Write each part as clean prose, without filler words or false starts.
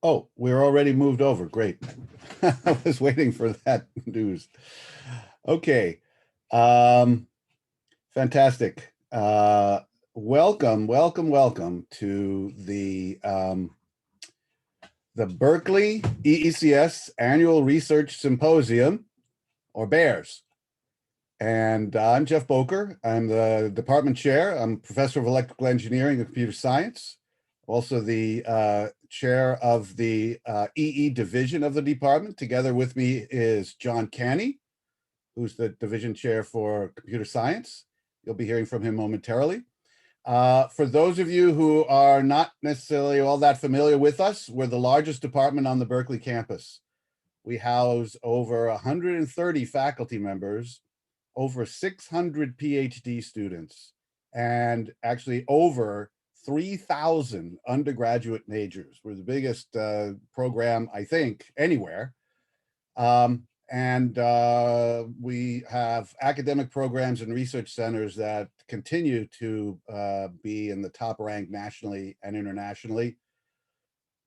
Oh, we're already moved over. Great. I was waiting for that news. Okay. Fantastic. Welcome to the Berkeley EECS Annual Research Symposium, or BEARS. And I'm Jeff Boubacar. I'm the department chair. I'm professor of electrical engineering and computer science. Also the chair of the EE division of the department. Together with me is John Kanté, who's the division chair for computer science. You'll be hearing from him momentarily. For those of you who are not necessarily all that familiar with us, we're the largest department on the Berkeley campus. We house over 130 faculty members, over 600 PhD students, and actually over 3,000 undergraduate majors. We're the biggest program, I think, anywhere. We have academic programs and research centers that continue to be in the top rank nationally and internationally.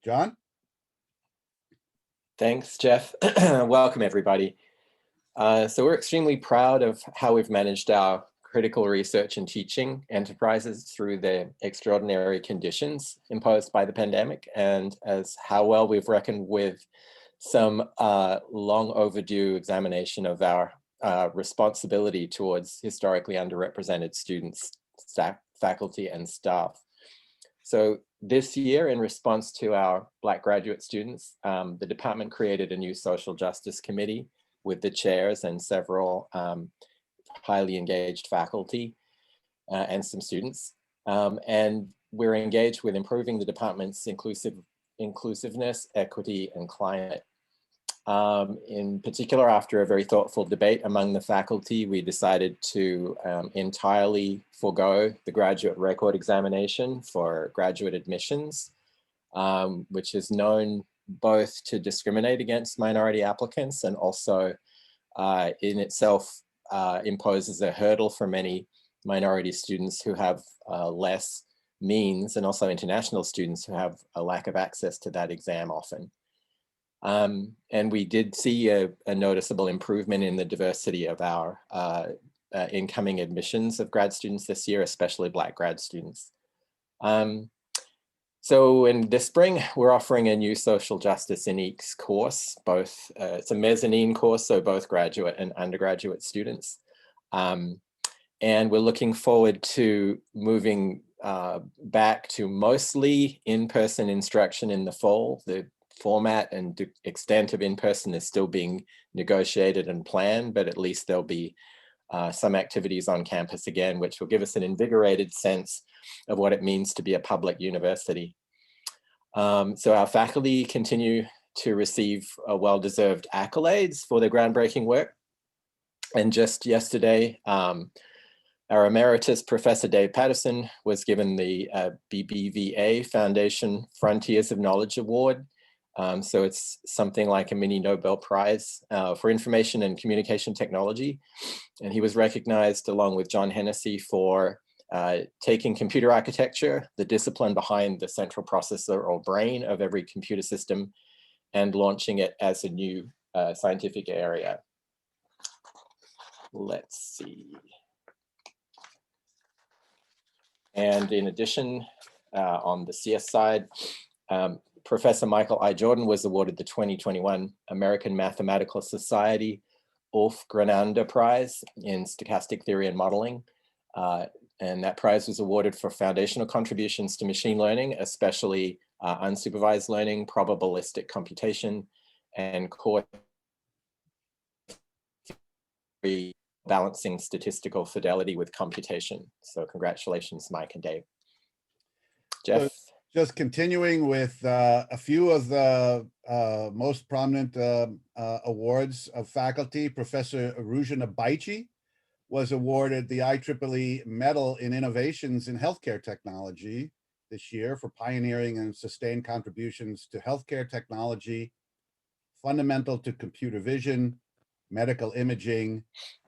John? Thanks, Jeff. Welcome, everybody. So we're extremely proud of how we've managed our critical research and teaching enterprises through the extraordinary conditions imposed by the pandemic, and as how well we've reckoned with some long overdue examination of our responsibility towards historically underrepresented students, faculty, and staff. So this year, in response to our Black graduate students, the department created a new social justice committee with the chairs and several highly engaged faculty and some students. And we're engaged with improving the department's inclusiveness, equity, and climate. In particular, after a very thoughtful debate among the faculty, we decided to entirely forego the graduate record examination for graduate admissions, which is known both to discriminate against minority applicants and also in itself imposes a hurdle for many minority students who have less means, and also international students who have a lack of access to that exam often. And we did see a noticeable improvement in the diversity of our incoming admissions of grad students this year, especially Black grad students. So in this spring, we're offering a new social justice in EECS course, both, it's a mezzanine course, so both graduate and undergraduate students. And we're looking forward to moving back to mostly in-person instruction in the fall. The format and extent of in-person is still being negotiated and planned, but at least there'll be some activities on campus again, which will give us an invigorated sense of what it means to be a public university. So our faculty continue to receive well-deserved accolades for their groundbreaking work. And just yesterday, our emeritus Professor Dave Patterson was given the BBVA Foundation Frontiers of Knowledge Award. So it's something like a mini Nobel Prize for information and communication technology. And he was recognized along with John Hennessy for taking computer architecture, the discipline behind the central processor or brain of every computer system, and launching it as a new scientific area. Let's see. And in addition, on the CS side, Professor Michael I. Jordan was awarded the 2021 American Mathematical Society Ulf Grenander Prize in Stochastic Theory and Modeling. And that prize was awarded for foundational contributions to machine learning, especially unsupervised learning, probabilistic computation, and core theory, balancing statistical fidelity with computation. So congratulations, Mike and Dave. Jeff? Just continuing with a few of the most prominent awards of faculty, Professor Rujana Baichi was awarded the IEEE Medal in Innovations in Healthcare Technology this year for pioneering and sustained contributions to healthcare technology, fundamental to computer vision, medical imaging,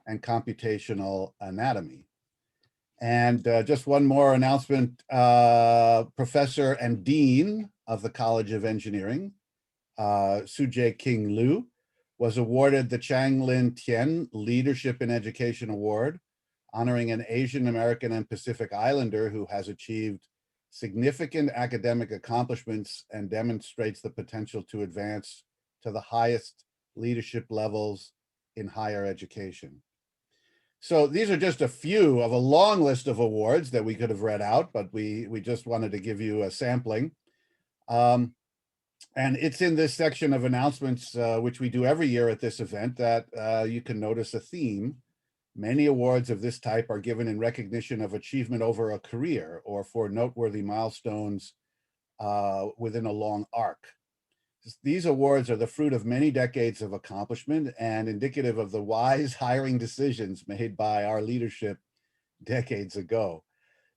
and computational anatomy. And just one more announcement, Professor and Dean of the College of Engineering, Sujie King Liu, was awarded the Chang Lin Tien Leadership in Education Award, honoring an Asian American and Pacific Islander who has achieved significant academic accomplishments and demonstrates the potential to advance to the highest leadership levels in higher education. So these are just a few of a long list of awards that we could have read out, but we just wanted to give you a sampling. And it's in this section of announcements, which we do every year at this event, that you can notice a theme. Many awards of this type are given in recognition of achievement over a career or for noteworthy milestones within a long arc. These awards are the fruit of many decades of accomplishment and indicative of the wise hiring decisions made by our leadership decades ago.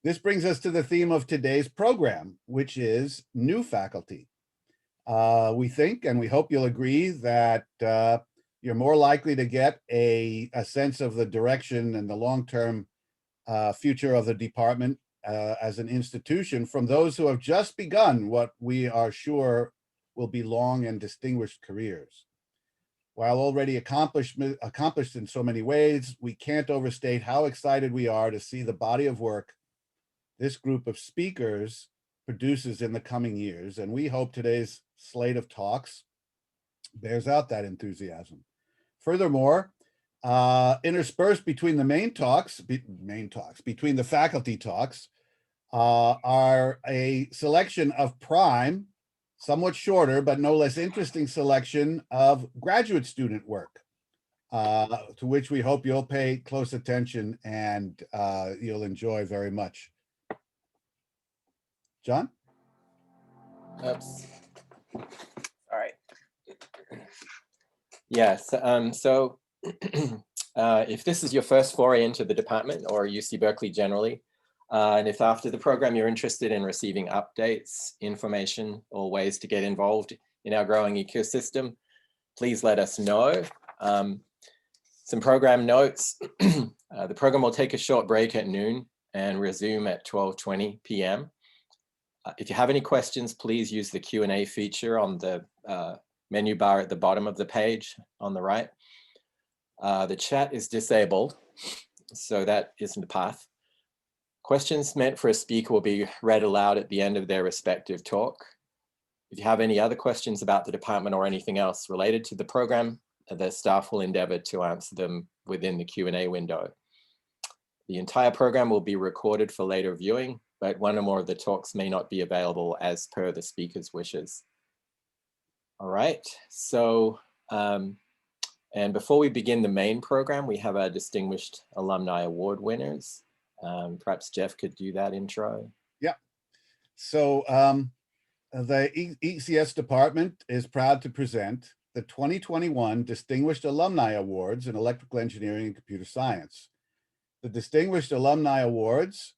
This brings us to the theme of today's program, which is new faculty. We think, and we hope you'll agree, that you're more likely to get a sense of the direction and the long-term future of the department as an institution from those who have just begun what we are sure will be long and distinguished careers. While already accomplished in so many ways, we can't overstate how excited we are to see the body of work this group of speakers produces in the coming years, and we hope today's slate of talks bears out that enthusiasm. Furthermore, interspersed between the between the faculty talks, are a selection of prime, somewhat shorter, but no less interesting selection of graduate student work, to which we hope you'll pay close attention and you'll enjoy very much. John? Oops. All right. Yes. So if this is your first foray into the department or UC Berkeley generally, and if after the program you're interested in receiving updates, information, or ways to get involved in our growing ecosystem, please let us know. Some program notes. The program will take a short break at noon and resume at 12:20 p.m. If you have any questions, please use the Q&A feature on the menu bar at the bottom of the page on the right. The chat is disabled, so that isn't a path. Questions meant for a speaker will be read aloud at the end of their respective talk. If you have any other questions about the department or anything else related to the program, the staff will endeavor to answer them within the Q&A window. The entire program will be recorded for later viewing, but one or more of the talks may not be available as per the speaker's wishes. All right, so, and before we begin the main program, we have our Distinguished Alumni Award winners. Perhaps Jeff could do that intro. Yeah. So the ECS department is proud to present the 2021 Distinguished Alumni Awards in Electrical Engineering and Computer Science. The Distinguished Alumni Awards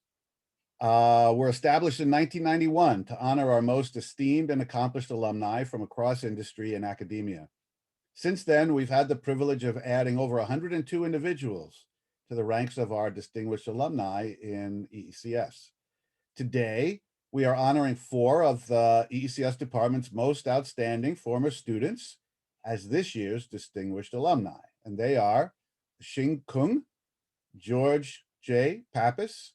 were established in 1991 to honor our most esteemed and accomplished alumni from across industry and academia. Since then, we've had the privilege of adding over 102 individuals to the ranks of our distinguished alumni in EECS. Today, we are honoring 4 of the EECS department's most outstanding former students as this year's distinguished alumni, and they are Hsing Kung, George J. Pappas,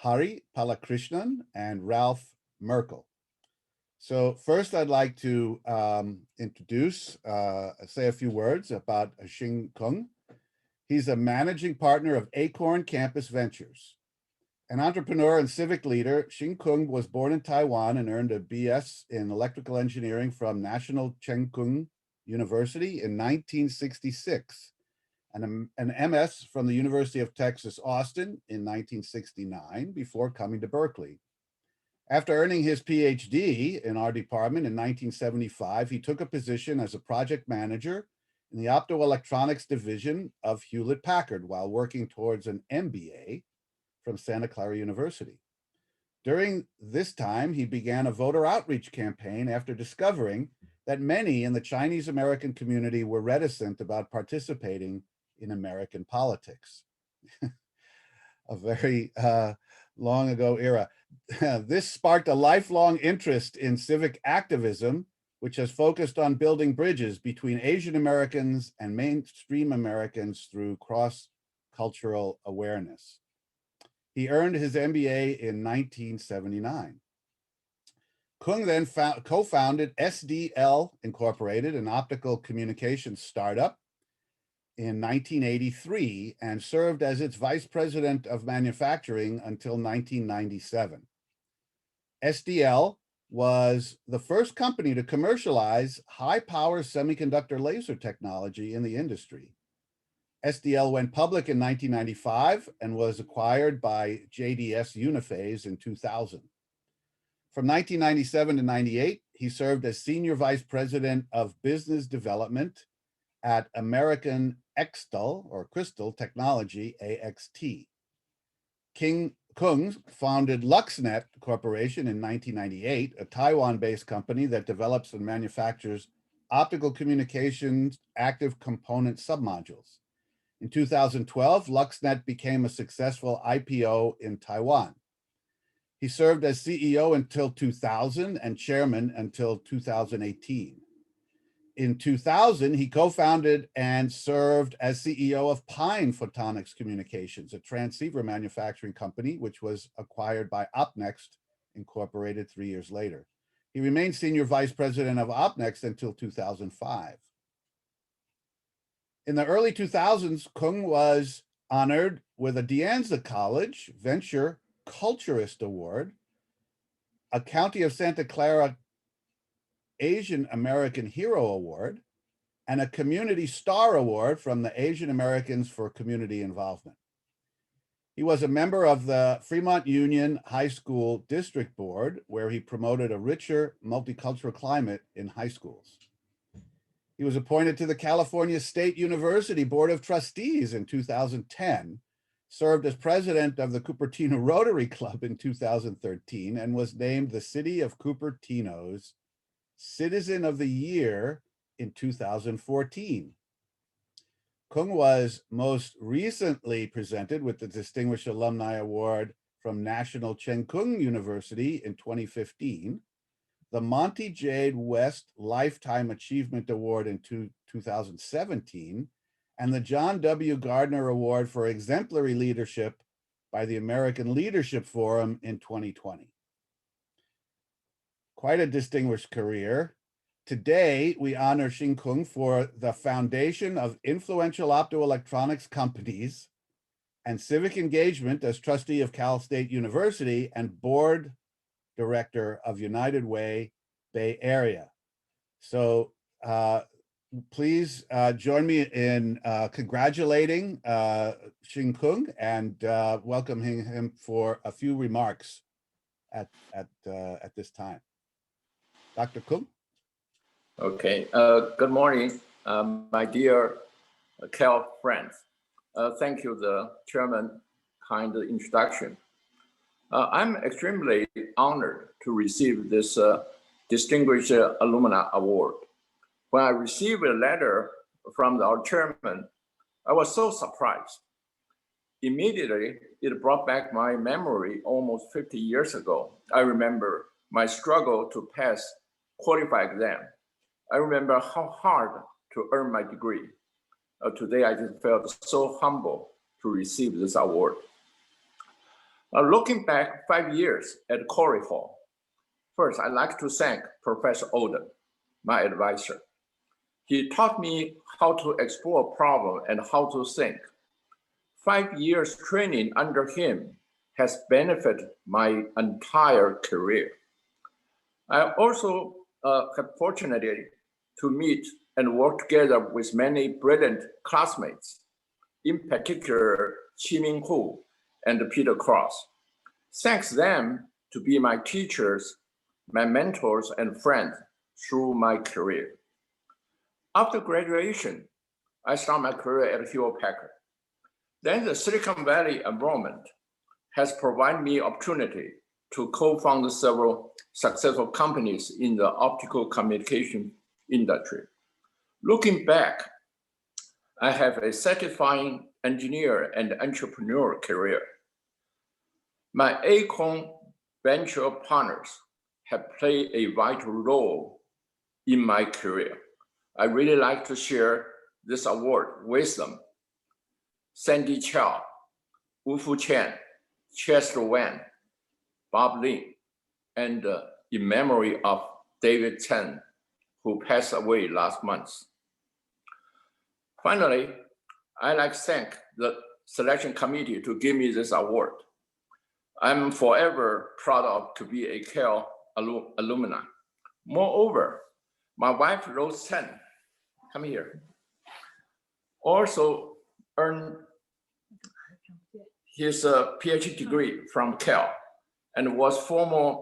Harish Balakrishnan, and Ralph Merkel. So first, I'd like to say a few words about Hsing Kung. He's a managing partner of Acorn Campus Ventures. An entrepreneur and civic leader, Hsing Kung was born in Taiwan and earned a BS in electrical engineering from National Cheng Kung University in 1966, and an MS from the University of Texas, Austin in 1969 before coming to Berkeley. After earning his PhD in our department in 1975, he took a position as a project manager in the optoelectronics division of Hewlett-Packard while working towards an MBA from Santa Clara University. During this time, he began a voter outreach campaign after discovering that many in the Chinese American community were reticent about participating in American politics. A very long ago era. This sparked a lifelong interest in civic activism, which has focused on building bridges between Asian Americans and mainstream Americans through cross-cultural awareness. He earned his MBA in 1979. Kung then co-founded SDL Incorporated, an optical communications startup, in 1983 and served as its vice president of manufacturing until 1997. SDL was the first company to commercialize high-power semiconductor laser technology in the industry. SDL went public in 1995 and was acquired by JDS Uniphase in 2000. From 1997 to 98, he served as Senior Vice President of Business Development at American Extal or Crystal Technology, AXT. Kung founded LuxNet Corporation in 1998, a Taiwan-based company that develops and manufactures optical communications active component submodules. In 2012, LuxNet became a successful IPO in Taiwan. He served as CEO until 2000 and chairman until 2018. In 2000, he co-founded and served as CEO of Pine Photonics Communications, a transceiver manufacturing company, which was acquired by Opnext Incorporated 3 years later. He remained Senior Vice President of Opnext until 2005. In the early 2000s, Kung was honored with a De Anza College Venture Culturist Award, a County of Santa Clara Asian American Hero Award, and a Community Star Award from the Asian Americans for Community Involvement. He was a member of the Fremont Union High School District Board, where he promoted a richer multicultural climate in high schools. He was appointed to the California State University Board of Trustees in 2010, served as president of the Cupertino Rotary Club in 2013, and was named the City of Cupertino's Citizen of the Year in 2014. Kung was most recently presented with the Distinguished Alumni Award from National Cheng Kung University in 2015, the Monty Jade West Lifetime Achievement Award in 2017, and the John W. Gardner Award for Exemplary Leadership by the American Leadership Forum in 2020. Quite a distinguished career. Today, we honor Hsing Kung for the foundation of influential optoelectronics companies and civic engagement as trustee of Cal State University and board director of United Way Bay Area. So please join me in congratulating Hsing Kung and welcoming him for a few remarks at this time. Dr. Kung? Okay, good morning, my dear Cal friends. Thank you, the chairman, kind introduction. I'm extremely honored to receive this Distinguished Alumni Award. When I received a letter from our chairman, I was so surprised. Immediately, it brought back my memory almost 50 years ago. I remember my struggle to pass qualifying exam. I remember how hard to earn my degree. Today, I just felt so humble to receive this award. Looking back 5 years at Corey Hall, first, I'd like to thank Professor Oden, my advisor. He taught me how to explore a problem and how to think. 5 years training under him has benefited my entire career. I also have fortunate to meet and work together with many brilliant classmates, in particular, Chi-Ming Hu and Peter Cross. Thanks them to be my teachers, my mentors, and friends through my career. After graduation, I started my career at Hewlett-Packard. Then the Silicon Valley environment has provided me opportunity to co-found several successful companies in the optical communication industry. Looking back, I have a satisfying engineer and entrepreneurial career. My acorn venture partners have played a vital role in my career. I really like to share this award with them. Sandy Chow, Wu-Fu Chen, Chester Wan, Bob Lin, and in memory of David Chen, who passed away last month. Finally, I'd like to thank the selection committee to give me this award. I'm forever proud to be a Cal alumni. Moreover, my wife, Rose Chen, come here, also earned his PhD degree from Cal and was former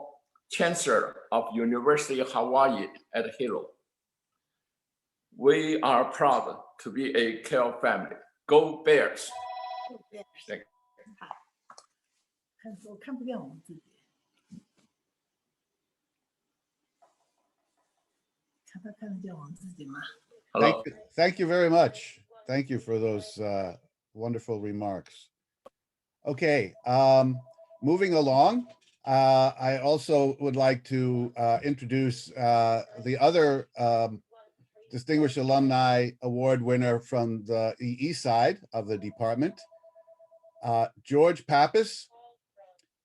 chancellor of University of Hawaii at Hilo. We are proud to be a Cal family. Go Bears! Thank you. 我看不见我们自己，看得见我们自己吗？ Hello. Thank you very much. Thank you for those wonderful remarks. Okay, moving along, I also would like to introduce the other Distinguished Alumni Award winner from the EE side of the department. George Pappas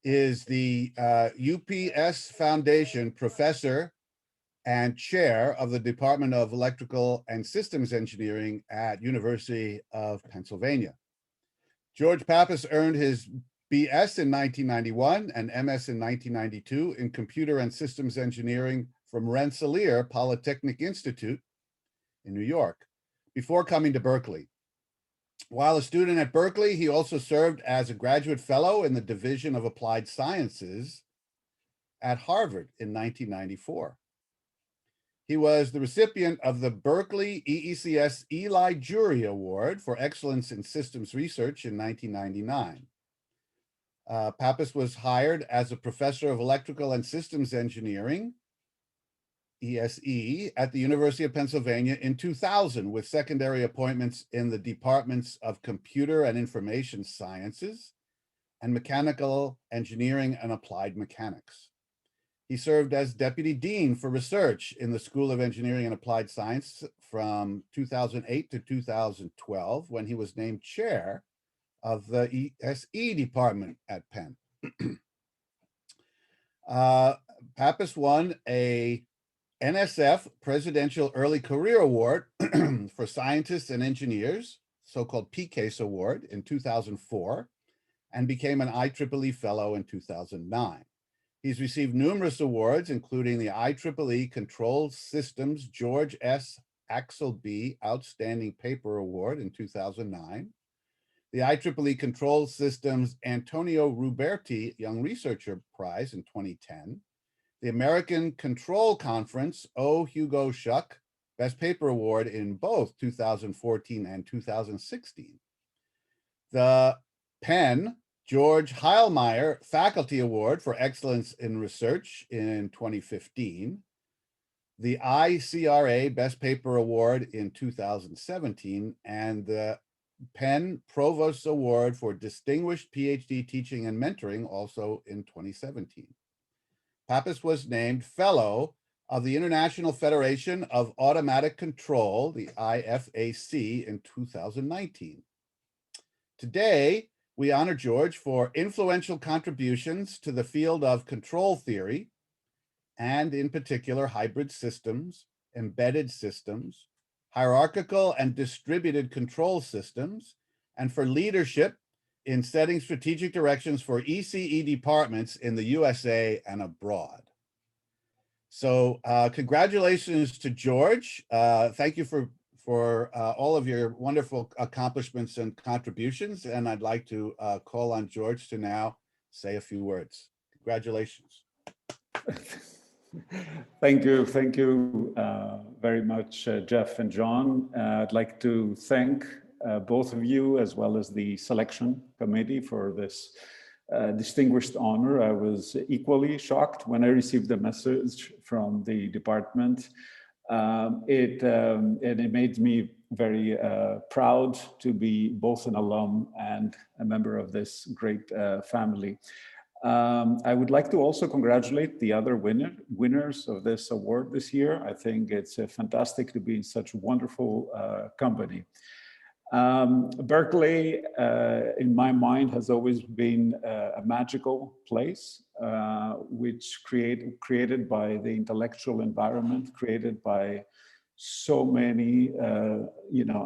is the UPS Foundation Professor and Chair of the Department of Electrical and Systems Engineering at University of Pennsylvania. George Pappas earned his BS in 1991 and MS in 1992 in Computer and Systems Engineering from Rensselaer Polytechnic Institute in New York before coming to Berkeley. While a student at Berkeley, he also served as a graduate fellow in the Division of Applied Sciences at Harvard in 1994. He was the recipient of the Berkeley EECS Eli Jury Award for Excellence in Systems Research in 1999. Pappas was hired as a professor of electrical and systems engineering, ESE, at the University of Pennsylvania in 2000, with secondary appointments in the departments of Computer and Information Sciences and Mechanical Engineering and Applied Mechanics. He served as Deputy Dean for Research in the School of Engineering and Applied Science from 2008 to 2012, when he was named chair of the ESE department at Penn. Pappas won a NSF Presidential Early Career Award for Scientists and Engineers, so-called PCASE Award, in 2004, and became an IEEE Fellow in 2009. He's received numerous awards, including the IEEE Control Systems George S. Axelby Outstanding Paper Award in 2009, the IEEE Control Systems Antonio Ruberti Young Researcher Prize in 2010, the American Control Conference O. Hugo Schuck Best Paper Award in both 2014 and 2016, the Penn George Heilmeyer Faculty Award for Excellence in Research in 2015, the ICRA Best Paper Award in 2017, and the Penn Provost Award for Distinguished PhD Teaching and Mentoring also in 2017. Pappas was named Fellow of the International Federation of Automatic Control, the IFAC, in 2019. Today, we honor George for influential contributions to the field of control theory, and in particular, hybrid systems, embedded systems, hierarchical and distributed control systems, and for leadership in setting strategic directions for ECE departments in the USA and abroad. So congratulations to George. Thank you for all of your wonderful accomplishments and contributions. And I'd like to call on George to now say a few words. Congratulations. Thank you very much, Jeff and John. I'd like to thank both of you, as well as the selection committee, for this distinguished honor. I was equally shocked when I received the message from the department. It made me very proud to be both an alum and a member of this great family. I would like to also congratulate the other winners of this award this year. I think it's fantastic to be in such wonderful company. Berkeley, in my mind, has always been a magical place, which created by the intellectual environment, created by so many,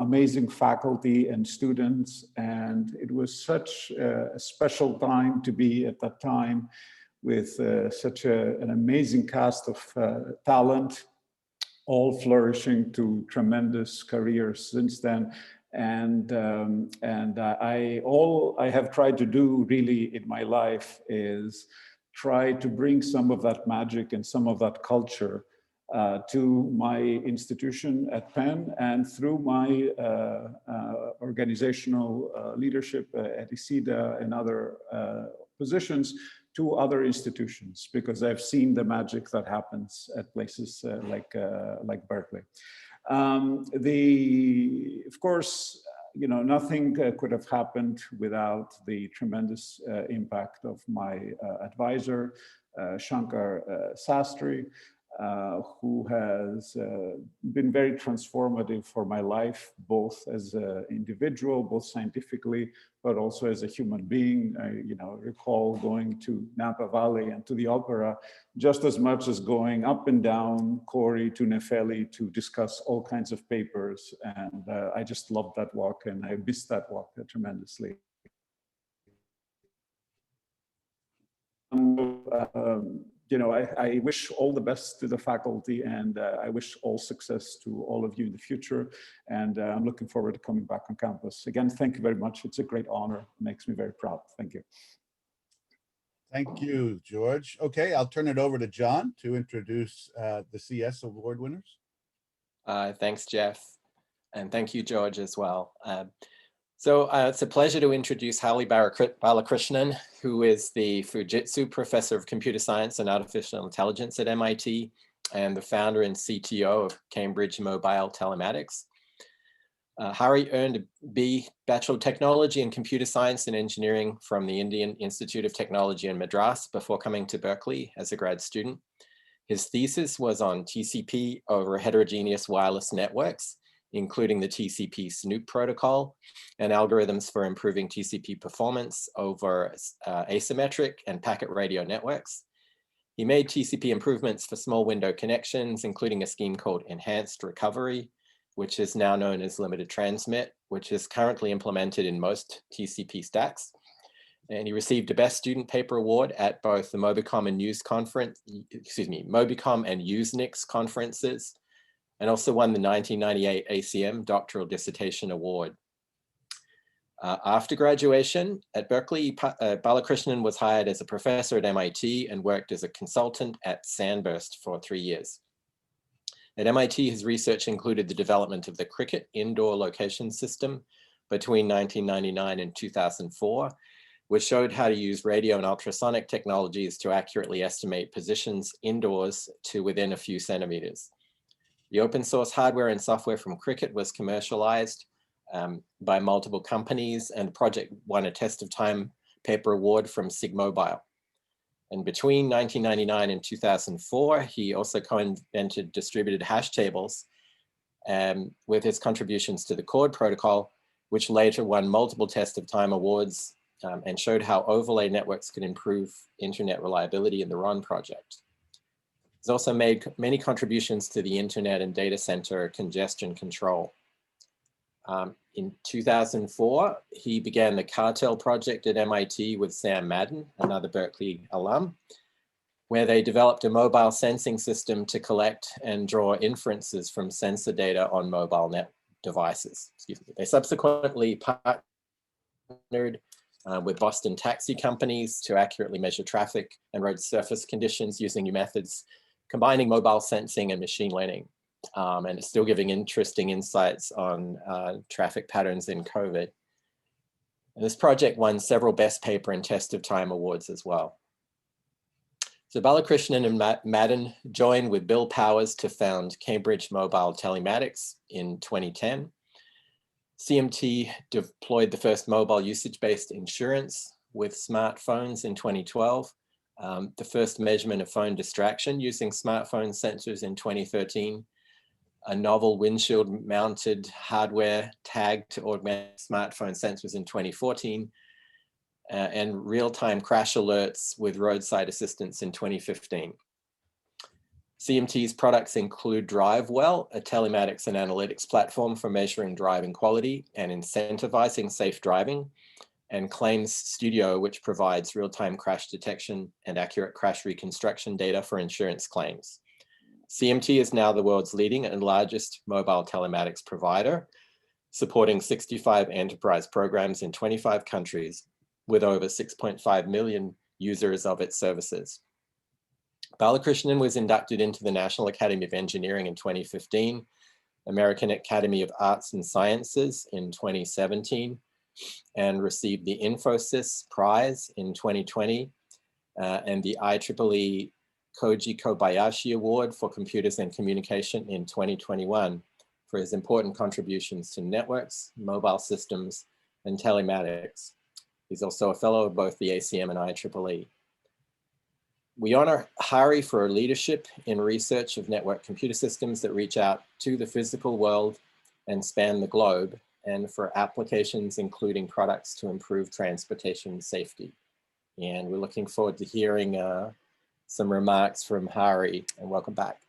amazing faculty and students. And it was such a special time to be at that time with such an amazing cast of talent, all flourishing to tremendous careers since then. And all I have tried to do really in my life is try to bring some of that magic and some of that culture to my institution at Penn, and through my organizational leadership at ECIDA and other positions to other institutions, because I've seen the magic that happens at places like Berkeley. Of course, nothing could have happened without the tremendous impact of my advisor, Shankar Sastry, who has been very transformative for my life, both as an individual, both scientifically, but also as a human being. I recall going to Napa Valley and to the opera just as much as going up and down Corey to Nefeli to discuss all kinds of papers. And I just loved that walk, and I missed that walk tremendously. I wish all the best to the faculty, and I wish all success to all of you in the future. And I'm looking forward to coming back on campus. Again, thank you very much. It's a great honor. It makes me very proud. Thank you. Thank you, George. Okay, I'll turn it over to John to introduce the CS award winners. Thanks, Jeff. And thank you, George, as well. So it's a pleasure to introduce Harish Balakrishnan, who is the Fujitsu Professor of Computer Science and Artificial Intelligence at MIT and the founder and CTO of Cambridge Mobile Telematics. Hari earned a B Bachelor of Technology in Computer Science and Engineering from the Indian Institute of Technology in Madras before coming to Berkeley as a grad student. His thesis was on TCP over heterogeneous wireless networks, including the TCP Snoop protocol and algorithms for improving TCP performance over asymmetric and packet radio networks. He made TCP improvements for small window connections, including a scheme called Enhanced Recovery, which is now known as Limited Transmit, which is currently implemented in most TCP stacks. And he received a Best Student Paper Award at both the Mobicom and Usenix conferences, and also won the 1998 ACM Doctoral Dissertation Award. After graduation at Berkeley, Balakrishnan was hired as a professor at MIT and worked as a consultant at Sandburst for 3 years. At MIT, his research included the development of the Cricket indoor location system between 1999 and 2004, which showed how to use radio and ultrasonic technologies to accurately estimate positions indoors to within a few centimeters. The open source hardware and software from Cricket was commercialized by multiple companies, and the project won a Test of Time paper award from SIG Mobile. And between 1999 and 2004, he also co-invented distributed hash tables with his contributions to the Chord protocol, which later won multiple Test of Time awards and showed how overlay networks could improve internet reliability in the RON project. He's also made many contributions to the internet and data center congestion control. In 2004, he began the Cartel project at MIT with Sam Madden, another Berkeley alum, where they developed a mobile sensing system to collect and draw inferences from sensor data on mobile net devices. Excuse me. They subsequently partnered with Boston taxi companies to accurately measure traffic and road surface conditions using new methods, combining mobile sensing and machine learning. And it's still giving interesting insights on traffic patterns in COVID. And this project won several Best Paper and Test of Time awards as well. So Balakrishnan and Madden joined with Bill Powers to found Cambridge Mobile Telematics in 2010. CMT deployed the first mobile usage-based insurance with smartphones in 2012, the first measurement of phone distraction using smartphone sensors in 2013, a novel windshield mounted hardware tag to augment smartphone sensors in 2014, and real-time crash alerts with roadside assistance in 2015. CMT's products include DriveWell, a telematics and analytics platform for measuring driving quality and incentivizing safe driving, and Claims Studio, which provides real-time crash detection and accurate crash reconstruction data for insurance claims. CMT is now the world's leading and largest mobile telematics provider, supporting 65 enterprise programs in 25 countries with over 6.5 million users of its services. Balakrishnan was inducted into the National Academy of Engineering in 2015, American Academy of Arts and Sciences in 2017, and received the Infosys Prize in 2020 and the IEEE Koji Kobayashi Award for Computers and Communication in 2021 for his important contributions to networks, mobile systems, and telematics. He's also a fellow of both the ACM and IEEE. We honor Hari for her leadership in research of network computer systems that reach out to the physical world and span the globe, and for applications including products to improve transportation safety. And we're looking forward to hearing some remarks from Hari, and welcome back.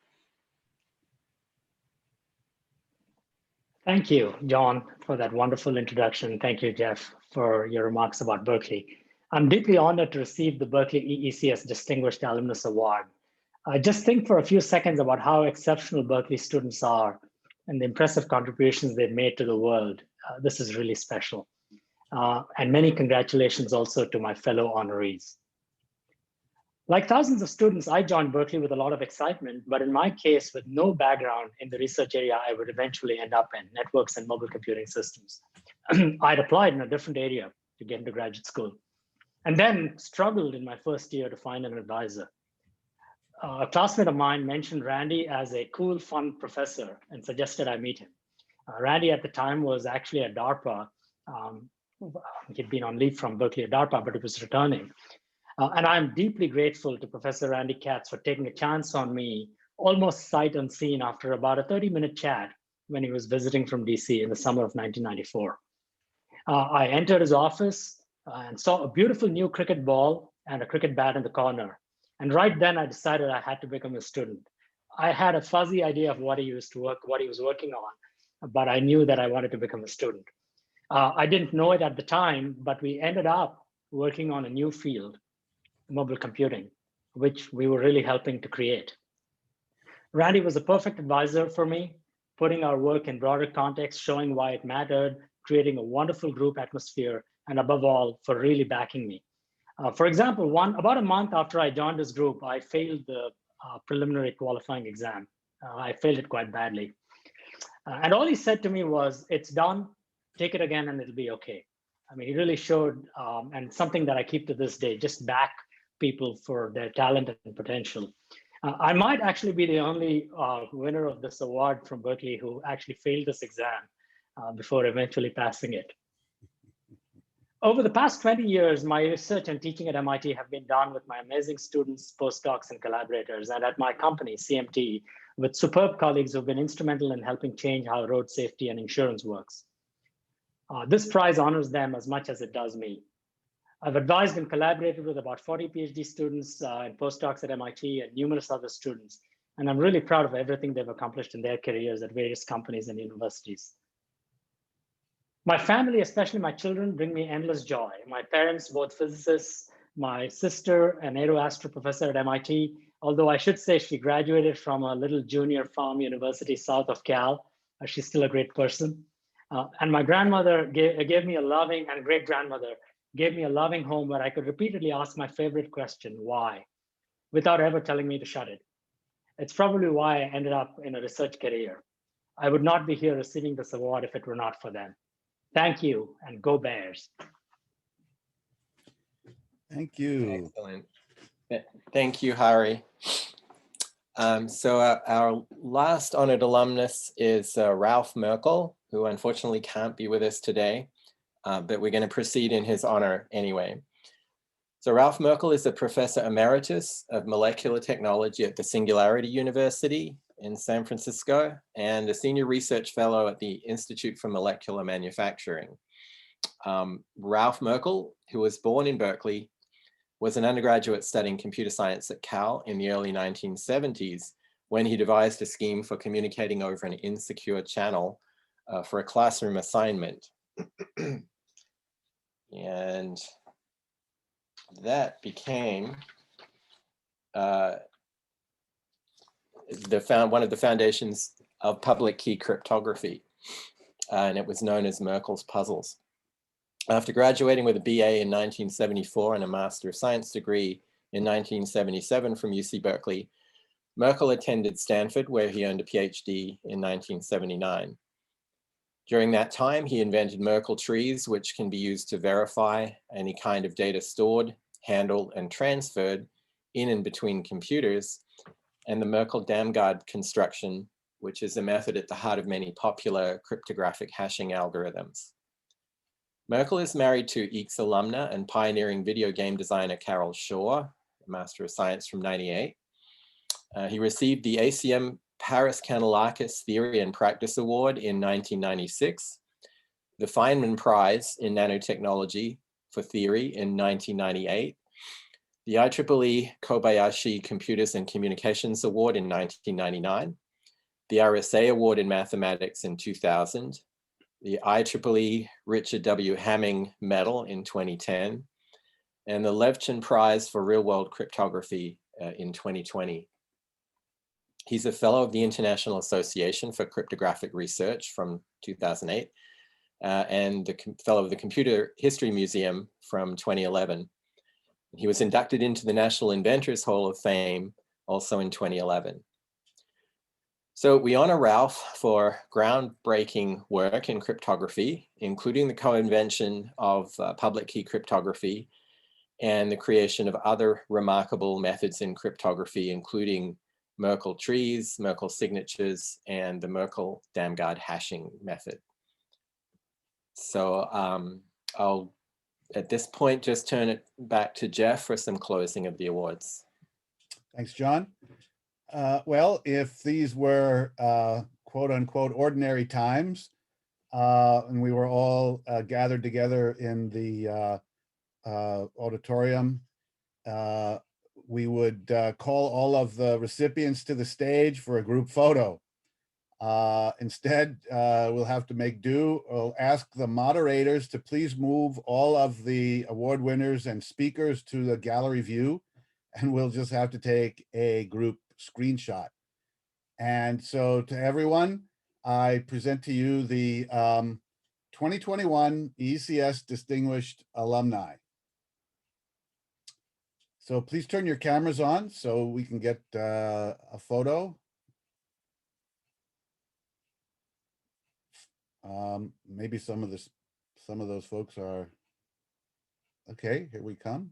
Thank you, John, for that wonderful introduction. Thank you, Jeff, for your remarks about Berkeley. I'm deeply honored to receive the Berkeley EECS Distinguished Alumnus Award. Just think for a few seconds about how exceptional Berkeley students are and the impressive contributions they've made to the world. This is really special. And many congratulations also to my fellow honorees. Like thousands of students, I joined Berkeley with a lot of excitement, but in my case, with no background in the research area I would eventually end up in, networks and mobile computing systems. I'd applied in a different area to get into graduate school, and then struggled in my first year to find an advisor. A classmate of mine mentioned Randy as a cool, fun professor and suggested I meet him. Randy at the time was actually at DARPA. He'd been on leave from Berkeley at DARPA, but he was returning. And I'm deeply grateful to Professor Randy Katz for taking a chance on me, almost sight unseen, after about a 30-minute chat when he was visiting from DC in the summer of 1994. I entered his office and saw a beautiful new cricket ball and a cricket bat in the corner. And right then I decided I had to become a student. I had a fuzzy idea of what he was working on, but I knew that I wanted to become a student. I didn't know it at the time, but we ended up working on a new field, mobile computing, which we were really helping to create. Randy was a perfect advisor for me, putting our work in broader context, showing why it mattered, creating a wonderful group atmosphere, and above all, for really backing me. For example, about a month after I joined this group, I failed the preliminary qualifying exam. I failed it quite badly. And all he said to me was, it's done, take it again and it'll be okay. I mean, he really showed, and something that I keep to this day, just back people for their talent and potential. I might actually be the only winner of this award from Berkeley who actually failed this exam before eventually passing it. Over the past 20 years, my research and teaching at MIT have been done with my amazing students, postdocs, and collaborators, and at my company, CMT, with superb colleagues who've been instrumental in helping change how road safety and insurance works. This prize honors them as much as it does me. I've advised and collaborated with about 40 PhD students and postdocs at MIT and numerous other students, and I'm really proud of everything they've accomplished in their careers at various companies and universities. My family, especially my children, bring me endless joy. My parents, both physicists, my sister, an aeroastro professor at MIT, although I should say she graduated from a little junior farm university south of Cal. She's still a great person. And my grandmother gave me a loving, and great-grandmother gave me a loving home where I could repeatedly ask my favorite question, why, without ever telling me to shut it. It's probably why I ended up in a research career. I would not be here receiving this award if it were not for them. Thank you, and go Bears. Thank you. Excellent. Thank you, Hari. So our last honored alumnus is Ralph Merkel, who unfortunately can't be with us today, but we're going to proceed in his honor anyway. So Ralph Merkel is a professor emeritus of molecular technology at the Singularity University in San Francisco and a senior research fellow at the Institute for Molecular Manufacturing. Ralph Merkel, who was born in Berkeley, was an undergraduate studying computer science at Cal in the early 1970s when he devised a scheme for communicating over an insecure channel for a classroom assignment. And that became one of the foundations of public key cryptography, and it was known as Merkel's puzzles. After graduating with a BA in 1974 and a Master of Science degree in 1977 from UC Berkeley, Merkel attended Stanford, where he earned a PhD in 1979. During that time, he invented Merkle trees, which can be used to verify any kind of data stored, handled, and transferred in and between computers, and the Merkle Damgard construction, which is a method at the heart of many popular cryptographic hashing algorithms. Merkel is married to EECS alumna and pioneering video game designer Carol Shaw, a Master of Science from '98. He received the ACM Paris Canalakis Theory and Practice Award in 1996, the Feynman Prize in Nanotechnology for Theory in 1998, the IEEE Kobayashi Computers and Communications Award in 1999, the RSA Award in Mathematics in 2000, the IEEE Richard W. Hamming Medal in 2010, and the Levchin Prize for Real-World Cryptography in 2020. He's a fellow of the International Association for Cryptographic Research from 2008, and the fellow of the Computer History Museum from 2011. He was inducted into the National Inventors Hall of Fame also in 2011. So we honor Ralph for groundbreaking work in cryptography, including the co-invention of public key cryptography and the creation of other remarkable methods in cryptography, including Merkle trees, Merkle signatures, and the Merkle Damgard hashing method. So I'll, at this point, just turn it back to Jeff for some closing of the awards. Thanks, John. Well, if these were quote unquote ordinary times, and we were all gathered together in the auditorium, we would call all of the recipients to the stage for a group photo. Instead, we'll have to make do. We'll ask the moderators to please move all of the award winners and speakers to the gallery view, and we'll just have to take a group screenshot. And so to everyone, I present to you the 2021 EECS Distinguished Alumni. So please turn your cameras on so we can get a photo. Maybe some of those folks are okay. Here we come.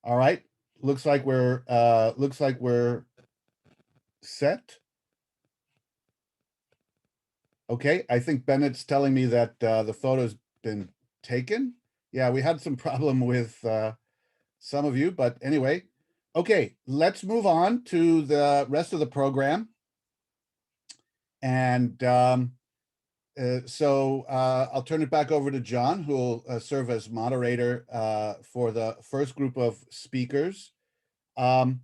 All right, looks like we're set. Okay, I think Bennett's telling me that the photo's been taken. Yeah, we had some problem with some of you, but anyway. Okay, let's move on to the rest of the program. And so I'll turn it back over to John, who will serve as moderator for the first group of speakers. Each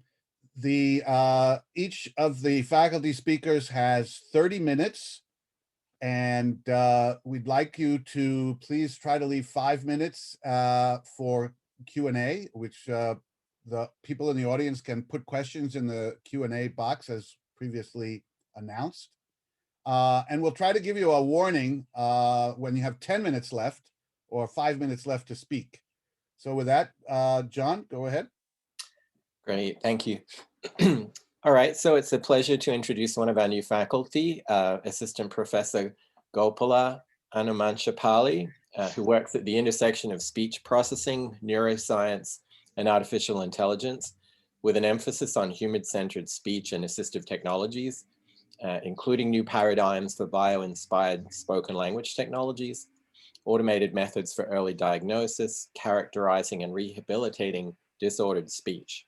of the faculty speakers has 30 minutes, and we'd like you to please try to leave 5 minutes for Q&A, which the people in the audience can put questions in the Q&A box as previously announced. And we'll try to give you a warning when you have 10 minutes left or 5 minutes left to speak. So with that, John, go ahead. Great, thank you. All right, so it's a pleasure to introduce one of our new faculty, Assistant Professor Gopala Anumanchipalli, who works at the intersection of speech processing, neuroscience, and artificial intelligence, with an emphasis on human-centered speech and assistive technologies, including new paradigms for bio-inspired spoken language technologies. automated methods for early diagnosis, characterizing and rehabilitating disordered speech.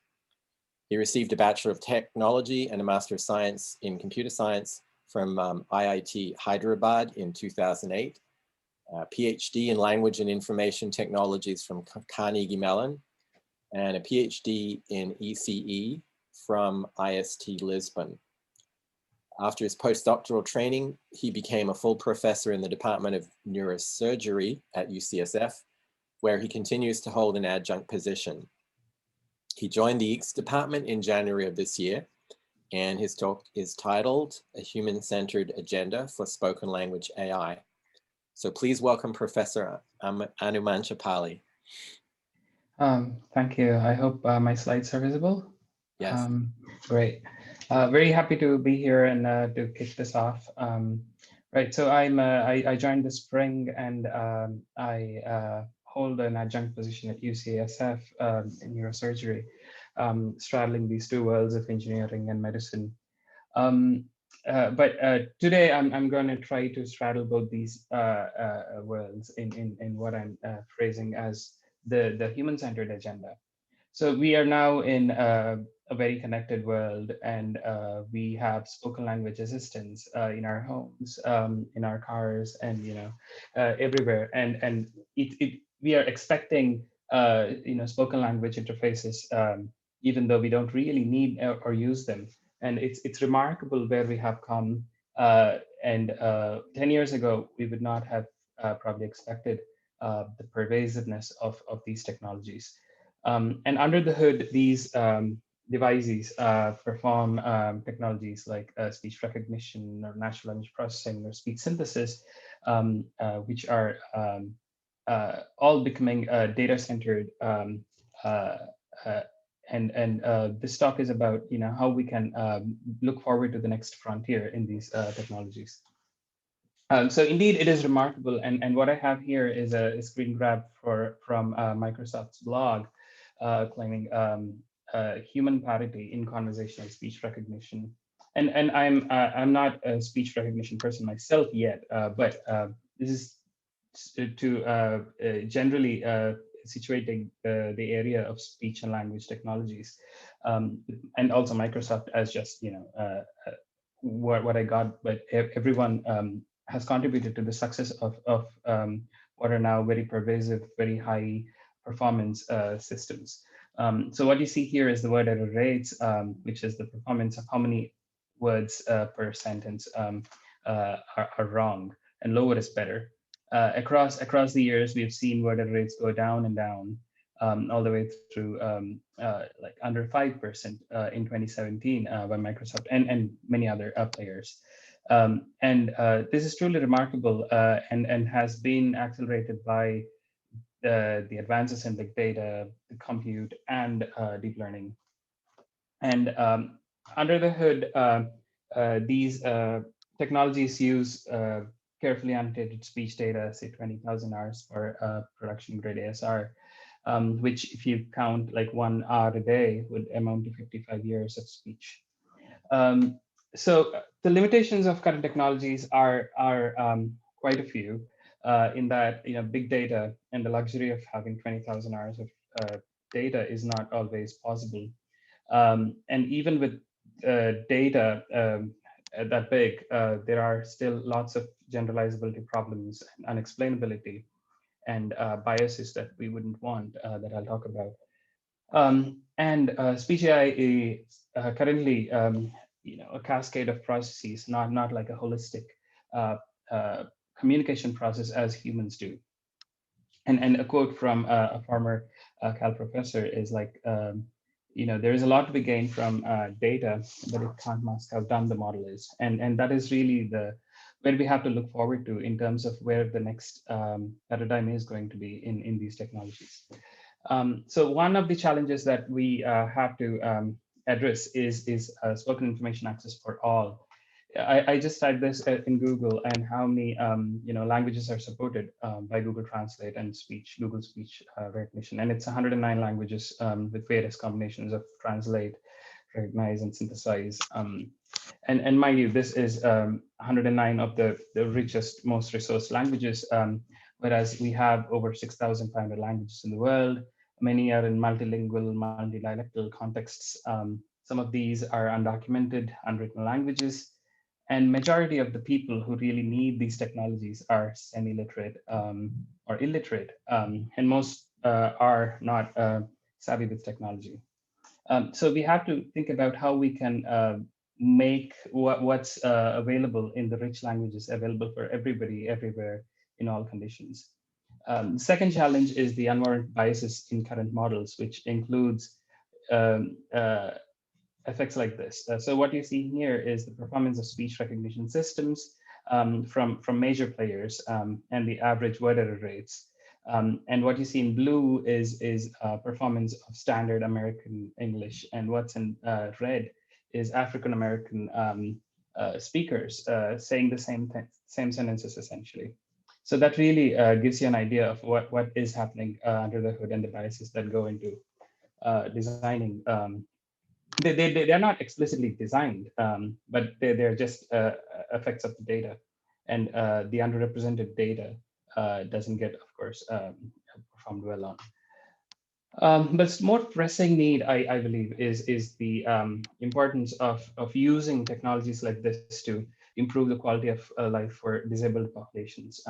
He received a Bachelor of Technology and a Master of Science in Computer Science from IIT Hyderabad in 2008, a PhD in Language and Information Technologies from Carnegie Mellon, and a PhD in ECE from IST Lisbon. After his postdoctoral training, he became a full professor in the Department of Neurosurgery at UCSF, where he continues to hold an adjunct position. He joined the EECS department in January of this year, and his talk is titled A Human-Centered Agenda for Spoken Language AI. So please welcome Professor Anumanchipalli. Thank you. I hope my slides are visible. Yes. Great. Very happy to be here and to kick this off. Right. So I joined this spring, and I hold an adjunct position at UCSF in neurosurgery, straddling these two worlds of engineering and medicine. But today I'm going to try to straddle both these worlds in what I'm phrasing as the human-centered agenda. So we are now in a very connected world, and we have spoken language assistants in our homes, in our cars, and everywhere. And we are expecting spoken language interfaces, even though we don't really need or use them. And it's remarkable where we have come. And 10 years ago, we would not have probably expected the pervasiveness of these technologies. And under the hood, these devices perform technologies like speech recognition or natural language processing or speech synthesis, which are all becoming data-centered. And this talk is about how we can look forward to the next frontier in these technologies. So indeed, it is remarkable. And what I have here is a screen grab from Microsoft's blog, claiming human parity in conversational speech recognition. And I'm not a speech recognition person myself yet, but this is to generally situating the area of speech and language technologies, and also Microsoft as just what I got, but everyone has contributed to the success of what are now very pervasive, very high performance systems. So what you see here is the word error rates, which is the performance of how many words per sentence are wrong, and lower is better. Across the years, we've seen word error rates go down and down, all the way through like under 5% in 2017 by Microsoft and many other players. And this is truly remarkable and has been accelerated by the advances in big data, the compute, and deep learning. And under the hood, these technologies use carefully annotated speech data, say 20,000 hours for production grade ASR, which if you count like 1 hour a day would amount to 55 years of speech. So the limitations of current technologies are quite a few, in that big data and the luxury of having 20,000 hours of data is not always possible. And even with data that big, there are still lots of generalizability problems and unexplainability and biases that we wouldn't want, that I'll talk about. And speech AI is currently a cascade of processes, not like a holistic communication process as humans do. And a quote from a former Cal professor is like, there is a lot to be gained from data, but it can't mask how dumb the model is. And that is really where we have to look forward to in terms of where the next paradigm is going to be in these technologies. So one of the challenges that we have to address is spoken information access for all. I just typed this in Google and how many languages are supported by Google Translate and Google Speech Recognition, and it's 109 languages with various combinations of translate, recognize, and synthesize. And mind you, this is 109 of the richest, most resourced languages. whereas we have over 6,500 languages in the world. Many are in multilingual, multidialectal contexts. Some of these are undocumented, unwritten languages, and majority of the people who really need these technologies are semi-literate or illiterate, and most are not savvy with technology. So we have to think about how we can make what's available in the rich languages available for everybody, everywhere, in all conditions. The second challenge is the unwarranted biases in current models, which includes effects like this. So what you see here is the performance of speech recognition systems from major players and the average word error rates. And what you see in blue is performance of standard American English, and what's in red is African American speakers saying the same sentences essentially. So that really gives you an idea of what is happening under the hood and the biases that go into designing. They're not explicitly designed, but they're just effects of the data, and the underrepresented data doesn't get, of course, performed well on. But more pressing need, I believe, is the importance of using technologies like this to improve the quality of life for disabled populations.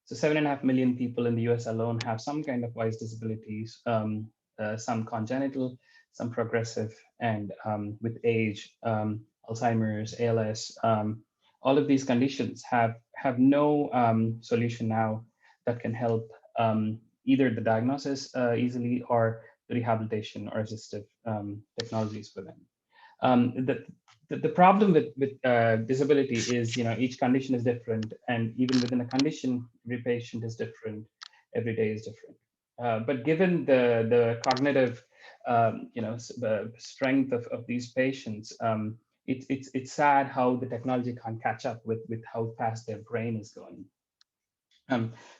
So 7.5 million people in the US alone have some kind of voice disabilities, some congenital, some progressive, and with age, Alzheimer's, ALS, all of these conditions have no solution now that can help either the diagnosis easily or the rehabilitation or assistive technologies for them. The problem with disability is, each condition is different, and even within a condition, every patient is different, every day is different. But given the cognitive, the strength of these patients, it's sad how the technology can't catch up with how fast their brain is going.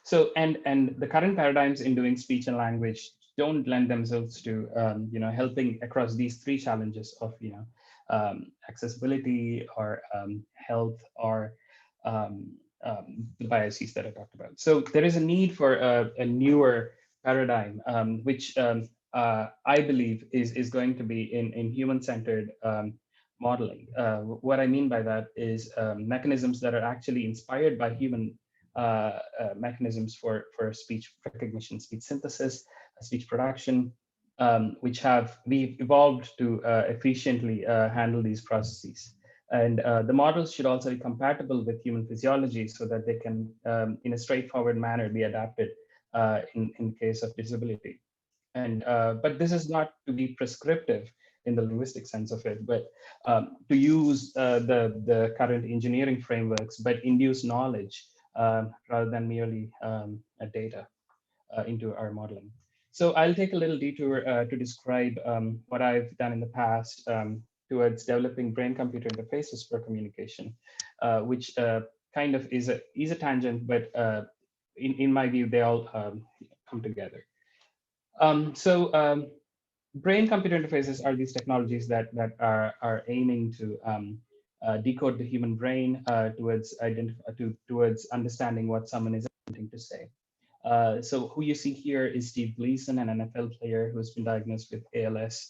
So the current paradigms in doing speech and language don't lend themselves to helping across these three challenges of accessibility or health or the biases that I talked about. So there is a need for a newer paradigm, which I believe is going to be in human-centered modeling. What I mean by that is mechanisms that are actually inspired by human mechanisms for speech recognition, speech synthesis, speech production, which we've evolved to efficiently handle these processes. And the models should also be compatible with human physiology so that they can, in a straightforward manner, be adapted in case of disability. And but this is not to be prescriptive in the linguistic sense of it, but to use the current engineering frameworks, but induce knowledge rather than merely data into our modeling. So I'll take a little detour to describe what I've done in the past towards developing brain-computer interfaces for communication, which kind of is a tangent, but in my view, they all come together. Brain-computer interfaces are these technologies that are aiming to decode the human brain towards understanding what someone is attempting to say. So who you see here is Steve Gleason, an NFL player who's been diagnosed with ALS.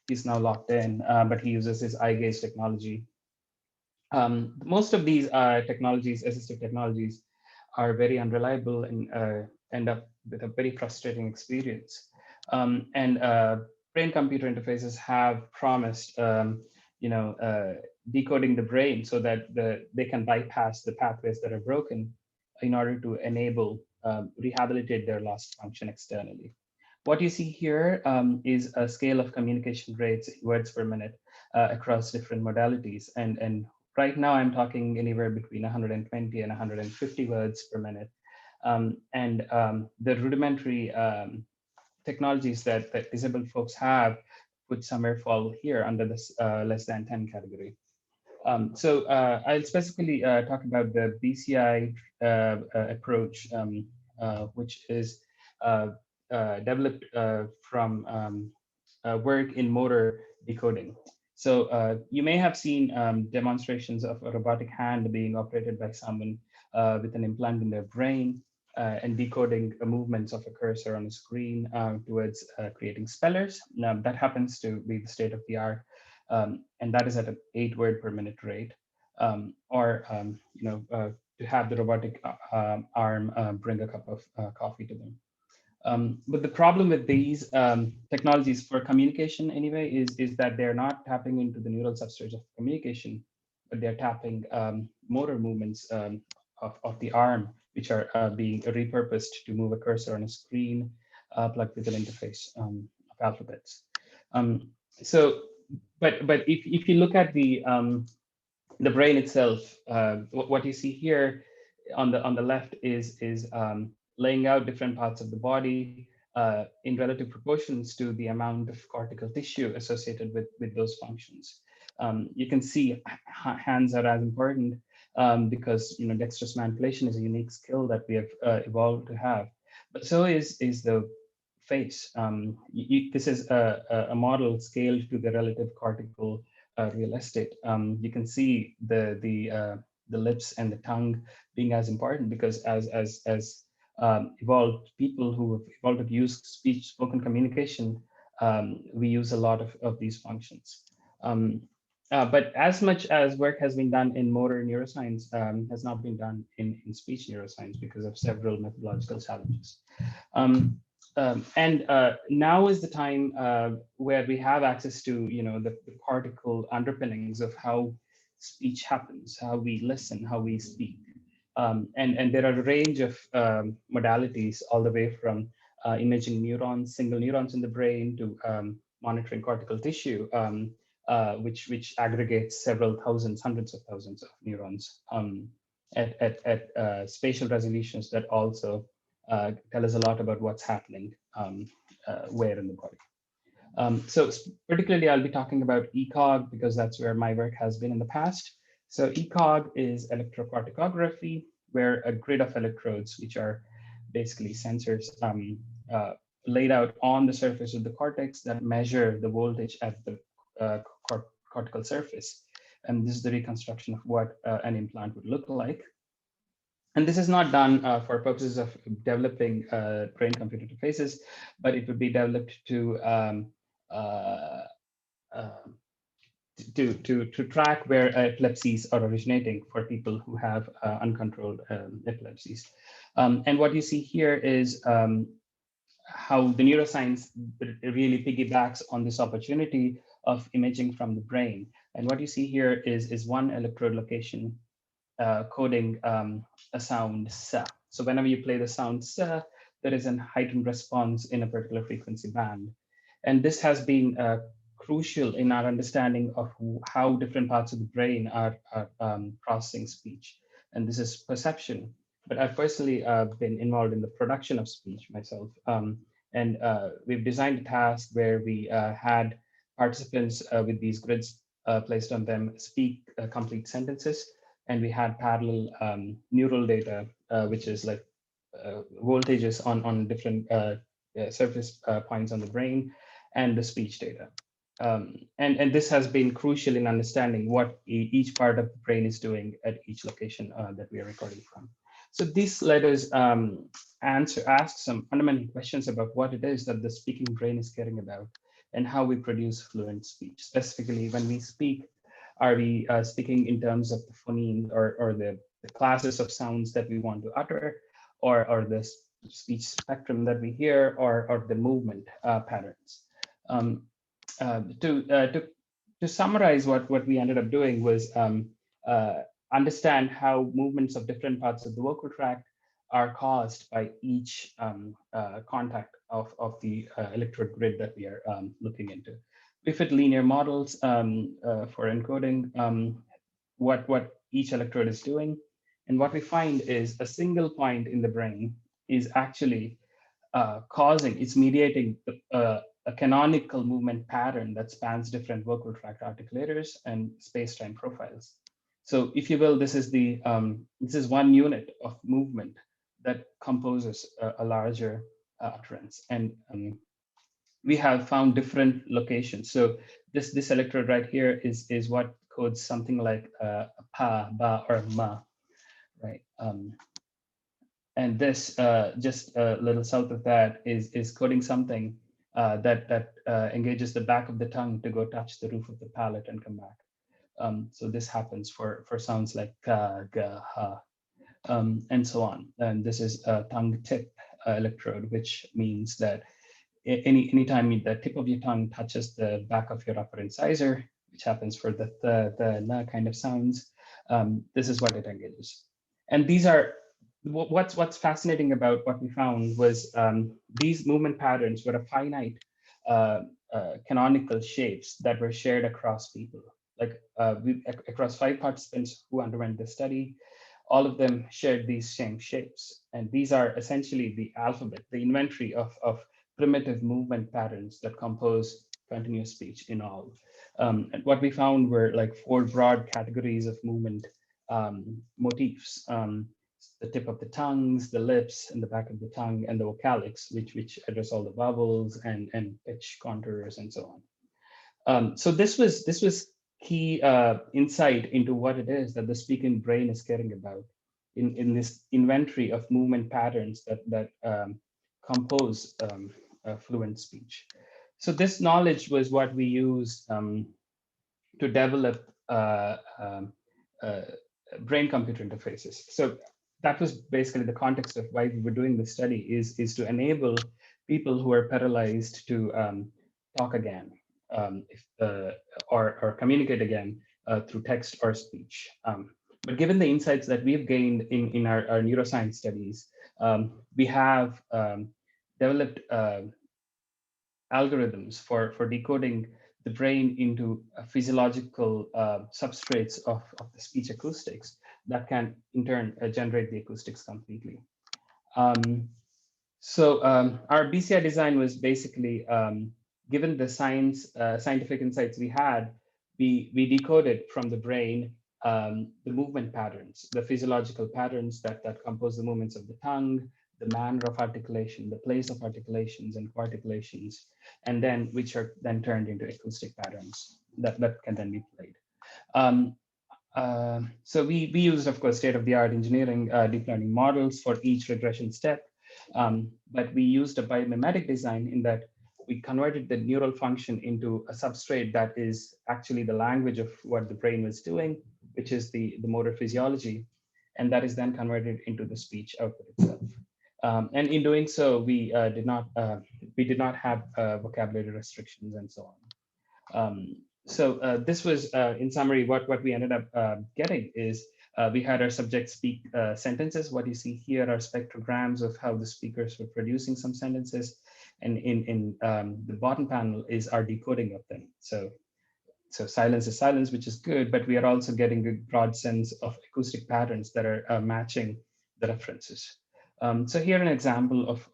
He's now locked in, but he uses his eye gaze technology. Most of these assistive technologies, are very unreliable and end up with a very frustrating experience. Brain-computer interfaces have promised, decoding the brain so that they can bypass the pathways that are broken in order to enable rehabilitate their lost function externally. What you see here is a scale of communication rates in words per minute across different modalities. And right now I'm talking anywhere between 120 and 150 words per minute. The rudimentary technologies that disabled folks have would somewhere fall here under this less than 10 category. I'll specifically talk about the BCI approach, which is developed from work in motor decoding. So you may have seen demonstrations of a robotic hand being operated by someone with an implant in their brain. and decoding the movements of a cursor on a screen towards creating spellers. Now, that happens to be the state of the art, and that is at an 8 word per minute rate. To have the robotic arm bring a cup of coffee to them. But the problem with these technologies for communication anyway is that they're not tapping into the neural substrates of communication, but they're tapping motor movements of the arm, which are being repurposed to move a cursor on a screen plugged with an interface of alphabets. But if you look at the brain itself, what you see here on the left is laying out different parts of the body in relative proportions to the amount of cortical tissue associated with those functions. You can see hands are as important because dexterous manipulation is a unique skill that we have evolved to have. But so is the face. This is a model scaled to the relative cortical real estate. You can see the lips and the tongue being as important because as evolved people who have evolved to use spoken communication, we use a lot of these functions. But as much as work has been done in motor neuroscience has not been done in speech neuroscience because of several methodological challenges. Now is the time where we have access to the cortical underpinnings of how speech happens, how we listen, how we speak. And there are a range of modalities all the way from imaging neurons, single neurons in the brain, to monitoring cortical tissue, which aggregates several thousands, hundreds of thousands of neurons at spatial resolutions that also tell us a lot about what's happening where in the body. So particularly, I'll be talking about ECoG because that's where my work has been in the past. So ECoG is electrocorticography, where a grid of electrodes, which are basically sensors, laid out on the surface of the cortex that measure the voltage at the cortical surface. And this is the reconstruction of what an implant would look like. And this is not done for purposes of developing brain-computer interfaces, but it would be developed to track where epilepsies are originating for people who have uncontrolled epilepsies. And what you see here is how the neuroscience really piggybacks on this opportunity of imaging from the brain. And what you see here is one electrode location coding a sound sa. So whenever you play the sound sa, there is a heightened response in a particular frequency band. And this has been crucial in our understanding of how different parts of the brain are processing speech. And this is perception. But I've personally been involved in the production of speech myself. And we've designed a task where we had participants with these grids placed on them speak complete sentences. And we had parallel neural data, which is like voltages on different surface points on the brain, and the speech data. And this has been crucial in understanding what each part of the brain is doing at each location that we are recording from. So this let us ask some fundamental questions about what it is that the speaking brain is caring about and how we produce fluent speech. Specifically, when we speak, are we speaking in terms of the phonemes or the classes of sounds that we want to utter, or the speech spectrum that we hear, or the movement patterns? To summarize, what we ended up doing was understand how movements of different parts of the vocal tract are caused by each contact of the electrode grid that we are looking into. We fit linear models for encoding what each electrode is doing. And what we find is a single point in the brain is actually it's mediating a canonical movement pattern that spans different vocal tract articulators and space-time profiles. So if you will, this is one unit of movement that composes a larger utterance. And we have found different locations. So this electrode right here is what codes something like pa, ba, or ma, right? And this, just a little south of that, is coding something that engages the back of the tongue to go touch the roof of the palate and come back. So this happens for sounds like ka, ga, ha, and so on. And this is a tongue tip electrode, which means that anytime the tip of your tongue touches the back of your upper incisor, which happens for the na kind of sounds, this is what it engages. And these are what's fascinating about what we found was these movement patterns were a finite canonical shapes that were shared across people. Like across 5 participants who underwent this study, all of them shared these same shapes. And these are essentially the alphabet, the inventory of primitive movement patterns that compose continuous speech in all. And what we found were like 4 broad categories of movement motifs. The tip of the tongues, the lips, and the back of the tongue, and the vocalics, which address all the vowels and pitch contours and so on. So this was key insight into what it is that the speaking brain is caring about in this inventory of movement patterns that compose fluent speech. So this knowledge was what we used to develop brain-computer interfaces. So that was basically the context of why we were doing this study, is to enable people who are paralyzed to talk again, or communicate again through text or speech. But given the insights that we've gained in our neuroscience studies, we have developed algorithms for decoding the brain into physiological substrates of the speech acoustics that can in turn generate the acoustics completely. So our BCI design was basically, given the scientific insights we had, we decoded from the brain the movement patterns, the physiological patterns that compose the movements of the tongue, the manner of articulation, the place of articulations and co-articulations, and then which are then turned into acoustic patterns that can then be played. So we used, of course, state-of-the-art engineering deep learning models for each regression step, but we used a biomimetic design in that we converted the neural function into a substrate that is actually the language of what the brain was doing, which is the motor physiology, and that is then converted into the speech output itself. And in doing so, we did not have vocabulary restrictions and so on. So this was, in summary, what we ended up getting is we had our subjects speak sentences. What you see here are spectrograms of how the speakers were producing some sentences, and in the bottom panel is our decoding of them. So silence is silence, which is good, but we are also getting a broad sense of acoustic patterns that are matching the references. So here an example of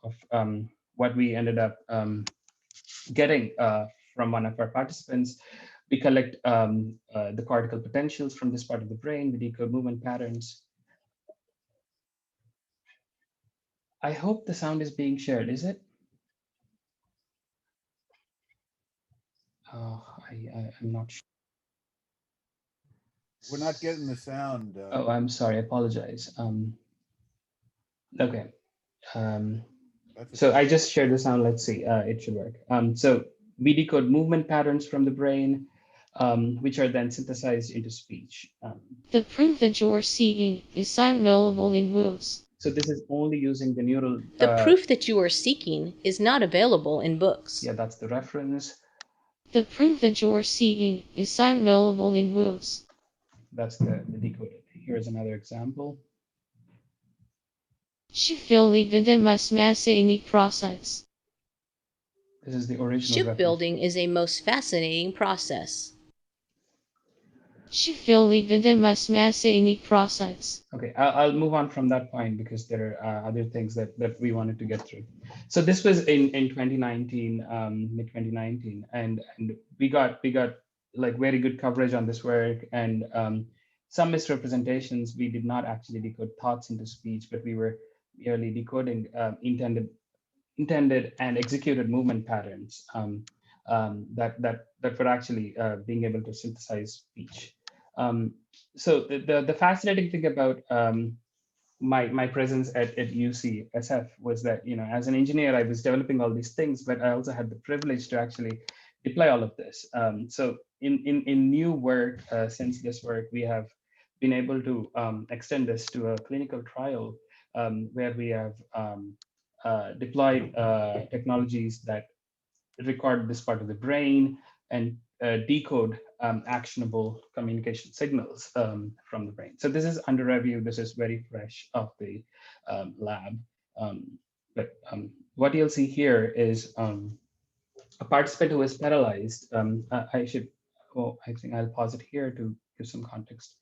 what we ended up getting from one of our participants. We collect the cortical potentials from this part of the brain. We decode movement patterns. I hope the sound is being shared, is it? I'm not sure. We're not getting the sound. Oh, I'm sorry, I apologize. Okay. So I just shared the sound. Let's see, it should work. So we decode movement patterns from the brain, which are then synthesized into speech. The proof that you are seeking is available in books. So this is only using the neural. The proof that you are seeking is not available in books. Yeah, that's the reference. The proof that you are seeking is available in books. That's the decoded. Here's another example. Shipbuilding is a fascinating process. This is the original. Shipbuilding is a most fascinating process. Shipbuilding is a fascinating process. Okay, I'll move on from that point because there are other things that we wanted to get through. So this was in 2019, mid 2019, and we got like very good coverage on this work, and some misrepresentations. We did not actually decode thoughts into speech, but we were merely decoding intended and executed movement patterns that were actually being able to synthesize speech. So the fascinating thing about my presence at UCSF was that, as an engineer, I was developing all these things, but I also had the privilege to actually deploy all of this. So in new work, since this work, we have been able to extend this to a clinical trial where we have deployed technologies that record this part of the brain and decode actionable communication signals from the brain. So this is under review. This is very fresh off the lab. But what you'll see here is a participant who is paralyzed. I think I'll pause it here to give some context.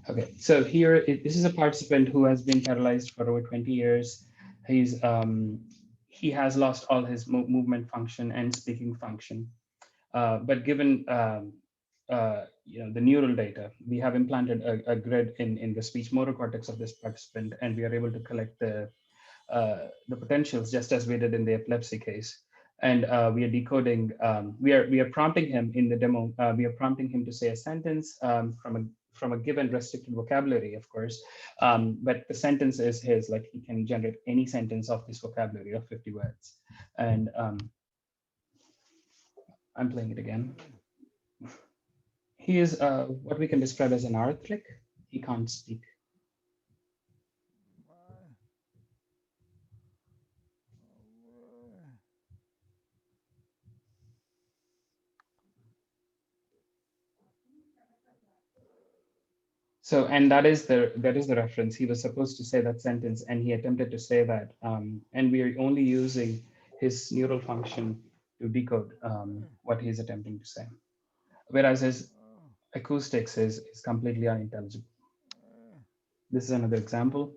Okay, so here, this is a participant who has been paralyzed for over 20 years. He has lost all his movement function and speaking function. But given the neural data, we have implanted a grid in the speech motor cortex of this participant, and we are able to collect the potentials just as we did in the epilepsy case. And we are decoding, we are prompting him in the demo, we are prompting him to say a sentence from a given restricted vocabulary, of course, but the sentence is his, like he can generate any sentence of this vocabulary of 50 words. And I'm playing it again. He is what we can describe as an arthric. He can't speak. So, and that is the reference. He was supposed to say that sentence, and he attempted to say that, and we are only using his neural function to decode what he's attempting to say, whereas his acoustics is completely unintelligible. This is another example.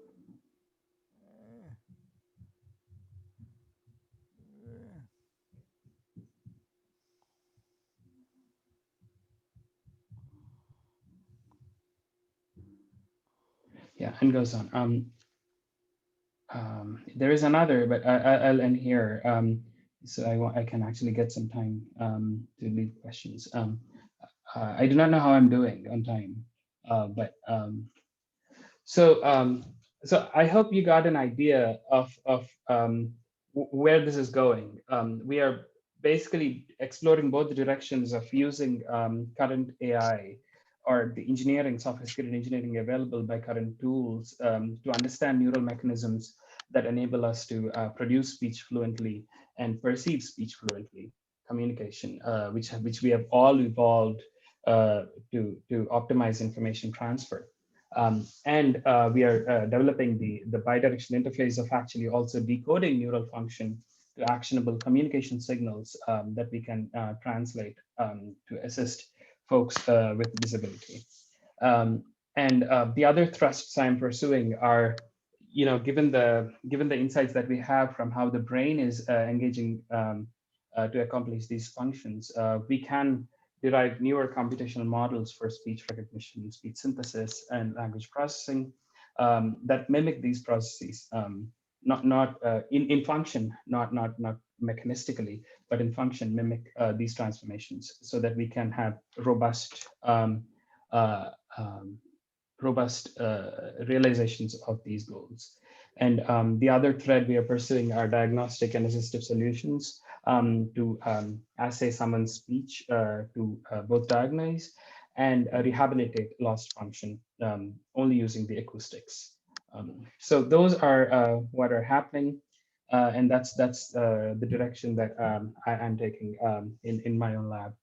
Yeah, and goes on. There is another, but I'll end here. So I can actually get some time to leave questions. I do not know how I'm doing on time, but so I hope you got an idea of where this is going. We are basically exploring both the directions of using current AI or the sophisticated engineering available by current tools to understand neural mechanisms that enable us to produce speech fluently and perceive speech fluently, communication, which we have all evolved to optimize information transfer. And we are developing the bidirectional interface of actually also decoding neural function to actionable communication signals that we can translate to assist folks with disability. And the other thrusts I'm pursuing are, given the insights that we have from how the brain is engaging to accomplish these functions, we can derive newer computational models for speech recognition, speech synthesis, and language processing that mimic these processes, not in function, not mechanistically, but in function mimic these transformations, so that we can have robust realizations of these goals. And the other thread we are pursuing are diagnostic and assistive solutions to assay someone's speech to both diagnose and rehabilitate lost function only using the acoustics. So those are what are happening, and that's the direction that I'm taking in my own lab.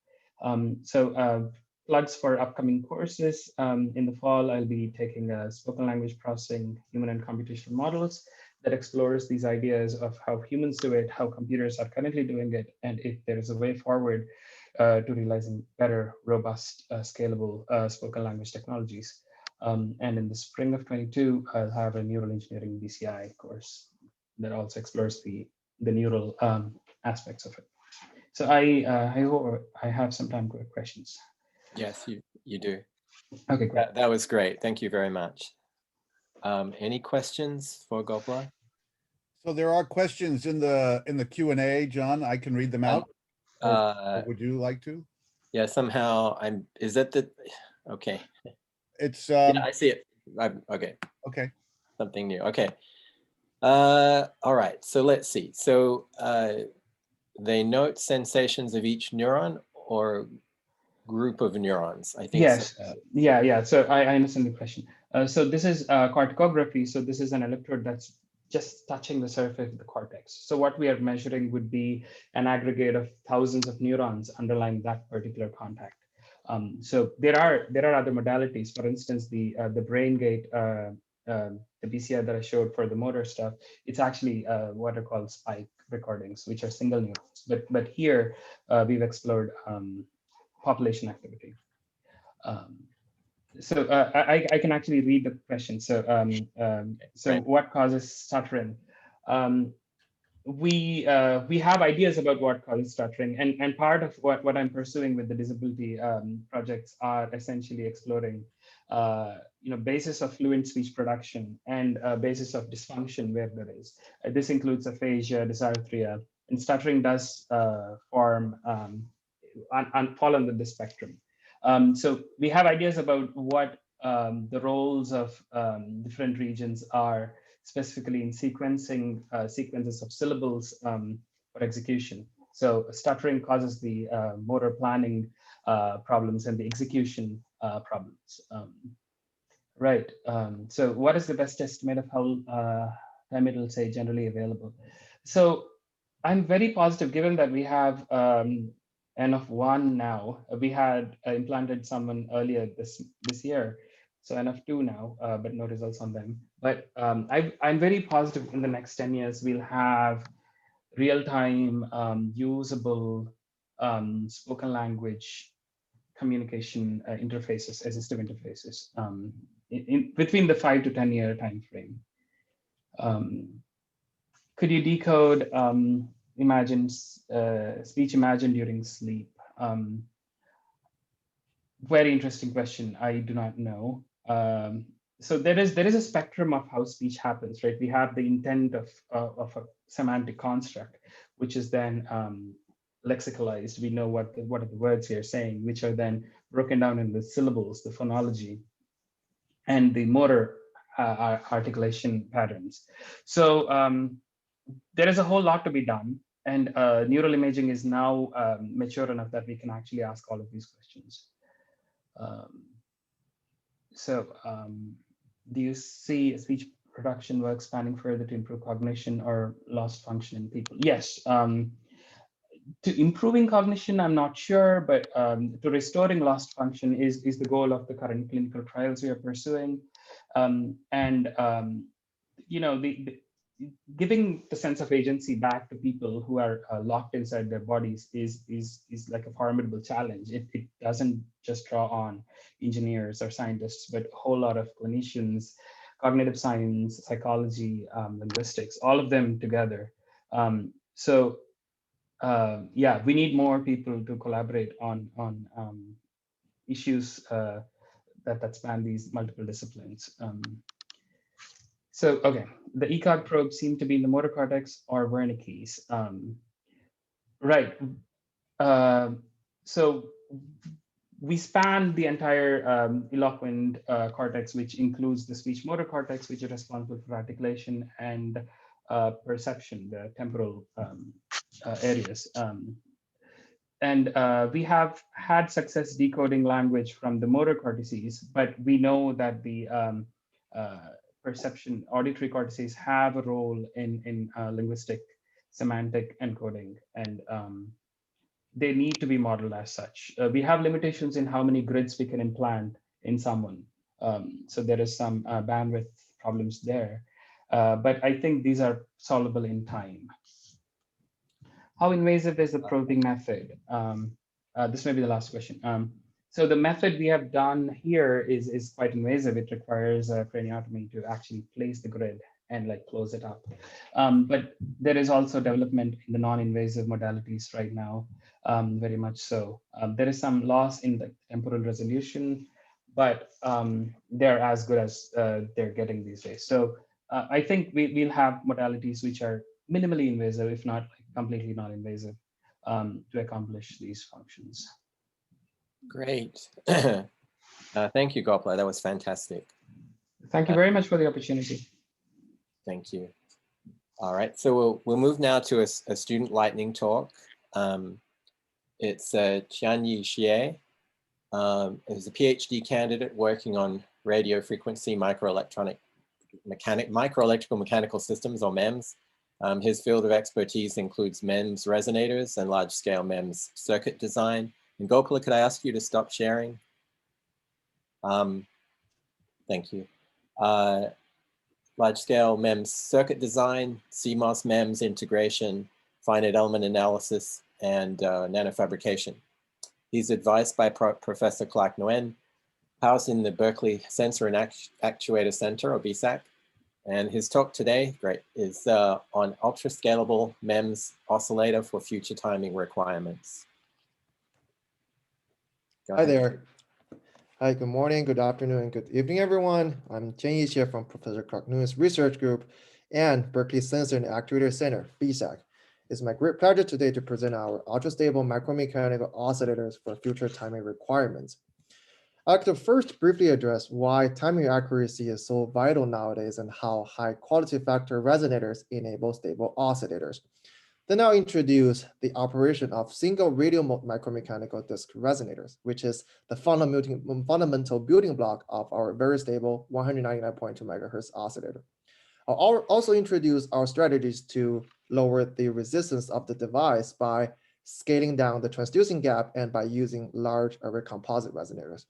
So plugs for upcoming courses. In the fall, I'll be taking a spoken language processing, human and computational models that explores these ideas of how humans do it, how computers are currently doing it, and if there is a way forward to realizing better, robust, scalable spoken language technologies. And in the spring of 22, I'll have a neural engineering BCI course that also explores the neural aspects of it. So I hope I have some time for questions. Yes, you do. Okay, great. That was great. Thank you very much. Any questions for Gopala? So there are questions in the Q&A, John. I can read them out. Or would you like to? Yeah, somehow is that the, okay. It's Yeah, I see it. Okay. okay. Something new. Okay. All right. So let's see. So they note sensations of each neuron or group of neurons. I think. Yes. So. Yeah. So I understand the question. So this is corticography. So this is an electrode that's just touching the surface of the cortex. So what we are measuring would be an aggregate of thousands of neurons underlying that particular contact. So there are other modalities. For instance, the brain gate, the BCI that I showed for the motor stuff, it's actually what are called spike recordings, which are single neurons. But here we've explored population activity. So I can actually read the question. So Right. What causes stuttering? We have ideas about what causes stuttering, and part of what I'm pursuing with the disability projects are essentially exploring basis of fluent speech production and basis of dysfunction where there is. This includes aphasia, dysarthria, and stuttering does form and fall under the spectrum. So we have ideas about what the roles of different regions are, specifically in sequencing sequences of syllables for execution. So stuttering causes the motor planning problems and the execution problems. Right. So what is the best estimate of how time it will say generally available? So I'm very positive, given that we have N of 1 now. We had implanted someone earlier this year, so N of 2 now, but no results on them. But I'm very positive in the next 10 years we'll have real-time usable spoken language communication interfaces, assistive interfaces between the 5 to 10 year time frame. Could you decode speech imagined during sleep? Very interesting question. I do not know. So there is a spectrum of how speech happens, right? We have the intent of a semantic construct, which is then lexicalized. We know what are the words we are saying, which are then broken down in the syllables, the phonology, and the motor articulation patterns. So there is a whole lot to be done, and neural imaging is now mature enough that we can actually ask all of these questions. Do you see speech production work spanning further to improve cognition or lost function in people? Yes. To improving cognition, I'm not sure, but to restoring lost function is the goal of the current clinical trials we are pursuing. Giving the sense of agency back to people who are locked inside their bodies is like a formidable challenge. It doesn't just draw on engineers or scientists, but a whole lot of clinicians, cognitive science, psychology, linguistics, all of them together. Yeah, we need more people to collaborate on issues that span these multiple disciplines. Okay, the ECoG probes seem to be in the motor cortex or Wernicke's. Right. So we span the entire eloquent cortex, which includes the speech motor cortex, which is responsible for articulation and perception, the temporal areas. We have had success decoding language from the motor cortices, but we know that the perception auditory cortices have a role in linguistic semantic encoding, and they need to be modeled as such. We have limitations in how many grids we can implant in someone. So there is some bandwidth problems there, but I think these are solvable in time. How invasive is the probing method? This may be the last question. So the method we have done here is quite invasive. It requires a craniotomy to actually place the grid and like close it up. But there is also development in the non-invasive modalities right now, very much so. There is some loss in the temporal resolution, but they're as good as they're getting these days. So I think we'll have modalities which are minimally invasive, if not completely non-invasive, to accomplish these functions. Great. Thank you, Gopala. That was fantastic. Thank you very much for the opportunity. Thank you. All right, so we'll move now to a student lightning talk. It's Tianyi Xie. Is a PhD candidate working on radio frequency microelectrical mechanical systems, or MEMS. His field of expertise includes MEMS resonators and large-scale MEMS circuit design. And Gopala, could I ask you to stop sharing? Thank you. Large-scale MEMS circuit design, CMOS MEMS integration, finite element analysis, and nanofabrication. He's advised by Professor Clark Nguyen, housed in the Berkeley Sensor and Actuator Center, or BSAC. And his talk today, great, is on ultra-scalable MEMS oscillator for future timing requirements. Hi there. Hi, good morning, good afternoon, and good evening, everyone. I'm Tianyi Xie from Professor Clark Nguyen's research group and Berkeley Sensor and Actuator Center, BSAC. It's my great pleasure today to present our ultra-stable micromechanical oscillators for future timing requirements. I'd like to first briefly address why timing accuracy is so vital nowadays and how high quality factor resonators enable stable oscillators. Then I'll introduce the operation of single radio mode micromechanical disk resonators, which is the fundamental building block of our very stable 199.2 MHz oscillator. I'll also introduce our strategies to lower the resistance of the device by scaling down the transducing gap and by using large array composite resonators.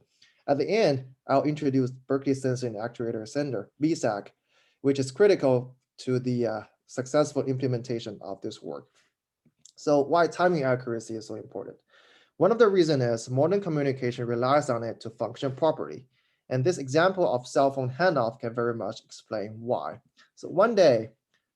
At the end, I'll introduce Berkeley Sensor and Actuator Center, BSAC, which is critical to the successful implementation of this work. So why timing accuracy is so important? One of the reasons is modern communication relies on it to function properly. And this example of cell phone handoff can very much explain why. So one day,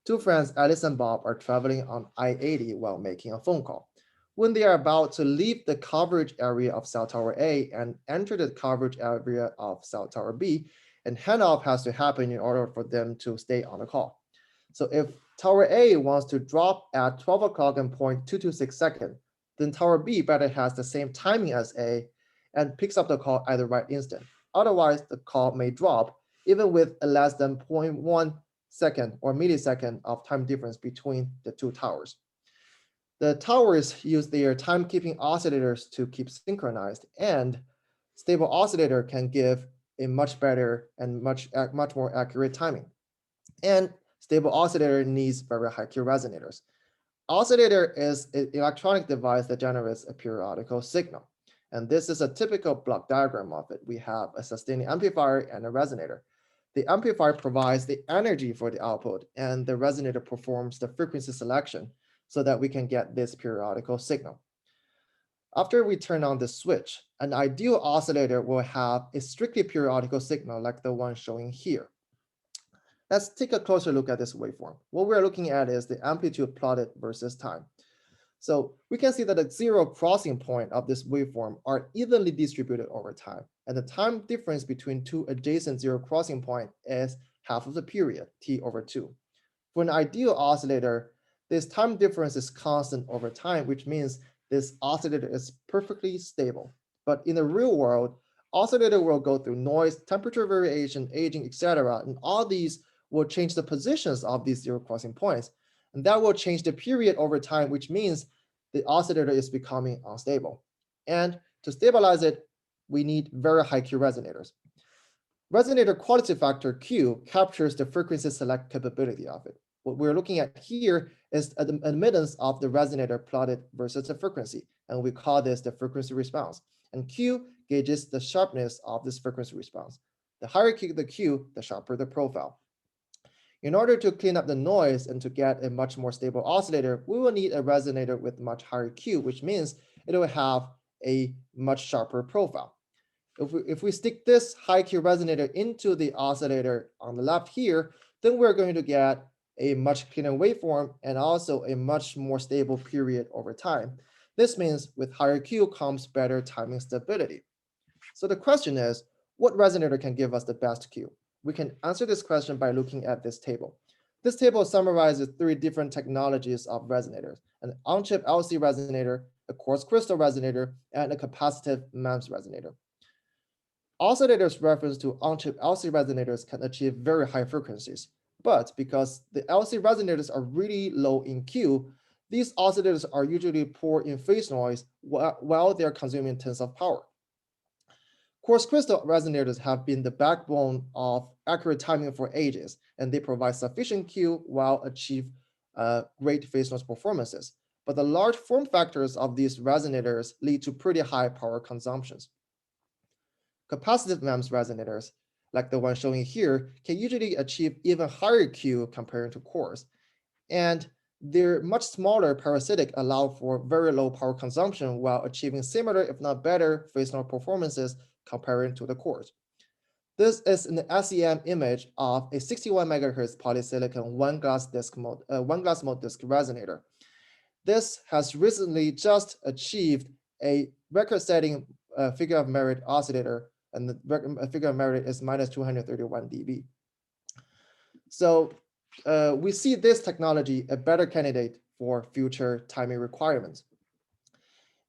two friends, Alice and Bob, are traveling on I-80 while making a phone call. When they are about to leave the coverage area of cell tower A and enter the coverage area of cell tower B, and handoff has to happen in order for them to stay on the call. So if tower A wants to drop at 12 o'clock and 0.226 seconds, then tower B better has the same timing as A and picks up the call at the right instant. Otherwise, the call may drop even with a less than 0.1 second or millisecond of time difference between the two towers. The towers use their timekeeping oscillators to keep synchronized, and stable oscillator can give a much better and much more accurate timing. And stable oscillator needs very high Q resonators. Oscillator is an electronic device that generates a periodical signal. And this is a typical block diagram of it. We have a sustaining amplifier and a resonator. The amplifier provides the energy for the output, and the resonator performs the frequency selection so that we can get this periodical signal. After we turn on the switch, an ideal oscillator will have a strictly periodical signal like the one showing here. Let's take a closer look at this waveform. What we're looking at is the amplitude plotted versus time. So we can see that the zero crossing point of this waveform are evenly distributed over time. And the time difference between two adjacent zero crossing point is half of the period, t/2. For an ideal oscillator, this time difference is constant over time, which means this oscillator is perfectly stable. But in the real world, oscillator will go through noise, temperature variation, aging, etc. And all these will change the positions of these zero crossing points. And that will change the period over time, which means the oscillator is becoming unstable. And to stabilize it, we need very high Q resonators. Resonator quality factor Q captures the frequency select capability of it. What we're looking at here is the admittance of the resonator plotted versus the frequency, and we call this the frequency response. And Q gauges the sharpness of this frequency response. The higher the Q, the sharper the profile. In order to clean up the noise and to get a much more stable oscillator, we will need a resonator with much higher Q, which means it will have a much sharper profile. If we stick this high Q resonator into the oscillator on the left here, then we're going to get a much cleaner waveform and also a much more stable period over time. This means with higher Q comes better timing stability. So the question is, what resonator can give us the best Q? We can answer this question by looking at this table. This table summarizes 3 different technologies of resonators: an on-chip LC resonator, a quartz crystal resonator, and a capacitive MEMS resonator. Oscillators reference to on-chip LC resonators can achieve very high frequencies, but because the LC resonators are really low in Q, these oscillators are usually poor in phase noise while they're consuming tons of power. Quartz crystal resonators have been the backbone of accurate timing for ages, and they provide sufficient Q while achieve great phase noise performances. But the large form factors of these resonators lead to pretty high power consumptions. Capacitive MEMS resonators, like the one showing here, can usually achieve even higher Q compared to quartz, and their much smaller parasitic allow for very low power consumption while achieving similar, if not better, phase noise performances comparing to the quartz. This is an SEM image of a 61 megahertz polysilicon one glass mode disk resonator. This has recently just achieved a record-setting figure of merit oscillator, and the figure of merit is minus 231 dB. So we see this technology a better candidate for future timing requirements.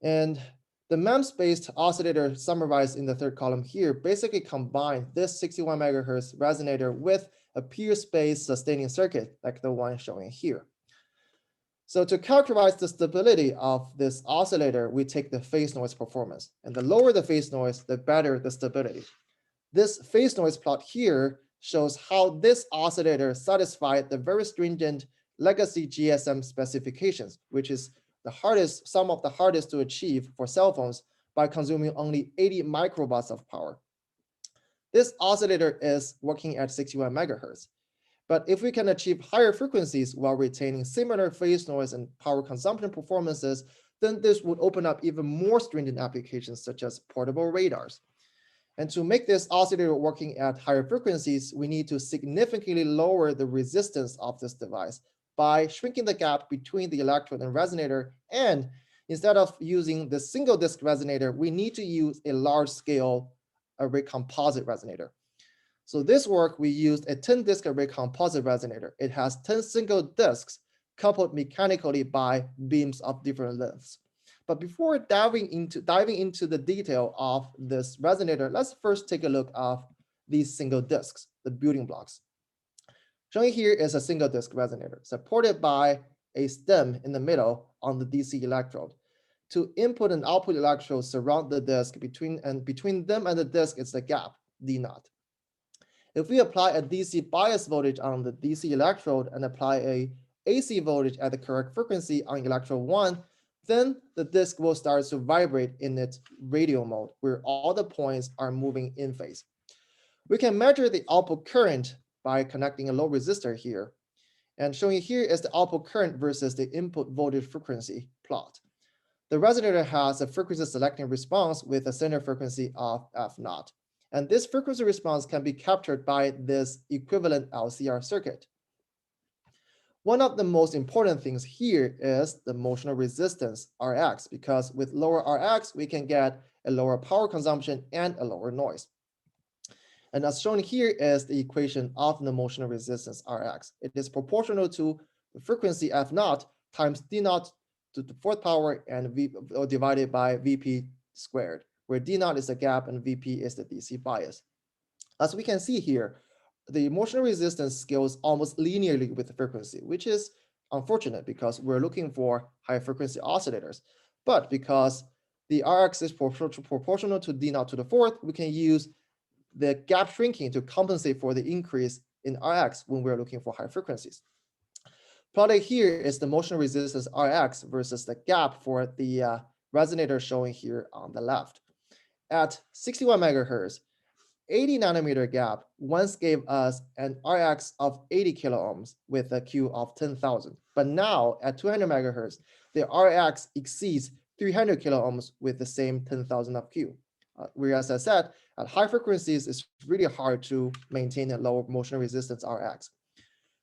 And the MEMS-based oscillator summarized in the third column here basically combine this 61 megahertz resonator with a pure space sustaining circuit like the one showing here. So to characterize the stability of this oscillator, we take the phase noise performance. And the lower the phase noise, the better the stability. This phase noise plot here shows how this oscillator satisfied the very stringent legacy GSM specifications, which is the hardest, some of the hardest to achieve for cell phones by consuming only 80 microwatts of power. This oscillator is working at 61 megahertz. But if we can achieve higher frequencies while retaining similar phase noise and power consumption performances, then this would open up even more stringent applications such as portable radars. And to make this oscillator working at higher frequencies, we need to significantly lower the resistance of this device by shrinking the gap between the electrode and resonator. And instead of using the single disc resonator, we need to use a large scale array composite resonator. So this work, we used a 10 disc array composite resonator. It has 10 single discs coupled mechanically by beams of different lengths. But before diving into the detail of this resonator, let's first take a look at these single discs, the building blocks. Showing here is a single disc resonator supported by a stem in the middle on the DC electrode. To input and output electrodes surround the disc between them and the disc is the gap, D0. If we apply a DC bias voltage on the DC electrode and apply a AC voltage at the correct frequency on electrode 1, then the disc will start to vibrate in its radial mode where all the points are moving in phase. We can measure the output current by connecting a low resistor here. And showing here is the output current versus the input voltage frequency plot. The resonator has a frequency selecting response with a center frequency of F0. And this frequency response can be captured by this equivalent LCR circuit. One of the most important things here is the motional resistance, Rx, because with lower Rx, we can get a lower power consumption and a lower noise. And as shown here is the equation of the motional resistance Rx. It is proportional to the frequency F0 times D0 to the fourth power and divided by Vp squared, where D0 is the gap and Vp is the DC bias. As we can see here, the motional resistance scales almost linearly with the frequency, which is unfortunate because we're looking for high frequency oscillators. But because the Rx is proportional to D0 to the fourth, we can use the gap shrinking to compensate for the increase in Rx when we're looking for high frequencies. Plotted here is the motional resistance Rx versus the gap for the resonator showing here on the left. At 61 megahertz, 80 nanometer gap once gave us an Rx of 80 kilo ohms with a Q of 10,000. But now at 200 megahertz, the Rx exceeds 300 kilo ohms with the same 10,000 of Q. Whereas I said, at high frequencies, it's really hard to maintain a low motional resistance Rx.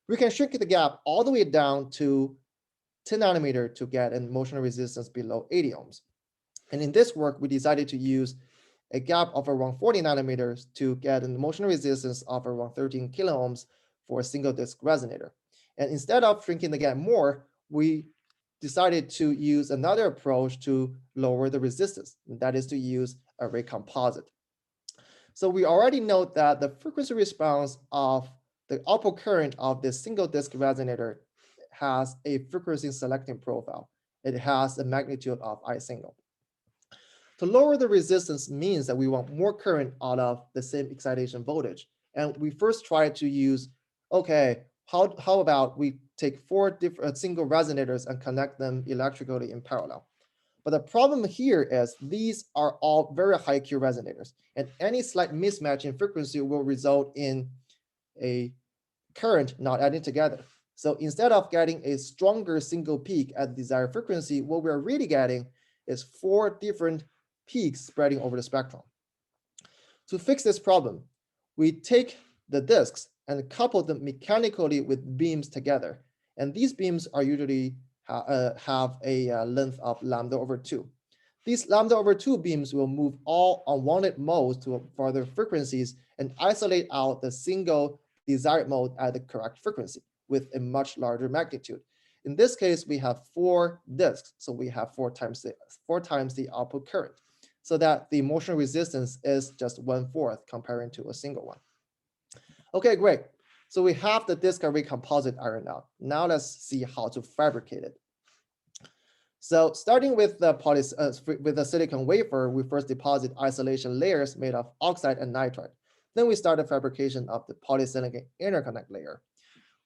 We can shrink the gap all the way down to 10 nanometer to get a motional resistance below 80 ohms. And in this work, we decided to use a gap of around 40 nanometers to get a motion resistance of around 13 kilo ohms for a single disc resonator. And instead of shrinking the gap more, we decided to use another approach to lower the resistance, and that is to use array composite. So we already know that the frequency response of the output current of this single disc resonator has a frequency selecting profile. It has a magnitude of I single. To lower the resistance means that we want more current out of the same excitation voltage. And we first try to use, okay, how about we take 4 different single resonators and connect them electrically in parallel. But the problem here is these are all very high Q resonators, and any slight mismatch in frequency will result in a current not adding together. So instead of getting a stronger single peak at the desired frequency, what we're really getting is 4 different peaks spreading over the spectrum. To fix this problem, we take the disks and couple them mechanically with beams together. And these beams are usually have a length of lambda over 2. These lambda over 2 beams will move all unwanted modes to further frequencies and isolate out the single desired mode at the correct frequency with a much larger magnitude. In this case, we have 4 disks, so we have 4 times the output current, so that the motion resistance is just 1/4 comparing to a single one. Okay, great. So we have the disk array composite ironed out. Now let's see how to fabricate it. So starting with the silicon wafer, we first deposit isolation layers made of oxide and nitride. Then we start the fabrication of the polysilicon interconnect layer.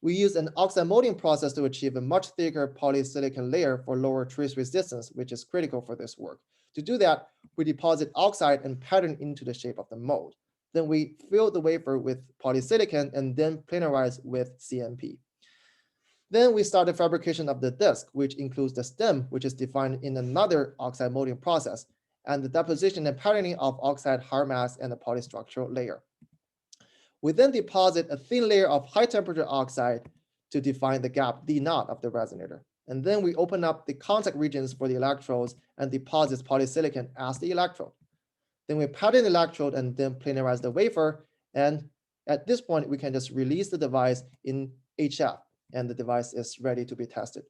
We use an oxide molding process to achieve a much thicker polysilicon layer for lower trace resistance, which is critical for this work. To do that, we deposit oxide and pattern into the shape of the mold. Then we fill the wafer with polysilicon and then planarize with CMP. Then we start the fabrication of the disk, which includes the stem, which is defined in another oxide molding process, and the deposition and patterning of oxide hard mass and the polystructural layer. We then deposit a thin layer of high temperature oxide to define the gap D0 of the resonator. And then we open up the contact regions for the electrodes and deposit polysilicon as the electrode. Then we pattern the electrode and then planarize the wafer. And at this point, we can just release the device in HF, and the device is ready to be tested.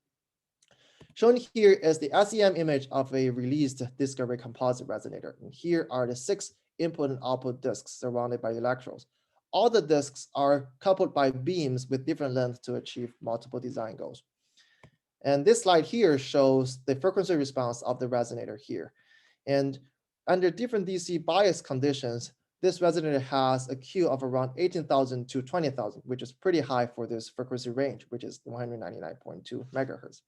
Shown here is the SEM image of a released disk array composite resonator. And here are the 6 input and output disks surrounded by electrodes. All the disks are coupled by beams with different lengths to achieve multiple design goals. And this slide here shows the frequency response of the resonator here. And under different DC bias conditions, this resonator has a Q of around 18,000 to 20,000, which is pretty high for this frequency range, which is 199.2 megahertz.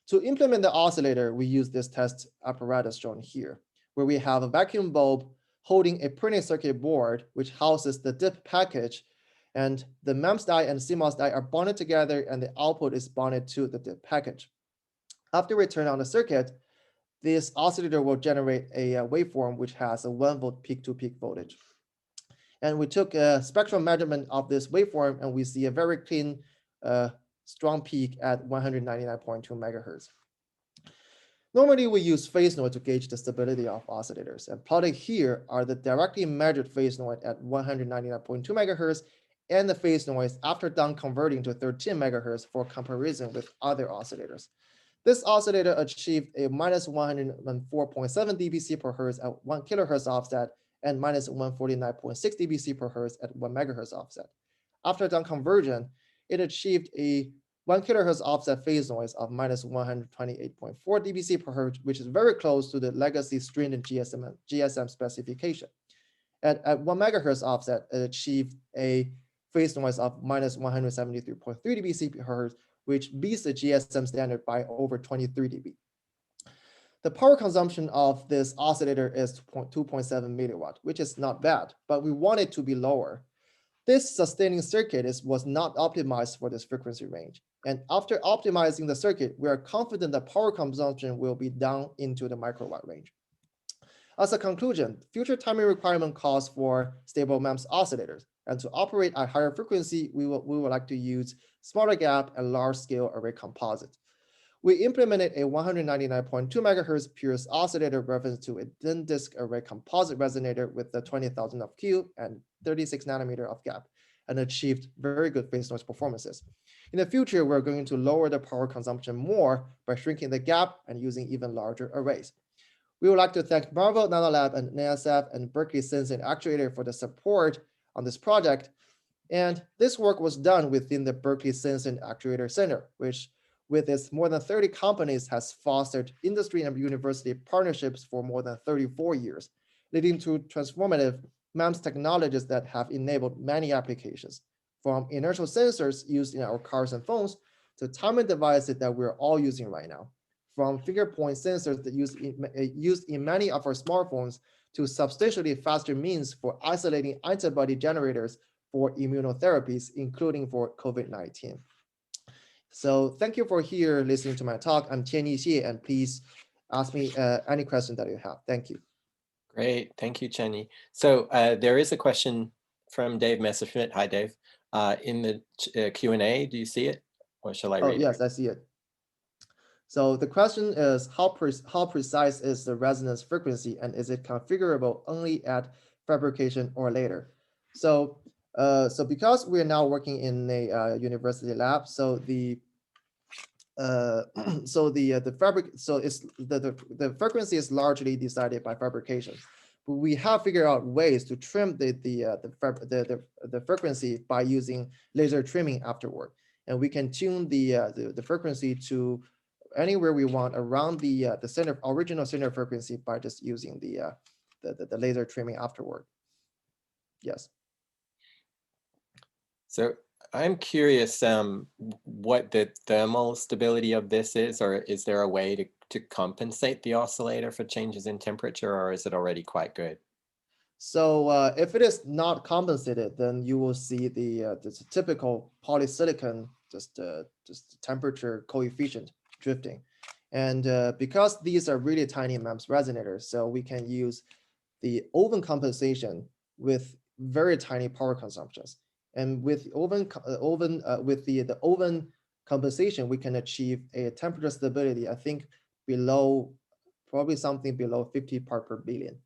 To implement the oscillator, we use this test apparatus shown here, where we have a vacuum bulb holding a printed circuit board, which houses the DIP package, and the MEMS die and CMOS die are bonded together, and the output is bonded to the DIP package. After we turn on the circuit, this oscillator will generate a waveform which has a 1 volt peak-to-peak voltage. And we took a spectral measurement of this waveform, and we see a very clean, strong peak at 199.2 megahertz. Normally, we use phase noise to gauge the stability of oscillators. And plotted here are the directly measured phase noise at 199.2 megahertz and the phase noise after down converting to 13 megahertz for comparison with other oscillators. This oscillator achieved a minus 104.7 dBc per hertz at 1 kilohertz offset and minus 149.6 dBc per hertz at 1 megahertz offset. After down conversion, it achieved a 1 kilohertz offset phase noise of minus 128.4 dBc per hertz, which is very close to the legacy stringent GSM specification. At 1 megahertz offset, it achieved a phase noise of minus 173.3 dBc per hertz, which beats the GSM standard by over 23 dB. The power consumption of this oscillator is 2.7 milliwatt, which is not bad, but we want it to be lower. This sustaining circuit was not optimized for this frequency range. And after optimizing the circuit, we are confident that power consumption will be down into the microwatt range. As a conclusion, future timing requirement calls for stable MEMS oscillators. And to operate at higher frequency, we would like to use smaller gap and large scale array composite. We implemented a 199.2 megahertz pulse oscillator reference to a thin disk array composite resonator with the 20,000 of Q and 36 nanometer of gap, and achieved very good phase noise performances. In the future, we're going to lower the power consumption more by shrinking the gap and using even larger arrays. We would like to thank Marvel Nanolab and NSF and Berkeley Sensing Actuator for the support on this project. And this work was done within the Berkeley Sensing Actuator Center, which with its more than 30 companies has fostered industry and university partnerships for more than 34 years, leading to transformative MEMS technologies that have enabled many applications, from inertial sensors used in our cars and phones to timing devices that we're all using right now, from finger point sensors that used in many of our smartphones to substantially faster means for isolating antibody generators for immunotherapies, including for COVID-19. So thank you for here listening to my talk. I'm Tianyi Xie, and please ask me any question that you have. Thank you. Great, thank you, Chenyi. So there is a question from Dave Messerschmidt. Hi, Dave. In the Q&A, do you see it? Or shall I read it? Yes, I see it. So the question is, how precise is the resonance frequency, and is it configurable only at fabrication or later? So because we are now working in a university lab, so the frequency is largely decided by fabrication. But we have figured out ways to trim the frequency by using laser trimming afterward, and we can tune the frequency to anywhere we want around the original center frequency by just using the laser trimming afterward. Yes. So I'm curious what the thermal stability of this is, or is there a way to compensate the oscillator for changes in temperature, or is it already quite good? So if it is not compensated, then you will see the typical polysilicon just temperature coefficient drifting. And because these are really tiny MEMS resonators, so we can use the oven compensation with very tiny power consumptions. And with the oven compensation, we can achieve a temperature stability, I think probably something below 50 parts per billion.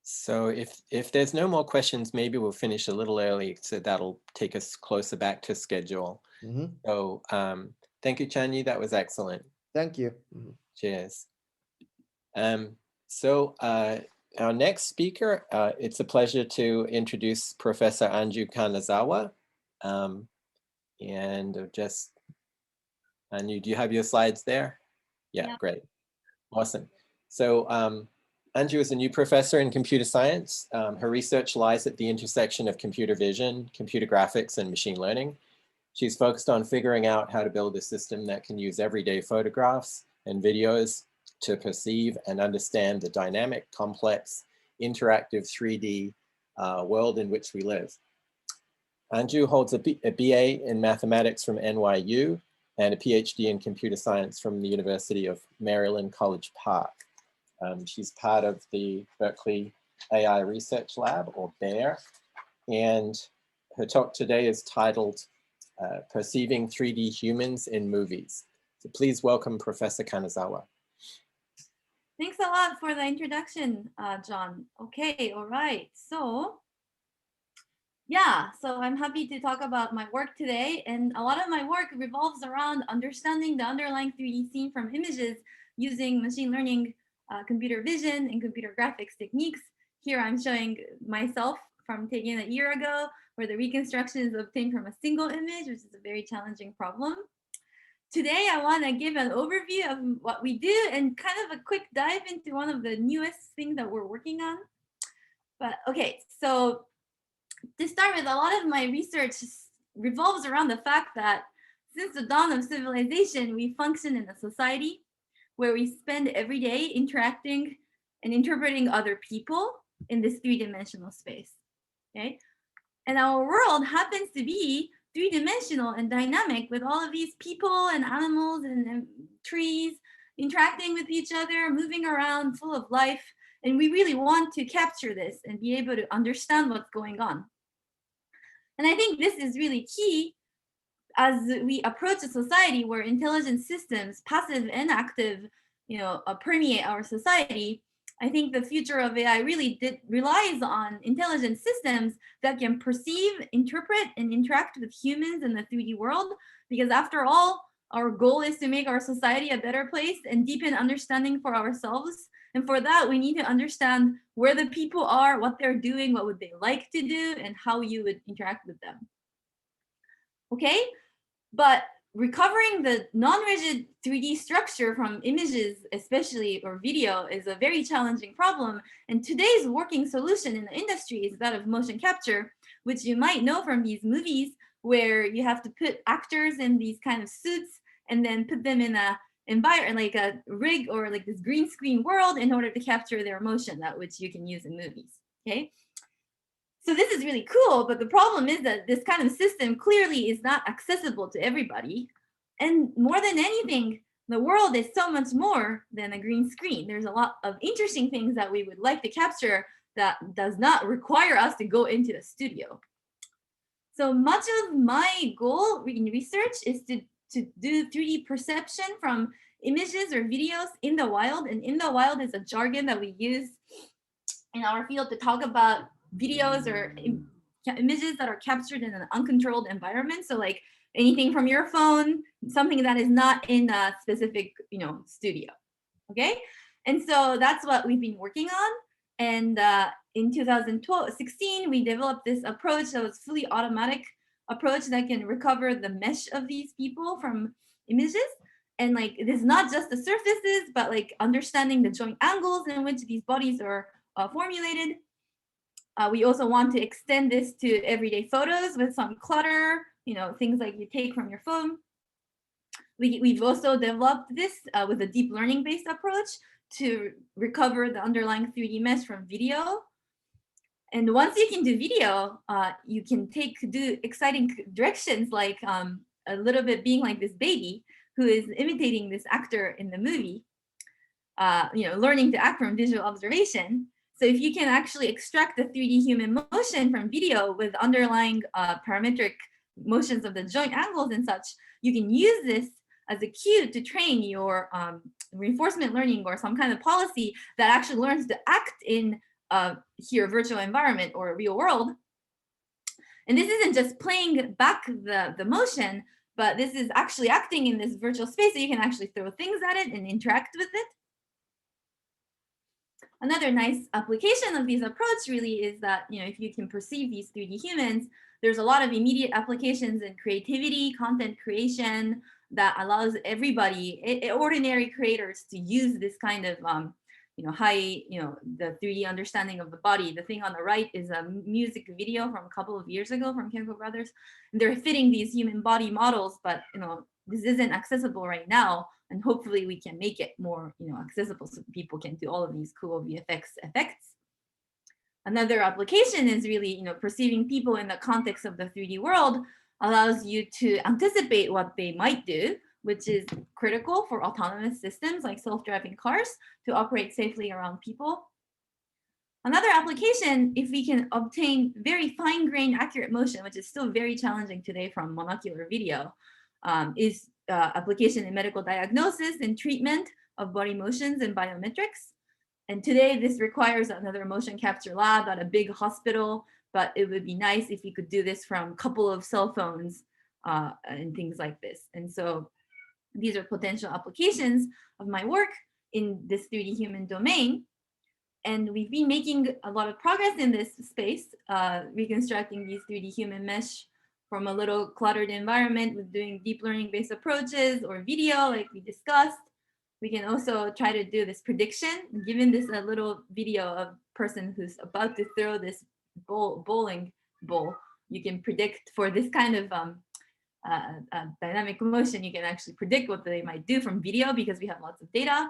So if there's no more questions, maybe we'll finish a little early, so that'll take us closer back to schedule. Mm-hmm. So thank you, Chenyi, that was excellent. Thank you. Mm-hmm. Cheers. Our next speaker, it's a pleasure to introduce Professor Angjoo Kanazawa. Anju, do you have your slides there? Yeah, great. Awesome. So Angjoo is a new professor in computer science. Her research lies at the intersection of computer vision, computer graphics, and machine learning. She's focused on figuring out how to build a system that can use everyday photographs and videos to perceive and understand the dynamic, complex, interactive 3D world in which we live. Angjoo holds a BA in mathematics from NYU and a PhD in computer science from the University of Maryland, College Park. She's part of the Berkeley AI Research Lab, or BEAR, and her talk today is titled Perceiving 3D Humans in Movies. So please welcome Professor Kanazawa. Thanks a lot for the introduction, John. Okay, all right. So I'm happy to talk about my work today. And a lot of my work revolves around understanding the underlying 3D scene from images using machine learning, computer vision, and computer graphics techniques. Here I'm showing myself from taking a year ago, where the reconstruction is obtained from a single image, which is a very challenging problem. Today, I want to give an overview of what we do and kind of a quick dive into one of the newest things that we're working on. But okay, so to start with, a lot of my research revolves around the fact that since the dawn of civilization, we function in a society where we spend every day interacting and interpreting other people in this three-dimensional space, okay? And our world happens to be three-dimensional and dynamic, with all of these people and animals and trees interacting with each other, moving around, full of life. And we really want to capture this and be able to understand what's going on. And I think this is really key as we approach a society where intelligent systems, passive and active, permeate our society, I think the future of AI really relies on intelligent systems that can perceive, interpret, and interact with humans in the 3D world. Because after all, our goal is to make our society a better place and deepen understanding for ourselves. And for that, we need to understand where the people are, what they're doing, what would they like to do, and how you would interact with them. Okay, but recovering the non-rigid 3D structure from images, especially or video, is a very challenging problem. And today's working solution in the industry is that of motion capture, which you might know from these movies where you have to put actors in these kind of suits and then put them in a environment, like a rig or like this green screen world, in order to capture their emotion, that which you can use in movies. Okay. So this is really cool, but the problem is that this kind of system clearly is not accessible to everybody. And more than anything, the world is so much more than a green screen. There's a lot of interesting things that we would like to capture that does not require us to go into a studio. So much of my goal in research is to do 3D perception from images or videos in the wild. And in the wild is a jargon that we use in our field to talk about videos or images that are captured in an uncontrolled environment. So like anything from your phone, something that is not in a specific, studio. Okay, and so that's what we've been working on. And in 2016, we developed this approach that was fully automatic approach that can recover the mesh of these people from images. And like it is not just the surfaces, but like understanding the joint angles in which these bodies are formulated. We also want to extend this to everyday photos with some clutter, things like you take from your phone. We've also developed this with a deep learning based approach to recover the underlying 3D mesh from video. And once you can do video, you can do exciting directions, like a little bit being like this baby who is imitating this actor in the movie, learning to act from visual observation. So if you can actually extract the 3D human motion from video with underlying parametric motions of the joint angles and such, you can use this as a cue to train your reinforcement learning or some kind of policy that actually learns to act in here virtual environment or real world. And this isn't just playing back the motion, but this is actually acting in this virtual space, so you can actually throw things at it and interact with it. Another nice application of this approach really is that, if you can perceive these 3D humans, there's a lot of immediate applications in creativity, content creation that allows everybody, ordinary creators, to use this kind of, high, the 3D understanding of the body. The thing on the right is a music video from a couple of years ago from Kenko Brothers. And they're fitting these human body models, but, this isn't accessible right now. And hopefully we can make it more, accessible so people can do all of these cool VFX effects. Another application is really, perceiving people in the context of the 3D world allows you to anticipate what they might do, which is critical for autonomous systems like self-driving cars to operate safely around people. Another application, if we can obtain very fine-grained accurate motion, which is still very challenging today from monocular video, is application in medical diagnosis and treatment of body motions and biometrics. And today this requires another motion capture lab at a big hospital, but it would be nice if you could do this from a couple of cell phones and things like this. And so these are potential applications of my work in this 3D human domain. And we've been making a lot of progress in this space, reconstructing these 3D human mesh from a little cluttered environment with doing deep learning based approaches or video like we discussed. We can also try to do this prediction. Given this a little video of a person who's about to throw this bowling ball, you can predict for this kind of dynamic motion, you can actually predict what they might do from video because we have lots of data.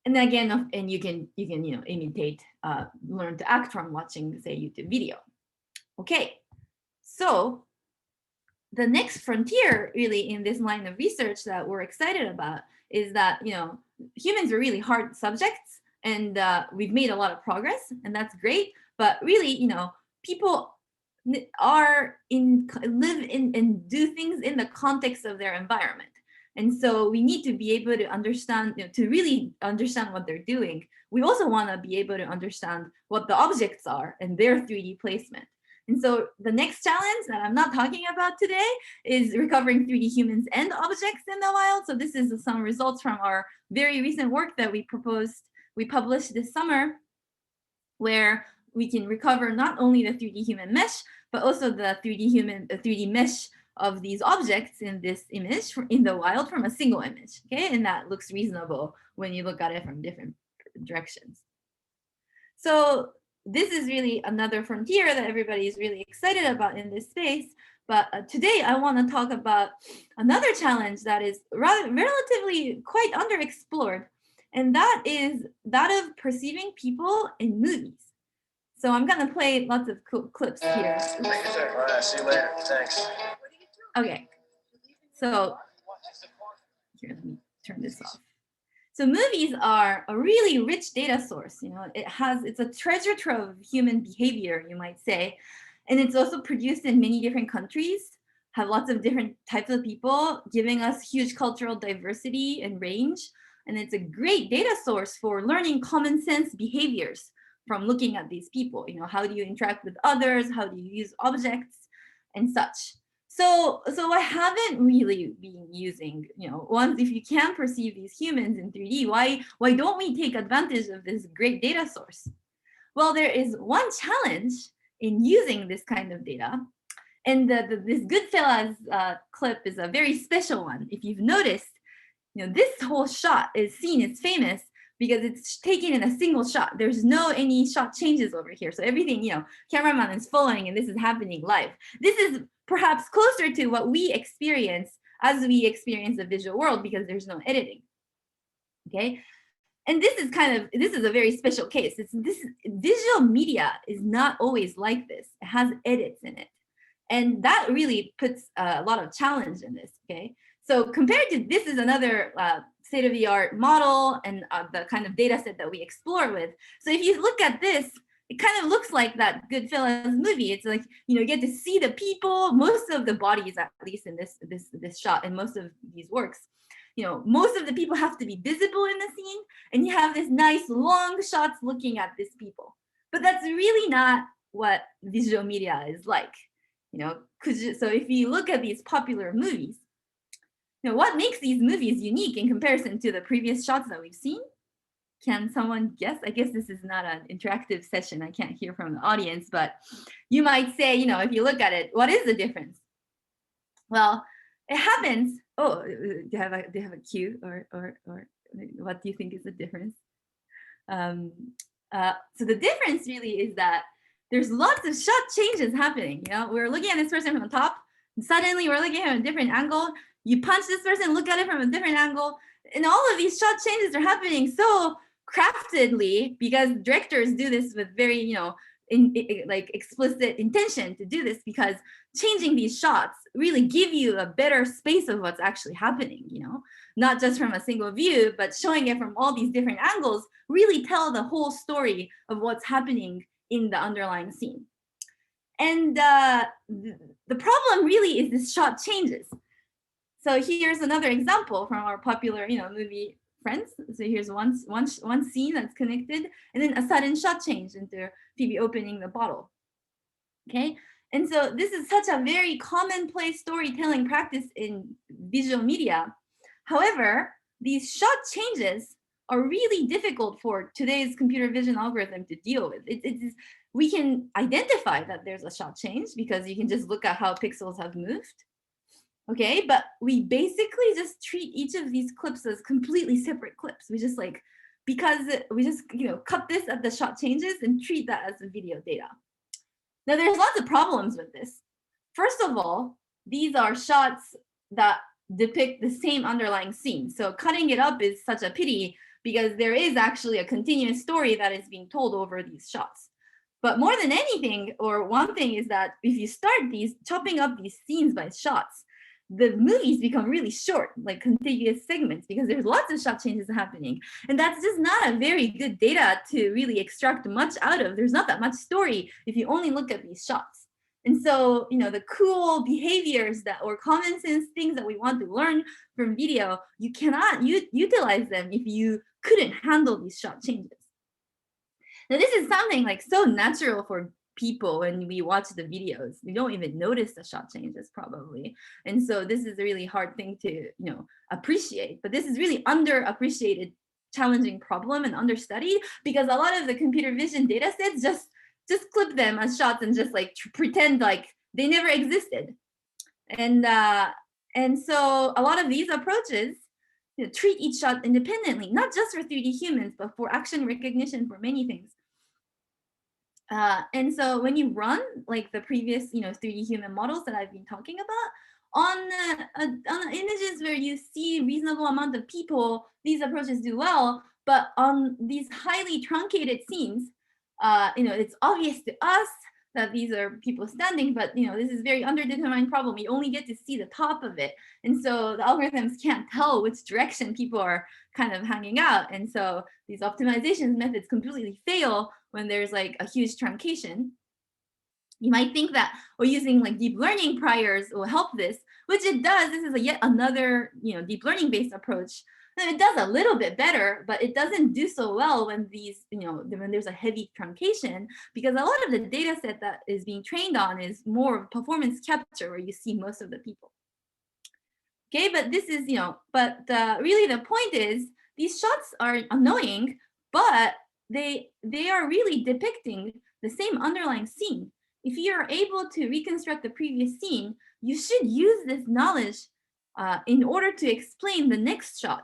And again, and you can imitate, learn to act from watching, say, YouTube video. Okay. So the next frontier really in this line of research that we're excited about is that, humans are really hard subjects, and we've made a lot of progress, and that's great. But really, people live in and do things in the context of their environment. And so we need to be able to understand, to really understand what they're doing. We also want to be able to understand what the objects are and their 3D placement. And so the next challenge that I'm not talking about today is recovering 3D humans and objects in the wild. So this is some results from our very recent work that we published this summer, where we can recover not only the 3D human mesh, but also the 3D mesh of these objects in this image in the wild from a single image, okay? And that looks reasonable when you look at it from different directions. So this is really another frontier that everybody is really excited about in this space. But today I want to talk about another challenge that is relatively quite underexplored, and that is that of perceiving people in movies. So I'm going to play lots of cool clips here. Thank you, sir. All right, see you later. Thanks. Okay, so here, let me turn this off. So movies are a really rich data source. It's a treasure trove of human behavior, you might say. And it's also produced in many different countries, have lots of different types of people, giving us huge cultural diversity and range. And it's a great data source for learning common sense behaviors from looking at these people. How do you interact with others? How do you use objects and such? So I haven't really been using, once if you can perceive these humans in 3D, why don't we take advantage of this great data source? Well, there is one challenge in using this kind of data. And this Goodfellas clip is a very special one. If you've noticed, this whole shot is seen as famous because it's taken in a single shot. There's no any shot changes over here. So everything, cameraman is following and this is happening live. This is perhaps closer to what we experience as we experience the visual world because there's no editing, okay? And this is a very special case. This visual media is not always like this. It has edits in it. And that really puts a lot of challenge in this, okay? So compared to this is another state-of-the-art model and the kind of data set that we explore with. So if you look at this, it kind of looks like that Goodfellas movie. It's like, you get to see the people, most of the bodies, at least in this shot and most of these works, most of the people have to be visible in the scene, and you have this nice long shots looking at these people. But that's really not what visual media is like, so if you look at these popular movies, what makes these movies unique in comparison to the previous shots that we've seen? Can someone guess? I guess this is not an interactive session. I can't hear from the audience, but you might say, if you look at it, what is the difference? Well, it happens. Oh, do you have a cue or what do you think is the difference? So the difference really is that there's lots of shot changes happening. We're looking at this person from the top, and suddenly we're looking at a different angle. You punch this person, look at it from a different angle, and all of these shot changes are happening so craftedly because directors do this with very, like explicit intention to do this, because changing these shots really give you a better space of what's actually happening, not just from a single view, but showing it from all these different angles really tell the whole story of what's happening in the underlying scene. And the problem really is this shot changes. So here's another example from our popular, movie Friends. So here's one scene that's connected, and then a sudden shot change into Phoebe opening the bottle. Okay, and so this is such a very commonplace storytelling practice in visual media. However, these shot changes are really difficult for today's computer vision algorithm to deal with. We can identify that there's a shot change because you can just look at how pixels have moved. Okay, but we basically just treat each of these clips as completely separate clips. We just cut this at the shot changes and treat that as the video data. Now there's lots of problems with this. First of all, these are shots that depict the same underlying scene. So cutting it up is such a pity because there is actually a continuous story that is being told over these shots. But more than anything, or one thing is that if you start chopping up these scenes by shots, the movies become really short, like contiguous segments, because there's lots of shot changes happening. And that's just not a very good data to really extract much out of. There's not that much story if you only look at these shots. And so, the cool behaviors or common sense things that we want to learn from video, you cannot utilize them if you couldn't handle these shot changes. Now, this is something like so natural for people when we watch the videos. We don't even notice the shot changes probably. And so this is a really hard thing to, appreciate. But this is really underappreciated, challenging problem and understudied, because a lot of the computer vision data sets just clip them as shots and just like pretend like they never existed. And so a lot of these approaches treat each shot independently, not just for 3D humans, but for action recognition, for many things. And so when you run like the previous 3D human models that I've been talking about, on images where you see reasonable amount of people, these approaches do well. But on these highly truncated scenes, it's obvious to us that these are people standing, but this is very underdetermined problem. You only get to see the top of it. And so the algorithms can't tell which direction people are kind of hanging out. And so these optimization methods completely fail when there's like a huge truncation. You might think that using like deep learning priors will help this, which it does. This is yet another deep learning based approach. And it does a little bit better, but it doesn't do so well when these when there's a heavy truncation, because a lot of the data set that is being trained on is more performance capture where you see most of the people. Okay, but this is really the point is these shots are annoying, but they are really depicting the same underlying scene. If you are able to reconstruct the previous scene, you should use this knowledge in order to explain the next shot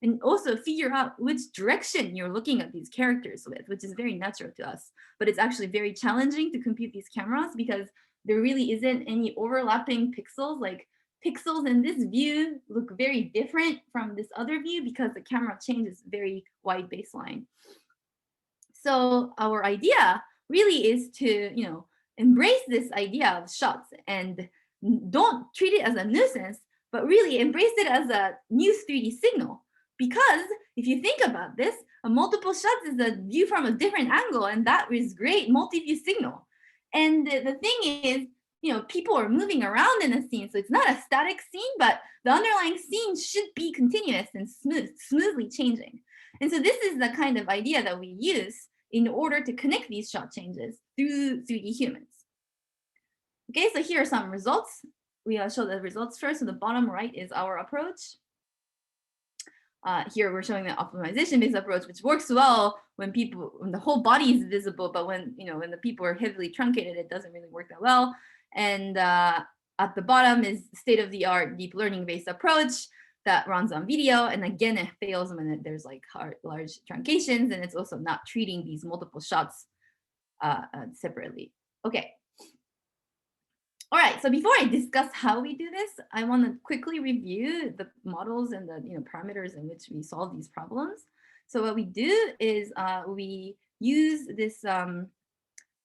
and also figure out which direction you're looking at these characters with, which is very natural to us. But it's actually very challenging to compute these cameras because there really isn't any overlapping pixels. Like pixels in this view look very different from this other view because the camera changes very wide baseline. So our idea really is to, embrace this idea of shots and don't treat it as a nuisance, but really embrace it as a new 3D signal. Because if you think about this, a multiple shots is a view from a different angle, and that is great multi-view signal. And the thing is, people are moving around in a scene, so it's not a static scene, but the underlying scene should be continuous and smoothly changing. And so this is the kind of idea that we use in order to connect these shot changes through 3D humans. Okay, so here are some results. We show the results first. So the bottom right is our approach. Here we're showing the optimization-based approach, which works well when the whole body is visible, but when the people are heavily truncated, it doesn't really work that well. And at the bottom is state-of-the-art deep learning-based approach that runs on video. And again, it fails when there's like large truncations, and it's also not treating these multiple shots separately. Okay. All right, so before I discuss how we do this, I want to quickly review the models and the parameters in which we solve these problems. So what we do is we use this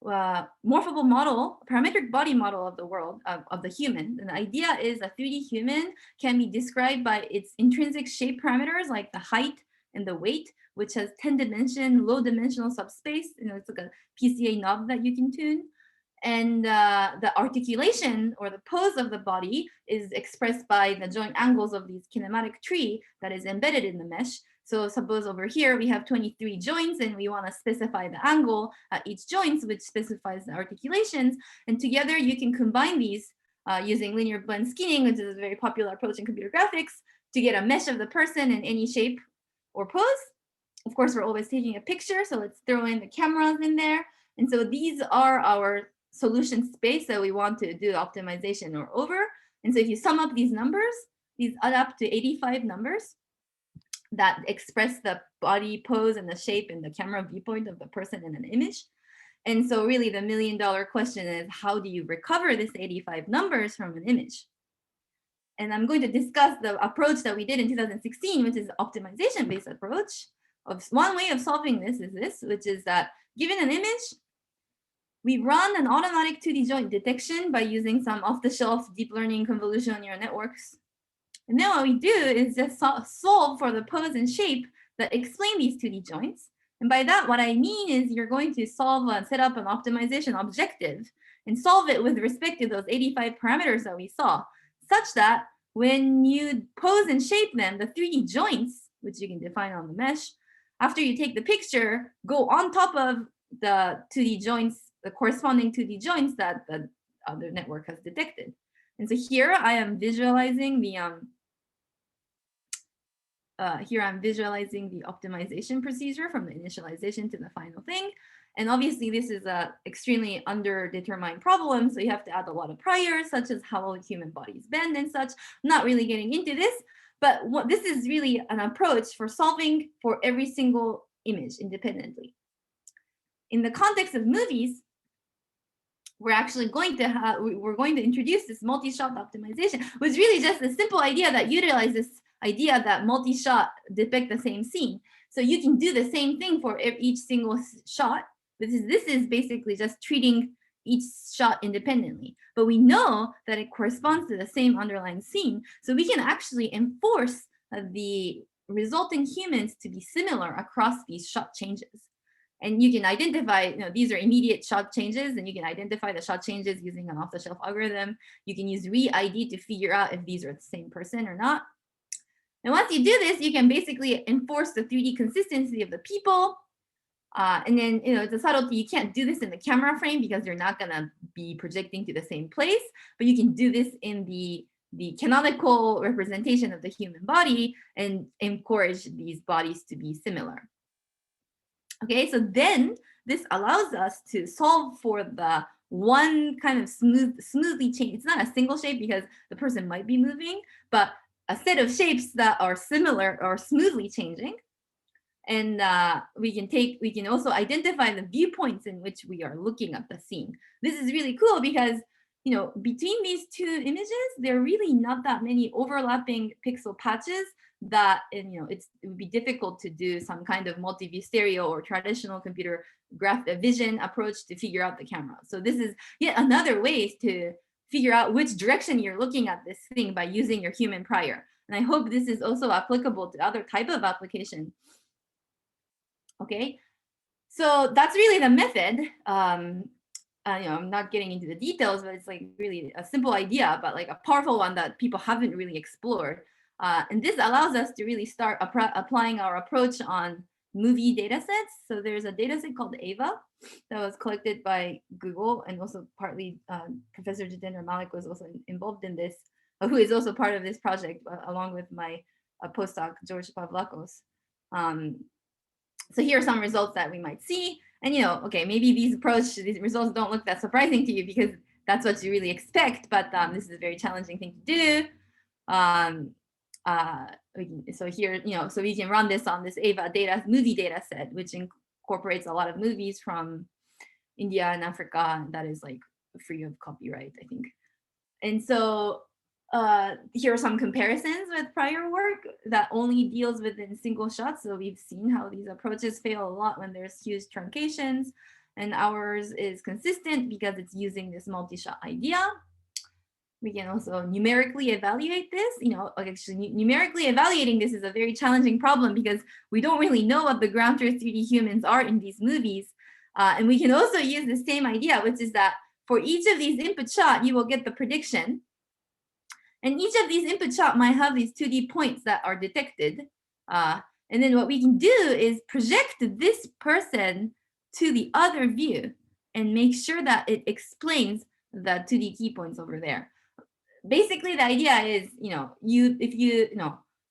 morphable model, parametric body model of the world, of the human. And the idea is a 3D human can be described by its intrinsic shape parameters like the height and the weight, which has 10-dimension, low-dimensional subspace. It's like a PCA knob that you can tune. And the articulation or the pose of the body is expressed by the joint angles of these kinematic tree that is embedded in the mesh. So suppose over here we have 23 joints and we want to specify the angle at each joint, which specifies the articulations. And together you can combine these using linear blend skinning, which is a very popular approach in computer graphics, to get a mesh of the person in any shape or pose. Of course, we're always taking a picture, so let's throw in the cameras in there. And so these are our solution space that we want to do optimization or over. And so if you sum up these numbers, these add up to 85 numbers that express the body pose and the shape and the camera viewpoint of the person in an image. And so really the million-dollar question is, how do you recover this 85 numbers from an image? And I'm going to discuss the approach that we did in 2016, which is optimization-based approach. One way of solving this is this, which is that given an image, we run an automatic 2D joint detection by using some off-the-shelf deep learning convolutional neural networks. And then what we do is just solve for the pose and shape that explain these 2D joints. And by that, what I mean is you're going to solve and set up an optimization objective and solve it with respect to those 85 parameters that we saw, such that when you pose and shape them, the 3D joints, which you can define on the mesh, after you take the picture, go on top of the 2D joints, the corresponding 2D joints that the other network has detected. And so here I am visualizing the optimization procedure from the initialization to the final thing. And obviously this is a extremely underdetermined problem. So you have to add a lot of priors, such as how human bodies bend and such. I'm not really getting into this, but this is really an approach for solving for every single image independently. In the context of movies, we're actually going to introduce this multi-shot optimization, which is really just a simple idea that utilizes this idea that multi-shot depict the same scene. So you can do the same thing for each single shot. This is basically just treating each shot independently. But we know that it corresponds to the same underlying scene. So we can actually enforce the resulting humans to be similar across these shot changes. And you can identify, these are immediate shot changes, and you can identify the shot changes using an off-the-shelf algorithm. You can use re-ID to figure out if these are the same person or not. And once you do this, you can basically enforce the 3D consistency of the people. And then, it's a subtlety. You can't do this in the camera frame because you're not going to be projecting to the same place. But you can do this in the canonical representation of the human body and encourage these bodies to be similar. Okay, so then this allows us to solve for the one kind of smoothly change. It's not a single shape because the person might be moving, but a set of shapes that are similar or smoothly changing. And we can also identify the viewpoints in which we are looking at the scene. This is really cool because, between these two images, there are really not that many overlapping pixel patches that, it would be difficult to do some kind of multi-view stereo or traditional computer vision approach to figure out the camera. So this is yet another way to figure out which direction you're looking at this thing by using your human prior. And I hope this is also applicable to other type of application. Okay, so that's really the method. I'm not getting into the details, but it's like really a simple idea, but like a powerful one that people haven't really explored. And this allows us to really start applying our approach on movie data sets. So there's a data set called AVA that was collected by Google, and also partly Professor Jitendra Malik was also involved in this, who is also part of this project, along with my postdoc, George Pavlakos. So here are some results that we might see. And, okay, maybe these results don't look that surprising to you because that's what you really expect, but this is a very challenging thing to do. So here, so we can run this on this AVA movie data set, which incorporates a lot of movies from India and Africa that is like free of copyright, I think. And so here are some comparisons with prior work that only deals within single shots. So we've seen how these approaches fail a lot when there's huge truncations, and ours is consistent because it's using this multi-shot idea. We can also numerically evaluate this. Actually, numerically evaluating this is a very challenging problem because we don't really know what the ground truth 3D humans are in these movies. And we can also use the same idea, which is that for each of these input shot, you will get the prediction. And each of these input shot might have these 2D points that are detected. And then what we can do is project this person to the other view and make sure that it explains the 2D key points over there. Basically, the idea is, if you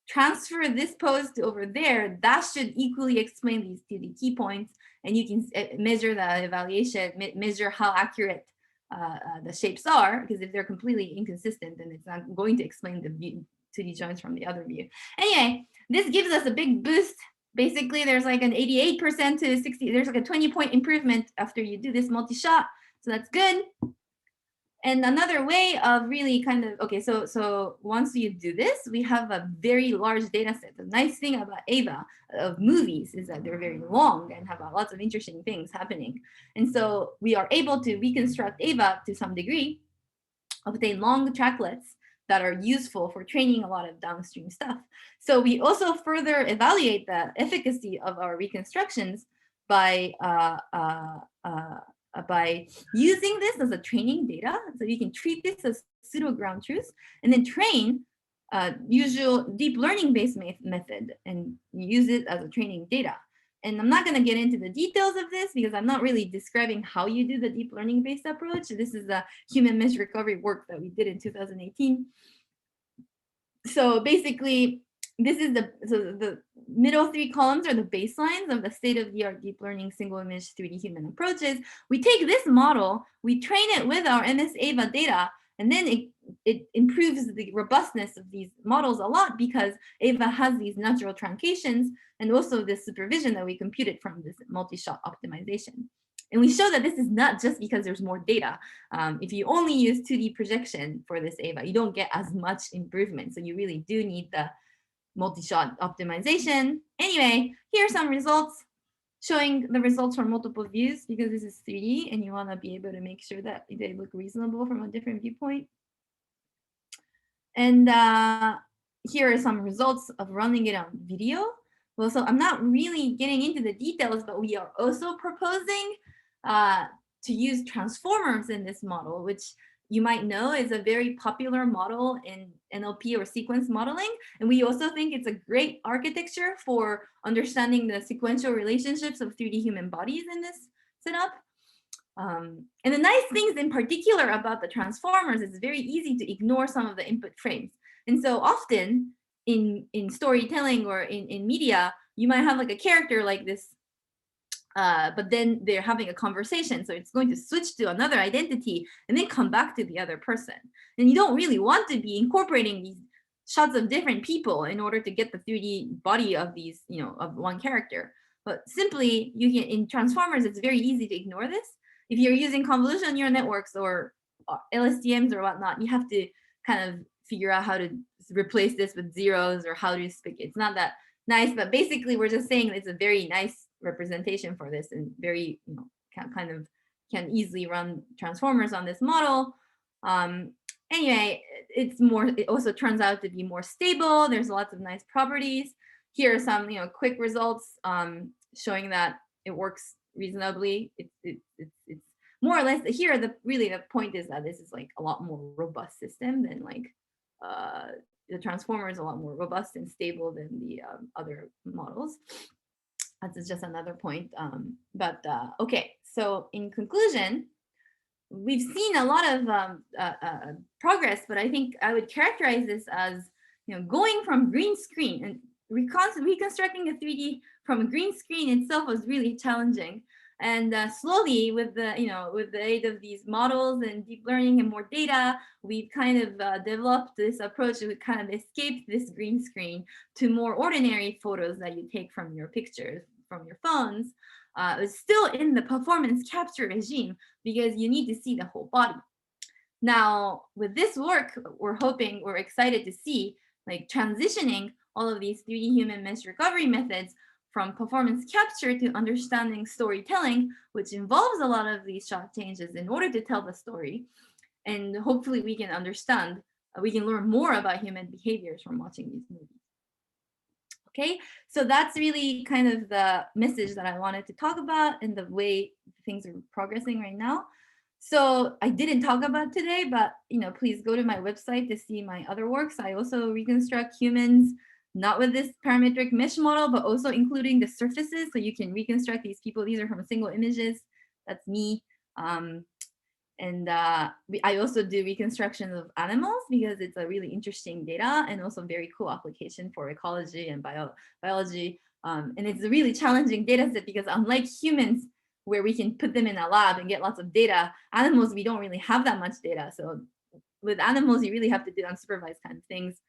transfer this pose to over there, that should equally explain these 2D key points, and you can measure the evaluation, measure how accurate the shapes are, because if they're completely inconsistent, then it's not going to explain the 2D joints from the other view. Anyway, this gives us a big boost. Basically, there's like an 88% to 60, there's like a 20-point improvement after you do this multi-shot. So that's good. And another way of really kind of, okay, so once you do this, we have a very large data set. The nice thing about AVA of movies is that they're very long and have lots of interesting things happening. And so we are able to reconstruct AVA to some degree, obtain long tracklets that are useful for training a lot of downstream stuff. So we also further evaluate the efficacy of our reconstructions by by using this as a training data. So you can treat this as pseudo ground truth and then train usual deep learning based method and use it as a training data. And I'm not going to get into the details of this because I'm not really describing how you do the deep learning based approach. This is the human mesh recovery work that we did in 2018. So basically, this is the middle 3 columns are the baselines of the state-of-the-art deep learning single image 3D human approaches. We take this model, we train it with our MS-AVA data, and then it improves the robustness of these models a lot because AVA has these natural truncations and also the supervision that we computed from this multi-shot optimization. And we show that this is not just because there's more data. If you only use 2D projection for this AVA, you don't get as much improvement. So you really do need the multi-shot optimization. Anyway, here are some results showing the results from multiple views because this is 3D and you want to be able to make sure that they look reasonable from a different viewpoint. And here are some results of running it on video. Well, so I'm not really getting into the details, but we are also proposing to use transformers in this model, which you might know is a very popular model in NLP or sequence modeling. And we also think it's a great architecture for understanding the sequential relationships of 3D human bodies in this setup. And the nice things in particular about the transformers is very easy to ignore some of the input frames. And so often in storytelling or in media, you might have like a character like this, but then they're having a conversation. So it's going to switch to another identity and then come back to the other person. And you don't really want to be incorporating these shots of different people in order to get the 3D body of these, of one character. But simply, you can in transformers, it's very easy to ignore this. If you're using convolutional neural networks or LSTMs or whatnot, you have to kind of figure out how to replace this with zeros or how to speak. It's not that nice, but basically we're just saying it's a very nice representation for this and very, can easily run transformers on this model. Anyway, it also turns out to be more stable. There's lots of nice properties. Here are some, quick results showing that it works reasonably. It's more or less here. Really the point is that this is like a lot more robust system than like the transformer is a lot more robust and stable than the other models. That's just another point. Okay, so in conclusion, we've seen a lot of progress, but I think I would characterize this as going from green screen and reconstructing a 3D from a green screen itself was really challenging. And slowly, with the aid of these models and deep learning and more data, we've kind of developed this approach to kind of escape this green screen to more ordinary photos that you take from your pictures, from your phones. It's still in the performance capture regime because you need to see the whole body. Now, with this work, we're excited to see like transitioning all of these 3D human mesh recovery methods from performance capture to understanding storytelling, which involves a lot of these shot changes in order to tell the story. And hopefully we can understand, we can learn more about human behaviors from watching these movies. Okay, so that's really kind of the message that I wanted to talk about and the way things are progressing right now. So I didn't talk about today, but please go to my website to see my other works. I also reconstruct humans, not with this parametric mesh model, but also including the surfaces. So you can reconstruct these people. These are from single images. That's me. I also do reconstruction of animals because it's a really interesting data and also very cool application for ecology and biology. And it's a really challenging data set because unlike humans, where we can put them in a lab and get lots of data, animals, we don't really have that much data. So with animals, you really have to do unsupervised kind of things.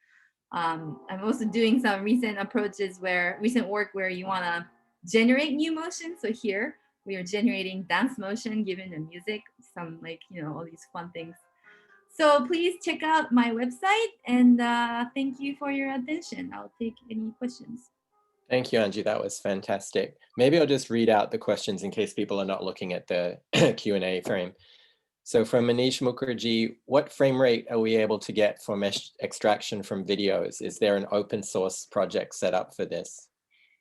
I'm also doing some recent work where you want to generate new motion. So here we are generating dance motion given the music, some all these fun things. So please check out my website and thank you for your attention. I'll take any questions. Thank you, Angjoo. That was fantastic. Maybe I'll just read out the questions in case people are not looking at the Q&A frame. So from Manish Mukherjee, what frame rate are we able to get for mesh extraction from videos? Is there an open source project set up for this?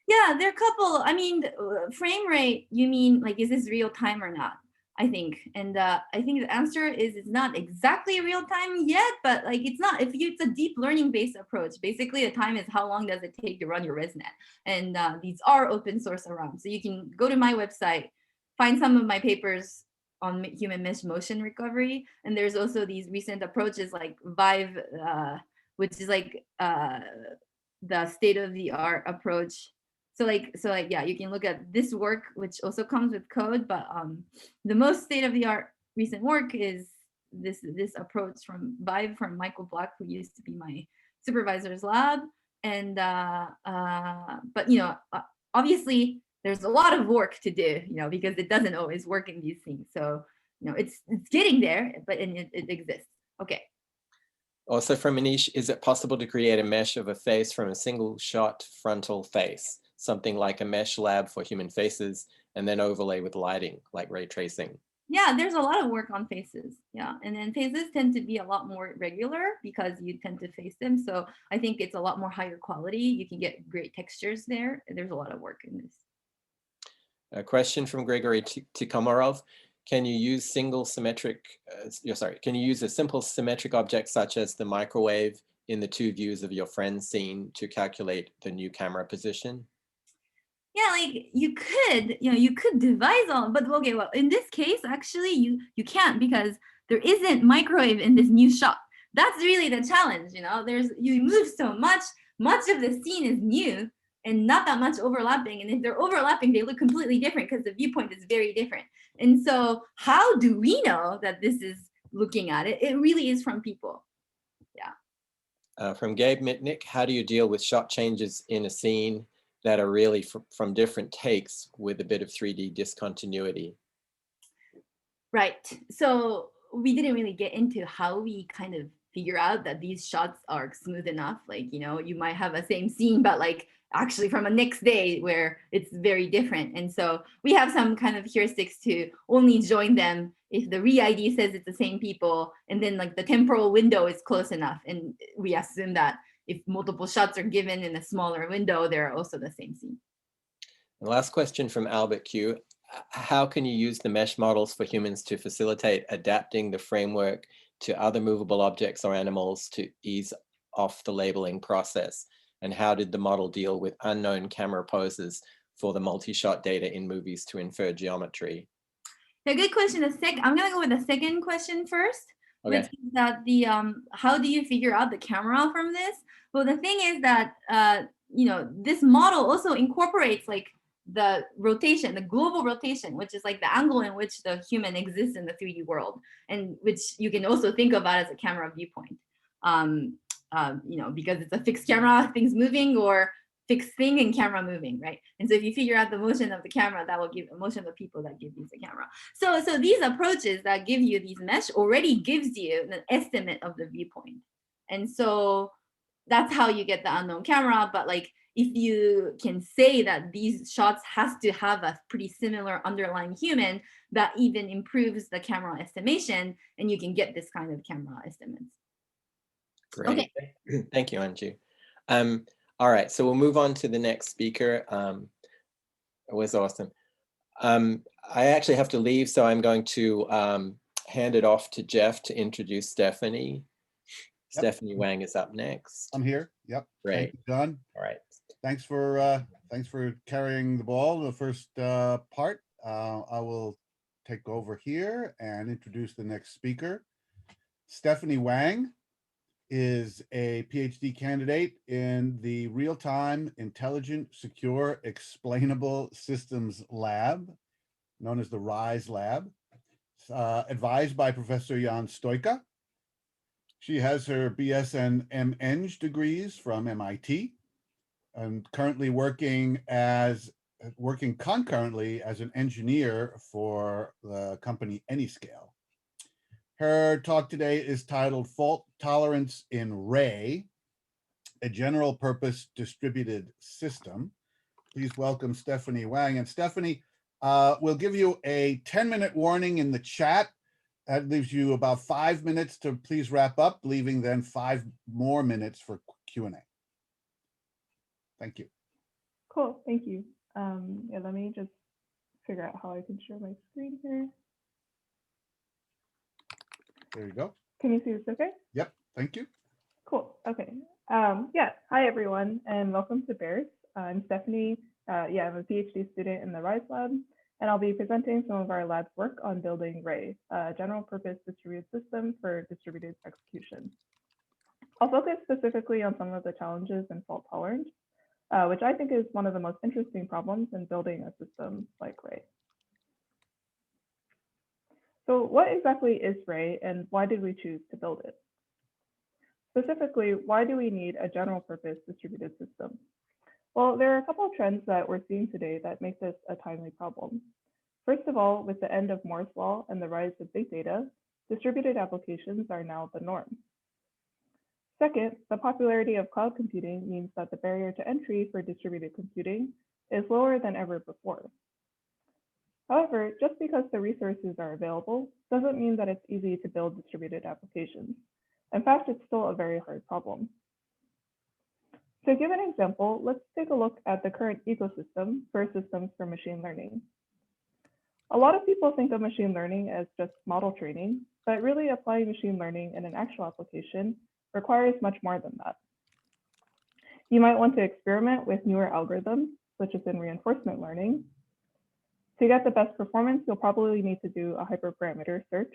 Yeah, there are a couple. I mean, frame rate, you mean like, is this real time or not? I think. And I think the answer is it's not exactly real time yet, but like it's not, if it's a deep learning based approach, basically the time is how long does it take to run your ResNet. And these are open source around. So you can go to my website, find some of my papers on human mesh motion recovery. And there's also these recent approaches like Vive, which is like the state-of-the-art approach. So like, yeah, you can look at this work, which also comes with code, but the most state-of-the-art recent work is this approach from Vive from Michael Black, who used to be my supervisor's lab. And but obviously there's a lot of work to do, because it doesn't always work in these things. So it's getting there, but it exists. Okay. Also from Manish, is it possible to create a mesh of a face from a single shot frontal face, something like a mesh lab for human faces, and then overlay with lighting, like ray tracing? Yeah, there's a lot of work on faces. Yeah, and then faces tend to be a lot more regular because you tend to face them. So I think it's a lot more higher quality. You can get great textures there. There's a lot of work in this. A question from Gregory Tikomarov. Can you use can you use a simple symmetric object such as the microwave in the two views of your friend's scene to calculate the new camera position? Yeah, like you could devise all, but okay, well, in this case, actually, you can't because there isn't microwave in this new shot. That's really the challenge, you move so much of the scene is new and not that much overlapping. And if they're overlapping, they look completely different because the viewpoint is very different. And so how do we know that this is looking at it? It really is from people. Yeah. From Gabe Mitnick, how do you deal with shot changes in a scene that are really from different takes with a bit of 3D discontinuity? Right. So we didn't really get into how we kind of figure out that these shots are smooth enough. Like, you might have a same scene, but like actually from a next day where it's very different. And so we have some kind of heuristics to only join them if the re-ID says it's the same people, and then like the temporal window is close enough. And we assume that if multiple shots are given in a smaller window, they're also the same scene. The last question from Albert Q. How can you use the mesh models for humans to facilitate adapting the framework to other movable objects or animals to ease off the labeling process? And how did the model deal with unknown camera poses for the multi-shot data in movies to infer geometry? Yeah, good question. I'm gonna go with the second question first, okay. Which is that how do you figure out the camera from this? Well, the thing is that this model also incorporates like the rotation, the global rotation, which is like the angle in which the human exists in the 3D world, and which you can also think about as a camera viewpoint. Because it's a fixed camera, things moving, or fixed thing and camera moving, right? And so if you figure out the motion of the camera, that will give the motion of the people that give you the camera. So these approaches that give you these mesh already gives you an estimate of the viewpoint. And so that's how you get the unknown camera. But like, if you can say that these shots has to have a pretty similar underlying human, that even improves the camera estimation, and you can get this kind of camera estimates. Great. Okay. Thank you, Angjoo. All right, so we'll move on to the next speaker. It was awesome. I actually have to leave, so I'm going to hand it off to Jeff to introduce Stephanie. Yep. Stephanie Wang is up next. I'm here. Yep. Great. Thank you, John. All right. Thanks for carrying the ball. The first part. I will take over here and introduce the next speaker. Stephanie Wang is a PhD candidate in the Real-Time Intelligent Secure Explainable Systems Lab, known as the RISE Lab, advised by Professor Jan Stojka. She has her BS and Eng degrees from MIT and currently working concurrently as an engineer for the company Anyscale. Her talk today is titled Fault Tolerance in Ray, a General Purpose Distributed System. Please welcome Stephanie Wang. And Stephanie, we'll give you a 10-minute warning in the chat. That leaves you about 5 minutes to please wrap up, leaving then 5 more minutes for Q&A. Thank you. Cool, thank you. Yeah, let me just figure out how I can share my screen here. There you go. Can you see this okay? Yep, thank you. Cool, okay. Yeah, hi everyone, and welcome to BEARS. I'm Stephanie. I'm a PhD student in the RISE lab, and I'll be presenting some of our lab's work on building Ray, a general purpose distributed system for distributed execution. I'll focus specifically on some of the challenges in fault tolerance, which I think is one of the most interesting problems in building a system like Ray. So what exactly is Ray, and why did we choose to build it? Specifically, why do we need a general purpose distributed system? Well, there are a couple of trends that we're seeing today that make this a timely problem. First of all, with the end of Moore's law and the rise of big data, distributed applications are now the norm. Second, the popularity of cloud computing means that the barrier to entry for distributed computing is lower than ever before. However, just because the resources are available doesn't mean that it's easy to build distributed applications. In fact, it's still a very hard problem. To give an example, let's take a look at the current ecosystem for systems for machine learning. A lot of people think of machine learning as just model training, but really applying machine learning in an actual application requires much more than that. You might want to experiment with newer algorithms, such as in reinforcement learning. To get the best performance, you'll probably need to do a hyperparameter search.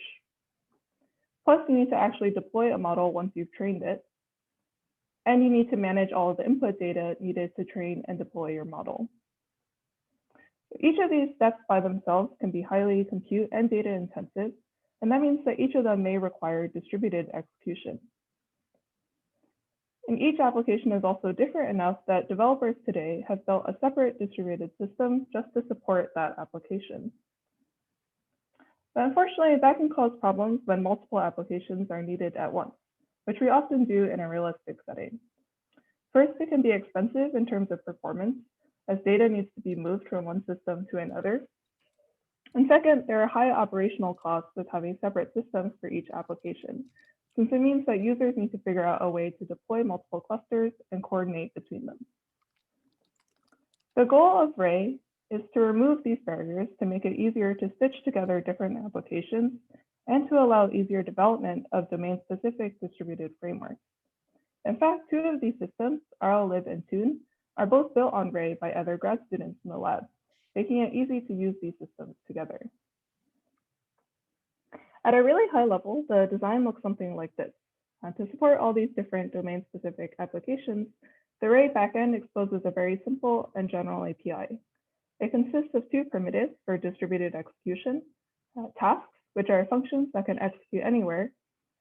Plus, you need to actually deploy a model once you've trained it. And you need to manage all of the input data needed to train and deploy your model. Each of these steps by themselves can be highly compute and data intensive, and that means that each of them may require distributed execution. And each application is also different enough that developers today have built a separate distributed system just to support that application. But unfortunately, that can cause problems when multiple applications are needed at once, which we often do in a realistic setting. First, it can be expensive in terms of performance, as data needs to be moved from one system to another. And second, there are high operational costs with having separate systems for each application, since it means that users need to figure out a way to deploy multiple clusters and coordinate between them. The goal of Ray is to remove these barriers to make it easier to stitch together different applications and to allow easier development of domain-specific distributed frameworks. In fact, two of these systems, RLlib and Tune, are both built on Ray by other grad students in the lab, making it easy to use these systems together. At a really high level, the design looks something like this. To support all these different domain-specific applications, the Ray backend exposes a very simple and general API. It consists of two primitives for distributed execution, tasks, which are functions that can execute anywhere,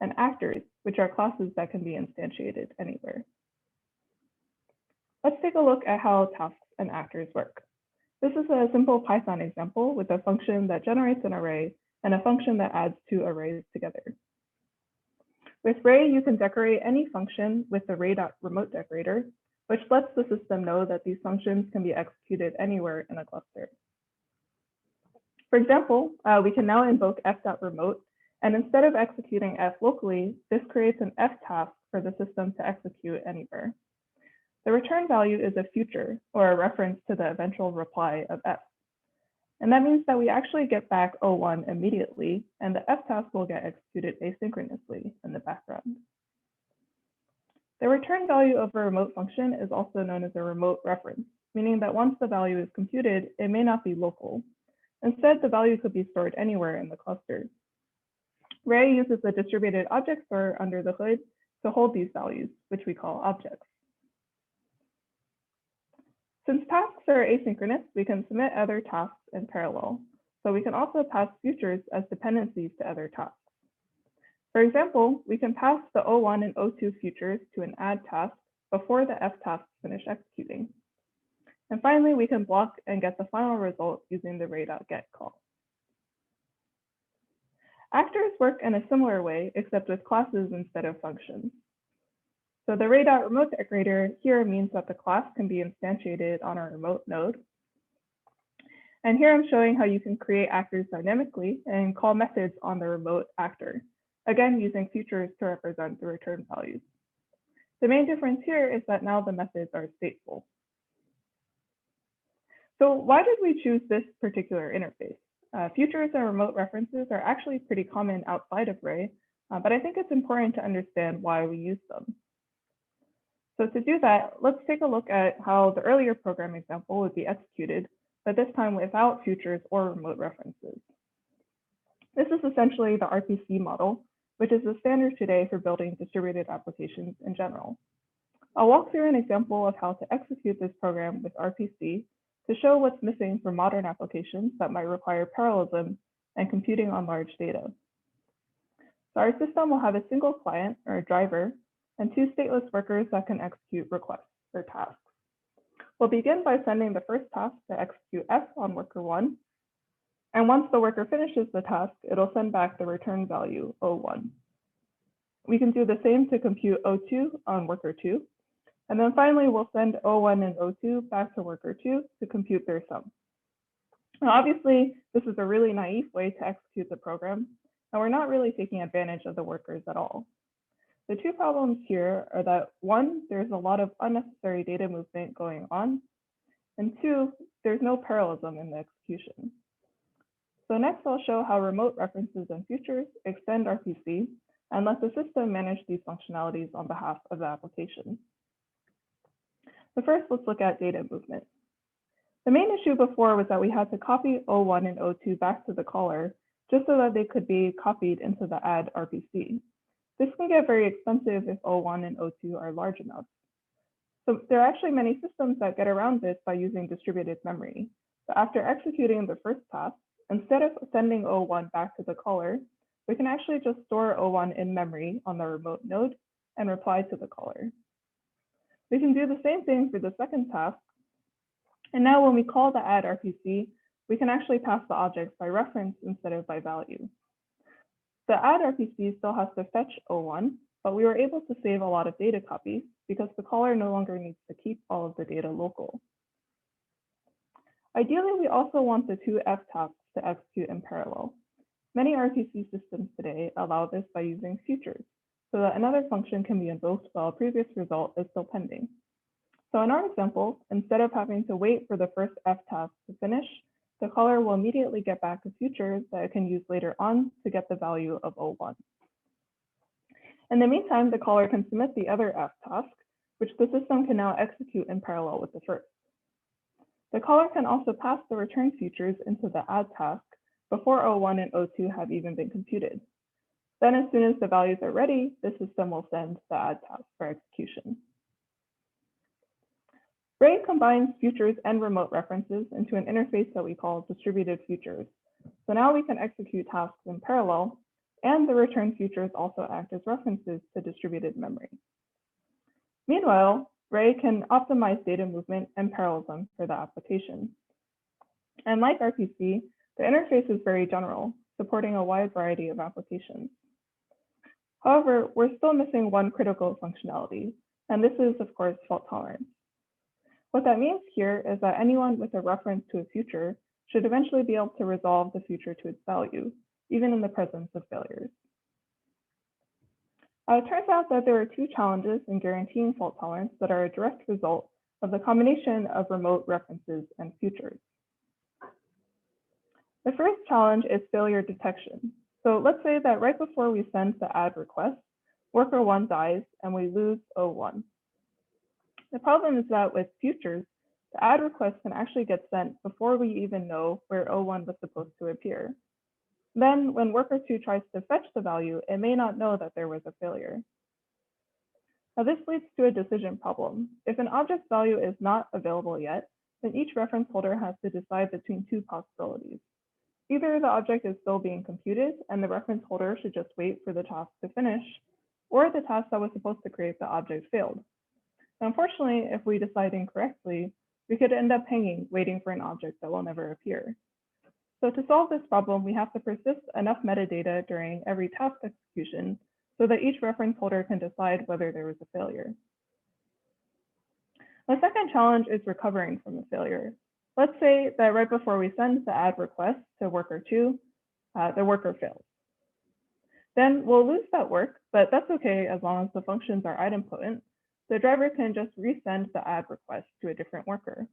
and actors, which are classes that can be instantiated anywhere. Let's take a look at how tasks and actors work. This is a simple Python example with a function that generates an array and a function that adds two arrays together. With Ray, you can decorate any function with the ray.remote decorator, which lets the system know that these functions can be executed anywhere in a cluster. For example, we can now invoke f.remote, and instead of executing f locally, this creates an f task for the system to execute anywhere. The return value is a future, or a reference to the eventual reply of f. And that means that we actually get back O1 immediately, and the f task will get executed asynchronously in the background. The return value of a remote function is also known as a remote reference, meaning that once the value is computed, it may not be local. Instead, the value could be stored anywhere in the cluster. Ray uses a distributed object store under the hood to hold these values, which we call objects. Since tasks are asynchronous, we can submit other tasks in parallel. So we can also pass futures as dependencies to other tasks. For example, we can pass the O1 and O2 futures to an add task before the F tasks finish executing. And finally, we can block and get the final result using the ray.get call. Actors work in a similar way, except with classes instead of functions. So the ray.remote decorator here means that the class can be instantiated on a remote node. And here I'm showing how you can create actors dynamically and call methods on the remote actor, again using futures to represent the return values. The main difference here is that now the methods are stateful. So why did we choose this particular interface? Futures and remote references are actually pretty common outside of Ray, but I think it's important to understand why we use them. So to do that, let's take a look at how the earlier program example would be executed, but this time without futures or remote references. This is essentially the RPC model, which is the standard today for building distributed applications in general. I'll walk through an example of how to execute this program with RPC to show what's missing for modern applications that might require parallelism and computing on large data. So our system will have a single client or a driver and two stateless workers that can execute requests or tasks. We'll begin by sending the first task to execute F on worker 1. And once the worker finishes the task, it'll send back the return value O1. We can do the same to compute O2 on worker 2. And then finally, we'll send O1 and O2 back to worker 2 to compute their sum. Now, obviously, this is a really naive way to execute the program, and we're not really taking advantage of the workers at all. The two problems here are that one, there's a lot of unnecessary data movement going on, and two, there's no parallelism in the execution. So next, I'll show how remote references and futures extend RPC and let the system manage these functionalities on behalf of the application. But first, let's look at data movement. The main issue before was that we had to copy O1 and O2 back to the caller just so that they could be copied into the add RPC. This can get very expensive if O1 and O2 are large enough. So there are actually many systems that get around this by using distributed memory. But after executing the first task, instead of sending O1 back to the caller, we can actually just store O1 in memory on the remote node and reply to the caller. We can do the same thing for the second task. And now when we call the add RPC, we can actually pass the objects by reference instead of by value. The add RPC still has to fetch O1, but we were able to save a lot of data copies because the caller no longer needs to keep all of the data local. Ideally, we also want the two F tasks to execute in parallel. Many RPC systems today allow this by using futures, so that another function can be invoked while a previous result is still pending. So in our example, instead of having to wait for the first F task to finish, the caller will immediately get back a future that it can use later on to get the value of O1. In the meantime, the caller can submit the other F task, which the system can now execute in parallel with the first. The caller can also pass the return futures into the add task before O1 and O2 have even been computed. Then as soon as the values are ready, the system will send the add task for execution. Ray combines futures and remote references into an interface that we call distributed futures. So now we can execute tasks in parallel, and the return futures also act as references to distributed memory. Meanwhile, Ray can optimize data movement and parallelism for the application. And like RPC, the interface is very general, supporting a wide variety of applications. However, we're still missing one critical functionality, and this is, of course, fault tolerance. What that means here is that anyone with a reference to a future should eventually be able to resolve the future to its value, even in the presence of failures. It turns out that there are two challenges in guaranteeing fault tolerance that are a direct result of the combination of remote references and futures. The first challenge is failure detection. So let's say that right before we send the add request, worker 1 dies and we lose O1. The problem is that with futures, the add request can actually get sent before we even know where O1 was supposed to appear. Then when worker 2 tries to fetch the value, it may not know that there was a failure. Now this leads to a decision problem. If an object value is not available yet, then each reference holder has to decide between two possibilities. Either the object is still being computed and the reference holder should just wait for the task to finish, or the task that was supposed to create the object failed. Unfortunately, if we decide incorrectly, we could end up hanging, waiting for an object that will never appear. So to solve this problem, we have to persist enough metadata during every task execution so that each reference holder can decide whether there was a failure. The second challenge is recovering from a failure. Let's say that right before we send the add request to worker 2, the worker fails. Then we'll lose that work, but that's okay as long as the functions are idempotent. The driver can just resend the add request to a different worker.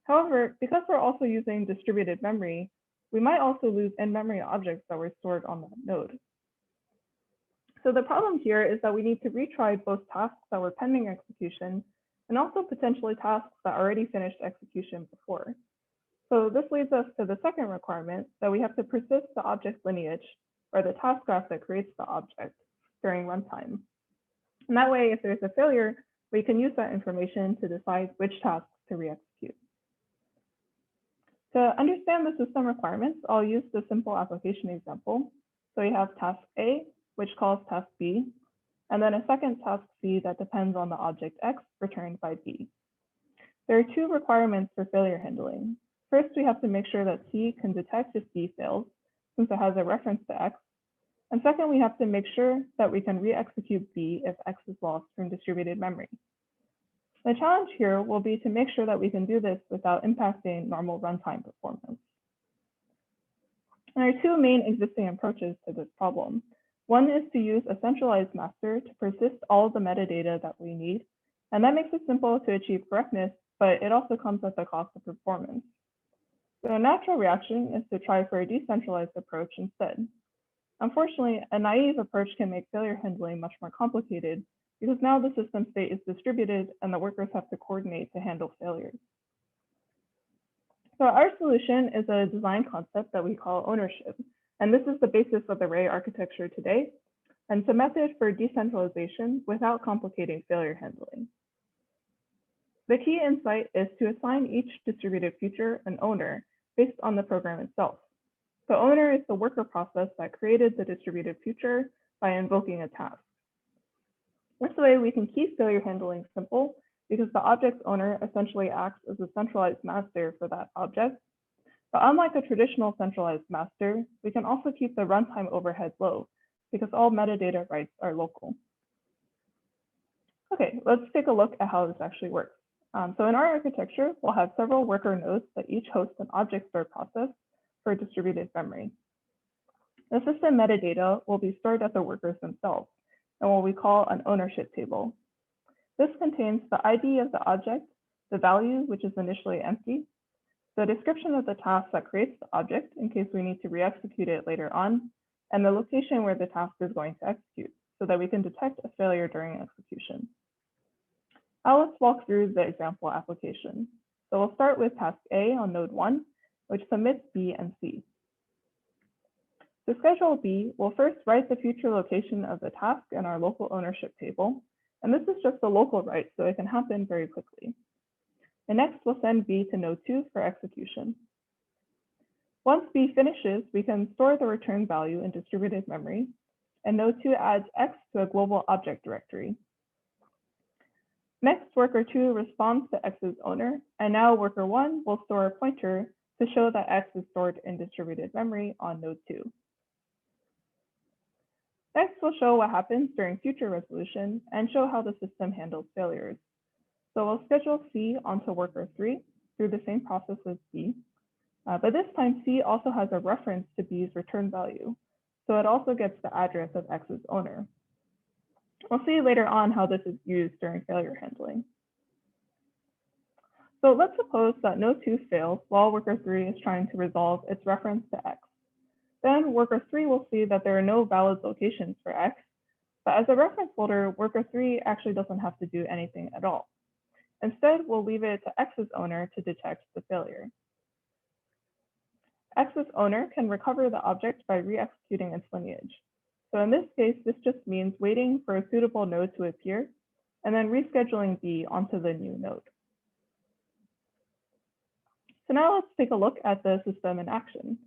However, because we're also using distributed memory, we might also lose in-memory objects that were stored on that node. So the problem here is that we need to retry both tasks that were pending execution and also potentially tasks that already finished execution before. So this leads us to the second requirement, that we have to persist the object lineage, or the task graph that creates the object, during runtime. And that way, if there's a failure, we can use that information to decide which tasks to re-execute. To understand the system requirements, I'll use the simple application example. So we have task A, which calls task B, and then a second task C that depends on the object X returned by B. There are two requirements for failure handling. First, we have to make sure that C can detect if B fails, since it has a reference to X. And second, we have to make sure that we can re-execute B if X is lost from distributed memory. The challenge here will be to make sure that we can do this without impacting normal runtime performance. And there are two main existing approaches to this problem. One is to use a centralized master to persist all of the metadata that we need. And that makes it simple to achieve correctness, but it also comes at the cost of performance. So a natural reaction is to try for a decentralized approach instead. Unfortunately, a naive approach can make failure handling much more complicated because now the system state is distributed and the workers have to coordinate to handle failures. So our solution is a design concept that we call ownership. And this is the basis of the Ray architecture today. And it's a method for decentralization without complicating failure handling. The key insight is to assign each distributed feature an owner based on the program itself. The owner is the worker process that created the distributed feature by invoking a task. This way, we can keep failure handling simple because the object's owner essentially acts as a centralized master for that object. But unlike a traditional centralized master, we can also keep the runtime overhead low because all metadata rights are local. Okay, let's take a look at how this actually works. So in our architecture, we'll have several worker nodes that each host an object store process for distributed memory. The system metadata will be stored at the workers themselves and what we call an ownership table. This contains the ID of the object, the value, which is initially empty, the description of the task that creates the object in case we need to re-execute it later on, and the location where the task is going to execute so that we can detect a failure during execution. Now let's walk through the example application. So we'll start with task A on node 1, which submits B and C. To schedule B, we'll first write the future location of the task in our local ownership table. And this is just a local write, so it can happen very quickly. And next, we'll send B to node 2 for execution. Once B finishes, we can store the return value in distributed memory. And node 2 adds X to a global object directory. Next, worker 2 responds to X's owner. And now worker 1 will store a pointer to show that X is stored in distributed memory on node 2. Next, we'll show what happens during future resolution and show how the system handles failures. So we'll schedule C onto worker 3 through the same process as B. But this time, C also has a reference to B's return value. So it also gets the address of X's owner. We'll see later on how this is used during failure handling. So let's suppose that node 2 fails while worker 3 is trying to resolve its reference to X. Then worker 3 will see that there are no valid locations for X, but as a reference holder, worker 3 actually doesn't have to do anything at all. Instead, we'll leave it to X's owner to detect the failure. X's owner can recover the object by re-executing its lineage. So in this case, this just means waiting for a suitable node to appear and then rescheduling B onto the new node. So now let's take a look at the system in action.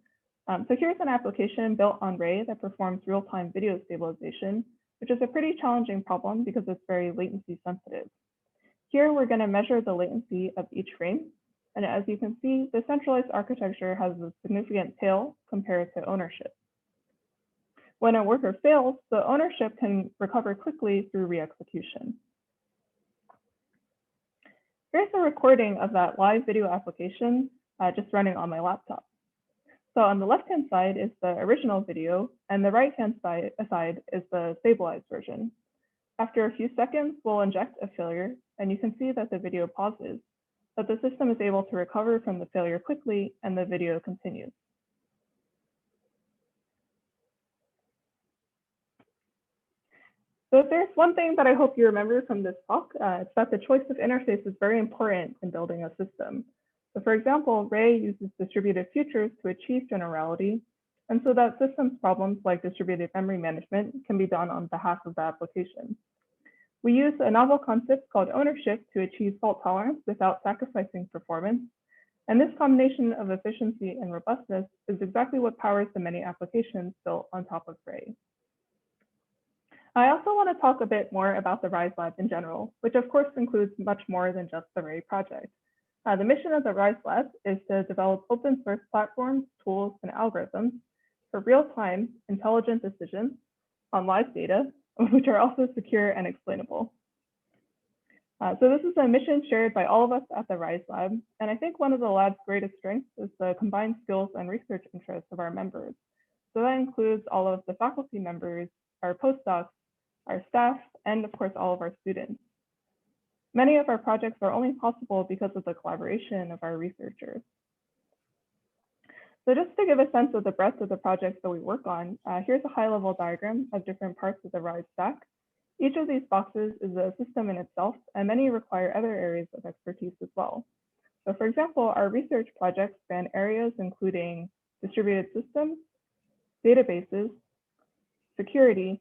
So here's an application built on Ray that performs real-time video stabilization, which is a pretty challenging problem because it's very latency sensitive. Here, we're going to measure the latency of each frame. And as you can see, the centralized architecture has a significant tail compared to ownership. When a worker fails, the ownership can recover quickly through re-execution. Here's a recording of that live video application just running on my laptop. So on the left-hand side is the original video, and the right-hand side is the stabilized version. After a few seconds, we'll inject a failure, and you can see that the video pauses, but the system is able to recover from the failure quickly, and the video continues. So if there's one thing that I hope you remember from this talk, it's that the choice of interface is very important in building a system. So for example, Ray uses distributed futures to achieve generality, and so that systems problems like distributed memory management can be done on behalf of the application. We use a novel concept called ownership to achieve fault tolerance without sacrificing performance. And this combination of efficiency and robustness is exactly what powers the many applications built on top of Ray. I also want to talk a bit more about the RISE Lab in general, which of course includes much more than just the Ray project. The mission of the RISE Lab is to develop open source platforms, tools, and algorithms for real-time intelligent decisions on live data, which are also secure and explainable. So this is a mission shared by all of us at the RISE Lab, and I think one of the lab's greatest strengths is the combined skills and research interests of our members. So that includes all of the faculty members, our postdocs, our staff, and of course, all of our students. Many of our projects are only possible because of the collaboration of our researchers. So just to give a sense of the breadth of the projects that we work on, here's a high-level diagram of different parts of the RISE stack. Each of these boxes is a system in itself, and many require other areas of expertise as well. So for example, our research projects span areas including distributed systems, databases, security,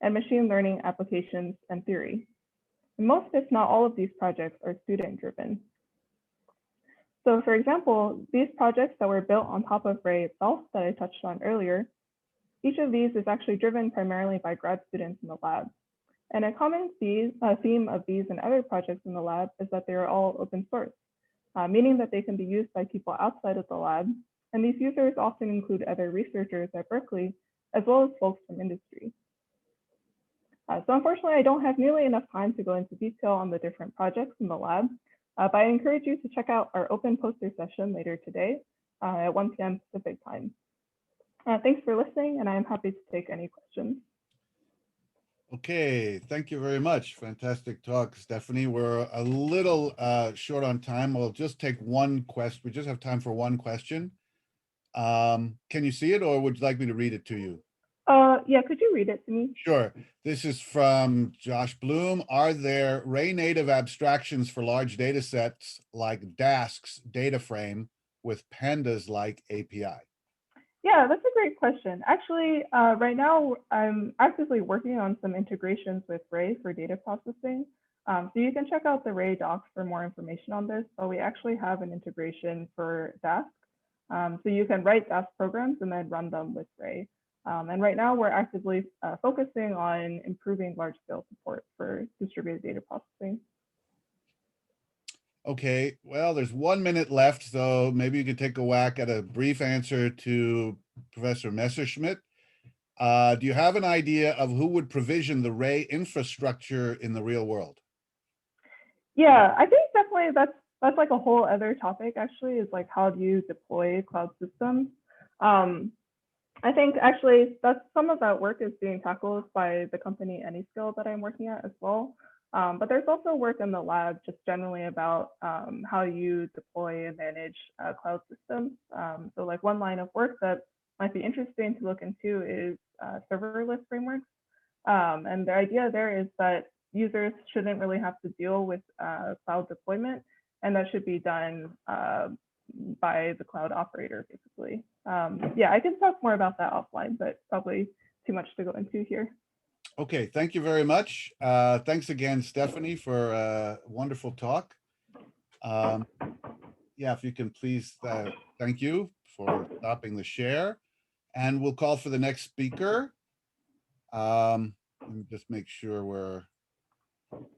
and machine learning applications and theory. And most, if not all of these projects are student-driven. So for example, these projects that were built on top of Ray itself that I touched on earlier, each of these is actually driven primarily by grad students in the lab. And a common theme of these and other projects in the lab is that they are all open source, meaning that they can be used by people outside of the lab. And these users often include other researchers at Berkeley, as well as folks from industry. So unfortunately, I don't have nearly enough time to go into detail on the different projects in the lab, but I encourage you to check out our open poster session later today at 1 p.m. Pacific time. Thanks for listening, and I am happy to take any questions. Okay, thank you very much. Fantastic talk, Stephanie. We're a little short on time. We'll just take one question. We just have time for one question. Can you see it, or would you like me to read it to you? Yeah, could you read it to me? Sure. This is from Josh Bloom. Are there Ray native abstractions for large data sets like Dask's data frame with pandas-like API? Yeah, that's a great question. Actually, right now, I'm actively working on some integrations with Ray for data processing. So you can check out the Ray docs for more information on this, but we actually have an integration for Dask. So you can write Dask programs and then run them with Ray. And right now, we're actively focusing on improving large-scale support for distributed data processing. Okay, well, there's 1 minute left, so maybe you could take a whack at a brief answer to Professor Messerschmidt. Do you have an idea of who would provision the Ray infrastructure in the real world? Yeah, I think definitely that's like a whole other topic, actually, is like how do you deploy cloud systems? I think actually that's some of that work is being tackled by the company AnyScale that I'm working at as well. But there's also work in the lab just generally about how you deploy and manage cloud systems. So like one line of work that might be interesting to look into is serverless frameworks. And the idea there is that users shouldn't really have to deal with cloud deployment, and that should be done by the cloud operator, basically. Yeah, I can talk more about that offline, but probably too much to go into here. Okay, thank you very much. Thanks again, Stephanie, for a wonderful talk. Yeah, if you can please, thank you for stopping the share. And we'll call for the next speaker. Let me just make sure we're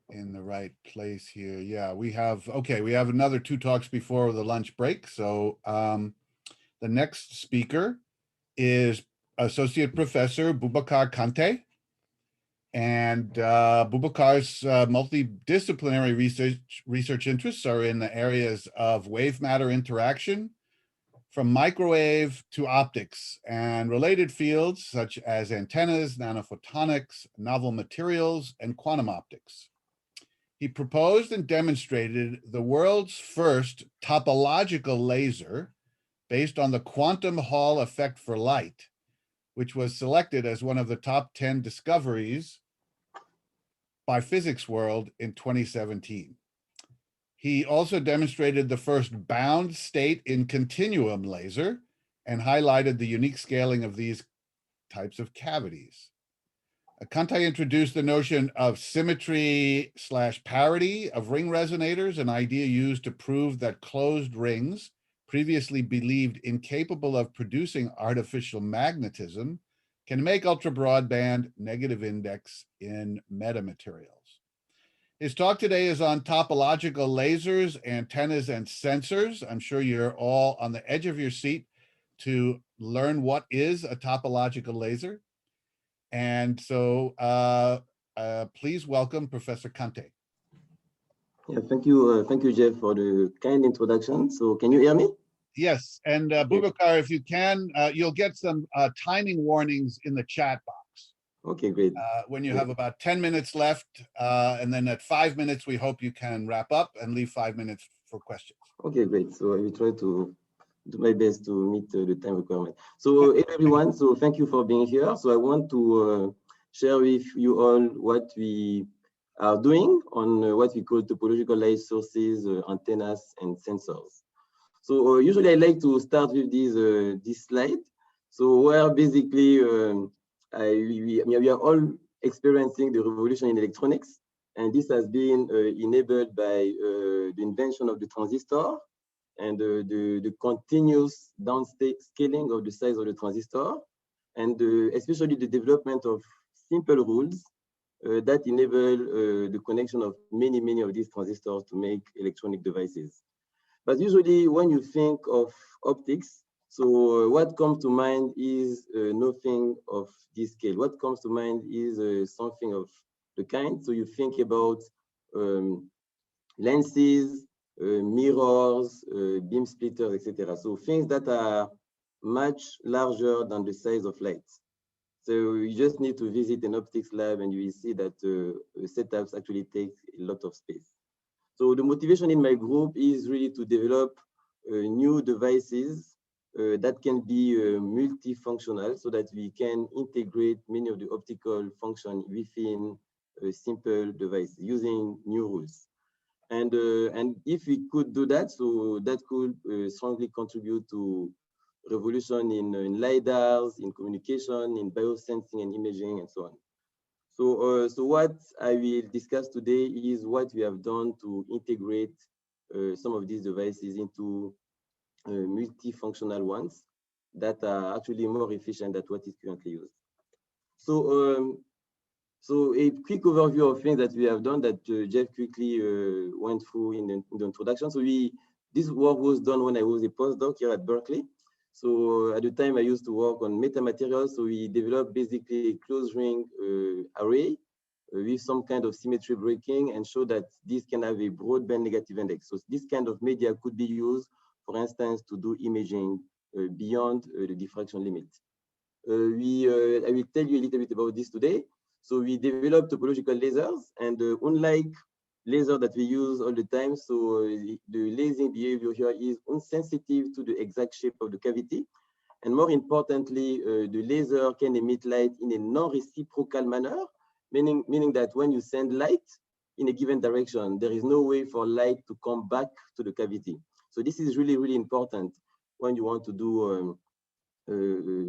in the right place here. Yeah, we have another 2 talks before the lunch break. So the next speaker is Associate Professor Boubacar Kanté. And Boubacar's multidisciplinary research interests are in the areas of wave matter interaction, from microwave to optics, and related fields such as antennas, nanophotonics, novel materials, and quantum optics. He proposed and demonstrated the world's first topological laser based on the quantum Hall effect for light, which was selected as one of the top 10 discoveries by Physics World in 2017. He also demonstrated the first bound state in continuum laser and highlighted the unique scaling of these types of cavities. Kanté introduced the notion of symmetry/parity of ring resonators, an idea used to prove that closed rings, previously believed incapable of producing artificial magnetism, can make ultra-broadband negative index in metamaterials. His talk today is on topological lasers, antennas, and sensors. I'm sure you're all on the edge of your seat to learn what is a topological laser. And so please welcome Professor Kanté. Yeah, thank you, Jeff, for the kind introduction. So can you hear me? Yes, and Boubacar, if you can, you'll get some timing warnings in the chat box. Okay, great. When you have about 10 minutes left, and then at 5 minutes, we hope you can wrap up and leave 5 minutes for questions. Okay, great. So I will try to do my best to meet the time requirement. So everyone, so thank you for being here. So I want to share with you all what we are doing on what we call topological light sources, antennas, and sensors. So usually I like to start with this slide. So where basically we are all experiencing the revolution in electronics, and this has been enabled by the invention of the transistor and the continuous downscaling of the size of the transistor, and especially the development of simple rules that enable the connection of many of these transistors to make electronic devices. But usually when you think of optics, so what comes to mind is nothing of this scale. What comes to mind is something of the kind. So you think about lenses, mirrors, beam splitters, etc. So things that are much larger than the size of light. So you just need to visit an optics lab and you will see that setups actually take a lot of space. So the motivation in my group is really to develop new devices that can be multifunctional so that we can integrate many of the optical functions within a simple device using new rules. And if we could do that, so that could strongly contribute to revolution in LiDARs, in communication, in biosensing and imaging, and so on. So what I will discuss today is what we have done to integrate some of these devices into multifunctional ones that are actually more efficient than what is currently used. So, so a quick overview of things that we have done that Jeff quickly went through in the introduction. So this work was done when I was a postdoc here at Berkeley. So at the time I used to work on metamaterials. So we developed basically a closed ring array with some kind of symmetry breaking and show that this can have a broadband negative index. So this kind of media could be used, for instance, to do imaging beyond the diffraction limit. I will tell you a little bit about this today. So we developed topological lasers, and unlike laser that we use all the time, so the lasing behavior here is insensitive to the exact shape of the cavity. And more importantly, the laser can emit light in a non-reciprocal manner, meaning that when you send light in a given direction, there is no way for light to come back to the cavity. So this is really important when you want to do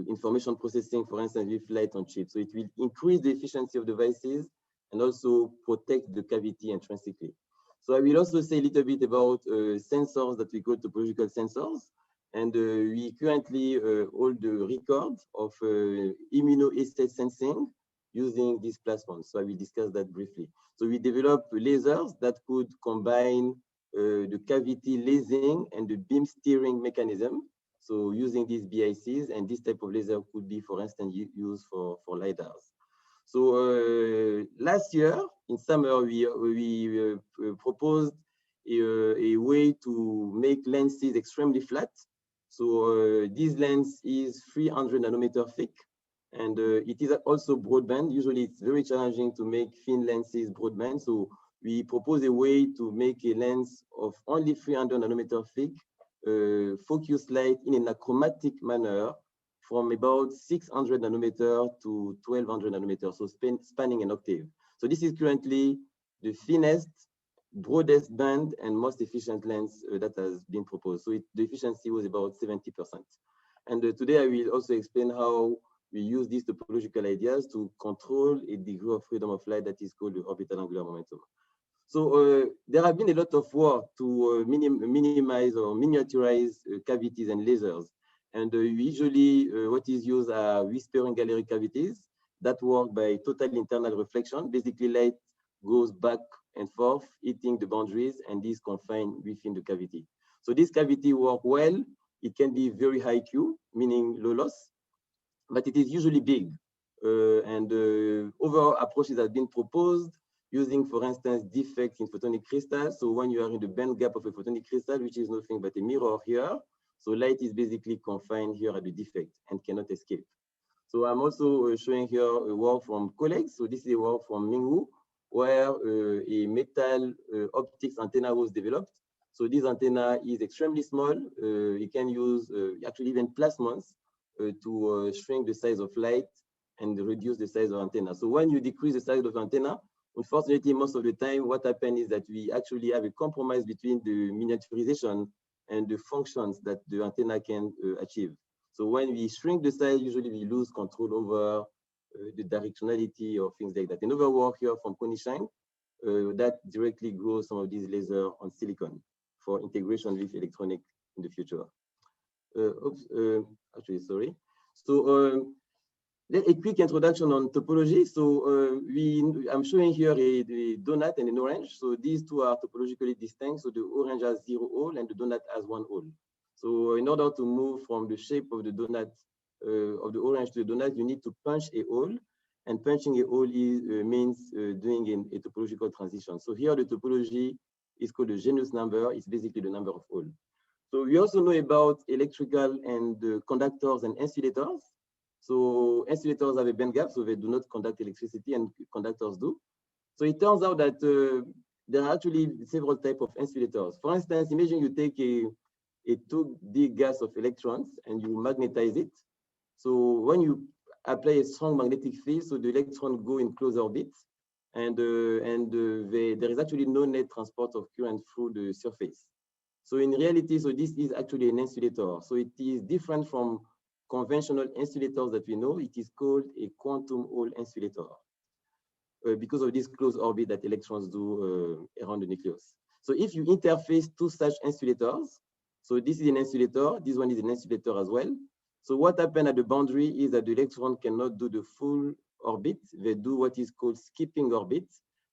information processing, for instance, with light on chip. So it will increase the efficiency of devices and also protect the cavity intrinsically. So I will also say a little bit about sensors that we call topological sensors. And we currently hold the record of immunoassay sensing using this platform. So I will discuss that briefly. So we developed lasers that could combine the cavity lasing and the beam steering mechanism. So using these BICs, and this type of laser could be, for instance, used for LiDARs. So last year in summer, we proposed a way to make lenses extremely flat. So this lens is 300 nanometer thick, and it is also broadband. Usually it's very challenging to make thin lenses broadband. So we propose a way to make a lens of only 300 nanometer thick, focus light in an achromatic manner from about 600 nanometer to 1200 nanometer, so spanning an octave. So this is currently the thinnest, broadest band and most efficient lens that has been proposed. So the efficiency was about 70%. And today I will also explain how we use these topological ideas to control a degree of freedom of light that is called the orbital angular momentum. So there have been a lot of work to minimize or miniaturize cavities and lasers. And usually what is used are whispering gallery cavities that work by total internal reflection. Basically light goes back and forth, hitting the boundaries, and is confined within the cavity. So this cavity work well. It can be very high Q, meaning low loss, but it is usually big. Overall approaches have been proposed using, for instance, defects in photonic crystals. So when you are in the band gap of a photonic crystal, which is nothing but a mirror here, so light is basically confined here at the defect and cannot escape. So I'm also showing here a work from colleagues. So this is a work from Mingwu, where a metal optics antenna was developed. So this antenna is extremely small. You can use actually even plasmons to shrink the size of light and reduce the size of antenna. So when you decrease the size of antenna, unfortunately, most of the time, what happens is that we actually have a compromise between the miniaturization and the functions that the antenna can achieve. So when we shrink the size, usually we lose control over the directionality or things like that. Another work here from Hsing that directly grows some of these lasers on silicon for integration with electronic in the future. Actually, sorry. So a quick introduction on topology. So I'm showing here a donut and an orange. So these two are topologically distinct. So the orange has 0 hole and the donut has 1 hole. So in order to move from the shape of the donut, of the orange to the donut, you need to punch a hole. And punching a hole means doing a topological transition. So here the topology is called the genus number. It's basically the number of holes. So we also know about electrical and conductors and insulators. So insulators have a band gap, so they do not conduct electricity, and conductors do. So it turns out that there are actually several types of insulators. For instance, imagine you take a 2D gas of electrons and you magnetize it. So when you apply a strong magnetic field, so the electrons go in closed orbits, and there is actually no net transport of current through the surface. So in reality, so this is actually an insulator. So it is different from conventional insulators that we know. It is called a quantum hole insulator because of this closed orbit that electrons do around the nucleus. So if you interface two such insulators, so this is an insulator, this one is an insulator as well. So what happens at the boundary is that the electron cannot do the full orbit. They do what is called skipping orbit,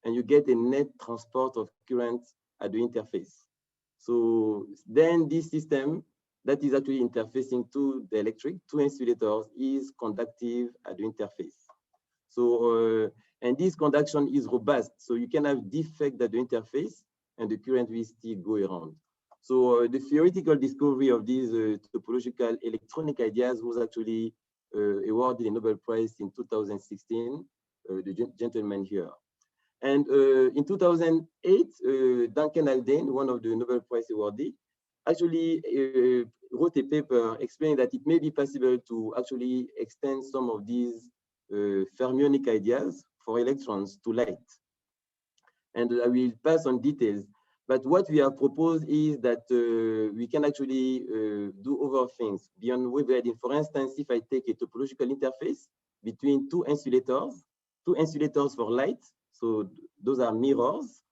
and you get a net transport of current at the interface. So then this system that is actually interfacing to the electric, two insulators, is conductive at the interface. So, and this conduction is robust. So you can have defect at the interface and the current will still go around. So the theoretical discovery of these topological electronic ideas was actually awarded a Nobel Prize in 2016, the gentleman here. And in 2008, Duncan Haldane, one of the Nobel Prize awardees, actually wrote a paper explaining that it may be possible to actually extend some of these fermionic ideas for electrons to light. And I will pass on details. But what we have proposed is that we can actually do other things beyond waveguiding. For instance, if I take a topological interface between two insulators for light, so those are mirrors.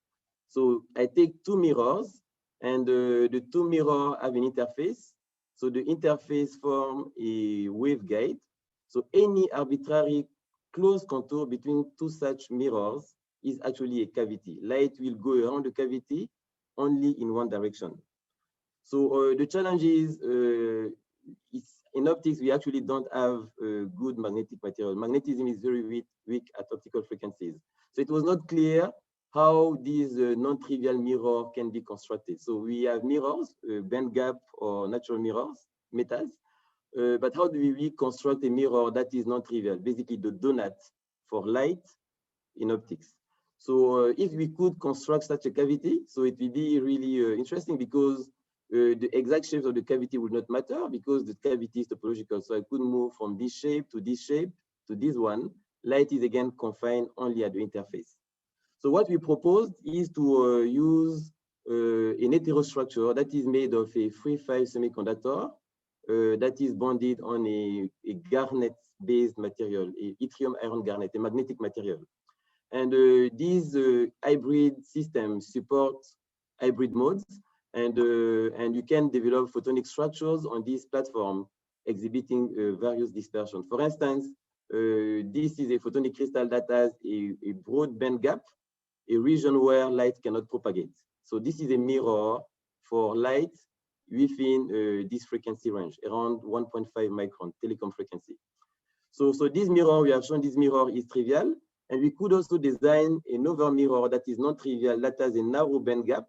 So I take two mirrors, and the two mirrors have an interface. So the interface forms a waveguide. So any arbitrary closed contour between two such mirrors is actually a cavity. Light will go around the cavity only in one direction. So the challenge is in optics, we actually don't have good magnetic material. Magnetism is very weak at optical frequencies. So it was not clear how these non-trivial mirrors can be constructed. So we have mirrors, band gap or natural mirrors, metals, but how do we construct a mirror that is non-trivial? Basically the donut for light in optics. So if we could construct such a cavity, so it would be really interesting because the exact shape of the cavity would not matter because the cavity is topological. So I could move from this shape to this one. Light is again confined only at the interface. So what we proposed is to use an heterostructure that is made of a free-file semiconductor that is bonded on a garnet-based material, a yttrium iron garnet, a magnetic material. And these hybrid systems support hybrid modes, and you can develop photonic structures on this platform exhibiting various dispersion. For instance, this is a photonic crystal that has a broad band gap, a region where light cannot propagate. So this is a mirror for light within this frequency range, around 1.5 micron telecom frequency. So this mirror, we have shown this mirror is trivial, and we could also design another mirror that is not trivial, that has a narrow band gap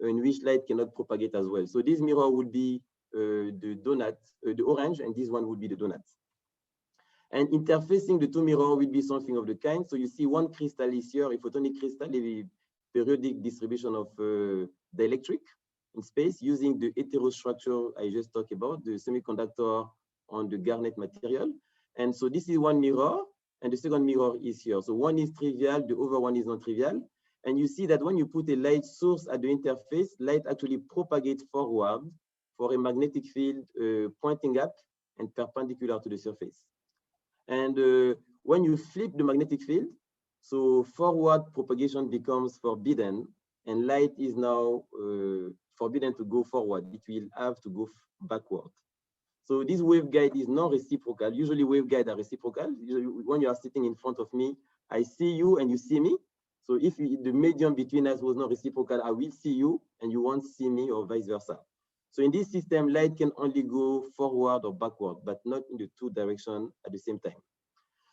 in which light cannot propagate as well. So this mirror would be the donut, the orange, and this one would be the donut. And interfacing the two mirrors will be something of the kind. So you see one crystal is here, a photonic crystal, a periodic distribution of dielectric in space using the heterostructure I just talked about, the semiconductor on the garnet material. And so this is one mirror, and the second mirror is here. So one is trivial, the other one is not trivial. And you see that when you put a light source at the interface, light actually propagates forward for a magnetic field pointing up and perpendicular to the surface. And when you flip the magnetic field, so forward propagation becomes forbidden, and light is now forbidden to go forward. It will have to go backward. So this waveguide is non-reciprocal. Usually waveguides are reciprocal. Usually when you are sitting in front of me, I see you and you see me. So if the medium between us was not reciprocal, I will see you and you won't see me, or vice versa. So in this system, light can only go forward or backward, but not in the two directions at the same time.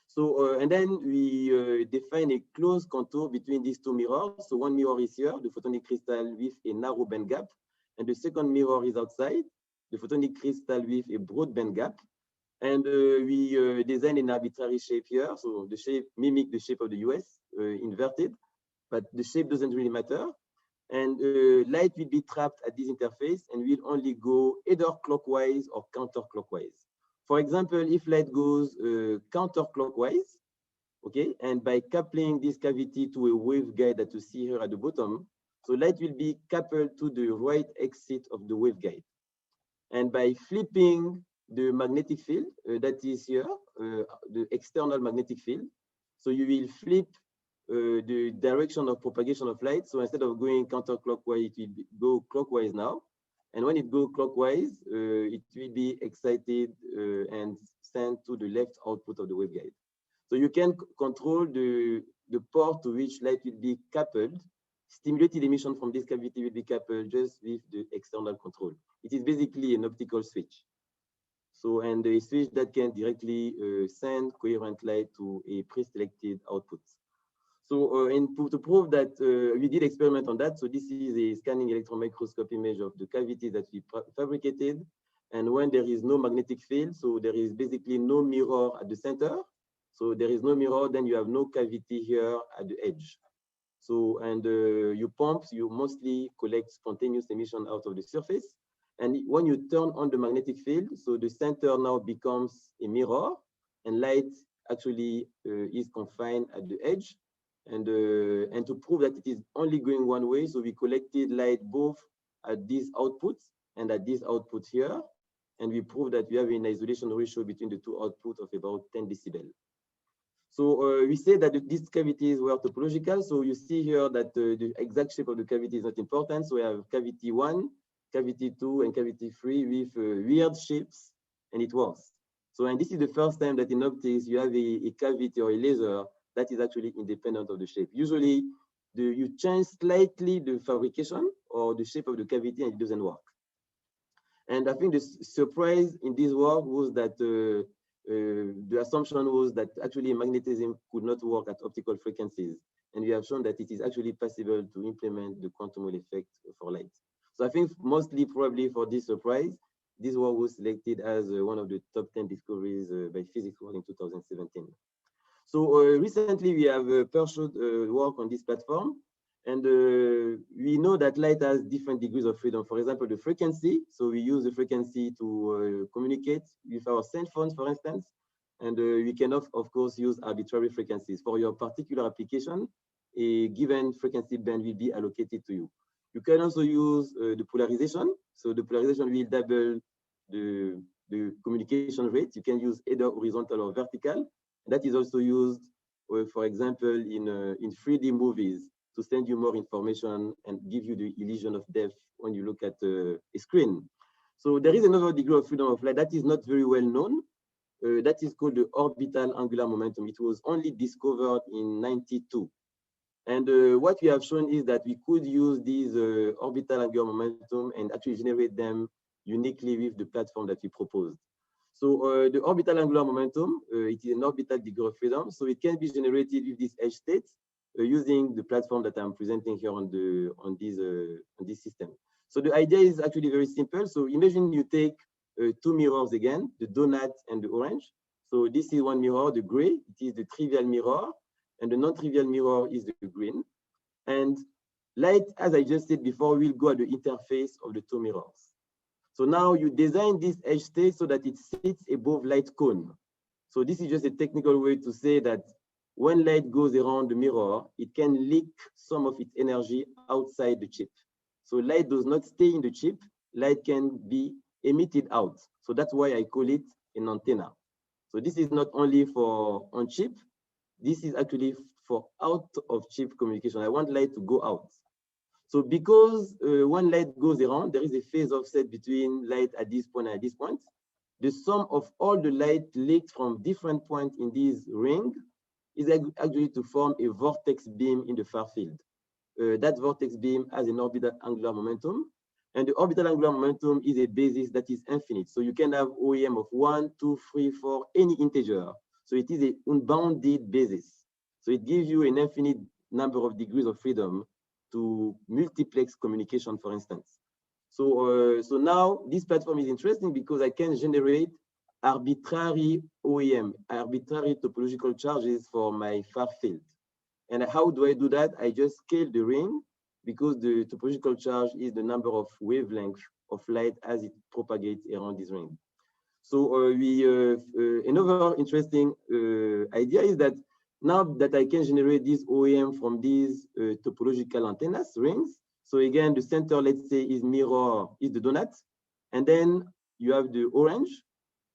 So, and then we define a closed contour between these two mirrors. So one mirror is here, the photonic crystal with a narrow band gap, and the second mirror is outside, the photonic crystal with a broad band gap. And we design an arbitrary shape here. So the shape mimics the shape of the US, inverted, but the shape doesn't really matter. And light will be trapped at this interface and will only go either clockwise or counterclockwise. For example, if light goes counterclockwise, okay, and by coupling this cavity to a waveguide that you see here at the bottom, so light will be coupled to the right exit of the waveguide. And by flipping the magnetic field that is here, the external magnetic field, so you will flip the direction of propagation of light. So instead of going counterclockwise, it will go clockwise now. And when it goes clockwise, it will be excited and sent to the left output of the waveguide. So you can control the port to which light will be coupled. Stimulated emission from this cavity will be coupled just with the external control. It is basically an optical switch. So, and a switch that can directly send coherent light to a pre-selected output. So to prove that we did experiment on that. So this is a scanning electron microscope image of the cavity that we fabricated. And when there is no magnetic field, so there is basically no mirror at the center. So there is no mirror, then you have no cavity here at the edge. So, and you mostly collect spontaneous emission out of the surface. And when you turn on the magnetic field, so the center now becomes a mirror, and light actually is confined at the edge. And to prove that it is only going one way, so we collected light both at these outputs and at this output here. And we proved that we have an isolation ratio between the two outputs of about 10 decibel. So we say that these cavities were topological. So you see here that the exact shape of the cavity is not important. So we have cavity 1, cavity 2, and cavity 3 with weird shapes, and it works. So, and this is the first time that in optics you have a cavity or a laser that is actually independent of the shape. Usually you change slightly the fabrication or the shape of the cavity and it doesn't work. And I think the surprise in this work was that the assumption was that actually magnetism could not work at optical frequencies. And we have shown that it is actually possible to implement the quantum Hall effect for light. So I think mostly probably for this surprise, this work was selected as one of the top 10 discoveries by Physics World in 2017. So recently we have pursued work on this platform. And we know that light has different degrees of freedom. For example, the frequency. So we use the frequency to communicate with our cell phones, for instance. And we can, of course, use arbitrary frequencies. For your particular application, a given frequency band will be allocated to you. You can also use the polarization. So the polarization will double the communication rate. You can use either horizontal or vertical. That is also used, for example, in 3D movies to send you more information and give you the illusion of depth when you look at a screen. So there is another degree of freedom of light that is not very well known. That is called the orbital angular momentum. It was only discovered in '92. And what we have shown is that we could use these orbital angular momentum and actually generate them uniquely with the platform that we proposed. So the orbital angular momentum, it is an orbital degree of freedom. So it can be generated with this edge state using the platform that I'm presenting here on this system. So the idea is actually very simple. So imagine you take two mirrors again, the donut and the orange. So this is one mirror, the gray, it is the trivial mirror, and the non-trivial mirror is the green. And light, as I just said before, will go at the interface of the two mirrors. So now you design this edge state so that it sits above light cone. So this is just a technical way to say that when light goes around the mirror, it can leak some of its energy outside the chip. So light does not stay in the chip, light can be emitted out. So that's why I call it an antenna. So this is not only for on chip, this is actually for out of chip communication. I want light to go out. So because when light goes around, there is a phase offset between light at this point and at this point. The sum of all the light leaked from different points in this ring is actually to form a vortex beam in the far field. That vortex beam has an orbital angular momentum, and the orbital angular momentum is a basis that is infinite. So you can have OEM of 1, 2, 3, 4, any integer. So it is an unbounded basis. So it gives you an infinite number of degrees of freedom to multiplex communication, for instance. So, so now this platform is interesting because I can generate arbitrary OEM, arbitrary topological charges for my far field. And how do I do that? I just scale the ring because the topological charge is the number of wavelengths of light as it propagates around this ring. So another interesting idea is that now that I can generate this OEM from these topological antennas, rings. So again, the center, let's say, is mirror, is the donut. And then you have the orange.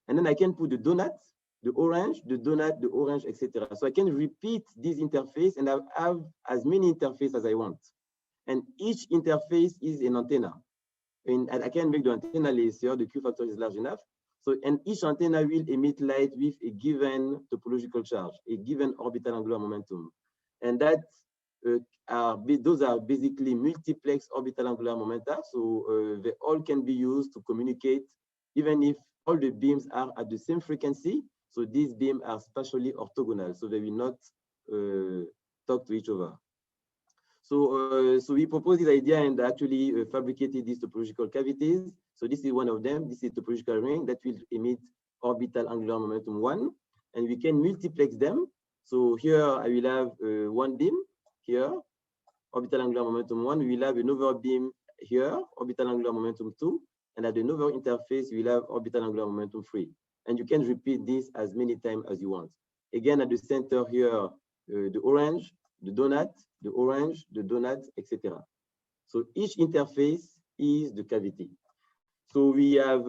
And then I can put the donut, the orange, the donut, the orange, etc. So I can repeat this interface and I have as many interfaces as I want. And each interface is an antenna. And I can make the antenna layer, the Q factor is large enough. So, and each antenna will emit light with a given topological charge, a given orbital angular momentum. And that those are basically multiplex orbital angular momenta. So they all can be used to communicate, even if all the beams are at the same frequency. So these beams are spatially orthogonal, so they will not talk to each other. So, so we proposed this idea and actually fabricated these topological cavities. So this is one of them. This is a topological ring that will emit orbital angular momentum 1, and we can multiplex them. So here I will have one beam here, orbital angular momentum 1. We will have another beam here, orbital angular momentum 2, and at another interface we will have orbital angular momentum 3. And you can repeat this as many times as you want. Again, at the center here, the orange, the donut, the orange, the donut, etc. So each interface is the cavity. So we have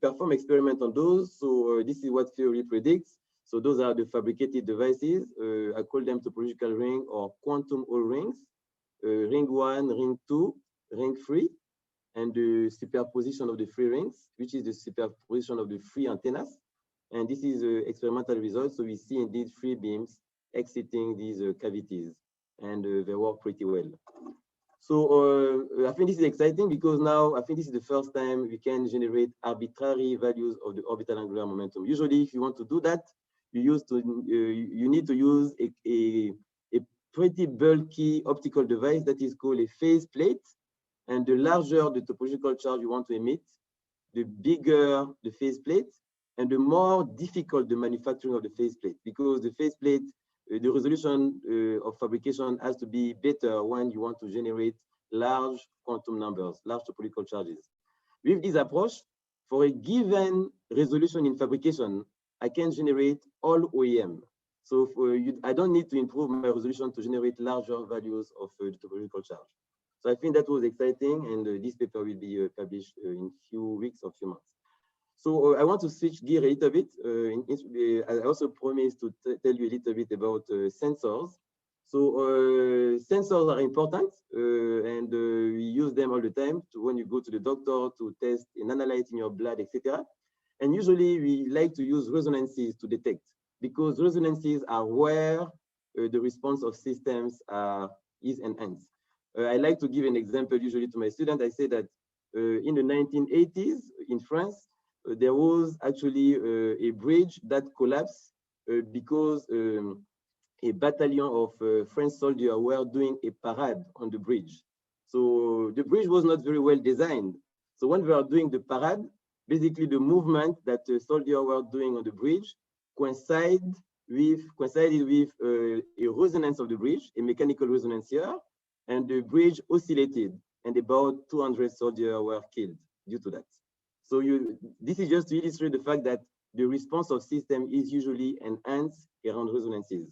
performed experiment on those. So this is what theory predicts. So those are the fabricated devices. I call them topological ring or quantum Hall rings. Ring 1, ring 2, ring 3, and the superposition of the 3 rings, which is the superposition of the 3 antennas. And this is experimental results. So we see indeed 3 beams exiting these cavities, and they work pretty well. So I think this is exciting because now I think this is the first time we can generate arbitrary values of the orbital angular momentum. Usually, if you want to do that, you need to use a pretty bulky optical device that is called a phase plate. And the larger the topological charge you want to emit, the bigger the phase plate, and the more difficult the manufacturing of the phase plate, because the phase plate the resolution of fabrication has to be better when you want to generate large quantum numbers, large topological charges. With this approach, for a given resolution in fabrication, I can generate all OEM. So I don't need to improve my resolution to generate larger values of the topological charge. So I think that was exciting, and this paper will be published in few weeks or few months. So I want to switch gear a little bit. I also promised to tell you a little bit about sensors. So sensors are important, and we use them all the time when you go to the doctor to test an analyte in your blood, etc. And usually we like to use resonances to detect, because resonances are where the response of systems is enhanced. I like to give an example usually to my students. I say that in the 1980s in France, there was actually a bridge that collapsed because a battalion of French soldiers were doing a parade on the bridge. So the bridge was not very well designed. So when we are doing the parade, basically the movement that the soldiers were doing on the bridge coincided with a resonance of the bridge, a mechanical resonance here, and the bridge oscillated, and about 200 soldiers were killed due to that. So this is just to illustrate the fact that the response of system is usually enhanced around resonances.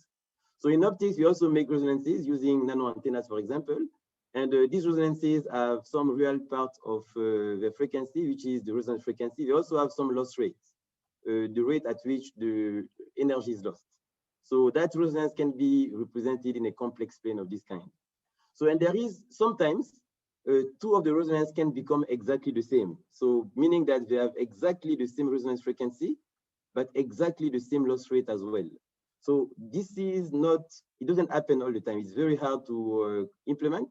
So in optics, we also make resonances using nano antennas, for example, and these resonances have some real part of the frequency, which is the resonance frequency. They also have some loss rates, the rate at which the energy is lost. So that resonance can be represented in a complex plane of this kind. So, and there is sometimes two of the resonance can become exactly the same. So meaning that they have exactly the same resonance frequency, but exactly the same loss rate as well. So this is not, it doesn't happen all the time. It's very hard to implement.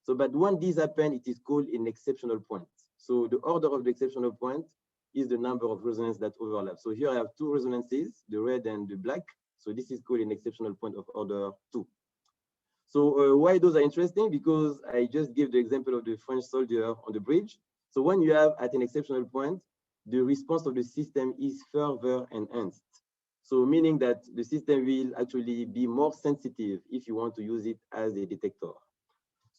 So, but when this happens, it is called an exceptional point. So the order of the exceptional point is the number of resonances that overlap. So here I have two resonances, the red and the black. So this is called an exceptional point of order 2. So why those are interesting? Because I just gave the example of the French soldier on the bridge. So when you have at an exceptional point, the response of the system is further enhanced. So meaning that the system will actually be more sensitive if you want to use it as a detector.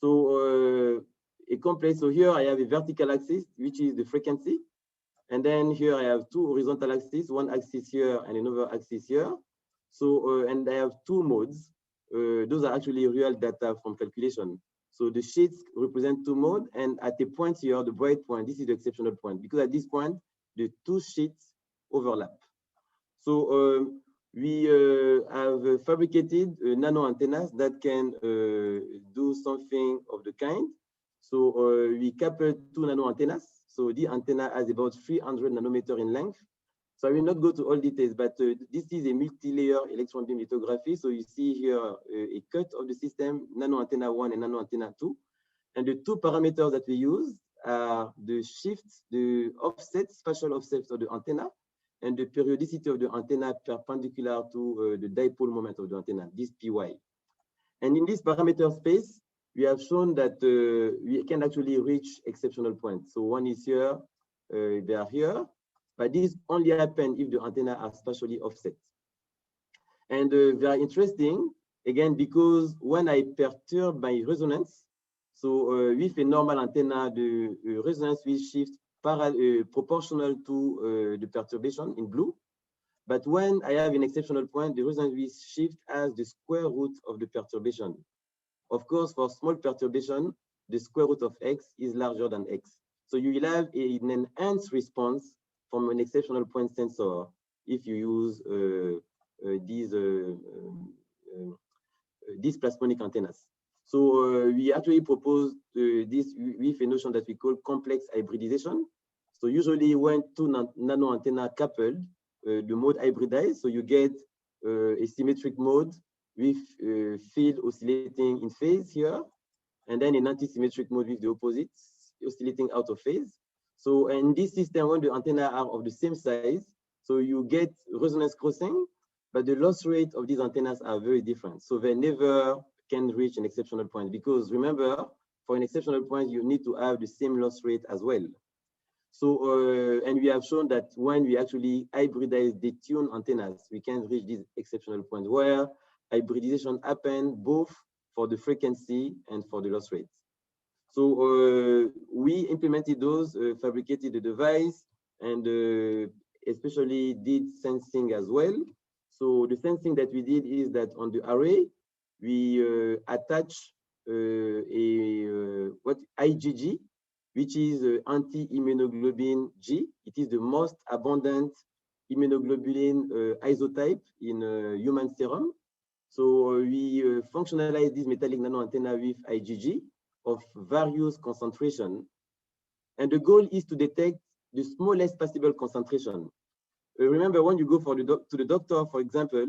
So a complex, so here I have a vertical axis, which is the frequency. And then here I have two horizontal axes, one axis here and another axis here. So, and I have two modes. Those are actually real data from calculation. So the sheets represent two modes, and at the point here, the bright point, this is the exceptional point, because at this point, the two sheets overlap. So we have fabricated nano antennas that can do something of the kind. So we coupled two nano antennas. So the antenna has about 300 nanometers in length. So I will not go to all details, but this is a multi-layer electron beam lithography. So you see here a cut of the system, nano antenna 1 and nano antenna 2. And the two parameters that we use are the shift, the offset, spatial offset of the antenna, and the periodicity of the antenna perpendicular to the dipole moment of the antenna, this PY. And in this parameter space, we have shown that we can actually reach exceptional points. So one is here, they are here. But this only happens if the antenna are spatially offset. And very interesting, again, because when I perturb my resonance, so with a normal antenna, the resonance will shift proportional to the perturbation in blue. But when I have an exceptional point, the resonance will shift as the square root of the perturbation. Of course, for small perturbation, the square root of x is larger than x. So you will have an enhanced response from an exceptional point sensor if you use these plasmonic antennas. So we actually propose this with a notion that we call complex hybridization. So usually when two nano antenna coupled, the mode hybridize, so you get a symmetric mode with field oscillating in phase here, and then an anti-symmetric mode with the opposites oscillating out of phase. So in this system, when the antenna are of the same size, so you get resonance crossing, but the loss rate of these antennas are very different. So they never can reach an exceptional point, because remember, for an exceptional point, you need to have the same loss rate as well. So, and we have shown that when we actually hybridize the tuned antennas, we can reach these exceptional points where hybridization happen both for the frequency and for the loss rate. So we implemented those, fabricated the device, and especially did sensing as well. So the sensing that we did is that on the array, we attach IgG, which is anti-immunoglobulin G. It is the most abundant immunoglobulin isotype in human serum. So we functionalize this metallic nano antenna with IgG of various concentration. And the goal is to detect the smallest possible concentration. Remember, when you go to the doctor, for example,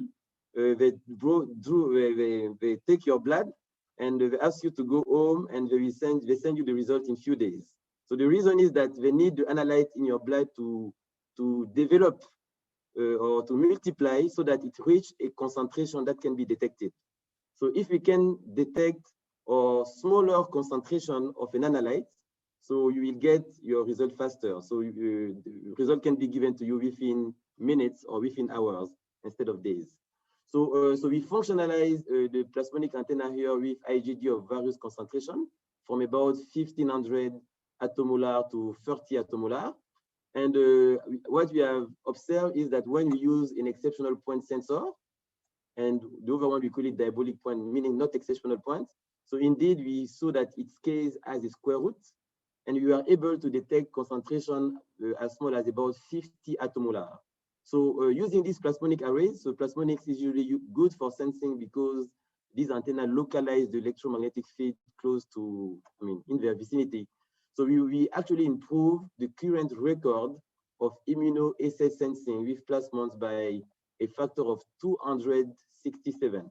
they take your blood and they ask you to go home and they send you the result in few days. So the reason is that they need the analyte in your blood to develop or to multiply so that it reaches a concentration that can be detected. So if we can detect a smaller concentration of an analyte, so you will get your result faster. So the result can be given to you within minutes or within hours instead of days. So, so we functionalize the plasmonic antenna here with IgG of various concentration from about 1500 attomolar to 30 attomolar. And what we have observed is that when we use an exceptional point sensor, and the other one we call it diabolic point, meaning not exceptional point. So indeed, we saw that it scales as a square root, and we are able to detect concentration as small as about 50 attomolar. So using these plasmonic arrays, so plasmonics is usually good for sensing because these antennas localize the electromagnetic field close to, in their vicinity. So we actually improve the current record of immunoassay sensing with plasmons by a factor of 267.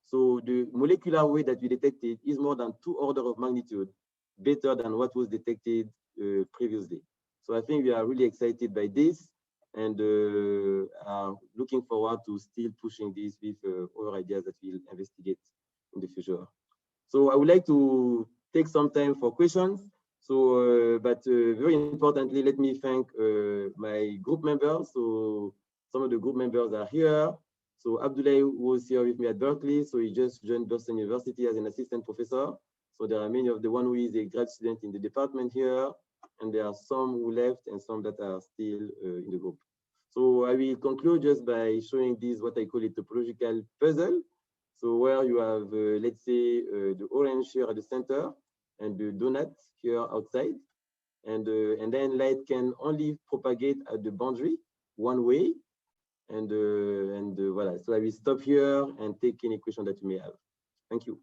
So the molecular weight that we detected is more than 2 orders of magnitude better than what was detected previously. So I think we are really excited by this and are looking forward to still pushing this with other ideas that we'll investigate in the future. So I would like to take some time for questions. So, but very importantly, let me thank my group members. So some of the group members are here. So Abdullah was here with me at Berkeley. So he just joined Boston University as an assistant professor. So there are many of the one who is a grad student in the department here, and there are some who left and some that are still in the group. So I will conclude just by showing this, what I call a topological puzzle. So where you have, let's say, the orange here at the center and the donut here outside. And then light can only propagate at the boundary one way. And voila. So I will stop here and take any question that you may have. Thank you.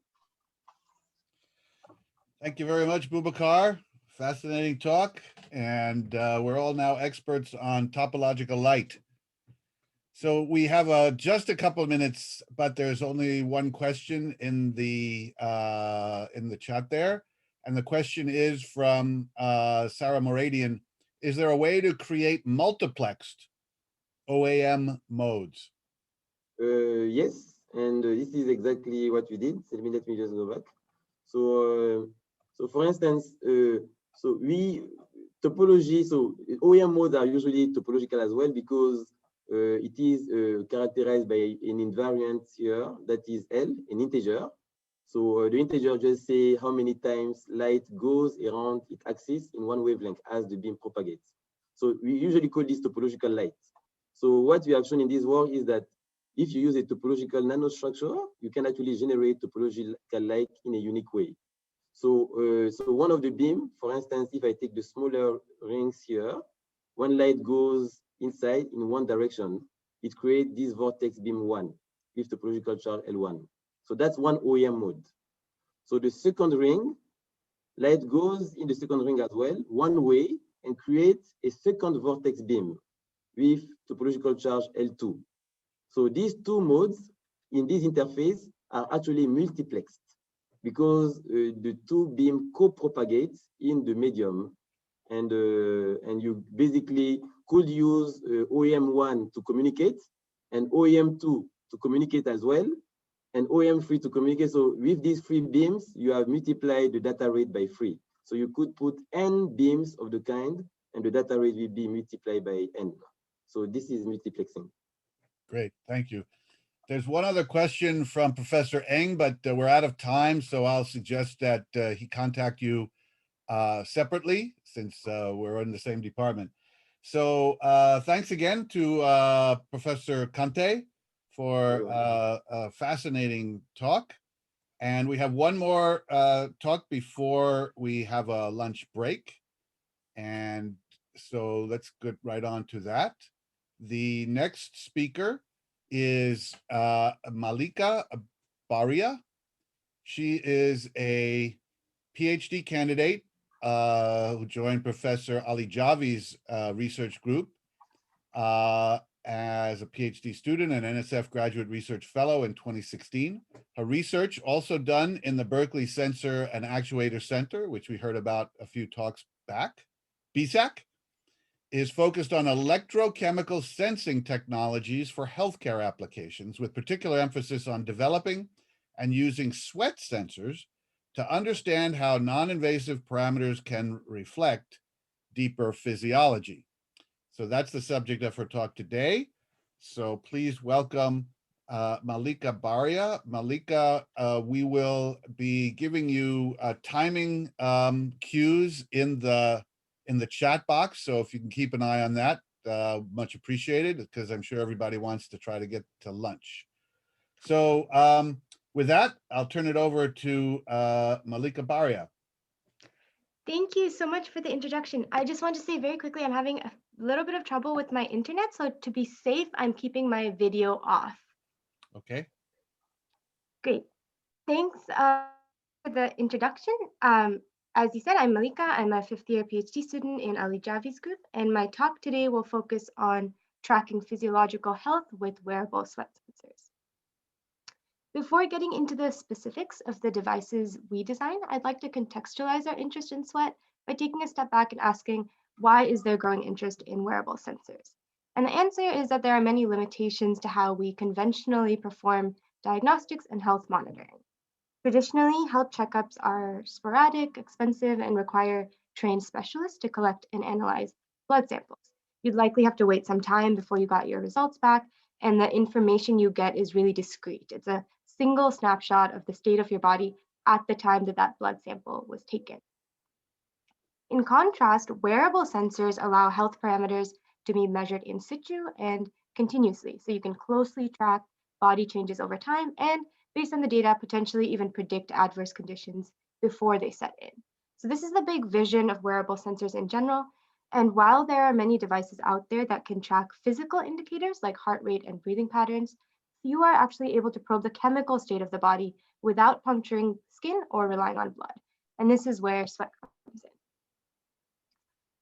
Thank you very much, Boubacar. Fascinating talk. And we're all now experts on topological light. So we have just a couple of minutes, but there's only one question in the chat there. And the question is from Sarah Moradian. Is there a way to create multiplexed OAM modes? Yes, and this is exactly what we did. So let me just go back. So, so for instance, so topology, so OEM modes are usually topological as well because it is characterized by an invariant here that is L, an integer. So the integer just say how many times light goes around its axis in one wavelength as the beam propagates. So we usually call this topological light. So what we have shown in this work is that if you use a topological nanostructure, you can actually generate topological light in a unique way. So, so one of the beam, for instance, if I take the smaller rings here, when light goes inside in one direction, it creates this vortex beam 1 with topological charge L1. So that's one OEM mode. So the second ring, light goes in the second ring as well, one way, and creates a second vortex beam with topological charge L2. So these two modes in this interface are actually multiplexed because the two beams co-propagate in the medium, and you basically could use OEM1 to communicate and OEM2 to communicate as well, and OEM3 to communicate. So with these 3 beams, you have multiplied the data rate by 3. So you could put n beams of the kind, and the data rate will be multiplied by n. So this is multiplexing. Great, thank you. There's one other question from Professor Eng, but we're out of time, so I'll suggest that he contact you separately since we're in the same department. So thanks again to Professor Kanté for a fascinating talk. And we have one more talk before we have a lunch break. And so let's get right on to that. The next speaker is Malika Baria. She is a PhD candidate who joined Professor Ali Javi's research group as a PhD student and NSF Graduate Research Fellow in 2016. Her research, also done in the Berkeley Sensor and Actuator Center, which we heard about a few talks back, BSAC, is focused on electrochemical sensing technologies for healthcare applications, with particular emphasis on developing and using sweat sensors to understand how non-invasive parameters can reflect deeper physiology. So that's the subject of her talk today. So please welcome Malika Baria. Malika, we will be giving you timing cues in the chat box. So if you can keep an eye on that, much appreciated, because I'm sure everybody wants to try to get to lunch. So with that, I'll turn it over to Malika Baria. Thank you so much for the introduction. I just want to say very quickly, I'm having a little bit of trouble with my internet. So to be safe, I'm keeping my video off. Okay. Great. Thanks for the introduction. As you said, I'm Malika. I'm a fifth-year PhD student in Ali Javi's group, and my talk today will focus on tracking physiological health with wearable sweat sensors. Before getting into the specifics of the devices we design, I'd like to contextualize our interest in sweat by taking a step back and asking, why is there growing interest in wearable sensors? And the answer is that there are many limitations to how we conventionally perform diagnostics and health monitoring. Traditionally, health checkups are sporadic, expensive, and require trained specialists to collect and analyze blood samples. You'd likely have to wait some time before you got your results back, and the information you get is really discrete. It's a single snapshot of the state of your body at the time that that blood sample was taken. In contrast, wearable sensors allow health parameters to be measured in situ and continuously, so you can closely track body changes over time and, based on the data, potentially even predict adverse conditions before they set in. So this is the big vision of wearable sensors in general. And while there are many devices out there that can track physical indicators like heart rate and breathing patterns, few are actually able to probe the chemical state of the body without puncturing skin or relying on blood. And this is where sweat comes in.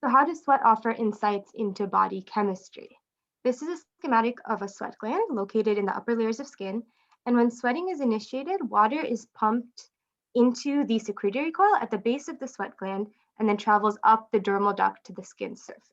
So how does sweat offer insights into body chemistry? This is a schematic of a sweat gland located in the upper layers of skin. And when sweating is initiated, water is pumped into the secretory coil at the base of the sweat gland and then travels up the dermal duct to the skin surface.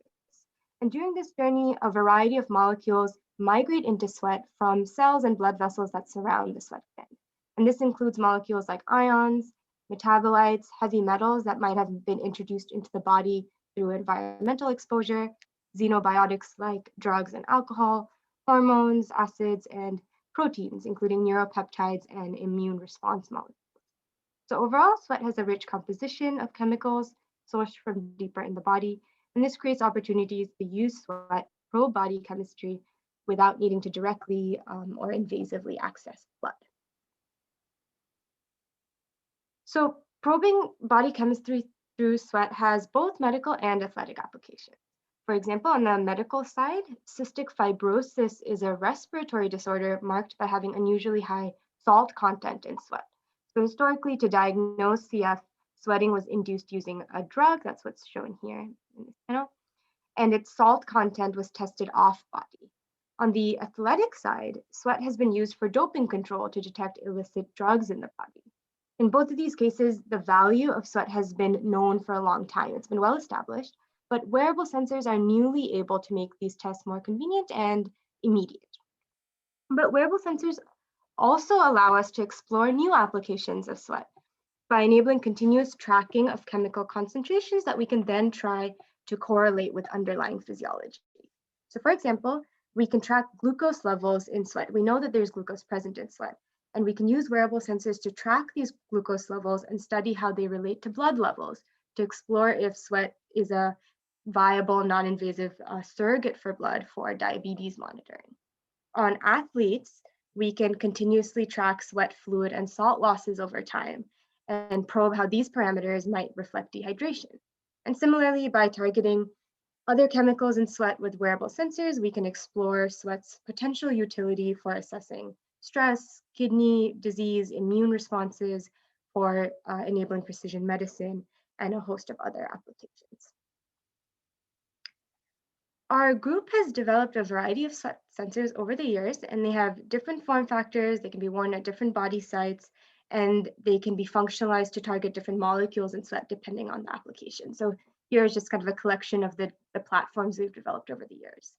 And during this journey, a variety of molecules migrate into sweat from cells and blood vessels that surround the sweat gland. And this includes molecules like ions, metabolites, heavy metals that might have been introduced into the body through environmental exposure, xenobiotics like drugs and alcohol, hormones, acids, and proteins, including neuropeptides and immune response molecules. So overall, sweat has a rich composition of chemicals sourced from deeper in the body, and this creates opportunities to use sweat, probe body chemistry, without needing to directly or invasively access blood. So probing body chemistry through sweat has both medical and athletic applications. For example, on the medical side, cystic fibrosis is a respiratory disorder marked by having unusually high salt content in sweat. So historically, to diagnose CF, sweating was induced using a drug, that's what's shown here in this panel, and its salt content was tested off body. On the athletic side, sweat has been used for doping control to detect illicit drugs in the body. In both of these cases, the value of sweat has been known for a long time. It's been well established, but wearable sensors are newly able to make these tests more convenient and immediate. But wearable sensors also allow us to explore new applications of sweat by enabling continuous tracking of chemical concentrations that we can then try to correlate with underlying physiology. So for example, we can track glucose levels in sweat. We know that there's glucose present in sweat, and we can use wearable sensors to track these glucose levels and study how they relate to blood levels to explore if sweat is a viable, non-invasive surrogate for blood for diabetes monitoring. On athletes, we can continuously track sweat fluid and salt losses over time and probe how these parameters might reflect dehydration. And similarly, by targeting other chemicals in sweat with wearable sensors, we can explore sweat's potential utility for assessing stress, kidney disease, immune responses, for enabling precision medicine, and a host of other applications. Our group has developed a variety of sweat sensors over the years, and they have different form factors. They can be worn at different body sites, and they can be functionalized to target different molecules in sweat depending on the application. So here is just kind of a collection of the platforms we've developed over the years.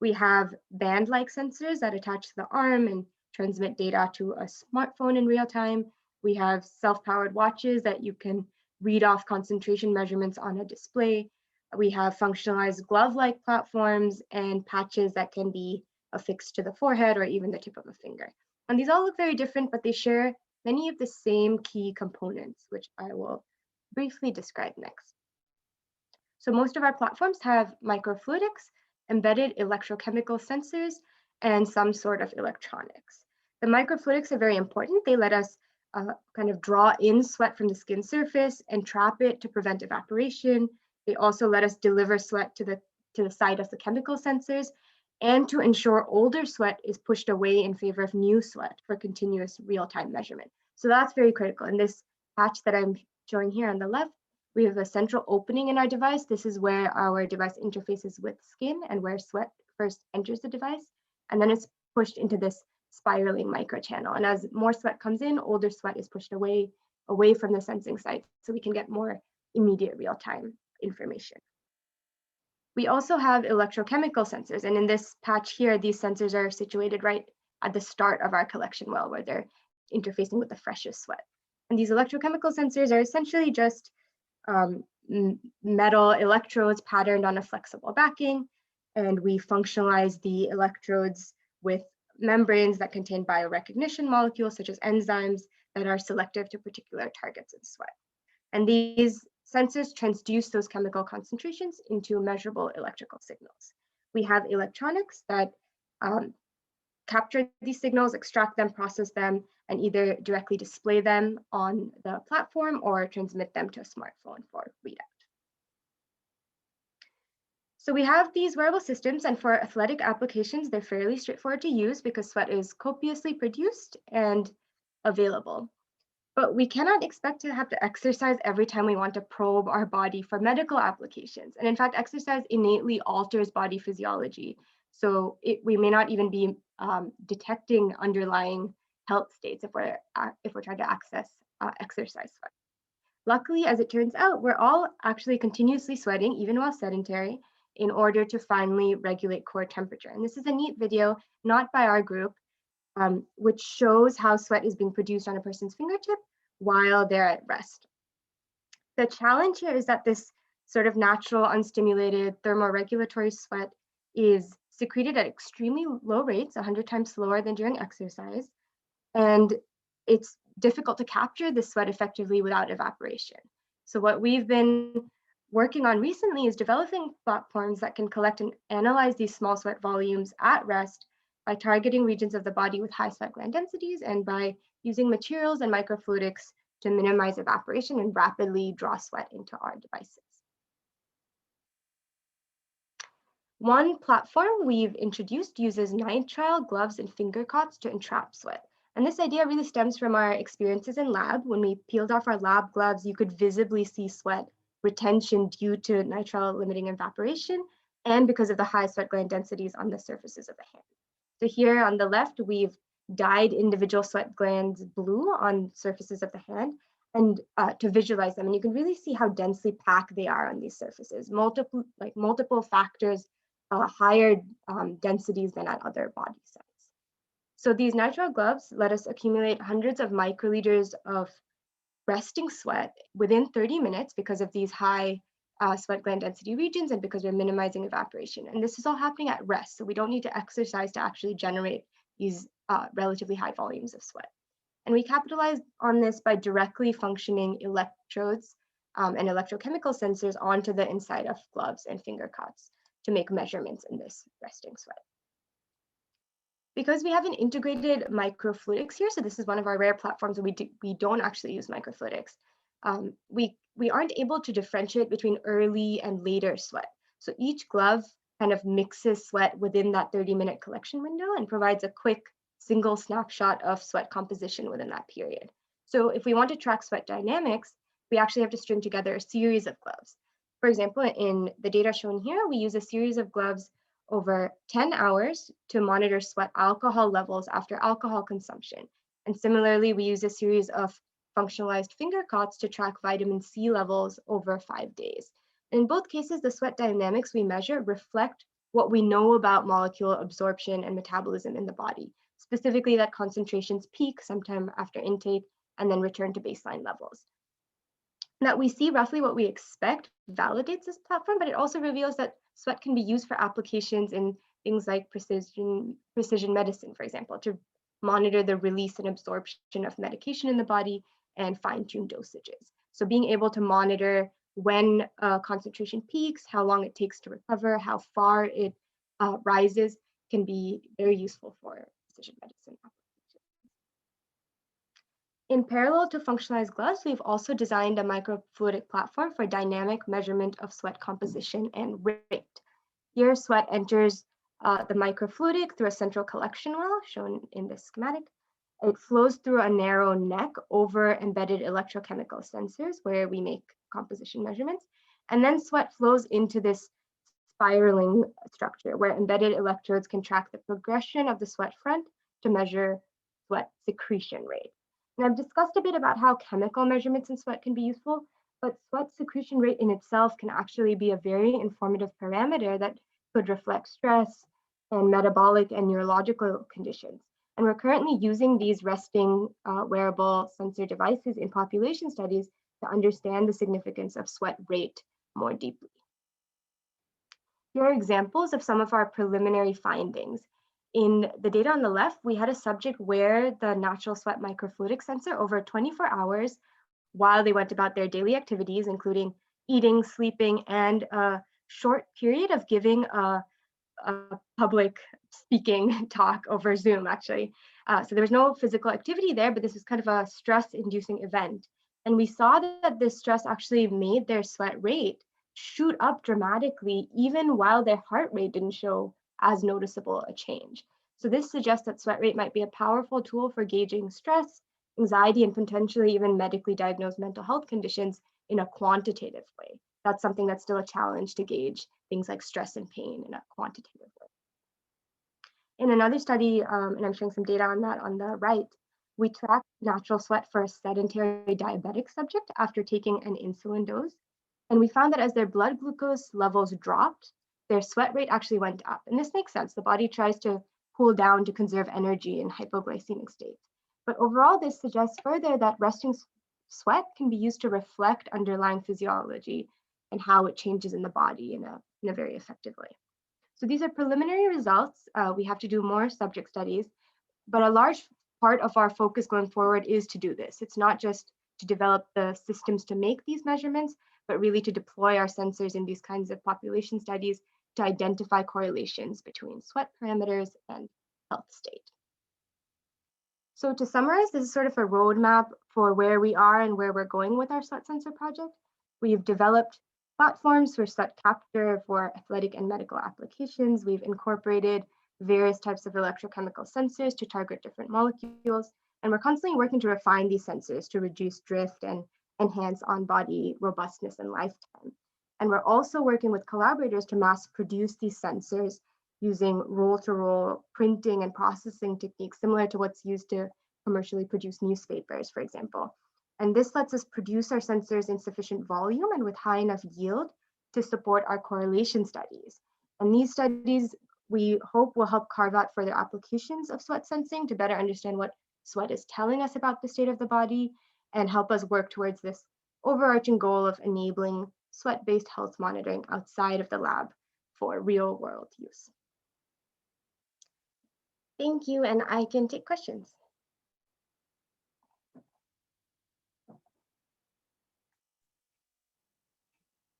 We have band-like sensors that attach to the arm and transmit data to a smartphone in real time. We have self-powered watches that you can read off concentration measurements on a display. We have functionalized glove-like platforms and patches that can be affixed to the forehead or even the tip of a finger. And these all look very different, but they share many of the same key components, which I will briefly describe next. So most of our platforms have microfluidics, embedded electrochemical sensors, and some sort of electronics. The microfluidics are very important. They let us kind of draw in sweat from the skin surface and trap it to prevent evaporation. They also let us deliver sweat to the site of the chemical sensors and to ensure older sweat is pushed away in favor of new sweat for continuous real-time measurement. So that's very critical. In this patch that I'm showing here on the left, we have a central opening in our device. This is where our device interfaces with skin and where sweat first enters the device. And then it's pushed into this spiraling microchannel. And as more sweat comes in, older sweat is pushed away from the sensing site so we can get more immediate real-time information. We also have electrochemical sensors. And in this patch here, these sensors are situated right at the start of our collection well, where they're interfacing with the freshest sweat. And these electrochemical sensors are essentially just metal electrodes patterned on a flexible backing. And we functionalize the electrodes with membranes that contain biorecognition molecules, such as enzymes that are selective to particular targets in sweat. And these sensors transduce those chemical concentrations into measurable electrical signals. We have electronics that capture these signals, extract them, process them, and either directly display them on the platform or transmit them to a smartphone for readout. So we have these wearable systems, and for athletic applications, they're fairly straightforward to use because sweat is copiously produced and available. But we cannot expect to have to exercise every time we want to probe our body for medical applications. And in fact, exercise innately alters body physiology. So we may not even be detecting underlying health states if we're trying to access exercise sweat. Luckily, as it turns out, we're all actually continuously sweating, even while sedentary, in order to finally regulate core temperature. And this is a neat video, not by our group, which shows how sweat is being produced on a person's fingertip while they're at rest. The challenge here is that this sort of natural, unstimulated thermoregulatory sweat is secreted at extremely low rates, 100 times slower than during exercise. And it's difficult to capture this sweat effectively without evaporation. So what we've been working on recently is developing platforms that can collect and analyze these small sweat volumes at rest by targeting regions of the body with high sweat gland densities and by using materials and microfluidics to minimize evaporation and rapidly draw sweat into our devices. One platform we've introduced uses nitrile gloves and finger cots to entrap sweat. And this idea really stems from our experiences in lab. When we peeled off our lab gloves, you could visibly see sweat retention due to nitrile limiting evaporation and because of the high sweat gland densities on the surfaces of the hand. So here on the left, we've dyed individual sweat glands blue on surfaces of the hand and to visualize them. And you can really see how densely packed they are on these surfaces, multiple factors, higher densities than at other body sites. So these nitrile gloves let us accumulate hundreds of microliters of resting sweat within 30 minutes because of these high sweat gland density regions and because we're minimizing evaporation. And this is all happening at rest. So we don't need to exercise to actually generate these relatively high volumes of sweat. And we capitalize on this by directly functioning electrodes and electrochemical sensors onto the inside of gloves and finger cuffs to make measurements in this resting sweat. Because we have an integrated microfluidics here, so this is one of our rare platforms where we don't actually use microfluidics, we aren't able to differentiate between early and later sweat. So each glove kind of mixes sweat within that 30-minute collection window and provides a quick single snapshot of sweat composition within that period. So if we want to track sweat dynamics, we actually have to string together a series of gloves. For example, in the data shown here, we use a series of gloves over 10 hours to monitor sweat alcohol levels after alcohol consumption. And similarly, we use a series of functionalized finger cots to track vitamin C levels over 5 days. In both cases, the sweat dynamics we measure reflect what we know about molecule absorption and metabolism in the body, specifically that concentrations peak sometime after intake and then return to baseline levels. That we see roughly what we expect validates this platform, but it also reveals that sweat can be used for applications in things like precision medicine, for example, to monitor the release and absorption of medication in the body and fine-tune dosages. So being able to monitor when concentration peaks, how long it takes to recover, how far it rises can be very useful for precision medicine applications. In parallel to functionalized gloves, we've also designed a microfluidic platform for dynamic measurement of sweat composition and rate. Here, sweat enters the microfluidic through a central collection well, shown in this schematic. It flows through a narrow neck over embedded electrochemical sensors where we make composition measurements. And then sweat flows into this spiraling structure where embedded electrodes can track the progression of the sweat front to measure sweat secretion rate. And I've discussed a bit about how chemical measurements in sweat can be useful, but sweat secretion rate in itself can actually be a very informative parameter that could reflect stress and metabolic and neurological conditions. And we're currently using these resting wearable sensor devices in population studies to understand the significance of sweat rate more deeply. Here are examples of some of our preliminary findings. In the data on the left, we had a subject wear the natural sweat microfluidic sensor over 24 hours while they went about their daily activities, including eating, sleeping, and a short period of giving a public speaking talk over Zoom, actually. So there was no physical activity there, but this was kind of a stress-inducing event. And we saw that this stress actually made their sweat rate shoot up dramatically, even while their heart rate didn't show as noticeable a change. So this suggests that sweat rate might be a powerful tool for gauging stress, anxiety, and potentially even medically diagnosed mental health conditions in a quantitative way. That's something that's still a challenge to gauge things like stress and pain in a quantitative way. In another study, and I'm showing some data on that on the right, we tracked natural sweat for a sedentary diabetic subject after taking an insulin dose. And we found that as their blood glucose levels dropped, their sweat rate actually went up. And this makes sense. The body tries to cool down to conserve energy in hypoglycemic states. But overall, this suggests further that resting sweat can be used to reflect underlying physiology and how it changes in the body in a very effective way. So these are preliminary results. We have to do more subject studies, but a large part of our focus going forward is to do this. It's not just to develop the systems to make these measurements, but really to deploy our sensors in these kinds of population studies to identify correlations between sweat parameters and health state. So to summarize, this is sort of a roadmap for where we are and where we're going with our sweat sensor project. We've developed platforms for sweat capture for athletic and medical applications. We've incorporated various types of electrochemical sensors to target different molecules. And we're constantly working to refine these sensors to reduce drift and enhance on-body robustness and lifetime. And we're also working with collaborators to mass produce these sensors using roll-to-roll printing and processing techniques similar to what's used to commercially produce newspapers, for example. And this lets us produce our sensors in sufficient volume and with high enough yield to support our correlation studies. And these studies, we hope, will help carve out further applications of sweat sensing to better understand what sweat is telling us about the state of the body and help us work towards this overarching goal of enabling sweat-based health monitoring outside of the lab for real-world use. Thank you, and I can take questions.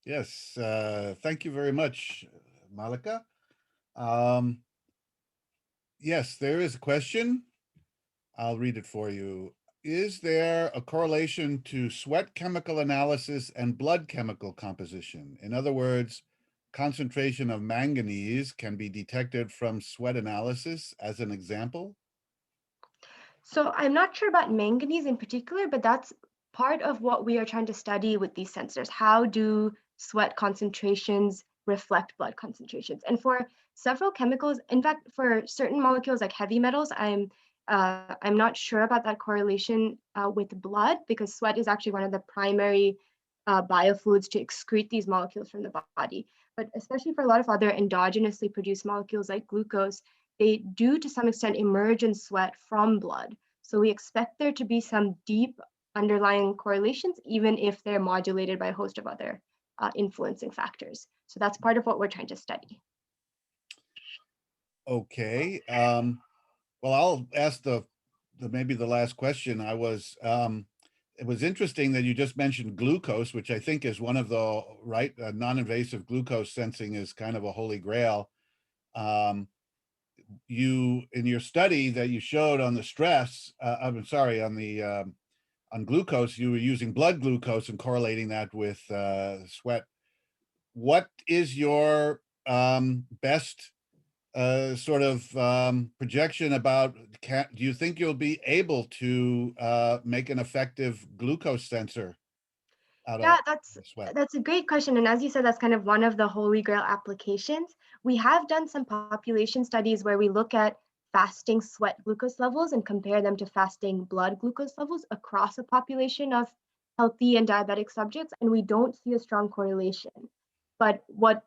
Yes, thank you very much, Malika. Yes, there is a question. I'll read it for you. Is there a correlation to sweat chemical analysis and blood chemical composition? In other words, concentration of manganese can be detected from sweat analysis as an example? So I'm not sure about manganese in particular, but that's part of what we are trying to study with these sensors. How do sweat concentrations reflect blood concentrations? And for several chemicals, in fact, for certain molecules like heavy metals, I'm not sure about that correlation with blood, because sweat is actually one of the primary biofluids to excrete these molecules from the body. But especially for a lot of other endogenously produced molecules like glucose, they do to some extent emerge in sweat from blood. So we expect there to be some deep underlying correlations, even if they're modulated by a host of other influencing factors. So that's part of what we're trying to study. Okay. Well, I'll ask maybe the last question. It was interesting that you just mentioned glucose, which I think is one of the non-invasive glucose sensing is kind of a holy grail. You, in your study that you showed on the stress, I'm sorry, on glucose, you were using blood glucose and correlating that with sweat. What is your best sort of projection about, do you think you'll be able to make an effective glucose sensor out Yeah, of sweat? that's a great question. And as you said, that's kind of one of the holy grail applications. We have done some population studies where we look at fasting sweat glucose levels and compare them to fasting blood glucose levels across a population of healthy and diabetic subjects, and we don't see a strong correlation. But what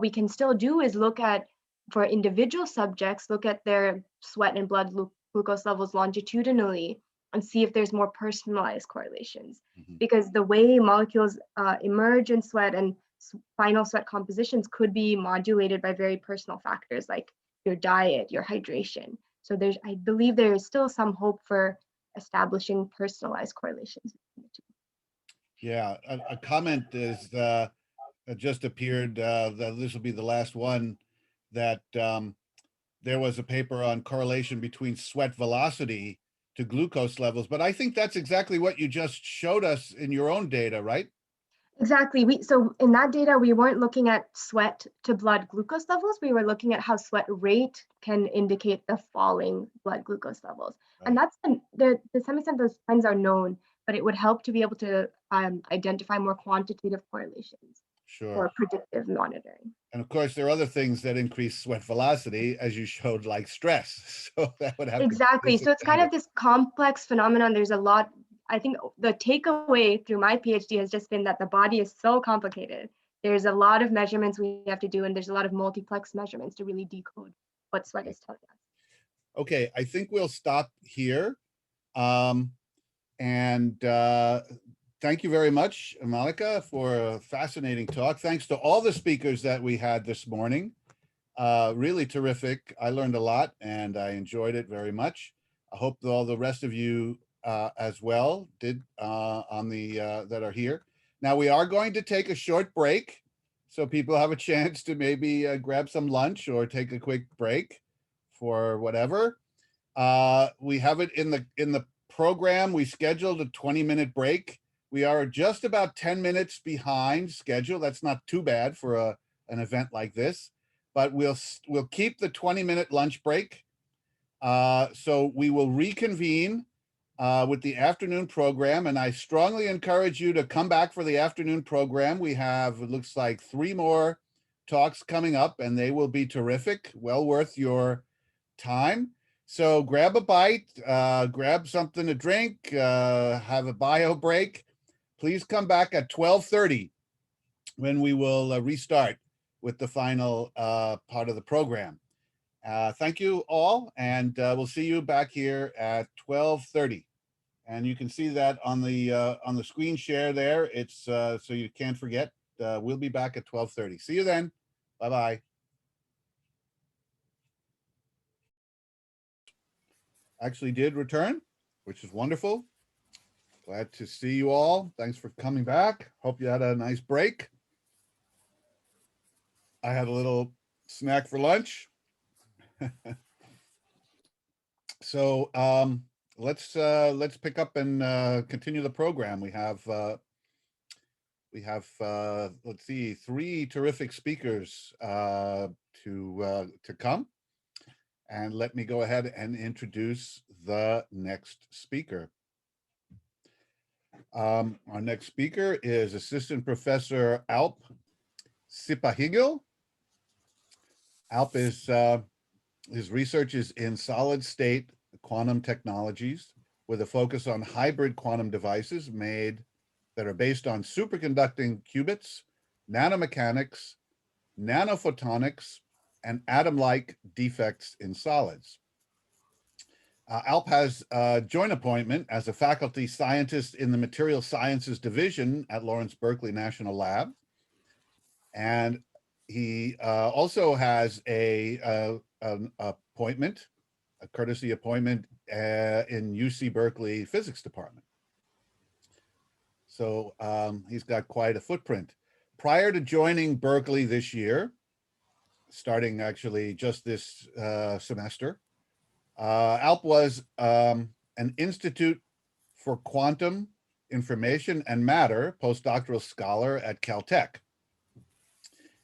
we can still do is look at, for individual subjects, look at their sweat and blood glucose levels longitudinally and see if there's more personalized correlations. Because the way molecules emerge in sweat and final sweat compositions could be modulated by very personal factors like your diet, your hydration. So I believe there is still some hope for establishing personalized correlations. Yeah, a comment is just appeared that this will be the last one, that there was a paper on correlation between sweat velocity to glucose levels, but I think that's exactly what you just showed us in your own data, right? Exactly. So in that data, we weren't looking at sweat to blood glucose levels. We were looking at how sweat rate can indicate the falling blood glucose levels. Right. And that's to some extent, those trends are known, but it would help to be able to identify more quantitative correlations for predictive monitoring. And of course, there are other things that increase sweat velocity, as you showed, like stress. So that would have exactly. So it's kind of this complex phenomenon. There's a lot. I think the takeaway through my PhD has just been that the body is so complicated. There's a lot of measurements we have to do, and there's a lot of multiplex measurements to really decode what sweat is telling us. Okay, I think we'll stop here. Thank you very much, Malika, for a fascinating talk. Thanks to all the speakers that we had this morning. Really terrific. I learned a lot and I enjoyed it very much. I hope that all the rest of you as well did that are here. Now we are going to take a short break so people have a chance to maybe grab some lunch or take a quick break for whatever. We have it in the program. We scheduled a 20-minute break. We are just about 10 minutes behind schedule. That's not too bad for an event like this, but we'll keep the 20-minute lunch break. So we will reconvene with the afternoon program, and I strongly encourage you to come back for the afternoon program. We have, it looks like, 3 more talks coming up, and they will be terrific, well worth your time. So grab a bite, grab something to drink, have a bio break. Please come back at 12:30 when we will restart with the final part of the program. Thank you all, and we'll see you back here at 12:30. And you can see that on the screen share there. It's so you can't forget. we'll be back at 12:30. See you then. Bye-bye. Actually did return, which is wonderful. Glad to see you all. Thanks for coming back. Hope you had a nice break. I had a little snack for lunch. So let's pick up and continue the program. We have let's see, 3 terrific speakers to come. And let me go ahead and introduce the next speaker. Our next speaker is Assistant Professor Alp Sipahigil. Alp is, his research is in solid state quantum technologies with a focus on hybrid quantum devices that are based on superconducting qubits, nanomechanics, nanophotonics, and atom-like defects in solids. Alp has a joint appointment as a faculty scientist in the Material Sciences Division at Lawrence Berkeley National Lab. And he also has an appointment, a courtesy appointment in UC Berkeley Physics Department. So he's got quite a footprint. Prior to joining Berkeley this year, starting actually just this semester, Alp was an Institute for Quantum Information and Matter postdoctoral scholar at Caltech.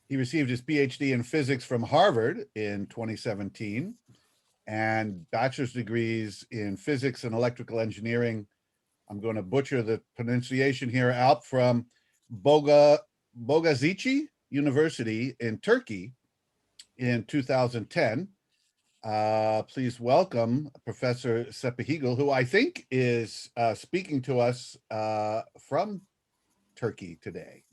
He received his PhD in physics from Harvard in 2017 and bachelor's degrees in physics and electrical engineering. I'm going to butcher the pronunciation here, Alp, from Bogazici University in Turkey in 2010. Please welcome Professor Sipahigil, who I think is speaking to us from Turkey today.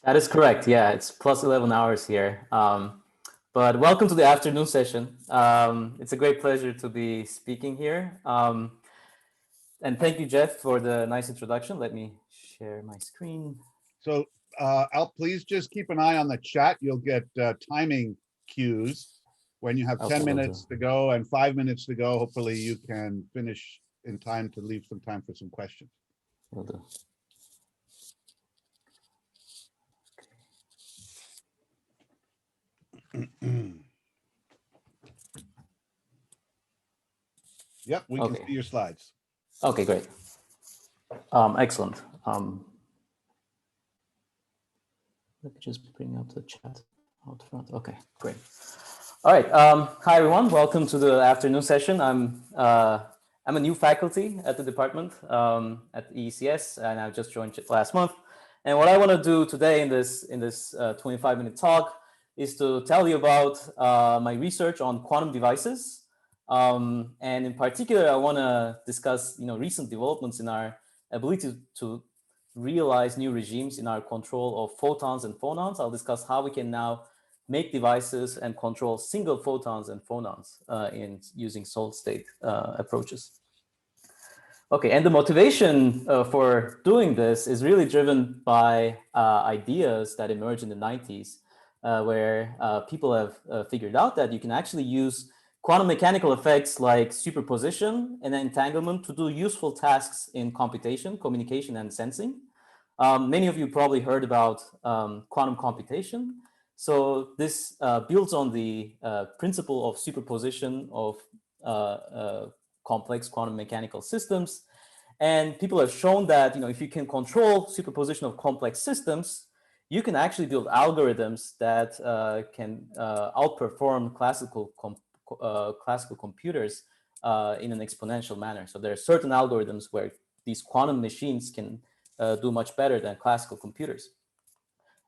That is correct. Yeah, it's plus 11 hours here. But welcome to the afternoon session. It's a great pleasure to be speaking here. And thank you, Jeff, for the nice introduction. Let me share my screen. So Alp, please just keep an eye on the chat. You'll get timing cues when you have 10 minutes to go and 5 minutes to go. Hopefully you can finish in time to leave some time for some questions. Will do. Yep, we can see your slides. Okay, great. Excellent. Let me just bring up the chat out front. Okay, great. All right. Hi, everyone. Welcome to the afternoon session. I'm a new faculty at the department at EECS, and I've just joined last month. And what I want to do today in this 25-minute talk is to tell you about my research on quantum devices. And in particular, I want to discuss recent developments in our ability to realize new regimes in our control of photons and phonons. I'll discuss how we can now make devices and control single photons and phonons in using solid state approaches. Okay, and the motivation for doing this is really driven by ideas that emerged in the 90s, where people have figured out that you can actually use quantum mechanical effects like superposition and entanglement to do useful tasks in computation, communication, and sensing. Many of you probably heard about quantum computation. So this builds on the principle of superposition of complex quantum mechanical systems. And people have shown that if you can control superposition of complex systems, you can actually build algorithms that can outperform classical computers in an exponential manner. So there are certain algorithms where these quantum machines can do much better than classical computers.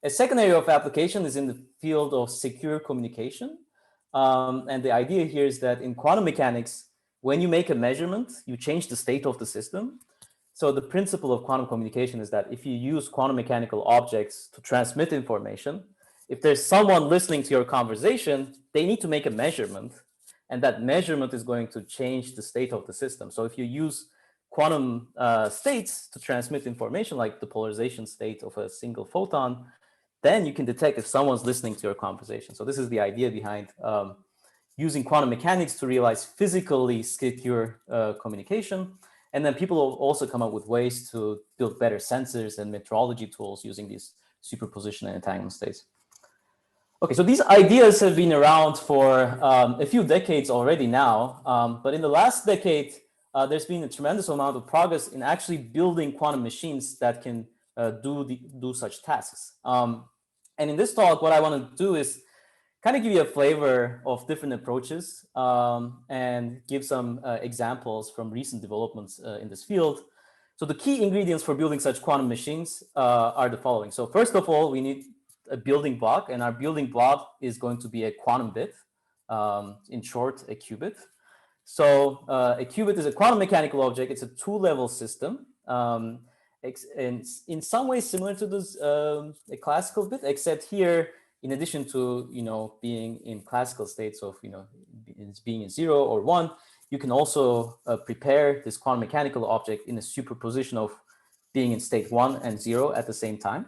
A second area of application is in the field of secure communication. And the idea here is that in quantum mechanics, when you make a measurement, you change the state of the system. So the principle of quantum communication is that if you use quantum mechanical objects to transmit information, if there's someone listening to your conversation, they need to make a measurement. And that measurement is going to change the state of the system. So if you use quantum states to transmit information, like the polarization state of a single photon, then you can detect if someone's listening to your conversation. So this is the idea behind using quantum mechanics to realize physically secure communication. And then people will also come up with ways to build better sensors and metrology tools using these superposition and entanglement states. Okay, so these ideas have been around for a few decades already now, but in the last decade, there's been a tremendous amount of progress in actually building quantum machines that can do such tasks. And in this talk, what I want to do is kind of give you a flavor of different approaches and give some examples from recent developments in this field. So the key ingredients for building such quantum machines are the following. So first of all, we need a building block, and our building block is going to be a quantum bit, in short, a qubit. So a qubit is a quantum mechanical object. It's a two-level system. And in some ways similar to this a classical bit, except here, in addition to being in classical states of being in 0 or 1, you can also prepare this quantum mechanical object in a superposition of being in state 1 and 0 at the same time.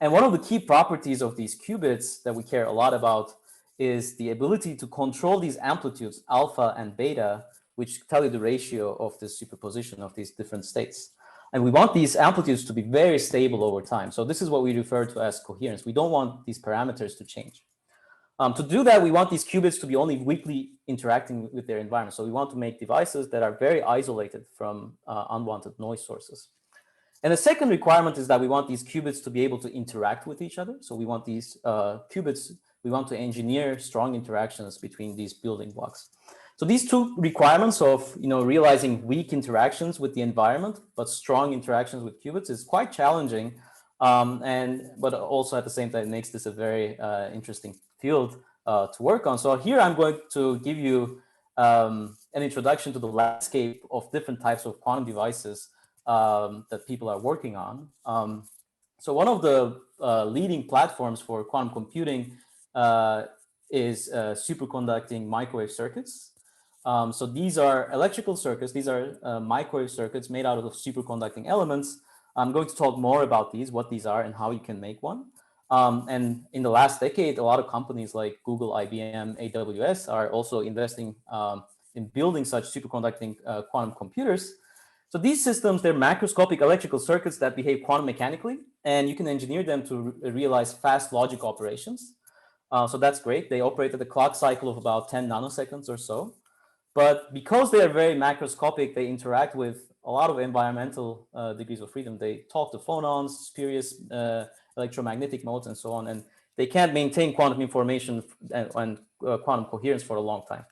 And one of the key properties of these qubits that we care a lot about is the ability to control these amplitudes, alpha and beta, which tell you the ratio of this superposition of these different states. And we want these amplitudes to be very stable over time. So this is what we refer to as coherence. We don't want these parameters to change. To do that, we want these qubits to be only weakly interacting with their environment. So we want to make devices that are very isolated from unwanted noise sources. And the second requirement is that we want these qubits to be able to interact with each other. So we want these qubits, we want to engineer strong interactions between these building blocks. So these two requirements of realizing weak interactions with the environment, but strong interactions with qubits is quite challenging. But also at the same time, it makes this a very interesting field to work on. So here I'm going to give you an introduction to the landscape of different types of quantum devices that people are working on. So one of the leading platforms for quantum computing is superconducting microwave circuits. So these are electrical circuits. These are microwave circuits made out of superconducting elements. I'm going to talk more about these, what these are and how you can make one. And in the last decade, a lot of companies like Google, IBM, AWS are also investing in building such superconducting quantum computers. So these systems, they're macroscopic electrical circuits that behave quantum mechanically, and you can engineer them to realize fast logic operations. So that's great. They operate at a clock cycle of about 10 nanoseconds or so. But because they are very macroscopic, they interact with a lot of environmental degrees of freedom. They talk to phonons, spurious electromagnetic modes, and so on. And they can't maintain quantum information and quantum coherence for a long time.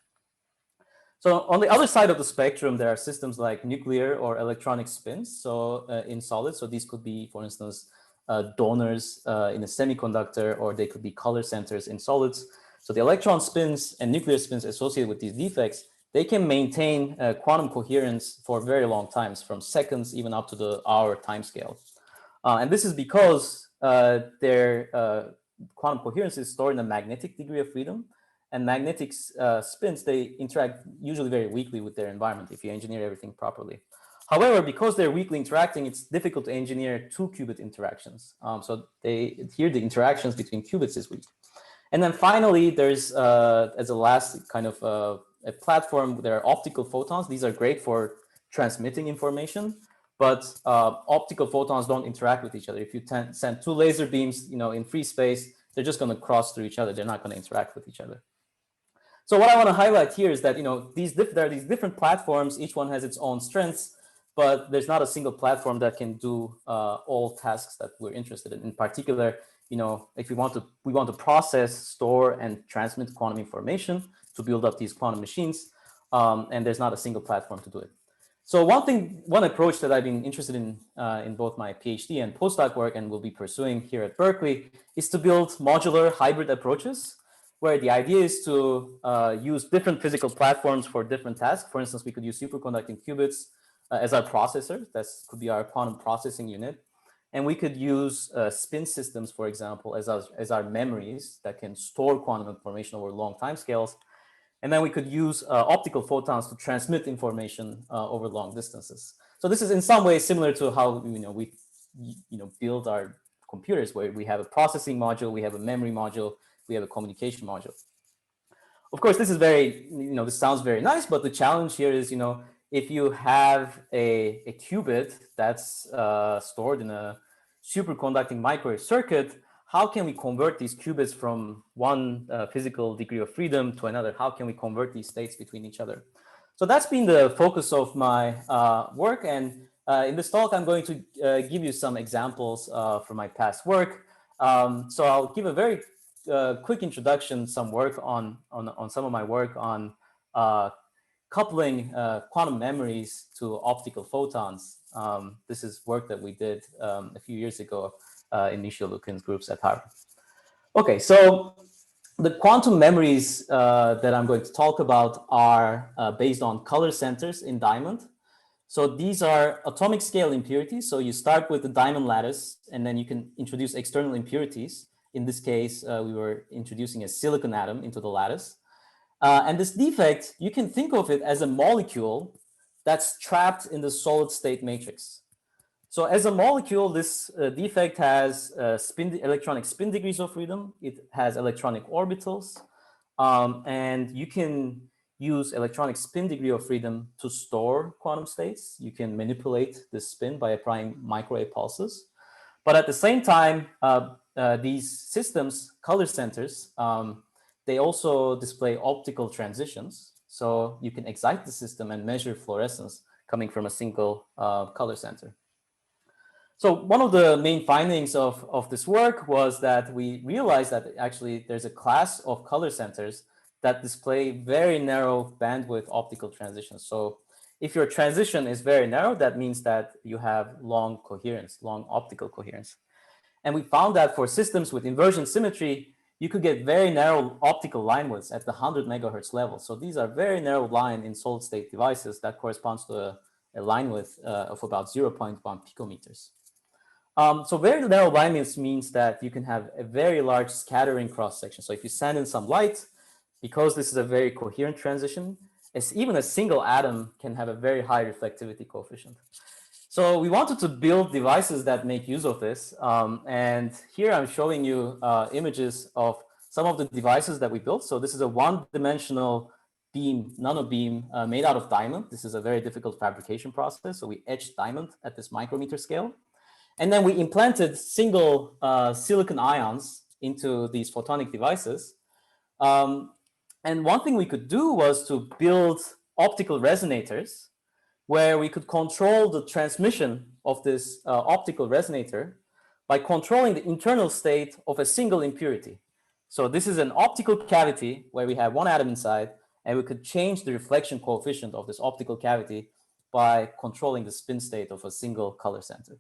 So on the other side of the spectrum, there are systems like nuclear or electronic spins. So in solids, so these could be, for instance, donors in a semiconductor, or they could be color centers in solids. So the electron spins and nuclear spins associated with these defects, they can maintain quantum coherence for very long times, from seconds even up to the hour timescale. And this is because their quantum coherence is stored in a magnetic degree of freedom. And magnetic spins, they interact usually very weakly with their environment if you engineer everything properly. However, because they're weakly interacting, it's difficult to engineer two qubit interactions. So here the interactions between qubits is weak. And then finally, there's, as a last kind of a platform, there are optical photons. These are great for transmitting information, but optical photons don't interact with each other. If you send two laser beams in free space, they're just going to cross through each other. They're not going to interact with each other. So what I want to highlight here is that there are these different platforms. Each one has its own strengths, but there's not a single platform that can do all tasks that we're interested in. In particular, if we want to process, store, and transmit quantum information to build up these quantum machines, and there's not a single platform to do it. So one approach that I've been interested in both my PhD and postdoc work, and will be pursuing here at Berkeley, is to build modular hybrid approaches, where the idea is to use different physical platforms for different tasks. For instance, we could use superconducting qubits as our processor. That could be our quantum processing unit. And we could use spin systems, for example, as our memories that can store quantum information over long timescales. And then we could use optical photons to transmit information over long distances. So this is in some ways similar to how we build our computers, where we have a processing module, we have a memory module, we have a communication module. Of course, this is very, this sounds very nice, but the challenge here is, if you have a qubit that's stored in a superconducting microwave circuit, how can we convert these qubits from one physical degree of freedom to another? How can we convert these states between each other? So that's been the focus of my work. And in this talk, I'm going to give you some examples from my past work. So I'll give a very quick introduction, some work on some of my work on coupling quantum memories to optical photons. This is work that we did a few years ago in Nisha Lukin's groups at Harvard. Okay, so the quantum memories that I'm going to talk about are based on color centers in diamond. So these are atomic scale impurities. So you start with the diamond lattice, and then you can introduce external impurities. In this case, we were introducing a silicon atom into the lattice. And this defect, you can think of it as a molecule that's trapped in the solid state matrix. So as a molecule, this defect has electronic spin degrees of freedom. It has electronic orbitals. And you can use electronic spin degree of freedom to store quantum states. You can manipulate the spin by applying microwave pulses. But at the same time, these systems, color centers, they also display optical transitions. So you can excite the system and measure fluorescence coming from a single color center. So one of the main findings of this work was that we realized that actually there's a class of color centers that display very narrow bandwidth optical transitions. So if your transition is very narrow, that means that you have long coherence, long optical coherence. And we found that for systems with inversion symmetry, you could get very narrow optical line widths at the 100 megahertz level. So these are very narrow line in solid state devices that corresponds to a line width of about 0.1 picometers. So very narrow line widths means that you can have a very large scattering cross section. So if you send in some light, because this is a very coherent transition, even a single atom can have a very high reflectivity coefficient. So we wanted to build devices that make use of this. And here I'm showing you images of some of the devices that we built. So this is a one-dimensional beam, nano beam made out of diamond. This is a very difficult fabrication process. So we etched diamond at this micrometer scale. And then we implanted single silicon ions into these photonic devices. And one thing we could do was to build optical resonators where we could control the transmission of this optical resonator by controlling the internal state of a single impurity. So this is an optical cavity where we have one atom inside, and we could change the reflection coefficient of this optical cavity by controlling the spin state of a single color center.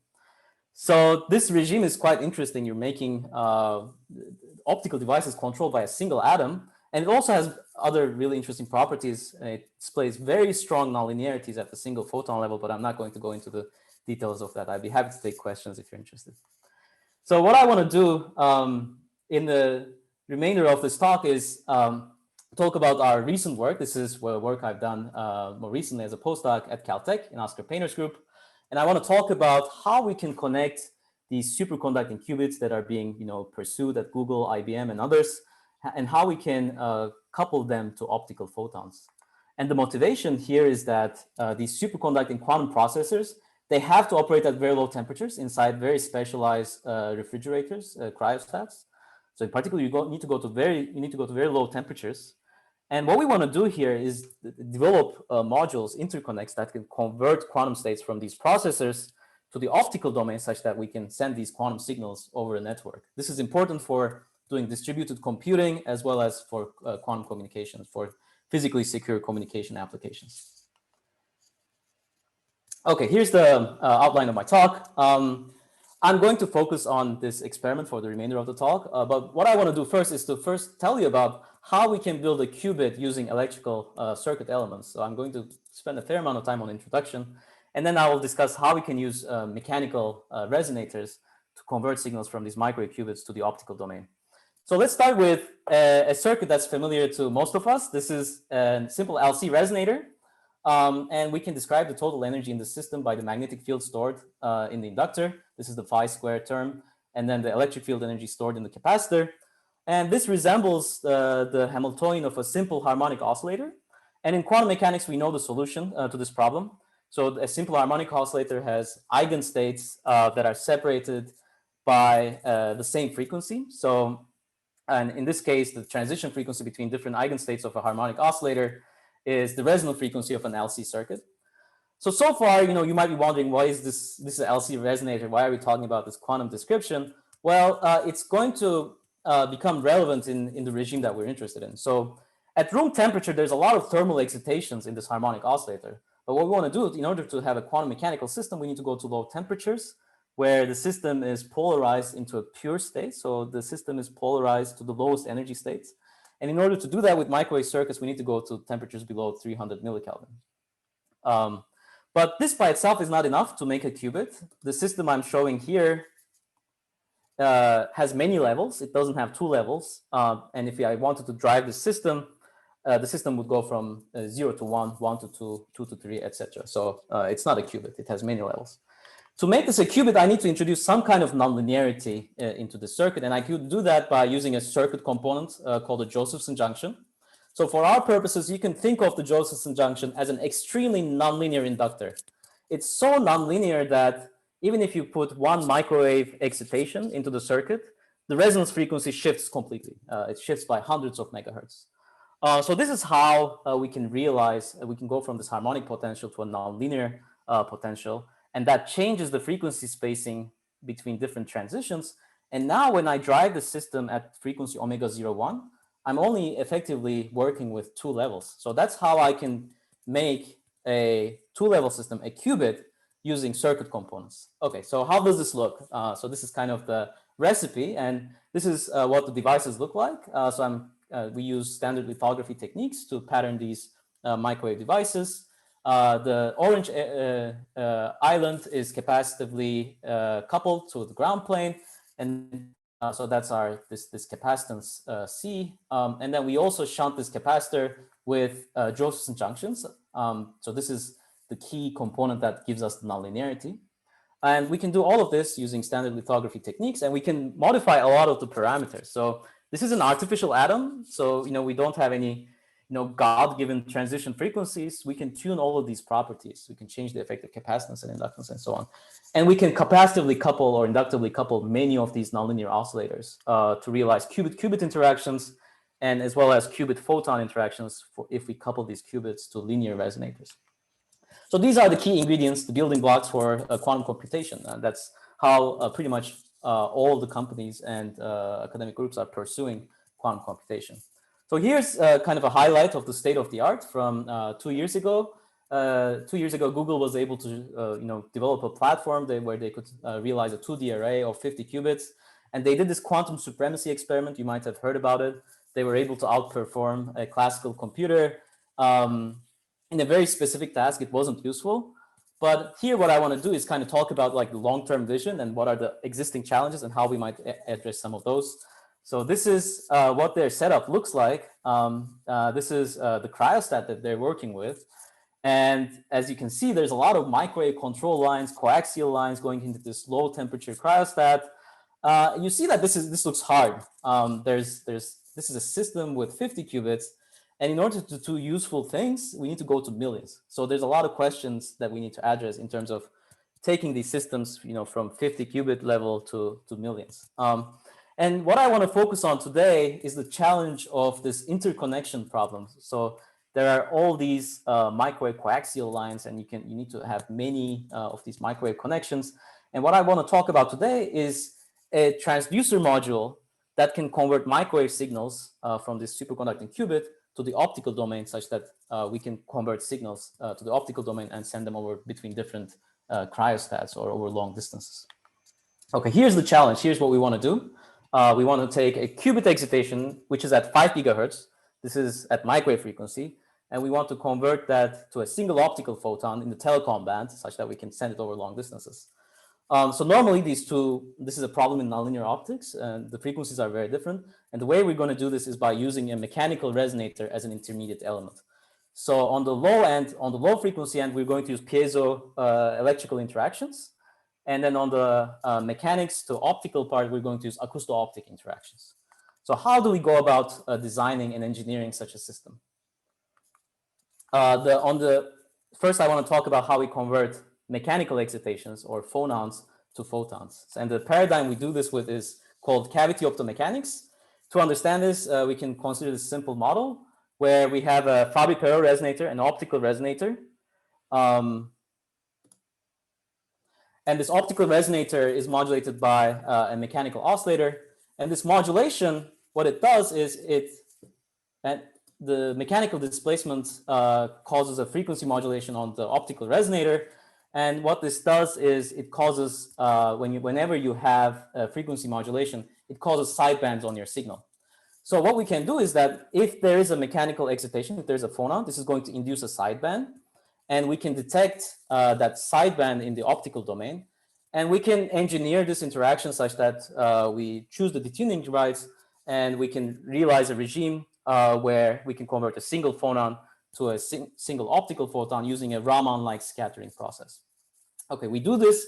So this regime is quite interesting. You're making optical devices controlled by a single atom. And it also has other really interesting properties. It displays very strong nonlinearities at the single photon level, but I'm not going to go into the details of that. I'd be happy to take questions if you're interested. So what I want to do in the remainder of this talk is talk about our recent work. This is work I've done more recently as a postdoc at Caltech in Oscar Painter's group. And I want to talk about how we can connect these superconducting qubits that are being pursued at Google, IBM, and others, and how we can couple them to optical photons. And the motivation here is that these superconducting quantum processors, they have to operate at very low temperatures inside very specialized refrigerators, cryostats. So in particular, you need to go to very low temperatures. And what we want to do here is develop modules, interconnects that can convert quantum states from these processors to the optical domain such that we can send these quantum signals over a network. This is important for doing distributed computing as well as for quantum communications, for physically secure communication applications. Okay, here's the outline of my talk. I'm going to focus on this experiment for the remainder of the talk, but what I want to do first is to tell you about how we can build a qubit using electrical circuit elements. So I'm going to spend a fair amount of time on introduction, and then I will discuss how we can use mechanical resonators to convert signals from these microwave qubits to the optical domain. So let's start with a circuit that's familiar to most of us. This is a simple LC resonator. And we can describe the total energy in the system by the magnetic field stored in the inductor. This is the phi square term. and then the electric field energy stored in the capacitor. And this resembles the Hamiltonian of a simple harmonic oscillator. And in quantum mechanics, we know the solution to this problem. So a simple harmonic oscillator has eigenstates that are separated by the same frequency. So, and in this case, the transition frequency between different eigenstates of a harmonic oscillator is the resonant frequency of an LC circuit. So far, you might be wondering, why is this is an LC resonator? Why are we talking about this quantum description? Well, it's going to become relevant in the regime that we're interested in. So at room temperature, there's a lot of thermal excitations in this harmonic oscillator. But what we want to do, in order to have a quantum mechanical system, we need to go to low temperatures where the system is polarized into a pure state. So the system is polarized to the lowest energy states. And in order to do that with microwave circuits, we need to go to temperatures below 300 millikelvin. But this by itself is not enough to make a qubit. The system I'm showing here has many levels. It doesn't have 2 levels. And if I wanted to drive the system would go from 0 to 1, 1 to 2, 2 to 3, etc. So it's not a qubit. It has many levels. To make this a qubit, I need to introduce some kind of nonlinearity into the circuit. And I could do that by using a circuit component called a Josephson junction. So for our purposes, you can think of the Josephson junction as an extremely nonlinear inductor. It's so nonlinear that even if you put 1 microwave excitation into the circuit, the resonance frequency shifts completely. It shifts by hundreds of megahertz. So this is how we can realize we can go from this harmonic potential to a nonlinear potential. And that changes the frequency spacing between different transitions. And now when I drive the system at frequency omega 01, I'm only effectively working with 2 levels. So that's how I can make a 2-level system, a qubit, using circuit components. Okay, so how does this look? So this is kind of the recipe, and this is what the devices look like. We use standard lithography techniques to pattern these microwave devices. The orange island is capacitively coupled to the ground plane, and so that's this capacitance C. And then we also shunt this capacitor with Josephson junctions. So this is the key component that gives us the nonlinearity. And we can do all of this using standard lithography techniques, and we can modify a lot of the parameters. So this is an artificial atom. So, we don't have any, God-given transition frequencies. We can tune all of these properties. We can change the effective capacitance and inductance and so on. And we can capacitively couple or inductively couple many of these nonlinear oscillators to realize qubit-qubit interactions, and as well as qubit-photon interactions if we couple these qubits to linear resonators. So these are the key ingredients, the building blocks for quantum computation. That's how pretty much all the companies and academic groups are pursuing quantum computation. So here's kind of a highlight of the state of the art from 2 years ago. 2 years ago, Google was able to develop a platform where they could realize a 2D array of 50 qubits. And they did this quantum supremacy experiment. You might have heard about it. They were able to outperform a classical computer. In a very specific task, it wasn't useful. But here, what I want to do is kind of talk about like the long-term vision and what are the existing challenges and how we might address some of those. So this is what their setup looks like. This is the cryostat that they're working with. And as you can see, there's a lot of microwave control lines, coaxial lines going into this low temperature cryostat. You see that this looks hard. This is a system with 50 qubits. And in order to do useful things, we need to go to millions. So there's a lot of questions that we need to address in terms of taking these systems, from 50 qubit level to millions. And what I want to focus on today is the challenge of this interconnection problem. So there are all these microwave coaxial lines, and you need to have many of these microwave connections. And what I want to talk about today is a transducer module that can convert microwave signals from this superconducting qubit to the optical domain, such that we can convert signals to the optical domain and send them over between different cryostats or over long distances. Okay, here's the challenge. Here's what we want to do. We want to take a qubit excitation, which is at 5 gigahertz. This is at microwave frequency. And we want to convert that to a single optical photon in the telecom band, such that we can send it over long distances. So normally this is a problem in nonlinear optics, and the frequencies are very different. And the way we're going to do this is by using a mechanical resonator as an intermediate element. So on the low end, on the low frequency end, we're going to use piezo electrical interactions. And then on the mechanics to optical part, we're going to use acousto-optic interactions. So how do we go about designing and engineering such a system? First, I want to talk about how we convert mechanical excitations or phonons to photons. And the paradigm we do this with is called cavity optomechanics. To understand this, we can consider this simple model where we have a Fabry-Perot resonator, an optical resonator. And this optical resonator is modulated by a mechanical oscillator. And this modulation, what it does is the mechanical displacement causes a frequency modulation on the optical resonator. And what this does is it causes, whenever you have a frequency modulation, it causes sidebands on your signal. So what we can do is that if there is a mechanical excitation, if there's a phonon, this is going to induce a sideband. And we can detect that sideband in the optical domain. And we can engineer this interaction such that we choose the detuning device, and we can realize a regime where we can convert a single phonon to a single optical photon using a Raman-like scattering process. Okay, we do this.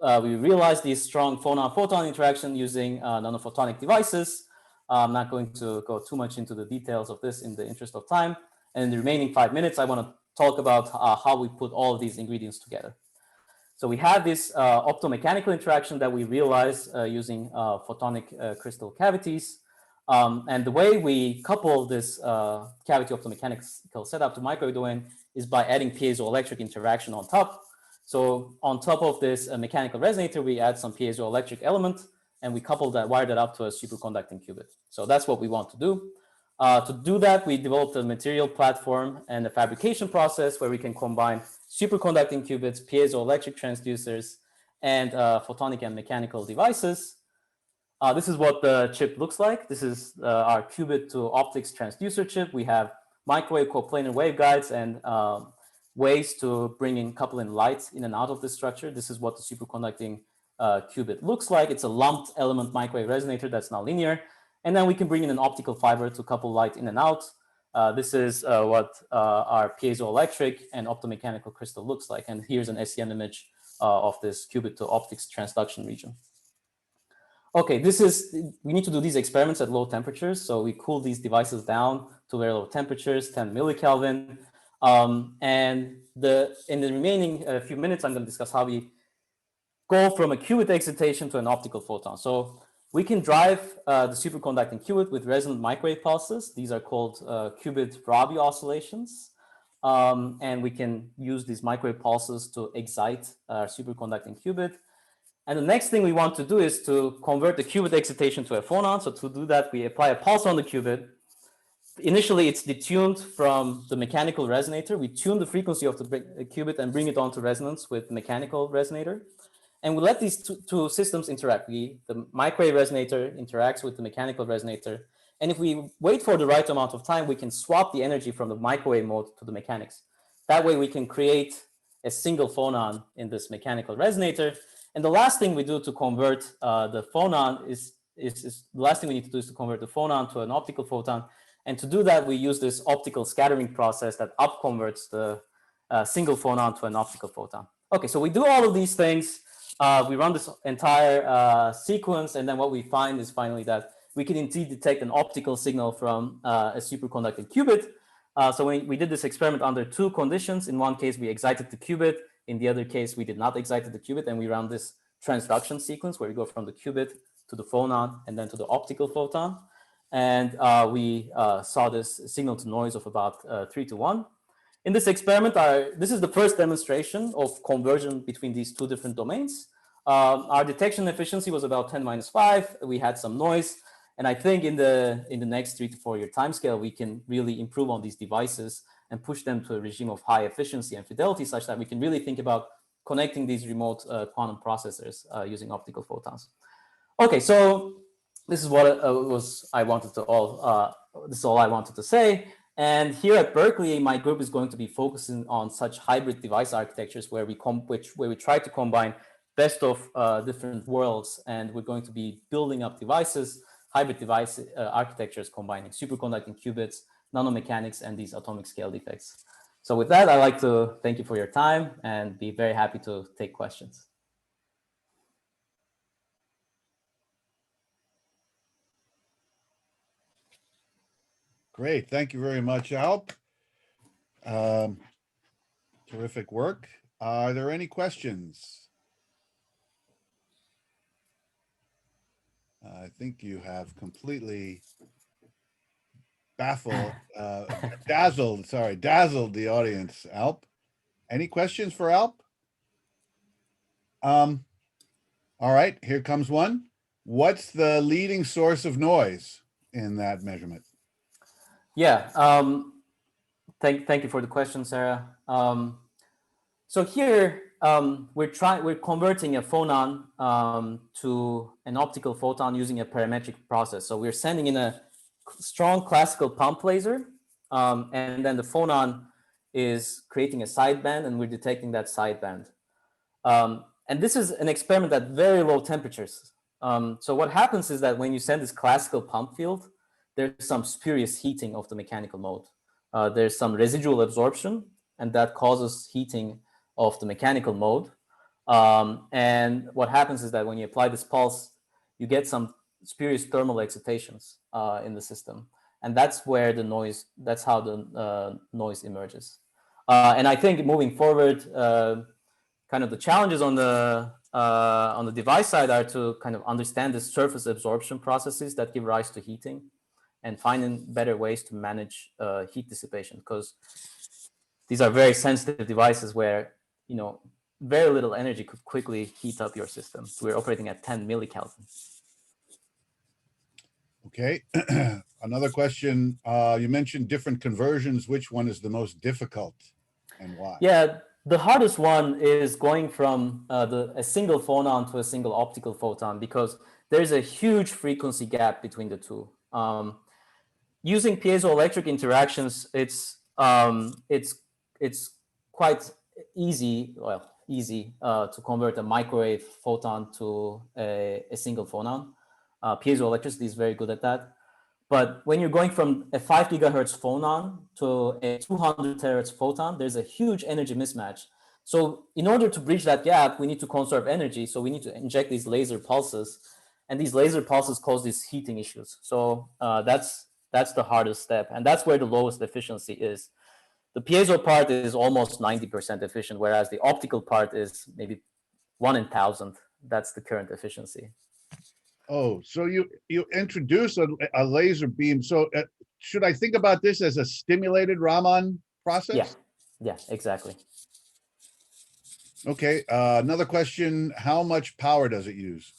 We realize these strong phonon-photon interaction using nanophotonic devices. I'm not going to go too much into the details of this in the interest of time. And in the remaining 5 minutes, I want to talk about how we put all of these ingredients together. So we have this optomechanical interaction that we realize using photonic crystal cavities. And the way we couple this cavity optomechanical setup to microwave domain is by adding piezoelectric interaction on top. So on top of this mechanical resonator, we add some piezoelectric element, and we wire that up to a superconducting qubit. So that's what we want to do. To do that, we developed a material platform and a fabrication process where we can combine superconducting qubits, piezoelectric transducers, and photonic and mechanical devices. This is what the chip looks like. This is our qubit to optics transducer chip. We have microwave coplanar waveguides and ways to couple in light in and out of this structure. This is what the superconducting qubit looks like. It's a lumped element microwave resonator that's now linear. And then we can bring in an optical fiber to couple light in and out. This is what our piezoelectric and optomechanical crystal looks like. And here's an SEM image of this qubit to optics transduction region. Okay, we need to do these experiments at low temperatures. So we cool these devices down to very low temperatures, 10 millikelvin. And in the remaining few minutes, I'm going to discuss how we go from a qubit excitation to an optical photon. So we can drive the superconducting qubit with resonant microwave pulses. These are called qubit Rabi oscillations. And we can use these microwave pulses to excite our superconducting qubit. And the next thing we want to do is to convert the qubit excitation to a phonon. So to do that, we apply a pulse on the qubit. Initially, it's detuned from the mechanical resonator. We tune the frequency of the qubit and bring it onto resonance with the mechanical resonator. And we let these two systems interact. The microwave resonator interacts with the mechanical resonator. And if we wait for the right amount of time, we can swap the energy from the microwave mode to the mechanics. That way we can create a single phonon in this mechanical resonator. And the last thing we do to convert the phonon the last thing we need to do is to convert the phonon to an optical photon. And to do that, we use this optical scattering process that upconverts the single phonon to an optical photon. Okay, so we do all of these things. We run this entire sequence, and then what we find is finally that we can indeed detect an optical signal from a superconducting qubit. So we did this experiment under two conditions. In one case, we excited the qubit. In the other case, we did not excite the qubit, and we ran this transduction sequence where we go from the qubit to the phonon and then to the optical photon. And we saw this signal to noise of about 3:1. In this experiment, this is the first demonstration of conversion between these two different domains. Our detection efficiency was about 10⁻⁵. We had some noise. And I think in the next 3 to 4 year timescale, we can really improve on these devices and push them to a regime of high efficiency and fidelity such that we can really think about connecting these remote quantum processors using optical photons. Okay, so this is what this is all I wanted to say. And here at Berkeley, my group is going to be focusing on such hybrid device architectures where we try to combine best of different worlds, and we're going to be building up devices, hybrid device architectures combining superconducting qubits, nanomechanics, and these atomic scale defects. So with that, I'd like to thank you for your time and be very happy to take questions. Great. Thank you very much, Alp. Terrific work. Are there any questions? I think you have completely dazzled the audience, Alp. Any questions for Alp? All right, here comes one. What's the leading source of noise in that measurement? Yeah, thank you for the question, Sarah. So here we're converting a phonon to an optical photon using a parametric process. So we're sending in a strong classical pump laser, and then the phonon is creating a sideband, and we're detecting that sideband. And this is an experiment at very low temperatures. So what happens is that when you send this classical pump field, there's some spurious heating of the mechanical mode. There's some residual absorption, and that causes heating of the mechanical mode. And what happens is that when you apply this pulse, you get some spurious thermal excitations in the system. And that's where the noise, that's how the noise emerges. And I think moving forward, kind of the challenges on the device side are to kind of understand the surface absorption processes that give rise to heating and finding better ways to manage heat dissipation, because these are very sensitive devices where, you know, very little energy could quickly heat up your system. We're operating at 10 millikelvin. Okay, another question. You mentioned different conversions. Which one is the most difficult and why? Yeah, the hardest one is going from a single phonon to a single optical photon, because there's a huge frequency gap between the two. Using piezoelectric interactions, it's quite easy, to convert a microwave photon to a single phonon. Piezoelectricity is very good at that. But when you're going from a 5 gigahertz phonon to a 200 terahertz photon, there's a huge energy mismatch. So in order to bridge that gap, we need to conserve energy. So we need to inject these laser pulses, and these laser pulses cause these heating issues. So that's the hardest step, and that's where the lowest efficiency is. The piezo part is almost 90% efficient, whereas the optical part is maybe 1 in 1,000. That's the current efficiency. Oh, so you introduce a laser beam. So should I think about this as a stimulated Raman process? Yeah, exactly. Okay, another question. How much power does it use?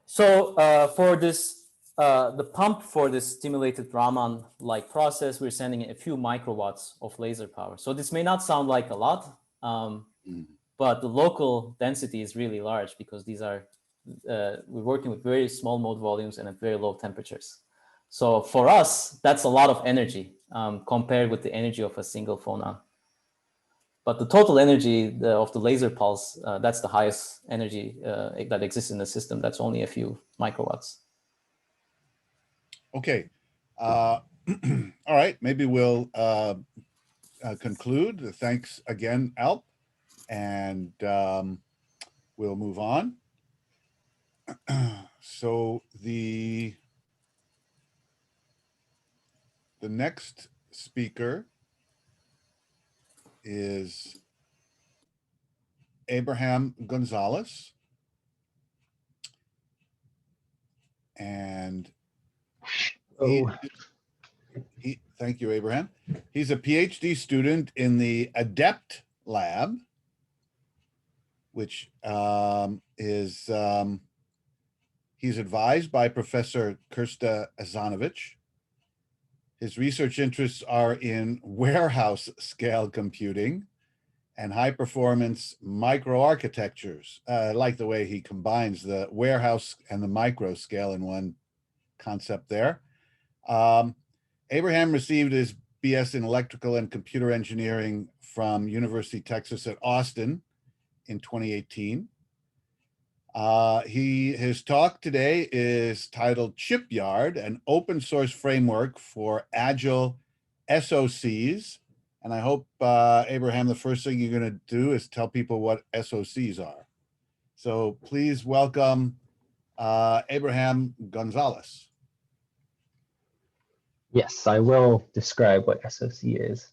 So for this, the pump for this stimulated Raman-like process, we're sending a few microwatts of laser power. So this may not sound like a lot, but the local density is really large, because these are, we're working with very small mode volumes and at very low temperatures. So for us, that's a lot of energy compared with the energy of a single phonon. But the total energy of the laser pulse, that's the highest energy that exists in the system. That's only a few microwatts. Okay. All right. Maybe we'll conclude. Thanks again, Alp. And we'll move on. So the next speaker is Abraham Gonzalez. And thank you, Abraham. He's a PhD student in the ADEPT lab, which is, he's advised by Professor Krista Azanovich. His research interests are in warehouse scale computing and high performance microarchitectures. I like the way he combines the warehouse and the micro scale in one concept there. Abraham received his BS in electrical and computer engineering from University of Texas at Austin in 2018. His talk today is titled Chipyard, an open source framework for agile SOCs. And I hope, Abraham, the first thing you're going to do is tell people what SOCs are. So please welcome Abraham Gonzalez. Yes, I will describe what SOC is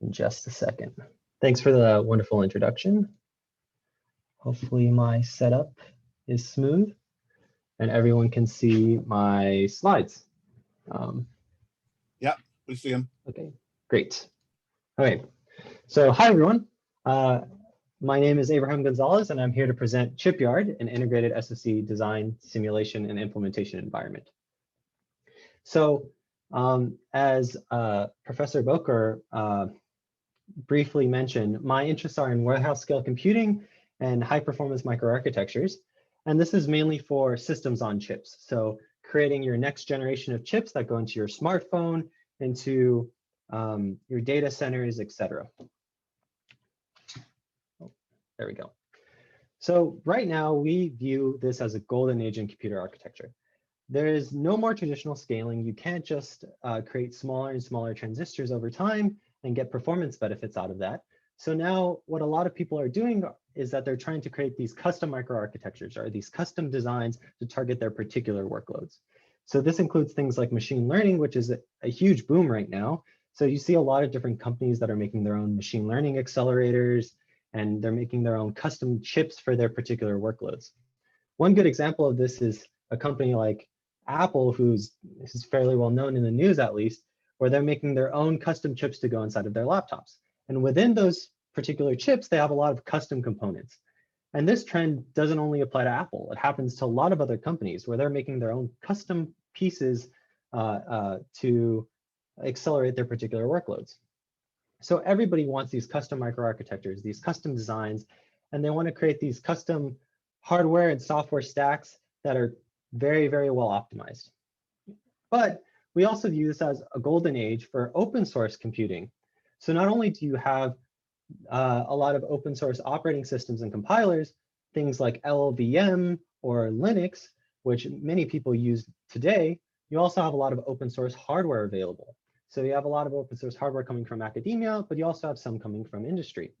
in just a second. Thanks for the wonderful introduction. Hopefully my setup is smooth and everyone can see my slides. Yeah, we see them. Okay, great. All right, so hi everyone. My name is Abraham Gonzalez and I'm here to present Chipyard, an integrated SoC design, simulation, and implementation environment. So as Professor Boubacar briefly mentioned, my interests are in warehouse scale computing and high performance microarchitectures. And this is mainly for systems on chips. So creating your next generation of chips that go into your smartphone, into your data centers, etc. Oh, there we go. So right now we view this as a golden age in computer architecture. There is no more traditional scaling. You can't just create smaller and smaller transistors over time and get performance benefits out of that. So now what a lot of people are doing is that they're trying to create these custom microarchitectures or these custom designs to target their particular workloads. So this includes things like machine learning, which is a huge boom right now. So you see a lot of different companies that are making their own machine learning accelerators, and they're making their own custom chips for their particular workloads. One good example of this is a company like Apple, who's fairly well known in the news at least, where they're making their own custom chips to go inside of their laptops. And within those particular chips, they have a lot of custom components. And this trend doesn't only apply to Apple. It happens to a lot of other companies where they're making their own custom pieces to accelerate their particular workloads. So everybody wants these custom microarchitectures, these custom designs, and they want to create these custom hardware and software stacks that are very, very well optimized. But we also view this as a golden age for open source computing. So not only do you have a lot of open source operating systems and compilers, things like LLVM or Linux, which many people use today, you also have a lot of open source hardware available. So you have a lot of open source hardware coming from academia, but you also have some coming from industry.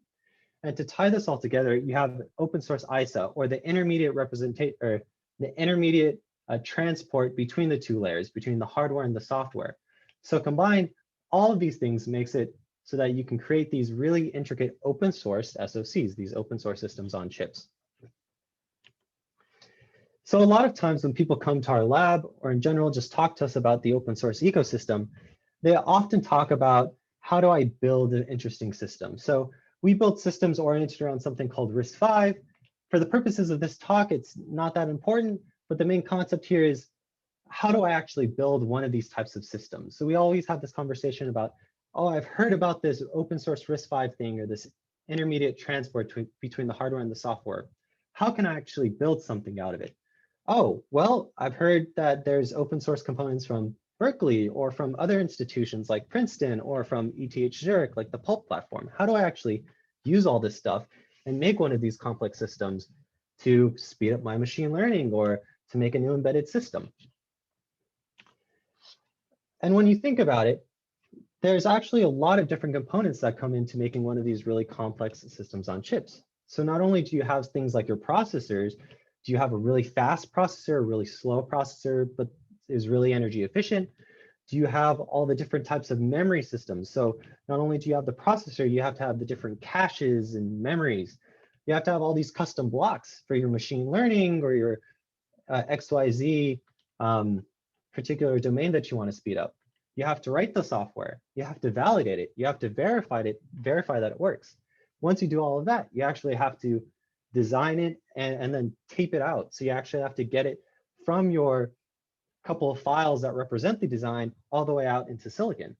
And to tie this all together, you have open source ISA, or the intermediate transport between the two layers, between the hardware and the software. So combined, all of these things makes it so that you can create these really intricate open source SoCs, these open source systems on chips. So a lot of times when people come to our lab, or in general just talk to us about the open source ecosystem, they often talk about, how do I build an interesting system? So we build systems oriented around something called RISC-V. For the purposes of this talk, it's not that important, but the main concept here is, how do I actually build one of these types of systems? So we always have this conversation about, oh, I've heard about this open source RISC-V thing, or this intermediate transport between the hardware and the software. How can I actually build something out of it? Oh, well, I've heard that there's open source components from Berkeley, or from other institutions like Princeton, or from ETH Zurich, like the Pulp platform. How do I actually use all this stuff and make one of these complex systems to speed up my machine learning, or to make a new embedded system? And when you think about it, there's actually a lot of different components that come into making one of these really complex systems on chips. So not only do you have things like your processors, do you have a really fast processor, a really slow processor, but is really energy efficient? Do you have all the different types of memory systems? So not only do you have the processor, you have to have the different caches and memories. You have to have all these custom blocks for your machine learning, or your XYZ particular domain that you want to speed up. You have to write the software. You have to validate it. You have to verify that it works. Once you do all of that, you actually have to design it and then tape it out. So you actually have to get it from your couple of files that represent the design all the way out into silicon.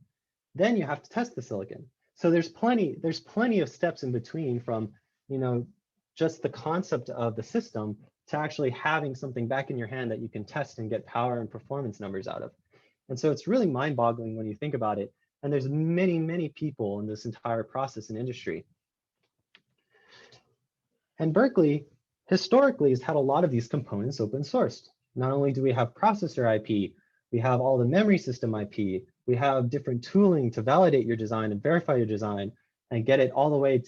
Then you have to test the silicon. So there's plenty of steps in between, from just the concept of the system to actually having something back in your hand that you can test and get power and performance numbers out of. And so it's really mind-boggling when you think about it. And there's many, many people in this entire process and industry. And Berkeley historically has had a lot of these components open sourced. Not only do we have processor IP, we have all the memory system IP, we have different tooling to validate your design and verify your design and get it all the way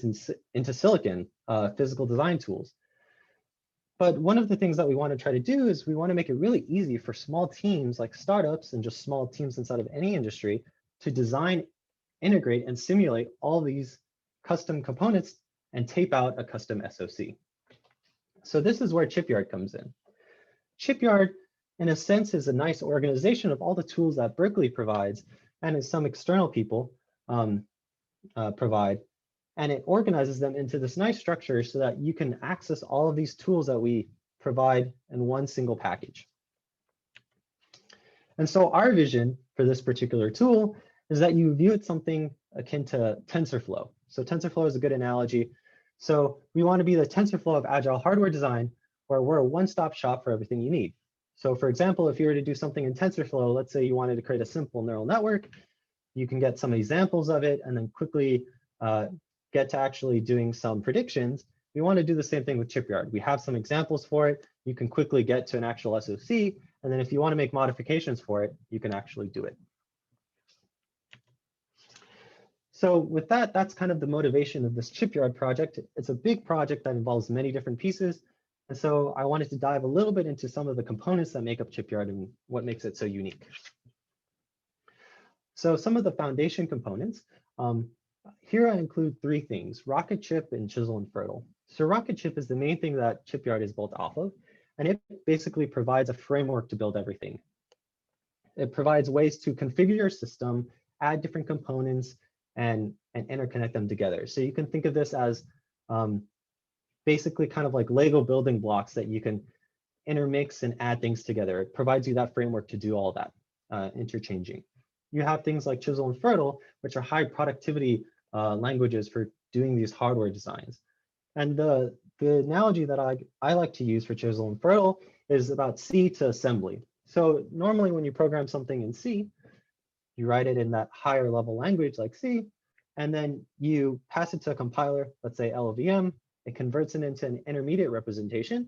into silicon, physical design tools. But one of the things that we want to try to do is we want to make it really easy for small teams like startups and just small teams inside of any industry to design, integrate, and simulate all these custom components and tape out a custom SoC. So this is where Chipyard comes in. Chipyard, in a sense, is a nice organization of all the tools that Berkeley provides and as some external people provide. And it organizes them into this nice structure so that you can access all of these tools that we provide in one single package. And so our vision for this particular tool is that you view it something akin to TensorFlow. So TensorFlow is a good analogy. So we want to be the TensorFlow of agile hardware design, where we're a one-stop shop for everything you need. So for example, if you were to do something in TensorFlow, let's say you wanted to create a simple neural network, you can get some examples of it and then quickly get to actually doing some predictions. We want to do the same thing with Chipyard. We have some examples for it. You can quickly get to an actual SoC. And then if you want to make modifications for it, you can actually do it. So with that, that's kind of the motivation of this Chipyard project. It's a big project that involves many different pieces. And so I wanted to dive a little bit into some of the components that make up Chipyard and what makes it so unique. So some of the foundation components, here I include three things: Rocket Chip and Chisel and Fertile. So Rocket Chip is the main thing that Chipyard is built off of, and it basically provides a framework to build everything. It provides ways to configure your system, add different components, and interconnect them together. So you can think of this as basically kind of like Lego building blocks that you can intermix and add things together. It provides you that framework to do all that interchanging. You have things like Chisel and Fertile, which are high productivity languages for doing these hardware designs. And the analogy that I like to use for Chisel and Fertile is about C to assembly. So normally when you program something in C, you write it in that higher level language like C, and then you pass it to a compiler, let's say LLVM, it converts it into an intermediate representation,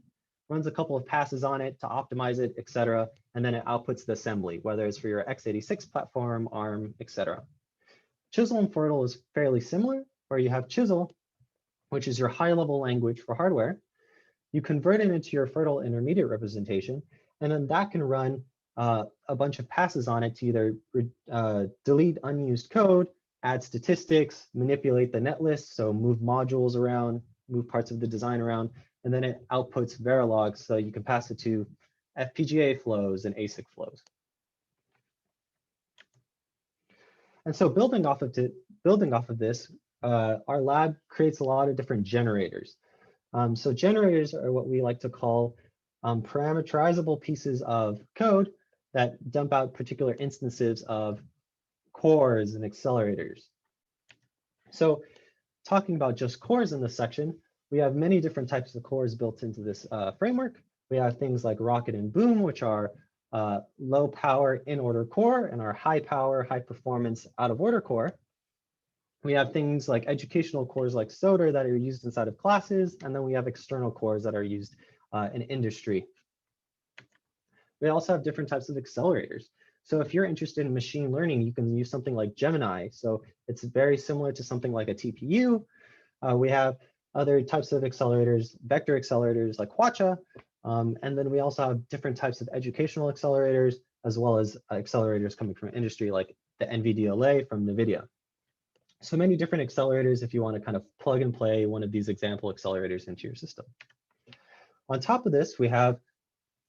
runs a couple of passes on it to optimize it, et cetera, and then it outputs the assembly, whether it's for your x86 platform, ARM, et cetera. Chisel and Fertile is fairly similar, where you have Chisel, which is your high-level language for hardware. You convert it into your Fertile intermediate representation, and then that can run a bunch of passes on it to either delete unused code, add statistics, manipulate the netlist, so move modules around, move parts of the design around, and then it outputs Verilog, so you can pass it to FPGA flows and ASIC flows. And so building off of this, our lab creates a lot of different generators. So generators are what we like to call parameterizable pieces of code that dump out particular instances of cores and accelerators. So talking about just cores in this section, we have many different types of cores built into this framework. We have things like Rocket and Boom, which are low power in order core, and our high power, high performance out of order core. We have things like educational cores like Soder that are used inside of classes, and then we have external cores that are used in industry. We also have different types of accelerators. So if you're interested in machine learning, you can use something like Gemini. So it's very similar to something like a TPU. We have other types of accelerators, vector accelerators like Quacha. And then we also have different types of educational accelerators, as well as accelerators coming from industry like the NVDLA from NVIDIA. So many different accelerators if you want to kind of plug and play one of these example accelerators into your system. On top of this, we have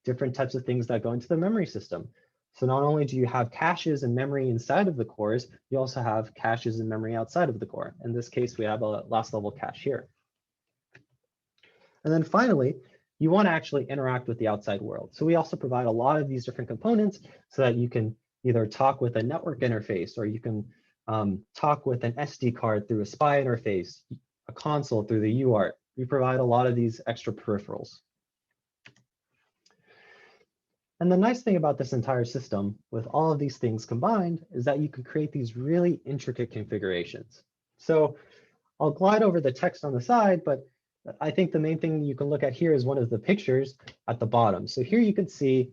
different types of things that go into the memory system. So not only do you have caches and memory inside of the cores, you also have caches and memory outside of the core. In this case, we have a last level cache here. And then finally, you want to actually interact with the outside world. So we also provide a lot of these different components so that you can either talk with a network interface, or you can talk with an SD card through a SPI interface, a console through the UART. We provide a lot of these extra peripherals. And the nice thing about this entire system with all of these things combined is that you can create these really intricate configurations. So I'll glide over the text on the side, but I think the main thing you can look at here is one of the pictures at the bottom. So here you can see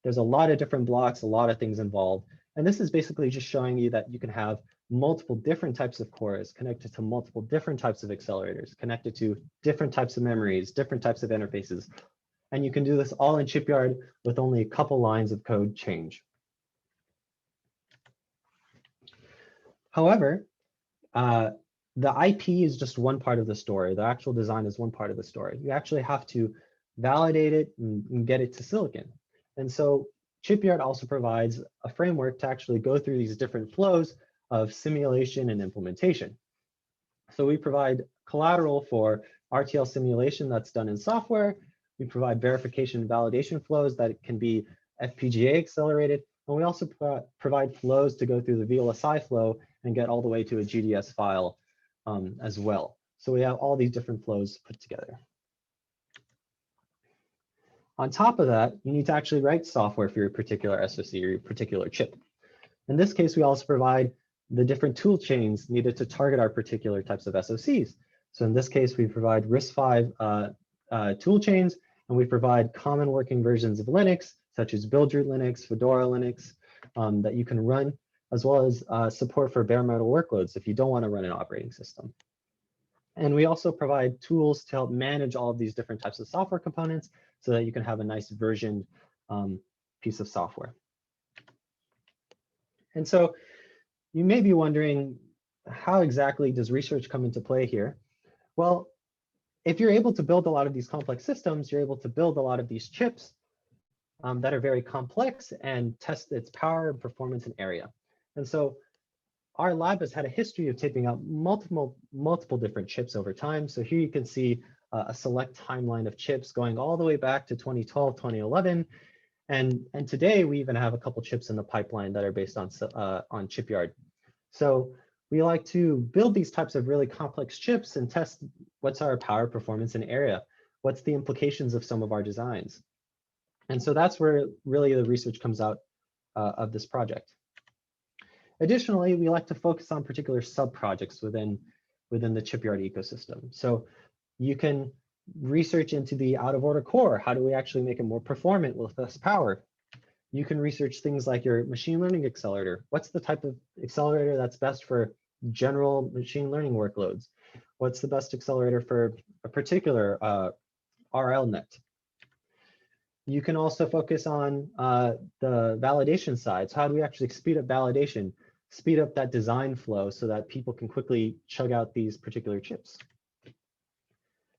there's a lot of different blocks, a lot of things involved. And this is basically just showing you that you can have multiple different types of cores connected to multiple different types of accelerators, connected to different types of memories, different types of interfaces, And you can do this all in Chipyard with only a couple lines of code change. However, the IP is just one part of the story. The actual design is one part of the story. You actually have to validate it and get it to silicon. And so Chipyard also provides a framework to actually go through these different flows of simulation and implementation. So we provide collateral for RTL simulation that's done in software. We provide verification and validation flows that can be FPGA accelerated. And we also provide flows to go through the VLSI flow and get all the way to a GDS file as well. So we have all these different flows put together. On top of that, you need to actually write software for your particular SoC or your particular chip. In this case, we also provide the different tool chains needed to target our particular types of SoCs. So in this case, we provide RISC-V tool chains, and we provide common working versions of Linux, such as Buildroot Linux, Fedora Linux, that you can run, as well as support for bare metal workloads if you don't want to run an operating system. And we also provide tools to help manage all of these different types of software components so that you can have a nice versioned piece of software. And so you may be wondering, how exactly does research come into play here? Well, if you're able to build a lot of these complex systems, you're able to build a lot of these chips that are very complex and test its power, performance, and area. And so our lab has had a history of taping out multiple different chips over time. So here you can see a select timeline of chips going all the way back to 2012, 2011. And today we even have a couple chips in the pipeline that are based on Chipyard. So we like to build these types of really complex chips and test what's our power, performance, and area. What's the implications of some of our designs? And so that's where really the research comes out of this project. Additionally, we like to focus on particular sub-projects within the Chipyard ecosystem. So you can research into the out-of-order core. How do we actually make it more performant with less power? You can research things like your machine learning accelerator. What's the type of accelerator that's best for general machine learning workloads? What's the best accelerator for a particular RLNet? You can also focus on the validation side. So how do we actually speed up validation, speed up that design flow so that people can quickly chug out these particular chips?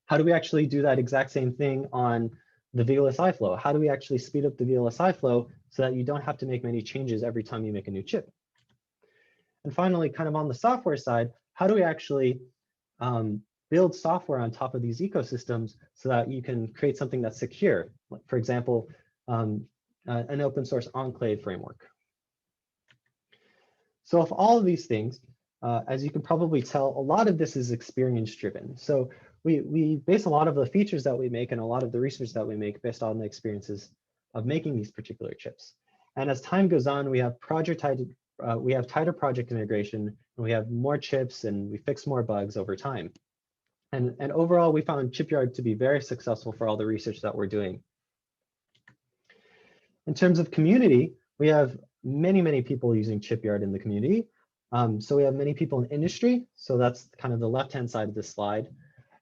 How do we actually do that exact same thing on the VLSI flow? How do we actually speed up the VLSI flow so that you don't have to make many changes every time you make a new chip? And finally, kind of on the software side, how do we actually build software on top of these ecosystems so that you can create something that's secure? Like, for example, an open source enclave framework. So of all of these things, as you can probably tell, a lot of this is experience driven. So we base a lot of the features that we make and a lot of the research that we make based on the experiences of making these particular chips. And as time goes on, we have tighter project integration, and we have more chips, and we fix more bugs over time. And overall, we found Chipyard to be very successful for all the research that we're doing. In terms of community, we have many people using Chipyard in the community. So we have many people in industry. So that's kind of the left-hand side of this slide.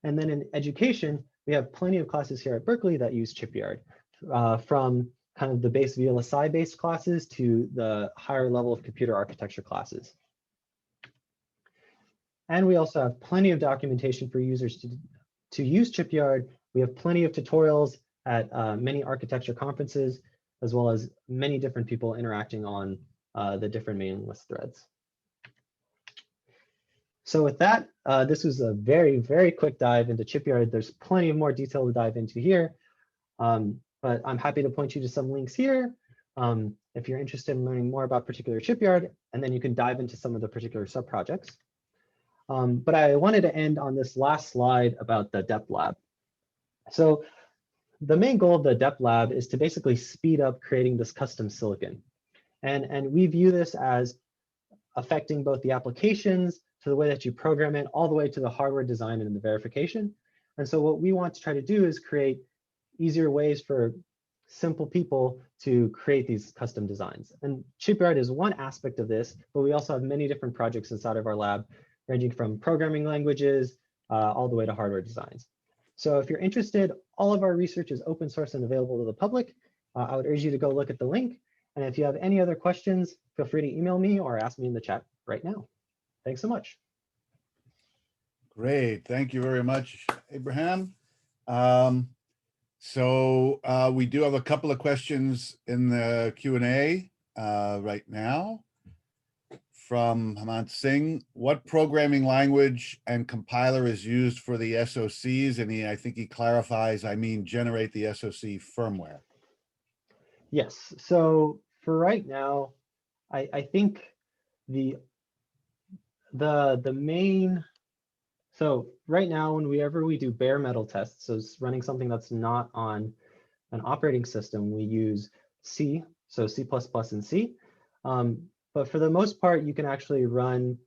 And then in education, we have plenty of classes here at Berkeley that use Chipyard, from kind of the base VLSI-based classes to the higher level of computer architecture classes. And we also have plenty of documentation for users to use Chipyard. We have plenty of tutorials at many architecture conferences, as well as many different people interacting on the different mailing list threads. So with that, this was a very quick dive into Chipyard. There's plenty of more detail to dive into here, but I'm happy to point you to some links here if you're interested in learning more about particular Chipyard, and then you can dive into some of the particular sub-projects. But I wanted to end on this last slide about the DEP Lab. So the main goal of the DEP Lab is to basically speed up creating this custom silicon. And we view this as affecting both the applications, to the way that you program it, all the way to the hardware design and the verification. And so what we want to try to do is create easier ways for simple people to create these custom designs. And Chipyard is one aspect of this, but we also have many different projects inside of our lab, ranging from programming languages all the way to hardware designs. So if you're interested, all of our research is open source and available to the public. I would urge you to go look at the link. And if you have any other questions, feel free to email me or ask me in the chat right now. Thanks so much. Great. Thank you very much, Abraham. We do have a couple of questions in the Q&A right now from Hsing. What programming language and compiler is used for the SOCs? And I think he clarifies, I mean, generate the SOC firmware. Yes. So for right now, I think the main, so right now, whenever we do bare metal tests, so it's running something that's not on an operating system, we use C, so C++ and C. But for the most part, you can actually run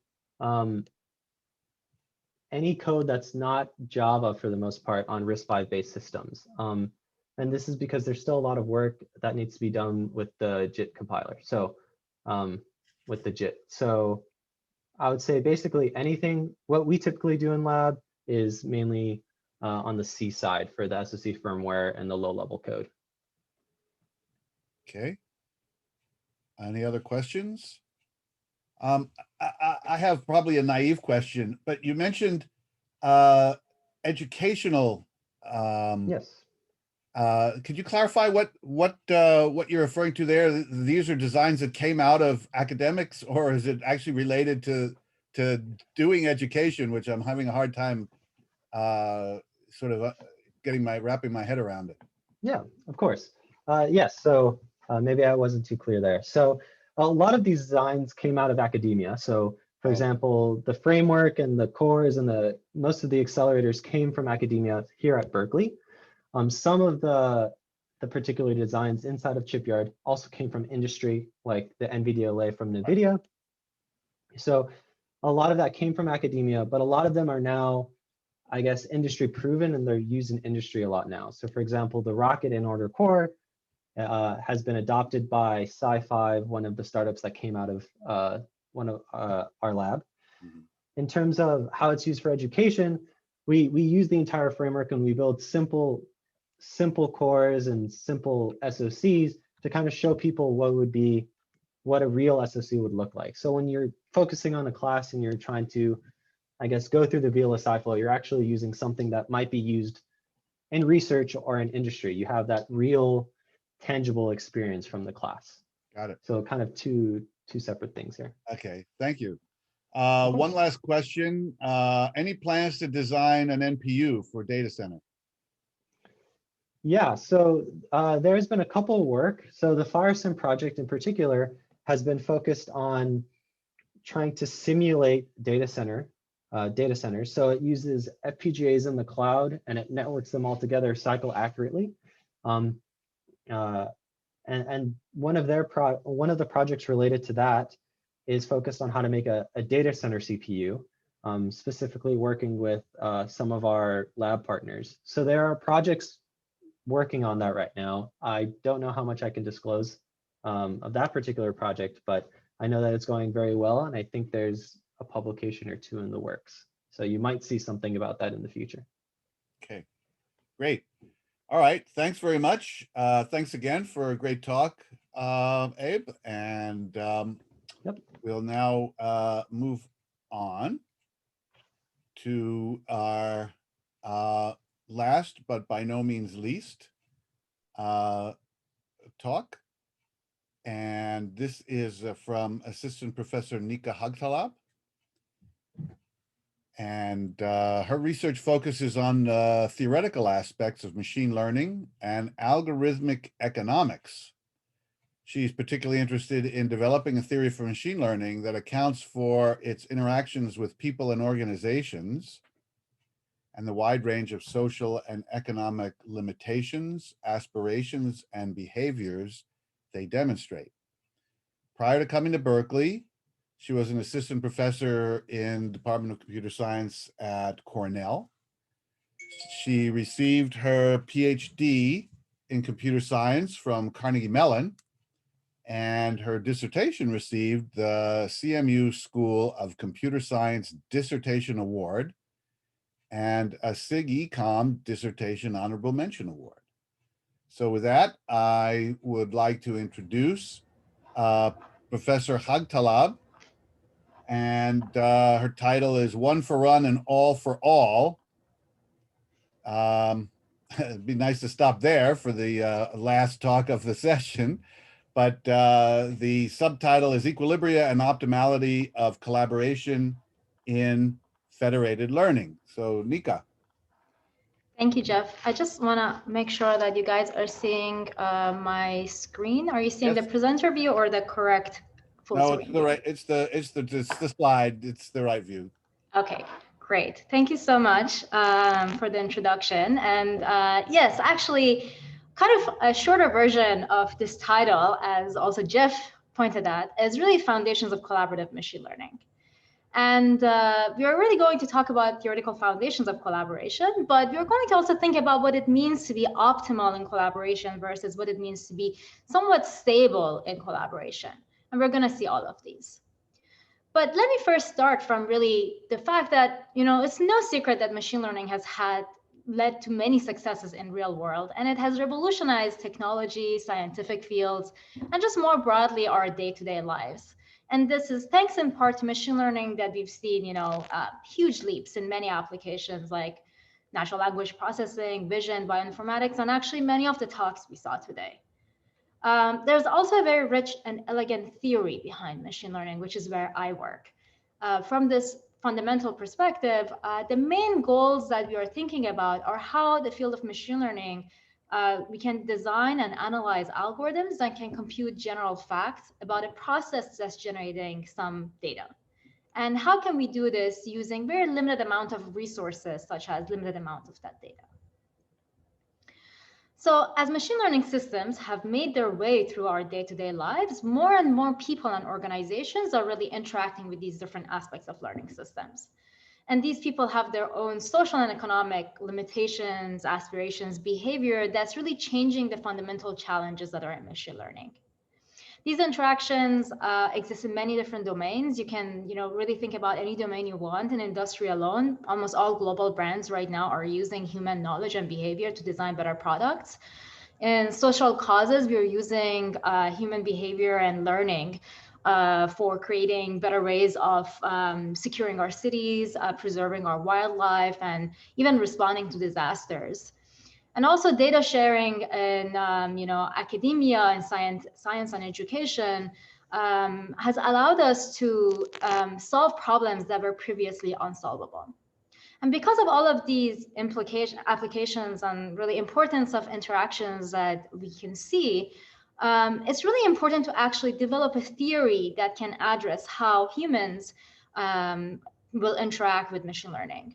any code that's not Java for the most part on RISC-V-based systems. And this is because there's still a lot of work that needs to be done with the JIT compiler. So with the JIT. So I would say basically anything, what we typically do in lab is mainly on the C side for the SoC firmware and the low level code. Okay. Any other questions? I have probably a naive question, but you mentioned educational. Yes. Could you clarify what you're referring to there? These are designs that came out of academics, or is it actually related to doing education, which I'm having a hard time sort of wrapping my head around it? Yeah, of course. Yes, so maybe I wasn't too clear there. So a lot of these designs came out of academia. So for example, the framework and the cores and most of the accelerators came from academia here at Berkeley. Some of the particular designs inside of Chipyard also came from industry, like the NVDLA from NVIDIA. So a lot of that came from academia, but a lot of them are now, I guess, industry proven, and they're used in industry a lot now. So for example, the Rocket in Order core has been adopted by Sci5, one of the startups that came out of one of our lab. In terms of how it's used for education, we use the entire framework and we build simple cores and simple SoCs to kind of show people what a real SoC would look like. So when you're focusing on a class and you're trying to, I guess, go through the VLSI flow, you're actually using something that might be used in research or in industry. You have that real tangible experience from the class. Got it. So kind of two separate things here. Okay, thank you. One last question. Any plans to design an NPU for data center? Yeah, so there's been a couple of work. So the FireSim project in particular has been focused on trying to simulate data centers. So it uses FPGAs in the cloud and it networks them all together cycle accurately. And one of the projects related to that is focused on how to make a data center CPU, specifically working with some of our lab partners. So there are projects working on that right now. I don't know how much I can disclose of that particular project, but I know that it's going very well, and I think there's a publication or two in the works. So you might see something about that in the future. Okay, great. All right, thanks very much. Thanks again for a great talk, Abe. And we'll now move on to our last, but by no means least, talk. And this is from Assistant Professor Nika Haghtalab. And her research focuses on theoretical aspects of machine learning and algorithmic economics. She's particularly interested in developing a theory for machine learning that accounts for its interactions with people and organizations and the wide range of social and economic limitations, aspirations, and behaviors they demonstrate. Prior to coming to Berkeley, she was an assistant professor in the Department of Computer Science at Cornell. She received her PhD in computer science from Carnegie Mellon, and her dissertation received the CMU School of Computer Science Dissertation Award and a SIG Econ Dissertation Honorable Mention Award. So with that, I would like to introduce Professor Haghtalab, and her title is One for One and All for All. It'd be nice to stop there for the last talk of the session, but the subtitle is Equilibria and Optimality of Collaboration in Federated Learning. So Nika. Thank you, Jeff. I just want to make sure that you guys are seeing my screen. Are you seeing the presenter view or the correct full No, screen? it's the right. It's the slide. It's the right view. Okay, great. Thank you so much for the introduction. And yes, actually, kind of a shorter version of this title, as also Jeff pointed out, is really Foundations of Collaborative Machine Learning. And we are really going to talk about theoretical foundations of collaboration, but we're going to also think about what it means to be optimal in collaboration versus what it means to be somewhat stable in collaboration. And we're going to see all of these. But let me first start from really the fact that, it's no secret that machine learning has led to many successes in real world, and it has revolutionized technology, scientific fields, and just more broadly our day-to-day lives. And this is thanks in part to machine learning that we've seen, huge leaps in many applications like natural language processing, vision, bioinformatics, and actually many of the talks we saw today. There's also a very rich and elegant theory behind machine learning, which is where I work. From this fundamental perspective, the main goals that we are thinking about are how the field of machine learning we can design and analyze algorithms that can compute general facts about a process that's generating some data. And how can we do this using very limited amount of resources, such as limited amount of that data? So as machine learning systems have made their way through our day-to-day lives, more and more people and organizations are really interacting with these different aspects of learning systems. And these people have their own social and economic limitations, aspirations, behavior that's really changing the fundamental challenges that are in machine learning. These interactions exist in many different domains. You can, really think about any domain you want. In industry alone, almost all global brands right now are using human knowledge and behavior to design better products. In social causes, we are using human behavior and learning for creating better ways of securing our cities, preserving our wildlife, and even responding to disasters. And also data sharing in academia and science and education has allowed us to solve problems that were previously unsolvable. And because of all of these applications and really importance of interactions that we can see, it's really important to actually develop a theory that can address how humans will interact with machine learning.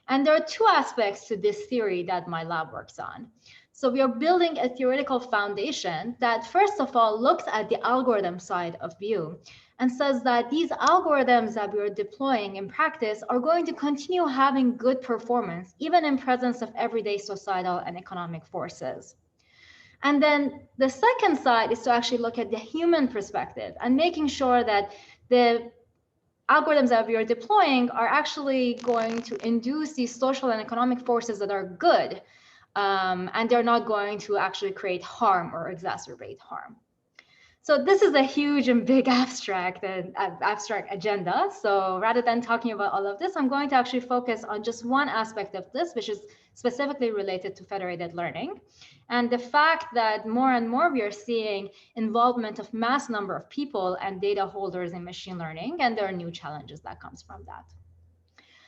And there are two aspects to this theory that my lab works on. So we are building a theoretical foundation that, first of all, looks at the algorithm side of view and says that these algorithms that we are deploying in practice are going to continue having good performance, even in presence of everyday societal and economic forces. And then the second side is to actually look at the human perspective and making sure that the algorithms that we are deploying are actually going to induce these social and economic forces that are good, and they're not going to actually create harm or exacerbate harm. So this is a huge and big abstract agenda. So rather than talking about all of this, I'm going to actually focus on just one aspect of this, which is specifically related to federated learning. And the fact that more and more we are seeing involvement of mass number of people and data holders in machine learning, and there are new challenges that comes from that.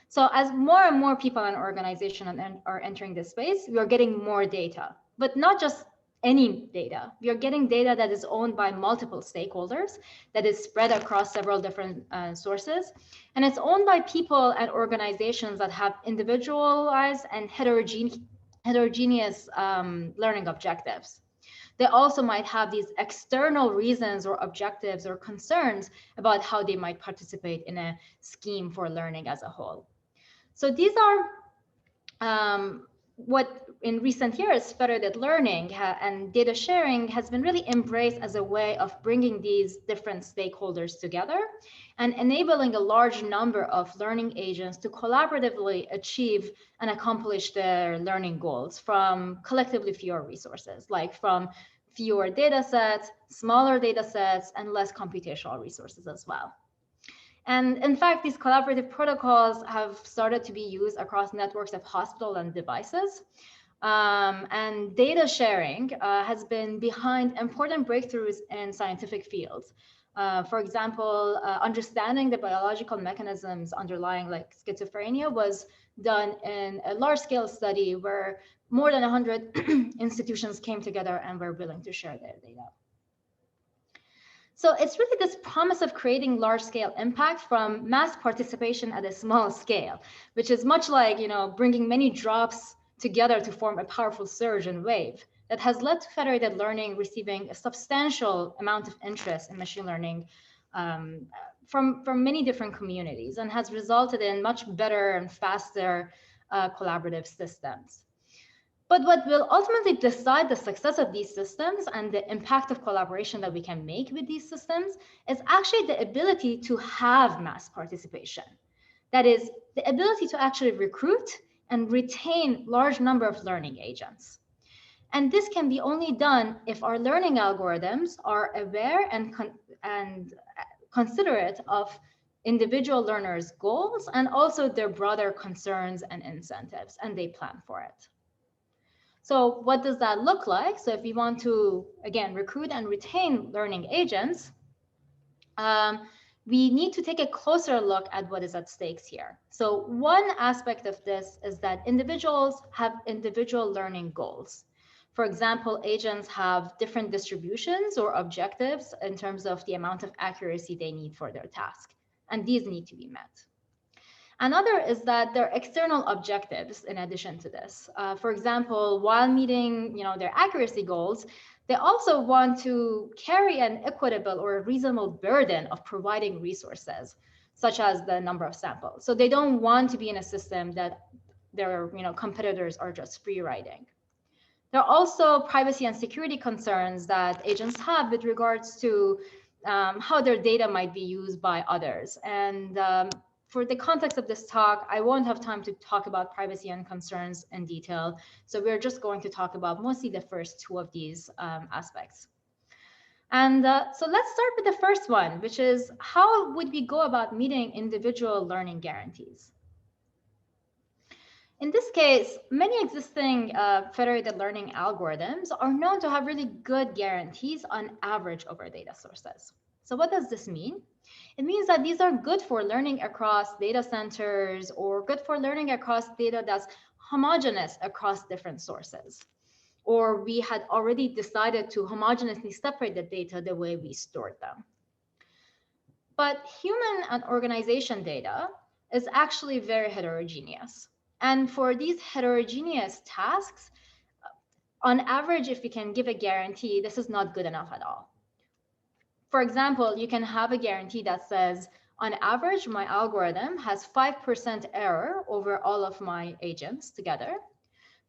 So as more and more people and organizations are entering this space, we are getting more data, but not just any data. We are getting data that is owned by multiple stakeholders, that is spread across several different sources. And it's owned by people and organizations that have individualized and heterogeneous learning objectives. They also might have these external reasons or objectives or concerns about how they might participate in a scheme for learning as a whole. So these are what in recent years, federated learning and data sharing has been really embraced as a way of bringing these different stakeholders together and enabling a large number of learning agents to collaboratively achieve and accomplish their learning goals from collectively fewer resources, like from fewer data sets, smaller data sets, and less computational resources as well. And in fact, these collaborative protocols have started to be used across networks of hospitals and devices. And data sharing has been behind important breakthroughs in scientific fields. For example, understanding the biological mechanisms underlying like schizophrenia was done in a large-scale study where more than 100 institutions came together and were willing to share their data. So it's really this promise of creating large-scale impact from mass participation at a small scale, which is much like, you know, bringing many drops together to form a powerful surge and wave that has led to federated learning receiving a substantial amount of interest in machine learning from many different communities and has resulted in much better and faster collaborative systems. But what will ultimately decide the success of these systems and the impact of collaboration that we can make with these systems is actually the ability to have mass participation. That is, the ability to actually recruit and retain large number of learning agents. And this can be only done if our learning algorithms are aware and considerate of individual learners' goals and also their broader concerns and incentives, and they plan for it. So what does that look like? So if we want to, again, recruit and retain learning agents, we need to take a closer look at what is at stakes here. So one aspect of this is that individuals have individual learning goals. For example, agents have different distributions or objectives in terms of the amount of accuracy they need for their task, and these need to be met. Another is that there are external objectives in addition to this. For example, while meeting their accuracy goals, they also want to carry an equitable or a reasonable burden of providing resources, such as the number of samples. So they don't want to be in a system that their competitors are just free riding. There are also privacy and security concerns that agents have with regards to how their data might be used by others. And for the context of this talk, I won't have time to talk about privacy and concerns in detail. So we're just going to talk about mostly the first two of these aspects. And so let's start with the first one, which is how would we go about meeting individual learning guarantees? In this case, many existing federated learning algorithms are known to have really good guarantees on average over data sources. So what does this mean? It means that these are good for learning across data centers or good for learning across data that's homogeneous across different sources. Or we had already decided to homogeneously separate the data the way we stored them. But human and organization data is actually very heterogeneous. And for these heterogeneous tasks, on average, if we can give a guarantee, this is not good enough at all. For example, you can have a guarantee that says, on average, my algorithm has 5% error over all of my agents together.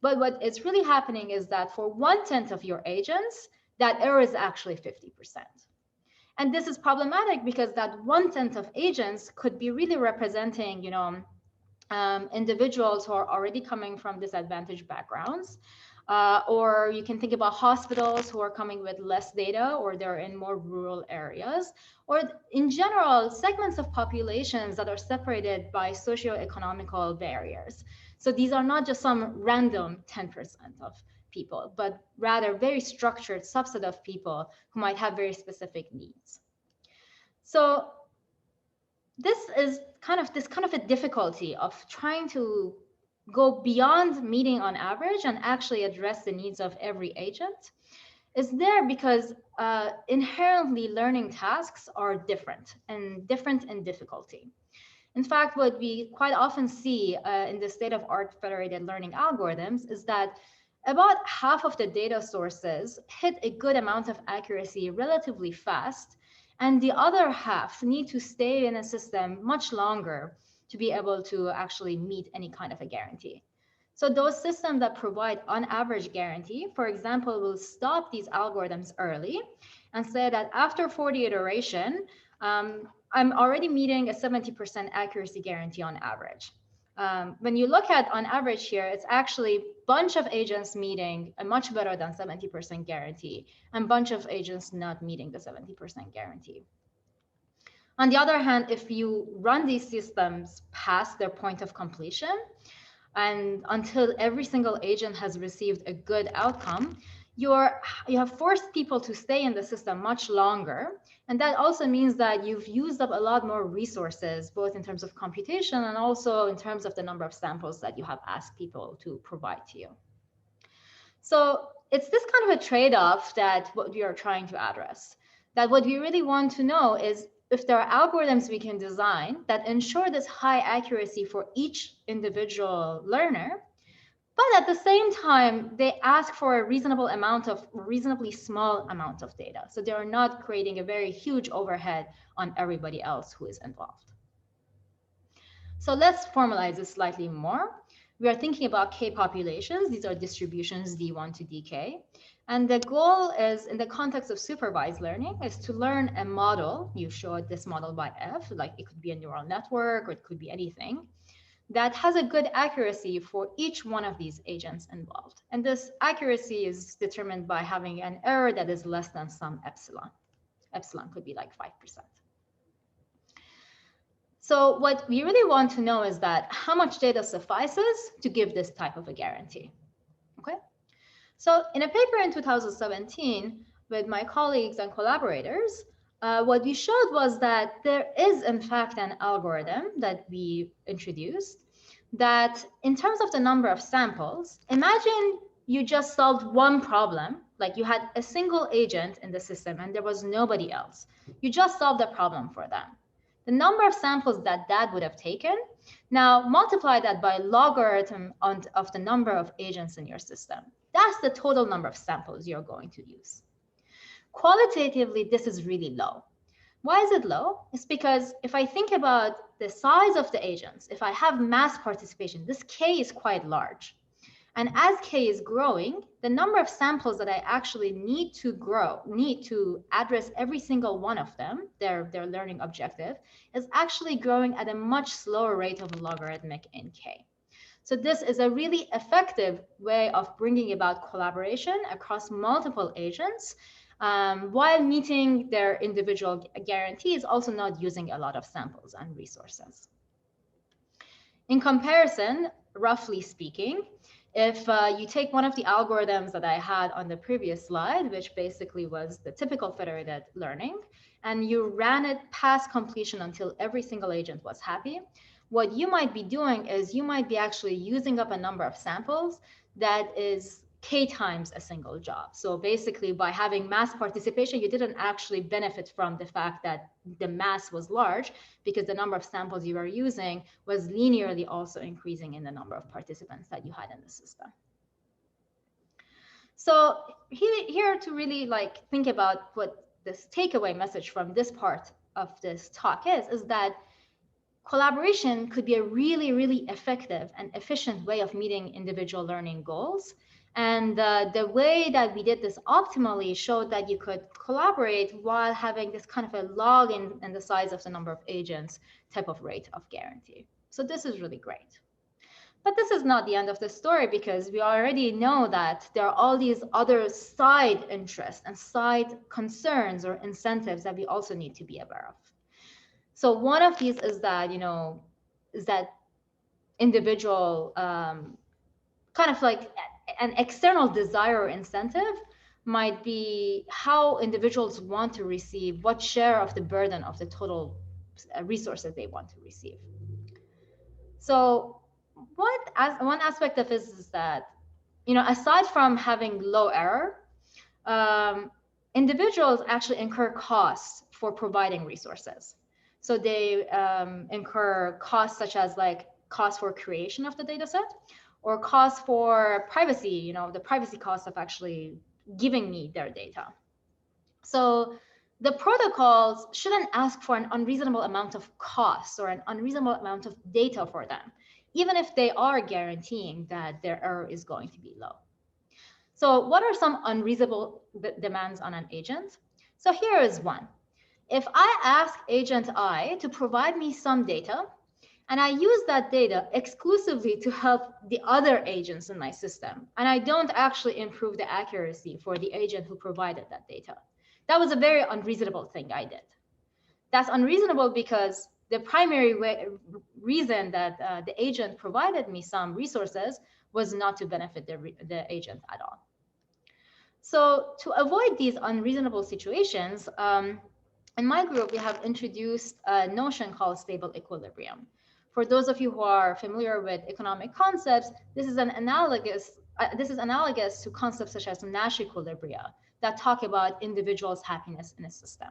But what is really happening is that for 1/10 of your agents, that error is actually 50%. And this is problematic because that 1/10 of agents could be really representing, individuals who are already coming from disadvantaged backgrounds. Or you can think about hospitals who are coming with less data, or they're in more rural areas, or in general, segments of populations that are separated by socioeconomical barriers. So these are not just some random 10% of people, but rather very structured subset of people who might have very specific needs. So this is kind of a difficulty of trying to go beyond meeting on average and actually address the needs of every agent is there because inherently learning tasks are different in difficulty. In fact, what we quite often see in the state-of-art federated learning algorithms is that about half of the data sources hit a good amount of accuracy relatively fast, and the other half need to stay in a system much longer to be able to actually meet any kind of a guarantee. So those systems that provide on average guarantee, for example, will stop these algorithms early and say that after 40 iteration, I'm already meeting a 70% accuracy guarantee on average. When you look at on average here, it's actually a bunch of agents meeting a much better than 70% guarantee and bunch of agents not meeting the 70% guarantee. On the other hand, if you run these systems past their point of completion, and until every single agent has received a good outcome, you have forced people to stay in the system much longer. And that also means that you've used up a lot more resources, both in terms of computation and also in terms of the number of samples that you have asked people to provide to you. So it's this kind of a trade-off that what we are trying to address. That what we really want to know is if there are algorithms we can design that ensure this high accuracy for each individual learner, but at the same time, they ask for a reasonably small amount of data. So they are not creating a very huge overhead on everybody else who is involved. So let's formalize this slightly more. We are thinking about K populations. These are distributions D1 to Dk. And the goal is, in the context of supervised learning, is to learn a model. You showed this model by F, like it could be a neural network or it could be anything, that has a good accuracy for each one of these agents involved. And this accuracy is determined by having an error that is less than some epsilon. Epsilon could be like 5%. So what we really want to know is that how much data suffices to give this type of a guarantee. Okay. So in a paper in 2017 with my colleagues and collaborators, what we showed was that there is in fact an algorithm that we introduced that in terms of the number of samples, imagine you just solved one problem, like you had a single agent in the system and there was nobody else. You just solved the problem for them. The number of samples that would have taken, now multiply that by logarithm of the number of agents in your system. That's the total number of samples you're going to use. Qualitatively, this is really low. Why is it low? It's because if I think about the size of the agents, if I have mass participation, this K is quite large. And as K is growing, the number of samples that I actually need to address every single one of them, their learning objective, is actually growing at a much slower rate of logarithmic in K. So this is a really effective way of bringing about collaboration across multiple agents while meeting their individual guarantees, also not using a lot of samples and resources. In comparison, roughly speaking, if you take one of the algorithms that I had on the previous slide, which basically was the typical federated learning, and you ran it past completion until every single agent was happy, what you might be doing is you might be actually using up a number of samples that is K times a single job. So basically by having mass participation, you didn't actually benefit from the fact that the mass was large because the number of samples you were using was linearly also increasing in the number of participants that you had in the system. So here to really like think about what this takeaway message from this part of this talk is that collaboration could be a really, really effective and efficient way of meeting individual learning goals. And the way that we did this optimally showed that you could collaborate while having this kind of a log in the size of the number of agents type of rate of guarantee. So this is really great. But this is not the end of the story, because we already know that there are all these other side interests and side concerns or incentives that we also need to be aware of. So one of these is that, individual kind of like an external desire or incentive might be how individuals want to receive, what share of the burden of the total resources they want to receive. So one aspect of this is that, aside from having low error, individuals actually incur costs for providing resources. So they incur costs such as like cost for creation of the data set, or cost for privacy, the privacy cost of actually giving me their data. So the protocols shouldn't ask for an unreasonable amount of cost or an unreasonable amount of data for them. even if they are guaranteeing that their error is going to be low. So what are some unreasonable demands on an agent? So here is one. If I ask agent I to provide me some data, and I use that data exclusively to help the other agents in my system, and I don't actually improve the accuracy for the agent who provided that data, that was a very unreasonable thing I did. That's unreasonable because the primary reason that the agent provided me some resources was not to benefit the agent at all. So to avoid these unreasonable situations, in my group, we have introduced a notion called stable equilibrium. For those of you who are familiar with economic concepts, this is analogous to concepts such as Nash equilibria that talk about individuals' happiness in a system.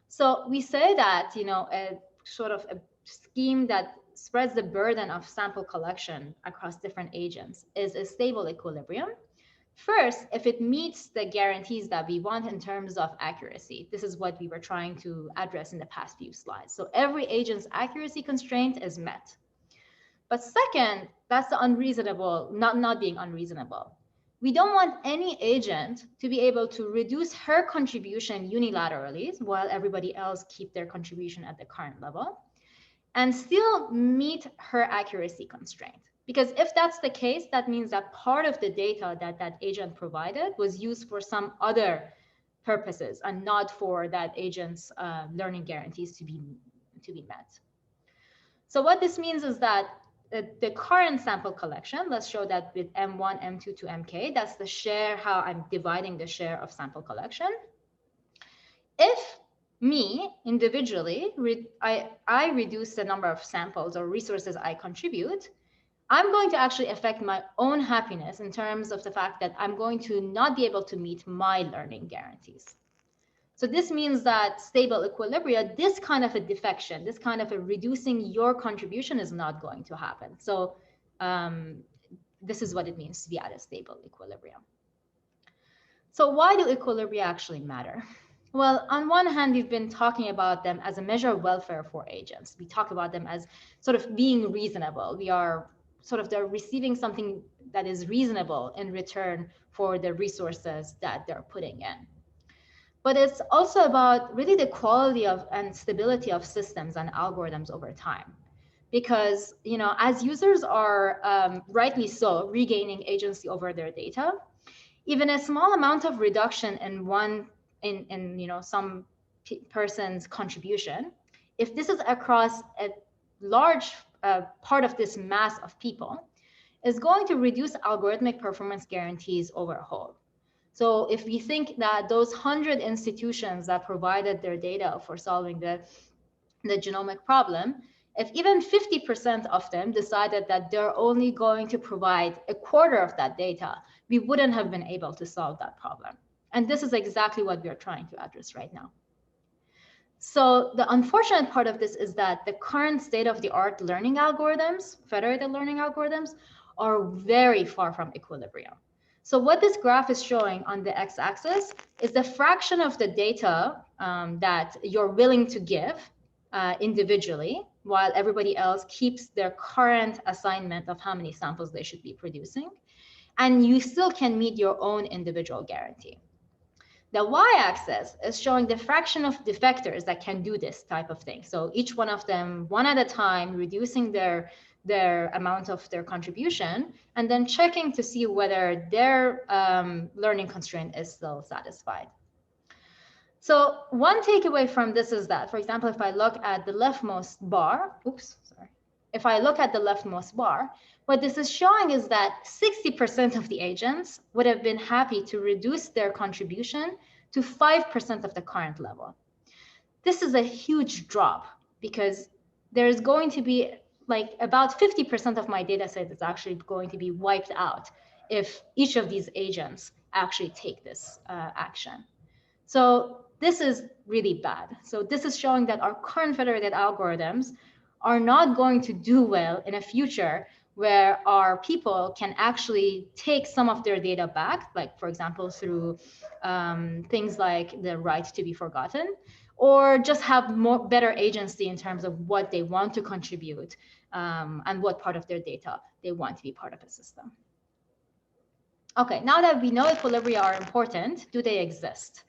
So we say that, a sort of a scheme that spreads the burden of sample collection across different agents is a stable equilibrium. First, if it meets the guarantees that we want in terms of accuracy. This is what we were trying to address in the past few slides. So every agent's accuracy constraint is met. But second, that's the unreasonable, not being unreasonable. We don't want any agent to be able to reduce her contribution unilaterally while everybody else keep their contribution at the current level and still meet her accuracy constraint. Because if that's the case, that means that part of the data that that agent provided was used for some other purposes and not for that agent's learning guarantees to be met. So what this means is that the current sample collection, let's show that with M1, M2 to MK, that's the share, how I'm dividing the share of sample collection. If me individually, I reduce the number of samples or resources I contribute, I'm going to actually affect my own happiness in terms of the fact that I'm going to not be able to meet my learning guarantees. So this means that stable equilibria, this kind of a defection, this kind of a reducing your contribution is not going to happen. So this is what it means to be at a stable equilibrium. So why do equilibria actually matter? Well, on one hand, we've been talking about them as a measure of welfare for agents. We talk about them as sort of being reasonable. We are they're receiving something that is reasonable in return for the resources that they're putting in. But it's also about really the quality of and stability of systems and algorithms over time. Because, as users are rightly so regaining agency over their data, even a small amount of reduction in some person's contribution, if this is across a large part of this mass of people, is going to reduce algorithmic performance guarantees overall. So if we think that those 100 institutions that provided their data for solving the genomic problem, if even 50% of them decided that they're only going to provide a quarter of that data, we wouldn't have been able to solve that problem. And this is exactly what we're trying to address right now. So the unfortunate part of this is that the current state-of-the-art learning algorithms, federated learning algorithms, are very far from equilibrium. So what this graph is showing on the x-axis is the fraction of the data that you're willing to give individually, while everybody else keeps their current assignment of how many samples they should be producing. And you still can meet your own individual guarantee. The y-axis is showing the fraction of defectors that can do this type of thing. So each one of them, one at a time, reducing their amount of their contribution, and then checking to see whether their learning constraint is still satisfied. So one takeaway from this is that, for example, if I look at the leftmost bar, if I look at the leftmost bar, what this is showing is that 60% of the agents would have been happy to reduce their contribution to 5% of the current level. This is a huge drop because there's going to be about 50% of my data set is actually going to be wiped out if each of these agents actually take this action. So this is really bad. So this is showing that our current federated algorithms are not going to do well in a future where our people can actually take some of their data back, like, for example, through things like the right to be forgotten, or just have better agency in terms of what they want to contribute and what part of their data they want to be part of a system. Okay, now that we know equilibria are important, do they exist?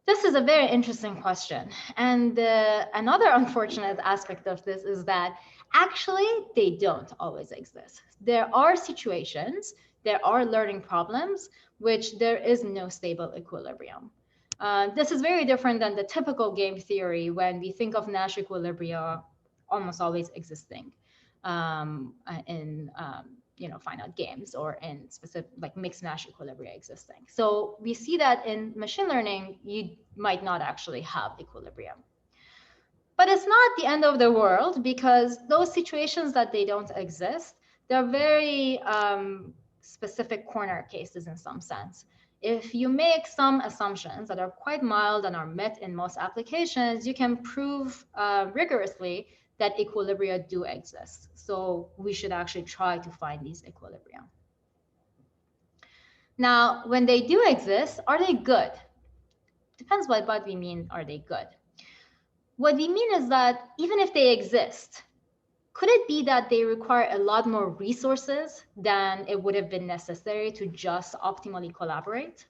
This is a very interesting question. And another unfortunate aspect of this is that actually they don't always exist. There are situations, there are learning problems, which there is no stable equilibrium. This is very different than the typical game theory when we think of Nash equilibria almost always existing in finite games or in specific like mixed Nash equilibria existing. So we see that in machine learning, you might not actually have equilibrium. But it's not the end of the world, because those situations that they don't exist, they're very specific corner cases in some sense. If you make some assumptions that are quite mild and are met in most applications, you can prove rigorously that equilibria do exist. So we should actually try to find these equilibria. Now, when they do exist, are they good? Depends what we mean, are they good? What we mean is that even if they exist, could it be that they require a lot more resources than it would have been necessary to just optimally collaborate?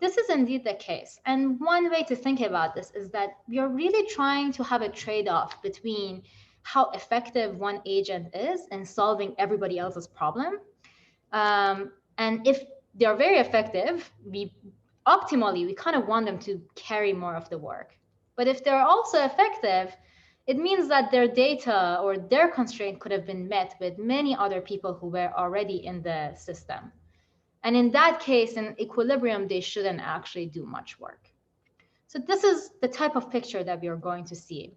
This is indeed the case. And one way to think about this is that we are really trying to have a trade-off between how effective one agent is in solving everybody else's problem. And if they're very effective, optimally, we kind of want them to carry more of the work. But if they're also effective, it means that their data or their constraint could have been met with many other people who were already in the system. And in that case, in equilibrium, they shouldn't actually do much work. So this is the type of picture that we are going to see.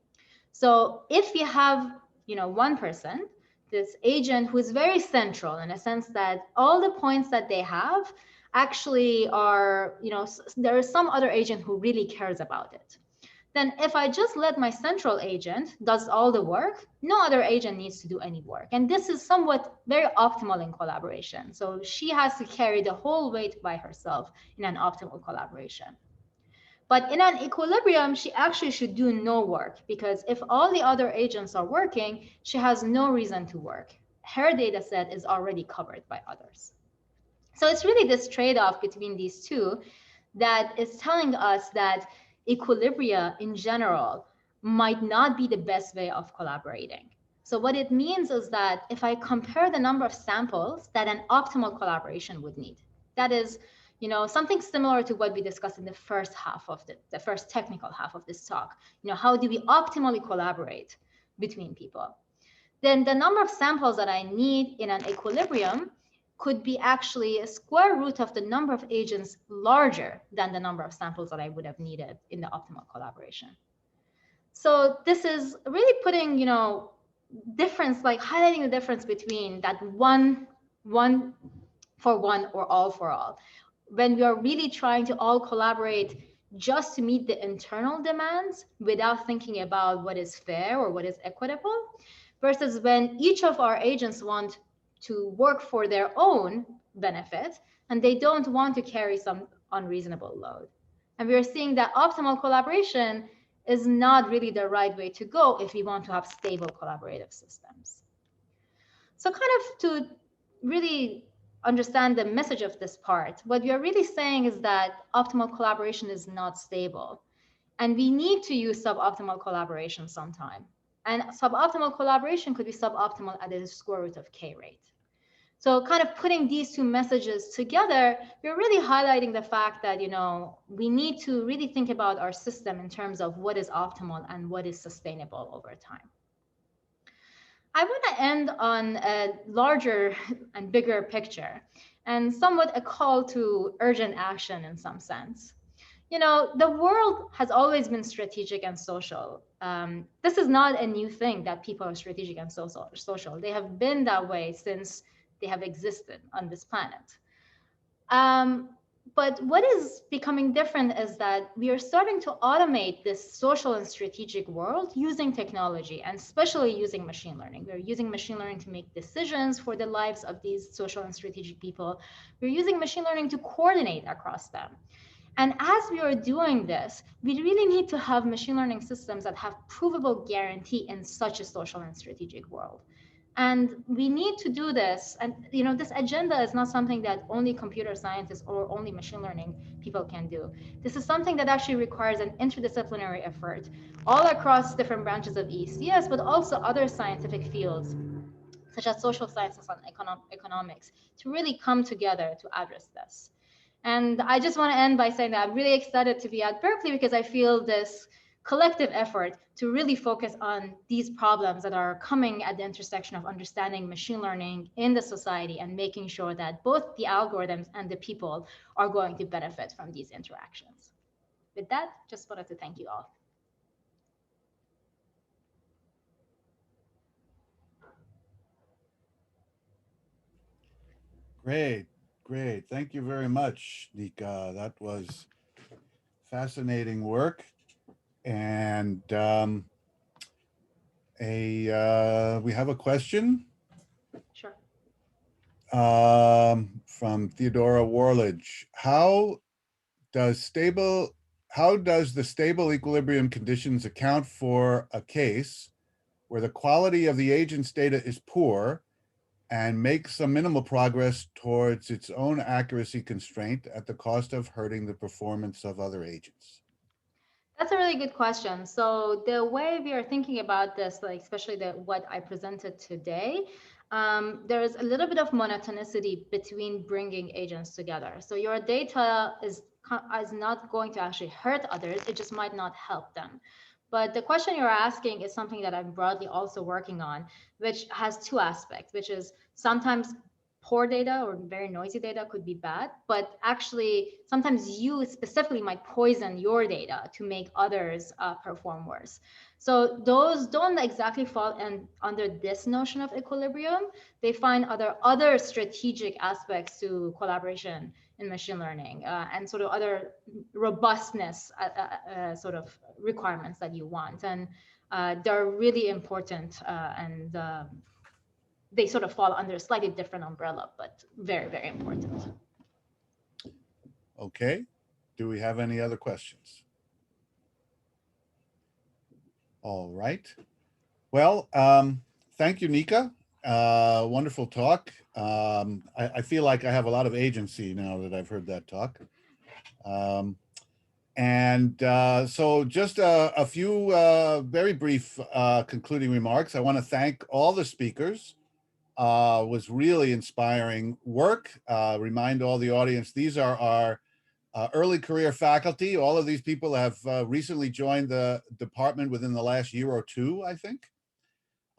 So if we have, one person, this agent who is very central in a sense that all the points that they have actually are, there is some other agent who really cares about it. Then if I just let my central agent does all the work, no other agent needs to do any work. And this is somewhat very optimal in collaboration. So she has to carry the whole weight by herself in an optimal collaboration. But in an equilibrium, she actually should do no work, because if all the other agents are working, she has no reason to work. Her data set is already covered by others. So it's really this trade-off between these two that is telling us that equilibria in general might not be the best way of collaborating. So what it means is that if I compare the number of samples that an optimal collaboration would need, that is, something similar to what we discussed in the first half of the first technical half of this talk, how do we optimally collaborate between people? Then the number of samples that I need in an equilibrium could be actually a square root of the number of agents larger than the number of samples that I would have needed in the optimal collaboration. So this is really putting, difference, like highlighting the difference between that one for one or all for all. When we are really trying to all collaborate just to meet the internal demands without thinking about what is fair or what is equitable, versus when each of our agents want to work for their own benefit, and they don't want to carry some unreasonable load. And we are seeing that optimal collaboration is not really the right way to go if we want to have stable collaborative systems. So kind of to really understand the message of this part, what we are really saying is that optimal collaboration is not stable. And we need to use suboptimal collaboration sometime. And suboptimal collaboration could be suboptimal at the square root of k rate. So kind of putting these two messages together, we're really highlighting the fact that, we need to really think about our system in terms of what is optimal and what is sustainable over time. I want to end on a larger and bigger picture and somewhat a call to urgent action in some sense. The world has always been strategic and social. This is not a new thing that people are strategic and social. They have been that way since they have existed on this planet. But what is becoming different is that we are starting to automate this social and strategic world using technology, and especially using machine learning. We're using machine learning to make decisions for the lives of these social and strategic people. We're using machine learning to coordinate across them. And as we are doing this, we really need to have machine learning systems that have provable guarantee in such a social and strategic world. And we need to do this. And this agenda is not something that only computer scientists or only machine learning people can do. This is something that actually requires an interdisciplinary effort all across different branches of ECS, but also other scientific fields, such as social sciences and economics, to really come together to address this. And I just want to end by saying that I'm really excited to be at Berkeley because I feel this collective effort to really focus on these problems that are coming at the intersection of understanding machine learning in the society and making sure that both the algorithms and the people are going to benefit from these interactions. With that, just wanted to thank you all. Great, great. Thank you very much, Nika. That was fascinating work. And we have a question. Sure. From Theodora Warledge. How does the stable equilibrium conditions account for a case where the quality of the agent's data is poor and makes some minimal progress towards its own accuracy constraint at the cost of hurting the performance of other agents? That's a really good question. So the way we are thinking about this, like especially what I presented today, there's a little bit of monotonicity between bringing agents together. So your data is not going to actually hurt others. It just might not help them. But the question you're asking is something that I'm broadly also working on, which has two aspects, which is sometimes poor data or very noisy data could be bad, but actually sometimes you specifically might poison your data to make others perform worse. So those don't exactly fall under this notion of equilibrium. They find other strategic aspects to collaboration in machine learning and sort of other robustness sort of requirements that you want. And they're really important and they sort of fall under a slightly different umbrella, but very, very important. Okay. Do we have any other questions? All right. Well, thank you, Nika. Wonderful talk. I feel like I have a lot of agency now that I've heard that talk. So just a few very brief concluding remarks. I want to thank all the speakers. Was really inspiring work. Remind all the audience, these are our early career faculty. All of these people have recently joined the department within the last year or two, I think.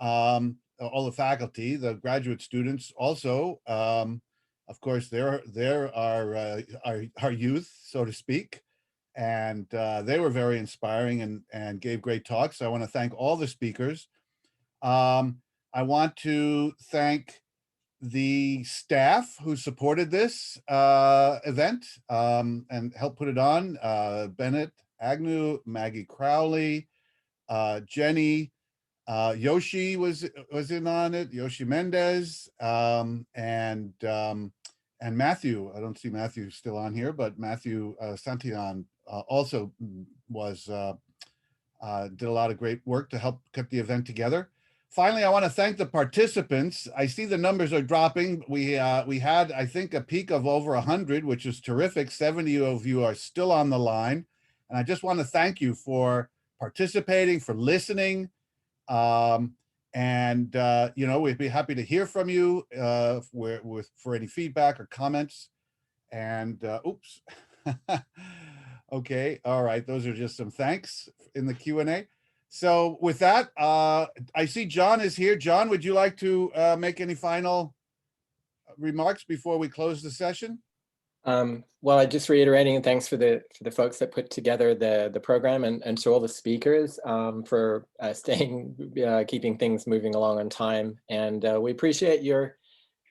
All the faculty, the graduate students also, of course, they're our youth, so to speak. And they were very inspiring and gave great talks. So I want to thank all the speakers. I want to thank the staff who supported this event and helped put it on. Bennett Agnew, Maggie Crowley, Jenny, Yoshi was in on it, Yoshi Mendez, and Matthew. I don't see Matthew still on here, but Matthew Santillan also was did a lot of great work to help put the event together. Finally, I want to thank the participants. I see the numbers are dropping. We had, I think, a peak of over 100, which is terrific. 70 of you are still on the line. And I just want to thank you for participating, for listening. You know, we'd be happy to hear from you for any feedback or comments. And oops. Okay, all right. Those are just some thanks in the Q&A. So with that, I see John is here. John, would you like to make any final remarks before we close the session? Well, I just reiterating thanks for the folks that put together the program and to all the speakers for keeping things moving along on time. And we appreciate your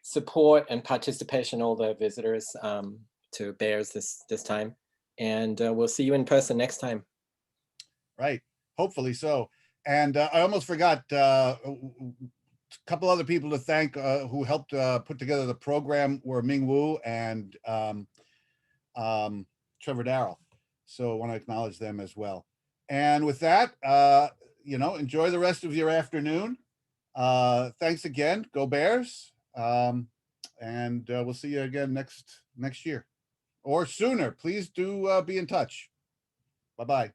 support and participation, all the visitors to Bears this time. And we'll see you in person next time. Right. Hopefully so. And I almost forgot a couple other people to thank who helped put together the program were Ming Wu and Trevor Darrell. So I want to acknowledge them as well. And with that, enjoy the rest of your afternoon. Thanks again. Go Bears. And we'll see you again next year or sooner. Please do be in touch. Bye-bye.